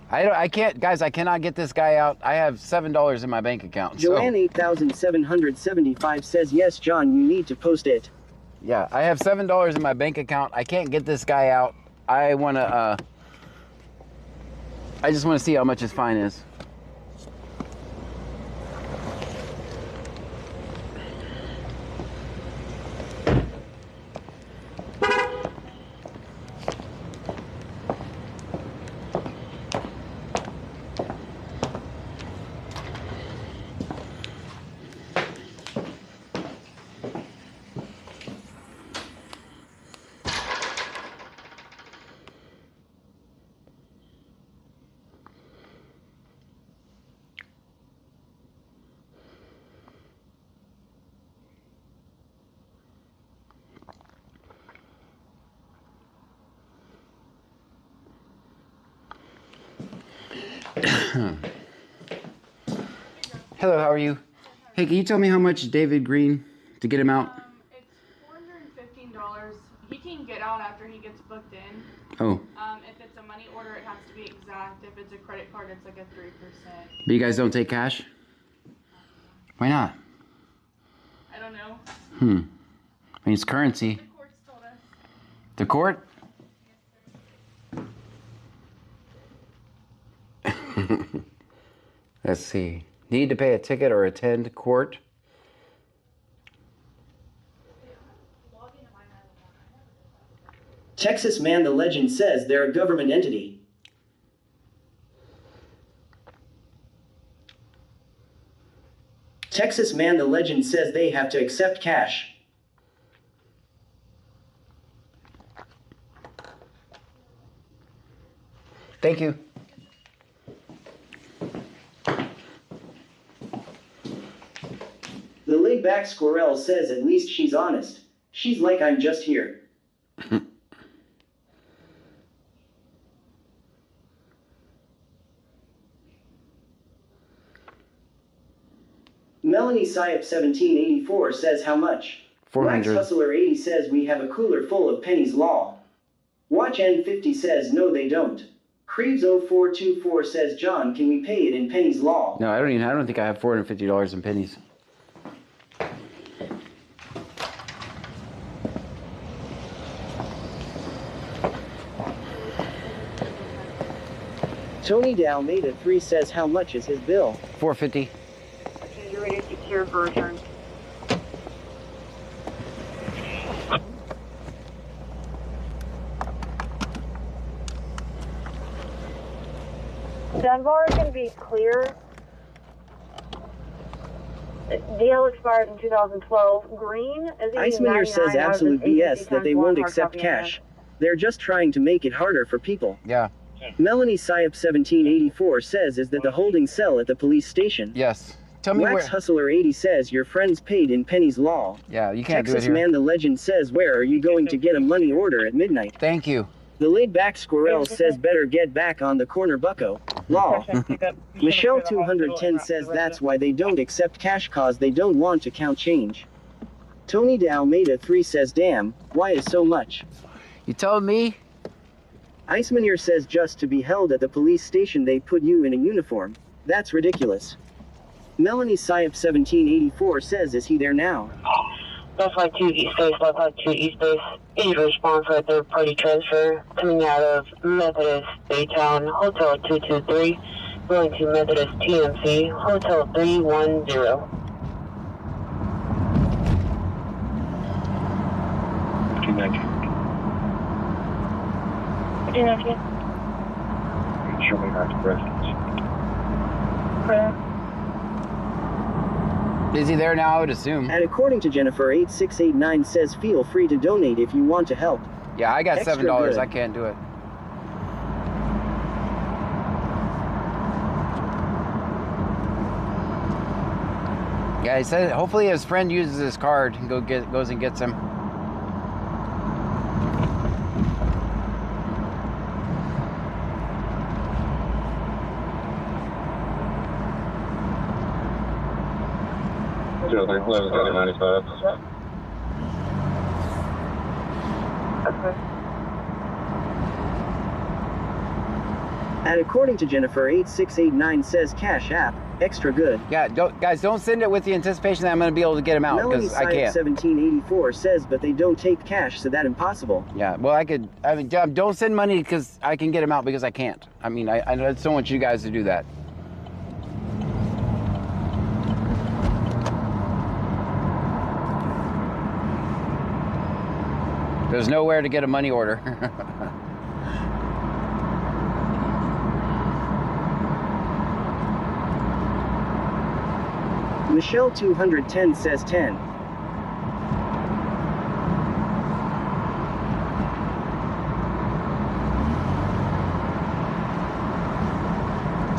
I can't, guys, I cannot get this guy out. I have $7 in my bank account. Joanne 8775 says yes, John, you need to post it. Yeah, I have $7 in my bank account. I can't get this guy out. I just want to see how much his fine is. Hello, how are you? Hey, can you tell me how much David Green to get him out? It's $415. He can get out after he gets booked in. Oh. If it's a money order, it has to be exact. If it's a credit card, it's like a 3%. But you guys don't take cash? Why not? I don't know. I mean, it's currency. The To court? Let's see. Need to pay a ticket or attend court? Texas Man the Legend says they're a government entity. Texas Man the Legend says they have to accept cash. Thank you. The laid-back squirrel says at least she's honest. She's like, I'm just here. Melanie Syop 1784 says how much? 400. Wax Hustler 80 says we have a cooler full of pennies law. Watch N50 says no they don't. Creeves 0424 says John, can we pay it in pennies law? No, I don't think I have $450 in pennies. Tony Dalmeda 3 says how much is his bill? $450. You're ready to secure for return. Dunbar can be clear. DL expired in 2012. Green is Icemanner says absolute BS that they won't accept cash. They're just trying to make it harder for people. Yeah. Melanie Syop 1784 says is that the holding cell at the police station. Yes. Tell me Wax where. Hustler 80 says your friend's paid in pennies law. Yeah, you can't Texas do it here. Man the Legend says where are you going to get a money order at midnight? Thank you. The laid-back squirrel says better get back on the corner bucko. Law. Michelle 210 says that's why they don't accept cash cause they don't want to count change. Tony Dalmeda 3 says damn, why is so much? You told me? Icemanner says just to be held at the police station they put you in a uniform. That's ridiculous. Melanie Syop 1784 says is he there now? Left 2 East Base, left 2 East Base. Is response for a third party transfer coming out of Methodist Baytown, Hotel 223, going to Methodist TMC, Hotel 310. Show me not to residence. Is he there now? I would assume. And according to Jennifer 8689 says feel free to donate if you want to help. Yeah, I got Extra $7. good. I can't do it. Yeah, he said hopefully his friend uses his card and goes and gets him. And according to Jennifer 8689 says Cash App, extra good. Yeah, guys, don't send it with the anticipation that I'm going to be able to get him out, Melanie because I Syop can't. 1784 says but they don't take cash so that impossible. Yeah, well, I mean, don't send money because I can get him out because I can't. I mean, I just don't want you guys to do that. There's nowhere to get a money order. Michelle 210 says 10.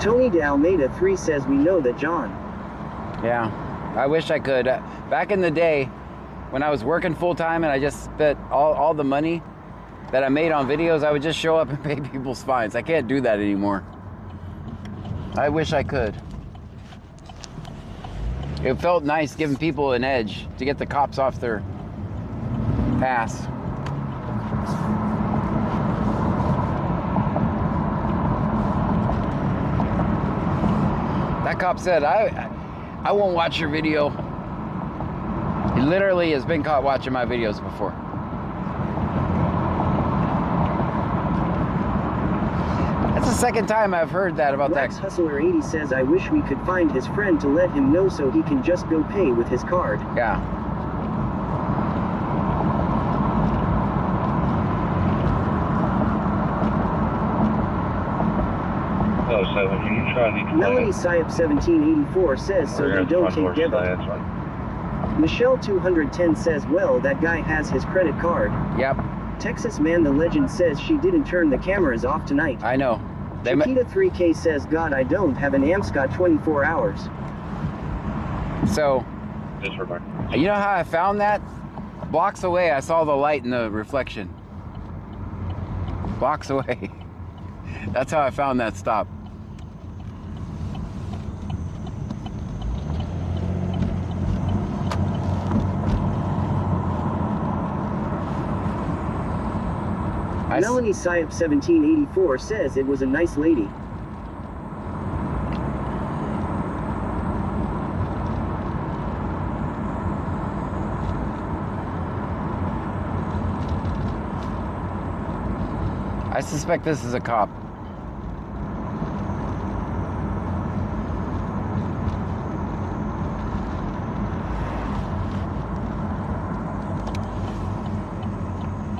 Tony Dalmeda 3 says we know that John. Yeah, I wish I could. Back in the day, when I was working full-time and I just spent all the money that I made on videos, I would just show up and pay people's fines. I can't do that anymore. I wish I could. It felt nice giving people an edge to get the cops off their ass. That cop said, I won't watch your video. He literally has been caught watching my videos before. second time I've heard that about Wax that. Hustler 80 says, I wish we could find his friend to let him know so he can just go pay with his card. Yeah. Melanie Syop 1784 says, so they don't take debit. Michelle 210 says, well, that guy has his credit card. Yep. Texas Man the Legend says she didn't turn the cameras off tonight. I know. Chiquita 3K says, God, I don't have an AMSCOT 24 hours. So, you know how I found that? Blocks away, I saw the light in the reflection. Blocks away. That's how I found that stop. Melanie Syop 1784 says it was a nice lady. I suspect this is a cop.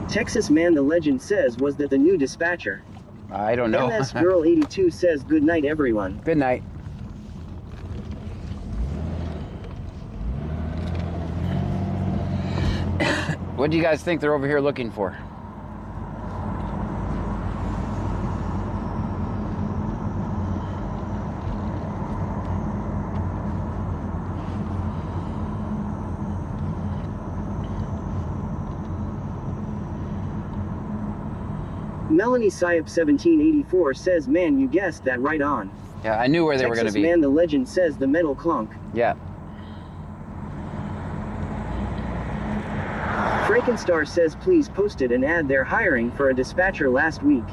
Texas Man the Legend says, was that the new dispatcher? I don't know. MS Girl 82 says, good night everyone. Good night. What do you guys think they're over here looking for? Melanie Syop 1784 says, man, you guessed that right on. Yeah, I knew where they were going to be. Texas Man the Legend says the metal clunk. Yeah. Frankenstar says please posted an ad they're hiring for a dispatcher last week.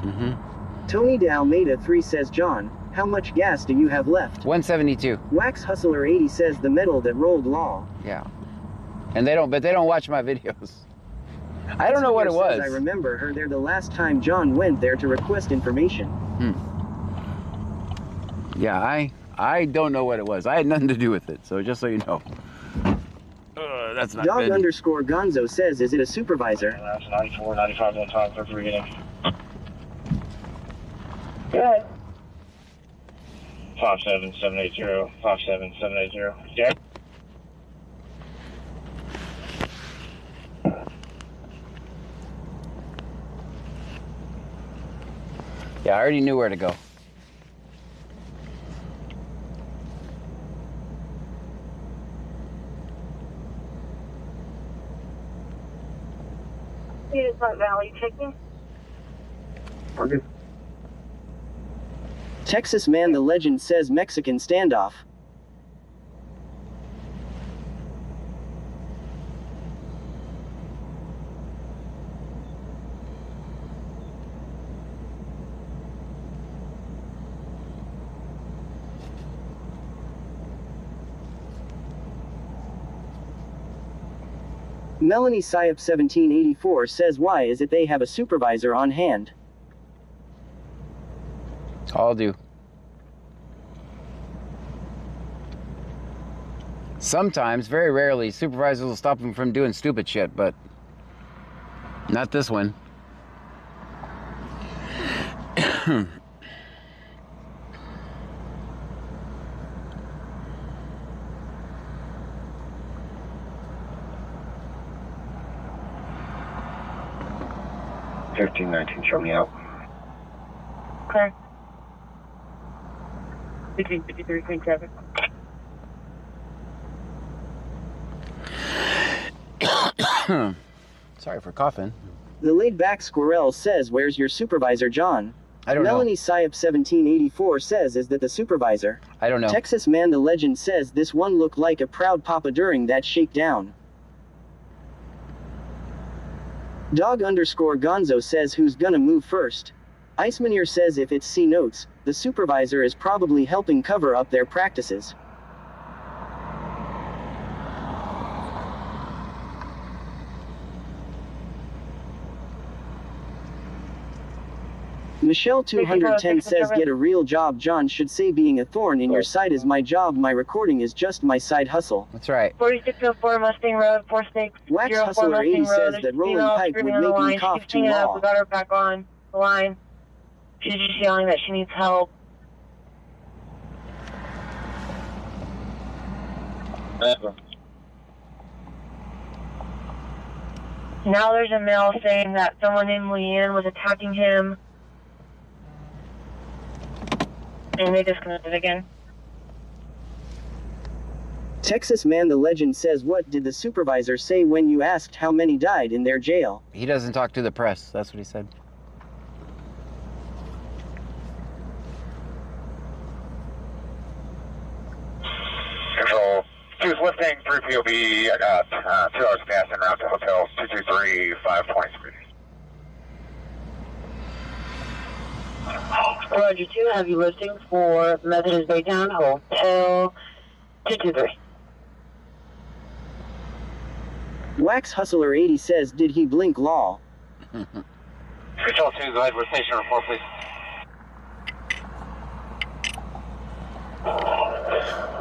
Tony de Almeida 3 says, John, how much gas do you have left? 172. Wax Hustler 80 says the metal that rolled law. Yeah. And they don't, but they don't watch my videos. I don't know what it was. I remember her there the last time John went there to request information. Yeah, I don't know what it was. I had nothing to do with it, so just so you know. That's not Dog good. underscore Gonzo says, is it a supervisor? That's 94, 95 on time for beginning. Good. 57780, 57780. Yeah. Yeah, I already knew where to go. Is that Valley checking? Texas Man the Legend says Mexican standoff. Melanie Syop 1784 says, why is it they have a supervisor on hand? I'll do. Sometimes, very rarely, supervisors will stop them from doing stupid shit, but not this one. Show me out. Okay. 1553, clean traffic. Sorry for coughing. The laid-back Squirrel says, where's your supervisor, John? I don't know. Melanie Syop 1784 says, is that the supervisor? I don't know. Texas Man the Legend says, this one looked like a proud papa during that shakedown. Dog underscore Gonzo says, who's gonna move first? Icemaneer says, if it's C notes, the supervisor is probably helping cover up their practices. Michelle 210 says get a real job. John should say being a thorn in your side is my job. My recording is just my side hustle. That's right. 4604 Mustang Road, 4604 Wax Hustler 80 Mustang Road. says that rolling pipe would make me cough too long. We got her back on the line. She's just yelling that she needs help. Now there's a male saying that someone named Leanne was attacking him. And they disconnected again. Texas Man the Legend says, what did the supervisor say when you asked how many died in their jail? He doesn't talk to the press. That's what he said. Control, 2 lifting, 3 POB. I got 2 hours gas en route to hotels 223, 523. Roger 2, heavy lifting for Methodist Baytown, Hotel 223. Wax Hustler 80 says, did he blink lol? Control 2, go ahead with station report, please.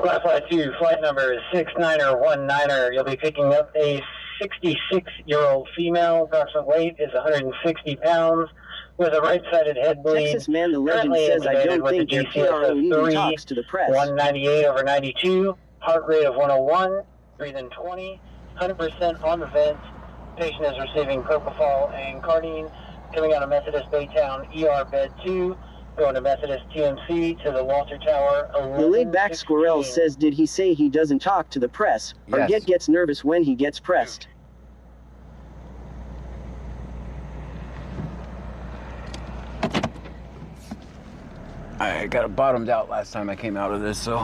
Last flight 2, flight number is 6919er. You'll be picking up a 66-year-old female. Approximate weight is 160 pounds with a right-sided head bleed. Texas Man the Legend says, I don't think your PRO even talks to the press. 198/92, heart rate of 101, breathing 20, 100% on the vent. Patient is receiving propofol and cardine. Coming out of Methodist Baytown ER bed 2. Going to Methodist TMC to the Walter Tower. The laid-back Squirrel says, did he say he doesn't talk to the press, or gets nervous when he gets pressed? I got bottomed out last time I came out of this, so.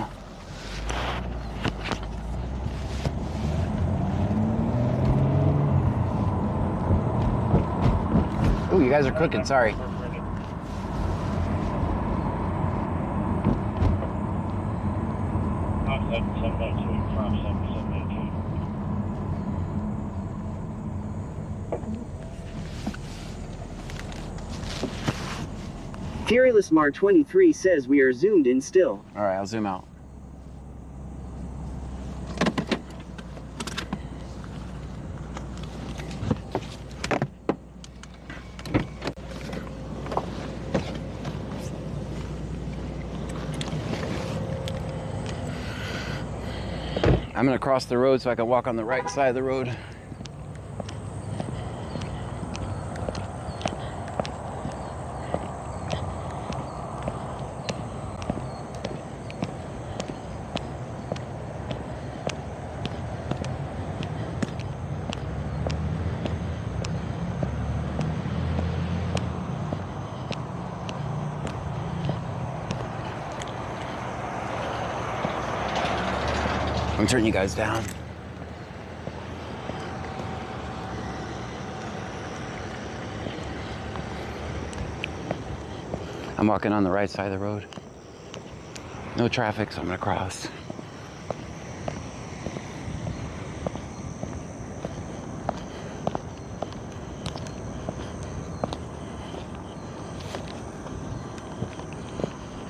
Ooh, you guys are cooking, sorry. Fearless Mar 23 says we are zoomed in still. Alright, I'll zoom out. I'm gonna cross the road so I can walk on the right side of the road. I'm turning you guys down. I'm walking on the right side of the road. No traffic, so I'm gonna cross.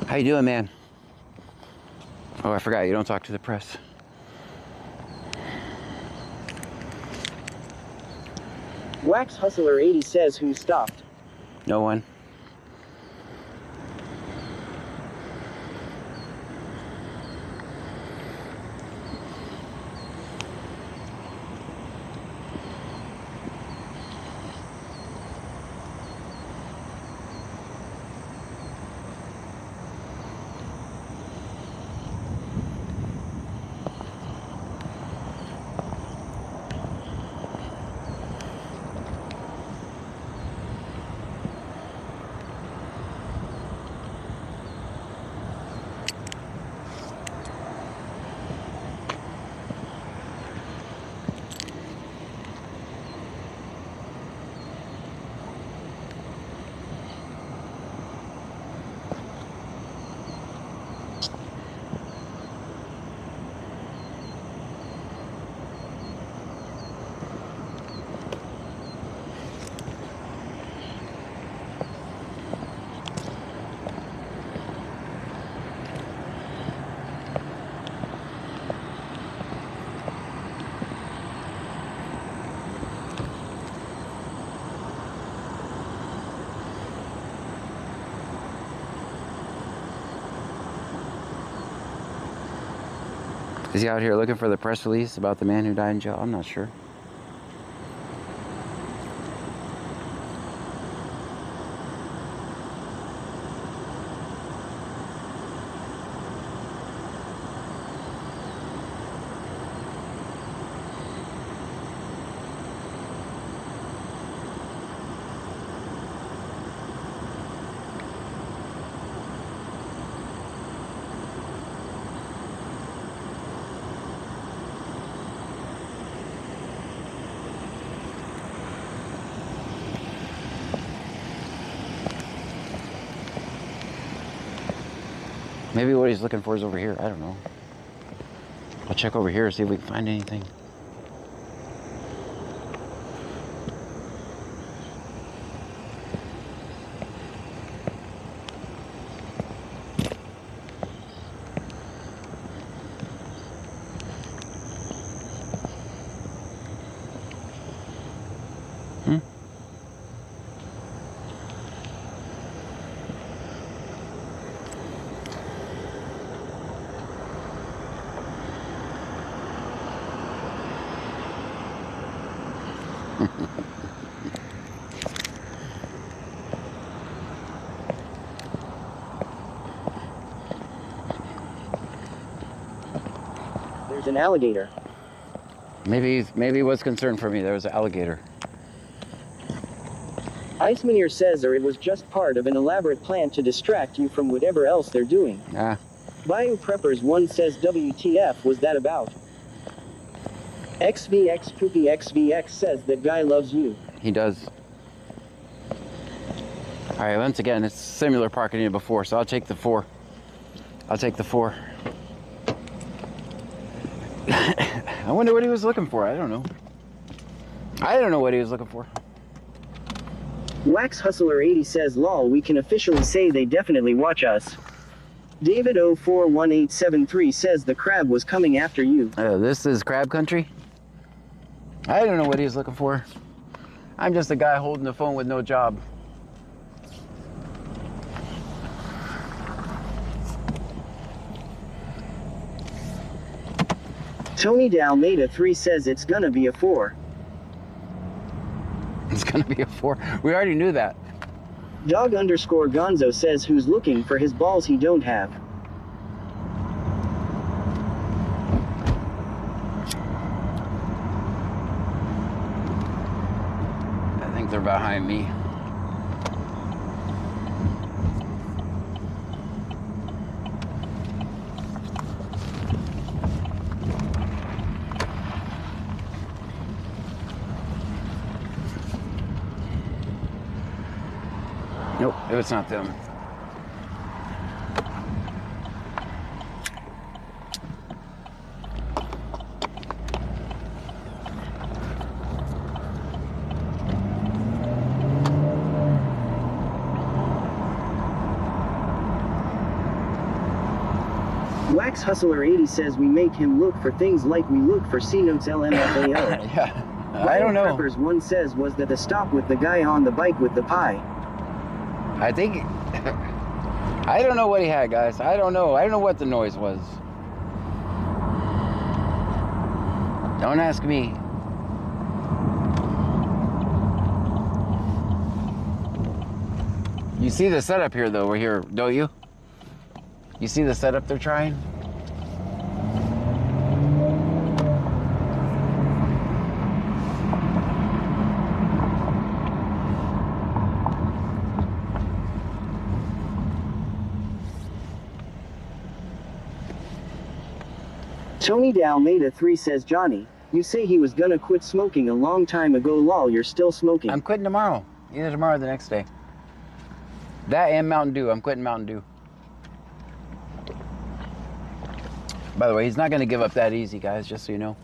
How you doing, man? Oh, I forgot, you don't talk to the press. Wax Hustler 80 says, who stopped? No one. Is he out here looking for the press release about the man who died in jail? I'm not sure. Maybe what he's looking for is over here. I don't know. I'll check over here, see if we can find anything. There's an alligator. Maybe he was concerned for me. There was an alligator. Iceman says or it was just part of an elaborate plan to distract you from whatever else they're doing. Ah. Bayou Preppers 1 says WTF was that about? XVX Poopy XVX says that guy loves you. He does. All right, once again, it's similar parking to before, so I'll take the 4. I'll take the 4. I wonder what he was looking for. I don't know. I don't know what he was looking for. Wax Hustler 80 says lol, we can officially say they definitely watch us. David 041873 says the crab was coming after you. This is crab country? I don't know what he's looking for. I'm just a guy holding the phone with no job. Tony Dalmeda 3 says it's gonna be a 4. It's gonna be a 4. We already knew that. Dog underscore Gonzo says who's looking for his balls he don't have. I think they're behind me. Nope, it's not them. Wax Hustler 80 says we make him look for things like we look for C-notes LMFAO. Yeah, I don't know. Preppers 1 says was that the stop with the guy on the bike with the pie. I think, I don't know what he had, guys. I don't know. I don't know what the noise was. Don't ask me. You see the setup here, though. We're here, don't you? You see the setup they're trying? Tony Dalmeda 3 says Johnny, you say he was gonna quit smoking a long time ago lol, you're still smoking. I'm quitting tomorrow. Either tomorrow or the next day. That and Mountain Dew. I'm quitting Mountain Dew. By the way, he's not going to give up that easy, guys, just so you know.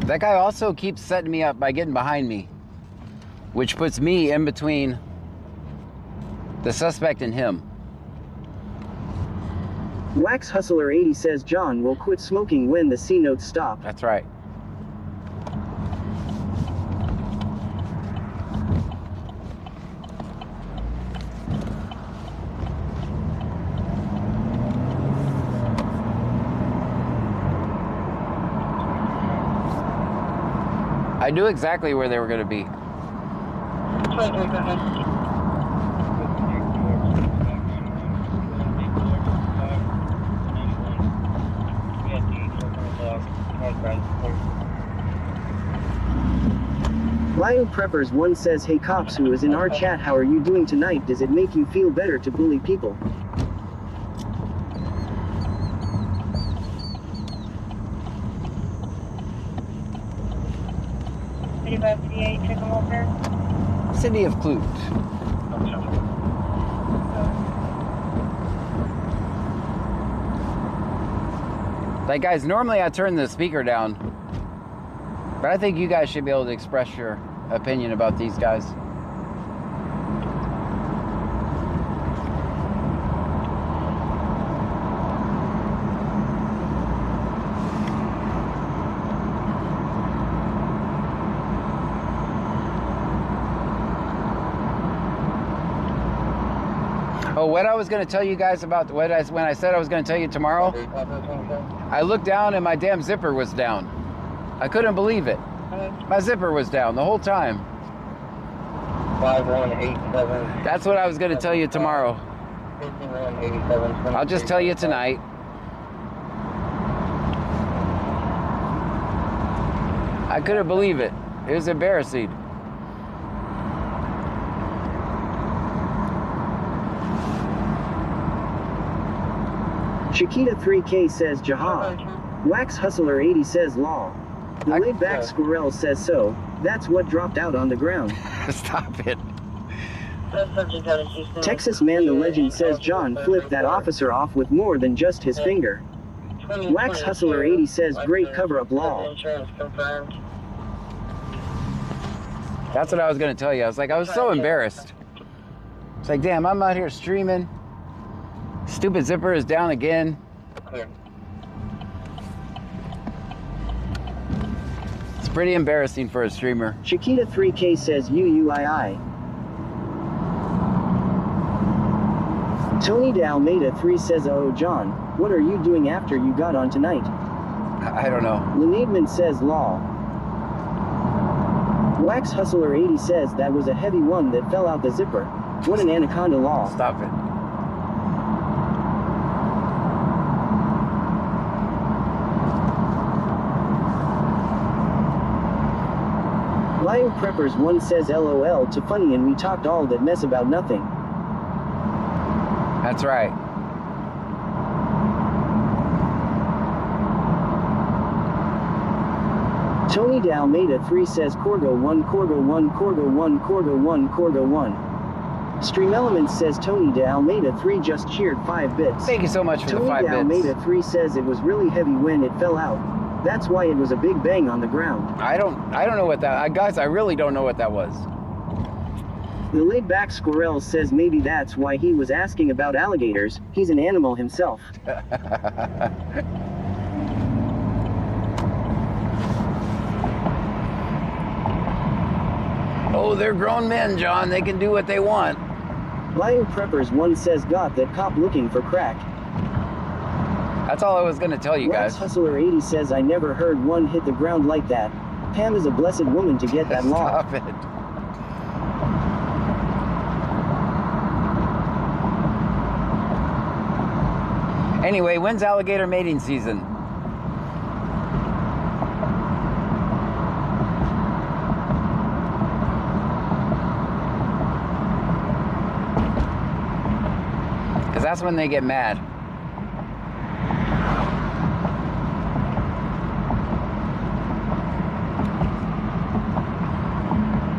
That guy also keeps setting me up by getting behind me, which puts me in between the suspect and him. Wax Hustler 80 says John will quit smoking when the C notes stop. That's right. I knew exactly where they were going to be. Lyle Preppers 1 says, hey cops who is in our chat, how are you doing tonight? Does it make you feel better to bully people? City of Clute. Like, guys, normally I turn the speaker down, but I think you guys should be able to express your opinion about these guys. Oh, what I was going to tell you guys about when I said I was going to tell you tomorrow, I looked down and my damn zipper was down. I couldn't believe it. My zipper was down the whole time. 5187. That's what I was going to tell you tomorrow. 5187. I'll just tell you tonight. I couldn't believe it. It was embarrassing. Chiquita 3K says Jihad. Wax Hustler 80 says law. The laid back squirrel says so. That's what dropped out on the ground. Stop it. Texas Man the Legend says John flipped that officer off with more than just his finger. Wax Hustler 80 says great cover up law. That's what I was going to tell you. I was so embarrassed. It's like, damn, I'm out here streaming. Stupid zipper is down again. It's pretty embarrassing for a streamer. Chiquita 3K says UUII. Tony de Almeida 3 says, oh John, what are you doing after you got on tonight? I don't know. Lenaidman says law. Wax Hustler 80 says that was a heavy one that fell out the zipper. What an anaconda law. Stop it. Lyle Preppers 1 says LOL to funny and we talked all that mess about nothing. That's right. Tony de Almeida 3 says Corgo 1, Corgo 1, Corgo 1, Corgo 1, Corgo 1. Stream Elements says Tony de Almeida 3 just cheered 5 bits. Thank you so much for Tony the 5 de bits. Almeida 3 says it was really heavy when it fell out. That's why it was a big bang on the ground. I don't know what that, guys, I really don't know what that was. The laid back squirrel says maybe that's why he was asking about alligators. He's an animal himself. Oh, they're grown men, John. They can do what they want. Lyle Preppers 1 says got that cop looking for crack. That's all I was going to tell you guys. Wax Hustler 80 says I never heard one hit the ground like that. Pam is a blessed woman to get that law. Stop it. Anyway, when's alligator mating season? Because that's when they get mad.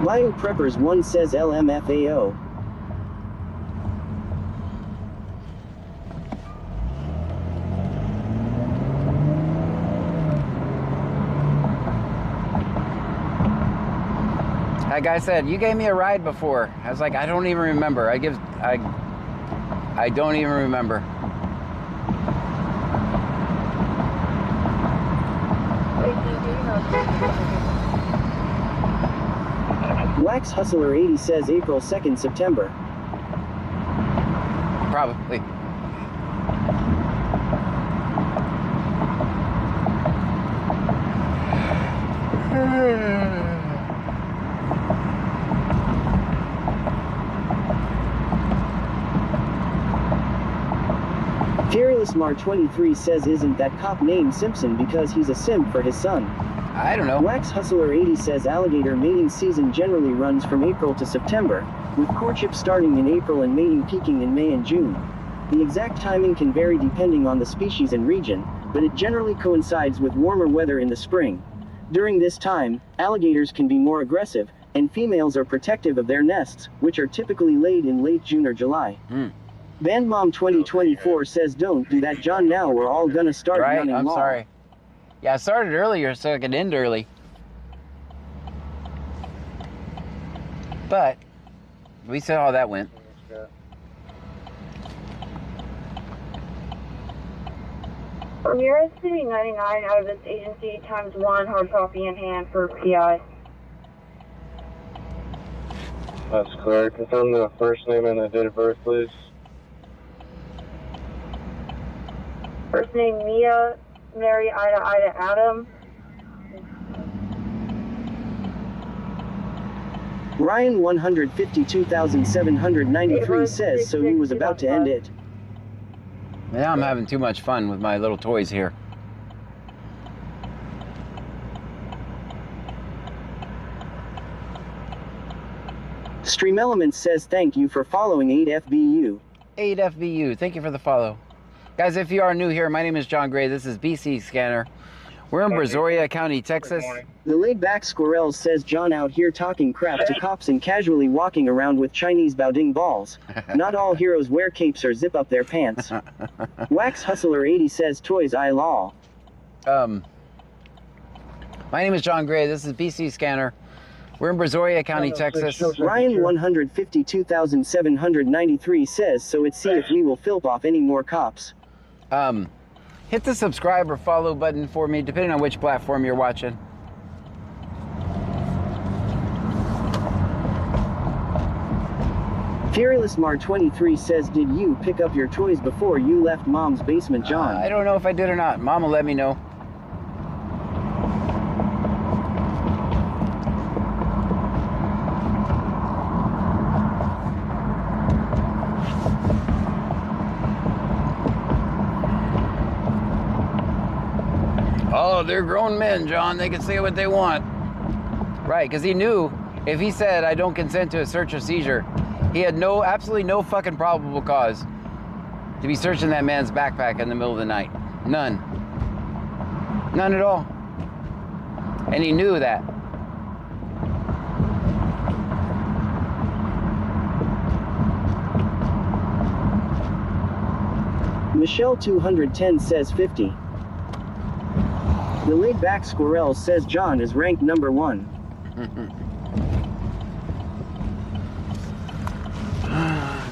Lyle Preppers 1 says LMFAO. That guy said, you gave me a ride before. I was like, I don't even remember. I don't even remember. Wax Hustler 80 says April 2nd, September. Probably. Fearless Mar 23 says isn't that cop named Simpson because he's a simp for his son? I don't know. Wax Hustler 80 says alligator mating season generally runs from April to September, with courtship starting in April and mating peaking in May and June. The exact timing can vary depending on the species and region, but it generally coincides with warmer weather in the spring. During this time, alligators can be more aggressive, and females are protective of their nests, which are typically laid in late June or July. Bandmom 2024 says don't do that, John, now we're all gonna start running I'm law. sorry. Yeah, I started earlier so I could end early. But we saw how that went. Ramirez City 99 out of this agency ×1, hard copy in hand for PI. That's clear. Confirm the first name and the date of birth, please. First name Mia, Mary Ida Adam. Ryan 152,793 says so he was about to end it. Now I'm having too much fun with my little toys here. Stream Elements says thank you for following 8FBU. 8FBU, thank you for the follow. Guys, if you are new here, my name is John Gray. This is BC Scanner. We're in Brazoria County, Texas. The laid-back Squirrel says John out here talking crap to cops and casually walking around with Chinese Baoding balls. Not all heroes wear capes or zip up their pants. Wax Hustler 80 says toys I law. My name is John Gray. This is BC Scanner. We're in Brazoria County, Texas. Ryan 152,793 says so it's see if we will flip off any more cops. Hit the subscribe or follow button for me, depending on which platform you're watching. Fearless Mar 23 says, did you pick up your toys before you left Mom's basement, John? I don't know if I did or not. Mom will let me know. Oh, they're grown men, John. They can say what they want. Right, because he knew if he said, I don't consent to a search or seizure, he had absolutely no fucking probable cause to be searching that man's backpack in the middle of the night. None. None at all. And he knew that. Michelle 210 says 50. The laid-back Squirrel says John is ranked number 1.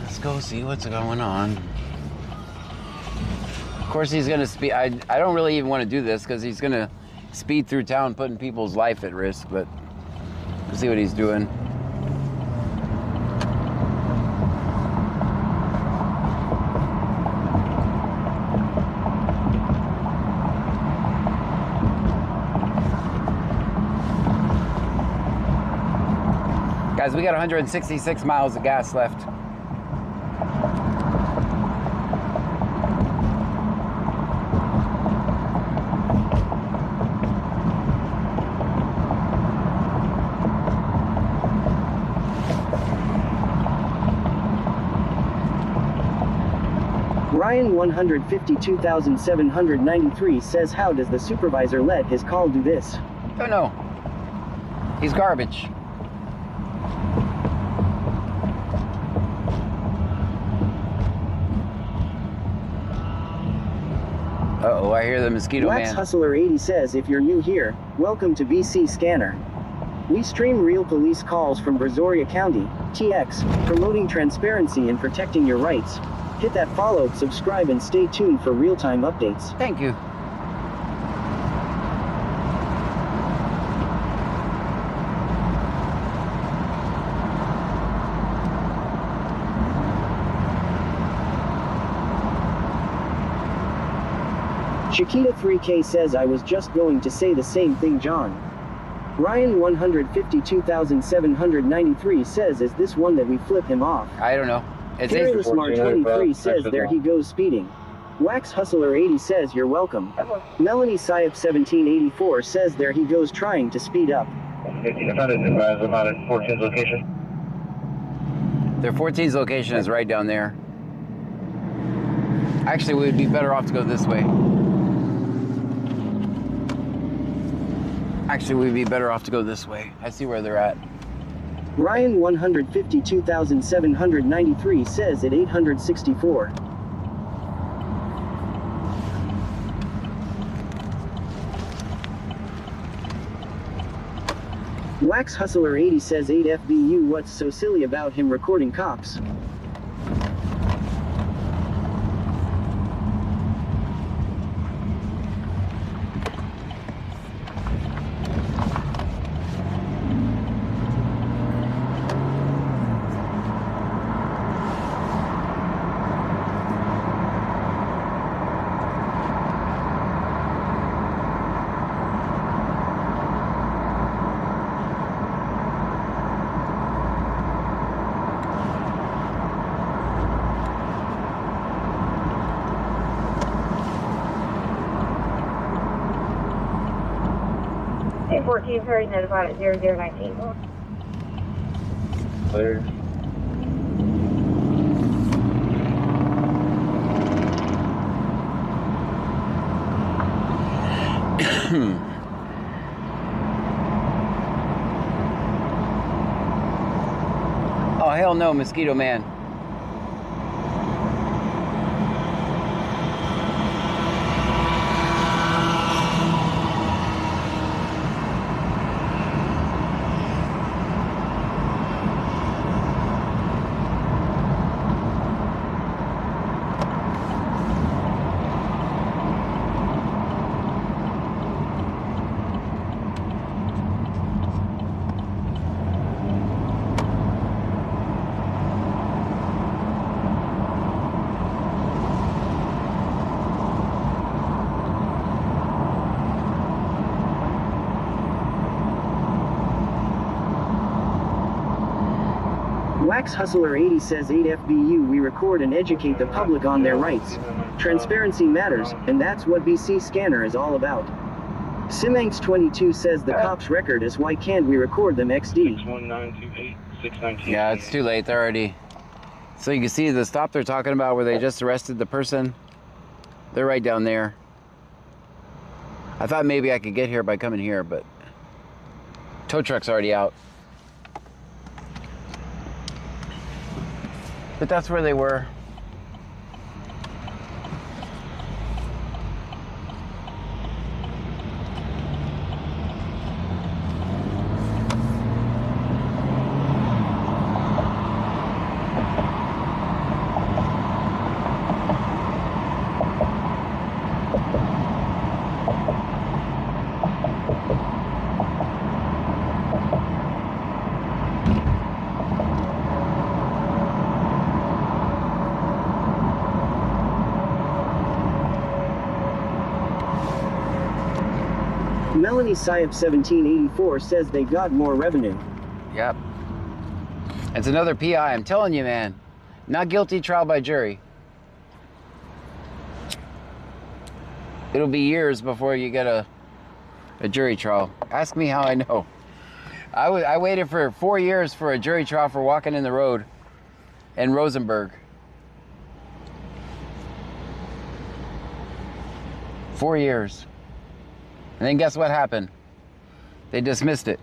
Let's go see what's going on. Of course, he's going to speed. I don't really even want to do this because he's going to speed through town, putting people's life at risk, but we'll see what he's doing. Guys, we got 166 miles of gas left. Ryan 152,793 says how does the supervisor let his call do this? Don't know. He's garbage. Uh-oh, I hear the mosquito Wax man. Hustler 80 says if you're new here, welcome to BC Scanner. We stream real police calls from Brazoria County, TX, promoting transparency and protecting your rights. Hit that follow, subscribe, and stay tuned for real-time updates. Thank you. Chiquita 3K says I was just going to say the same thing, John. Ryan 152,793 says, is this one that we flip him off? I don't know. It's Careless Mar 23 says, there he goes speeding. Wax Hustler 80 says, you're welcome. Melanie Syop 1784 says, there he goes trying to speed up. 1500 advise about at 14's location. Their 14's location is right down there. Actually, we would be better off to go this way. Actually, we'd be better off to go this way. I see where they're at. Ryan 152,793 says at 864. Wax Hustler 80 says 8FBU, what's so silly about him recording cops? A14 Perry notified at 0019. Clear. Oh, hell no, Mosquito Man. Wax Hustler 80 says 8FBU, we record and educate the public on their rights. Transparency matters, and that's what BC Scanner is all about. Simanx 22 says the cops record is why can't we record them XD? Yeah, it's too late. They're already... So you can see the stop they're talking about where they just arrested the person. They're right down there. I thought maybe I could get here by coming here, but tow truck's already out. But that's where they were. Melanie Syop 1784 says they got more revenue. Yep. It's another PI. I'm telling you, man. Not guilty, trial by jury. It'll be years before you get a jury trial. Ask me how I know. I waited for 4 years for a jury trial for walking in the road in Rosenberg. 4 years. And then guess what happened? They dismissed it.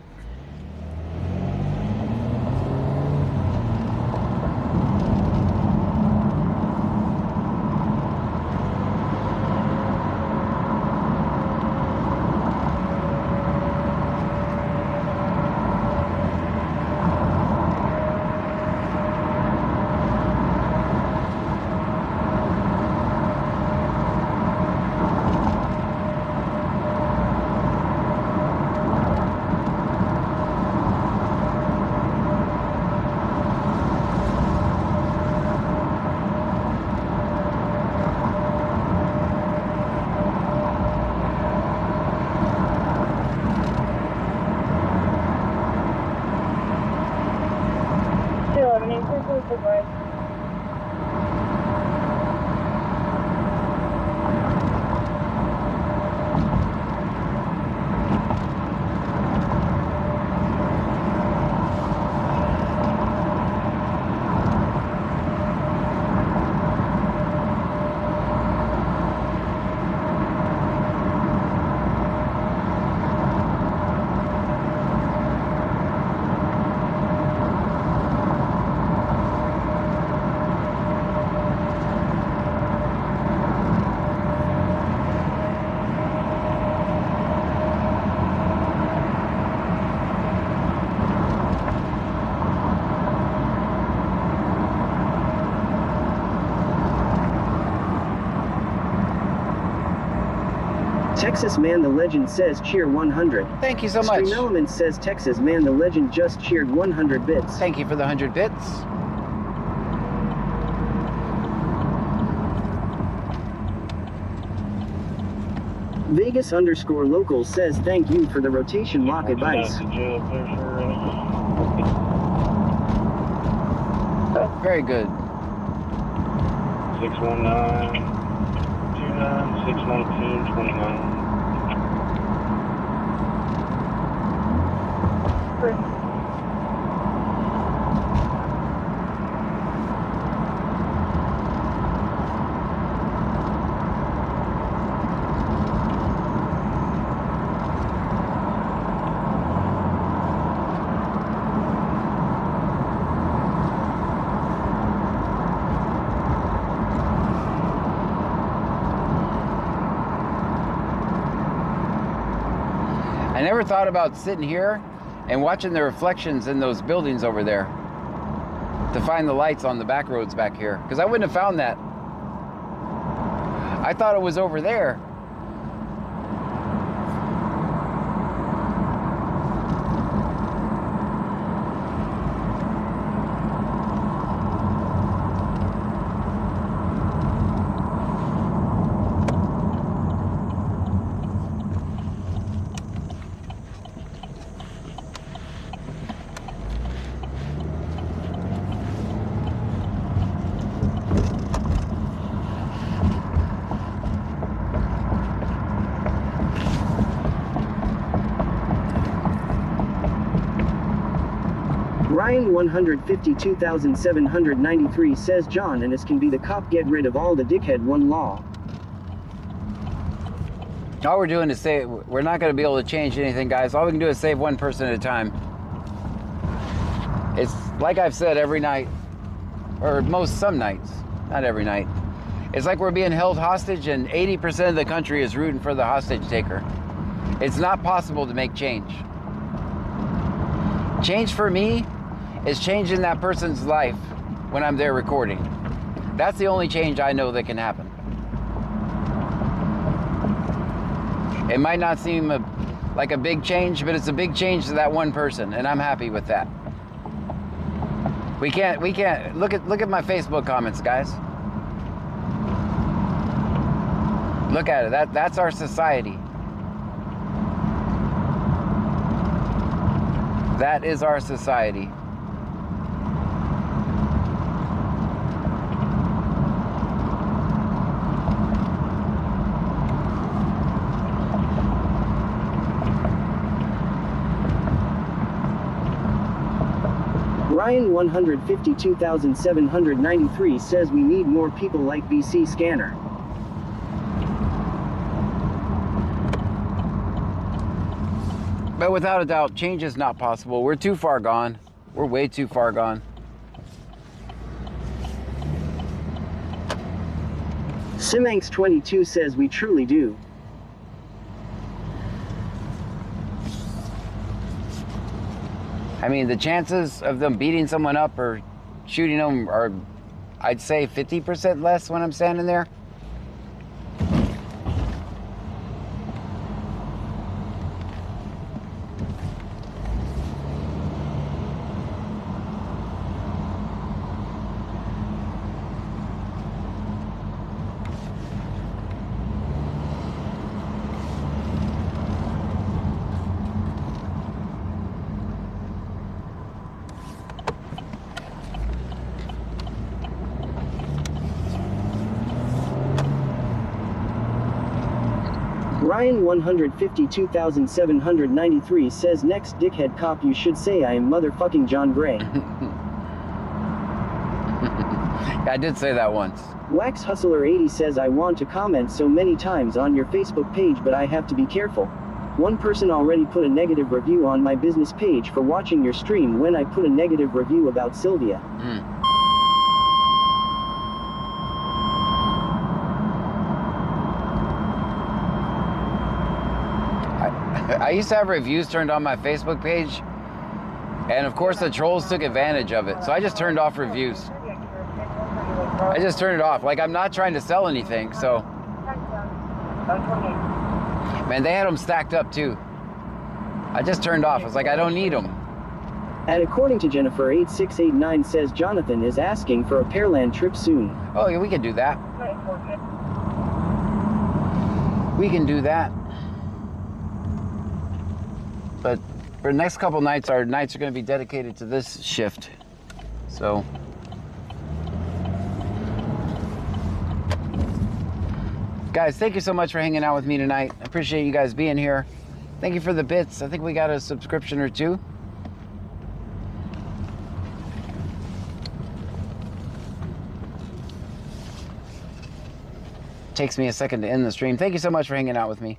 Texas Man the Legend says cheer 100. Thank you so much. Stream Element says Texas Man the Legend just cheered 100 bits. Thank you for the 100 bits. Vegas_local says thank you for the rotation lock advice. Very good. 619 29 619 29. I never thought about sitting here and watching the reflections in those buildings over there to find the lights on the back roads back here, because I wouldn't have found that. I thought it was over there. Ryan 152,793 says John and this can be the cop get rid of all the dickhead one law. All we're doing is say we're not going to be able to change anything, guys. All we can do is save one person at a time. It's like I've said every night, or some nights, not every night. It's like we're being held hostage and 80% of the country is rooting for the hostage taker. It's not possible to make change. Change for me is changing that person's life when I'm there recording. That's the only change I know that can happen. It might not seem like a big change, but it's a big change to that one person, and I'm happy with that. We can't look at my Facebook comments, guys. Look at it. That's our society. That is our society. Ryan 152,793 says we need more people like BC Scanner. But without a doubt, change is not possible. We're too far gone. We're way too far gone. Simanx22 says we truly do. I mean, the chances of them beating someone up or shooting them are, I'd say, 50% less when I'm standing there. Ryan 152,793 says next dickhead cop you should say I am motherfucking John Gray. I did say that once. Wax Hustler 80 says I want to comment so many times on your Facebook page but I have to be careful. One person already put a negative review on my business page for watching your stream when I put a negative review about Sylvia. I used to have reviews turned on my Facebook page, and of course the trolls took advantage of it, so I just turned off reviews. I just turned it off. Like, I'm not trying to sell anything, so Man, they had them stacked up too. I just turned off. I was like, I don't need them. And according to Jennifer 8689 says Jonathan is asking for a Pearland trip soon. Oh yeah, we can do that. We can do that. But for the next couple nights, our nights are going to be dedicated to this shift. So guys, thank you so much for hanging out with me tonight. I appreciate you guys being here. Thank you for the bits. I think we got a subscription or two. Takes me a second to end the stream. Thank you so much for hanging out with me.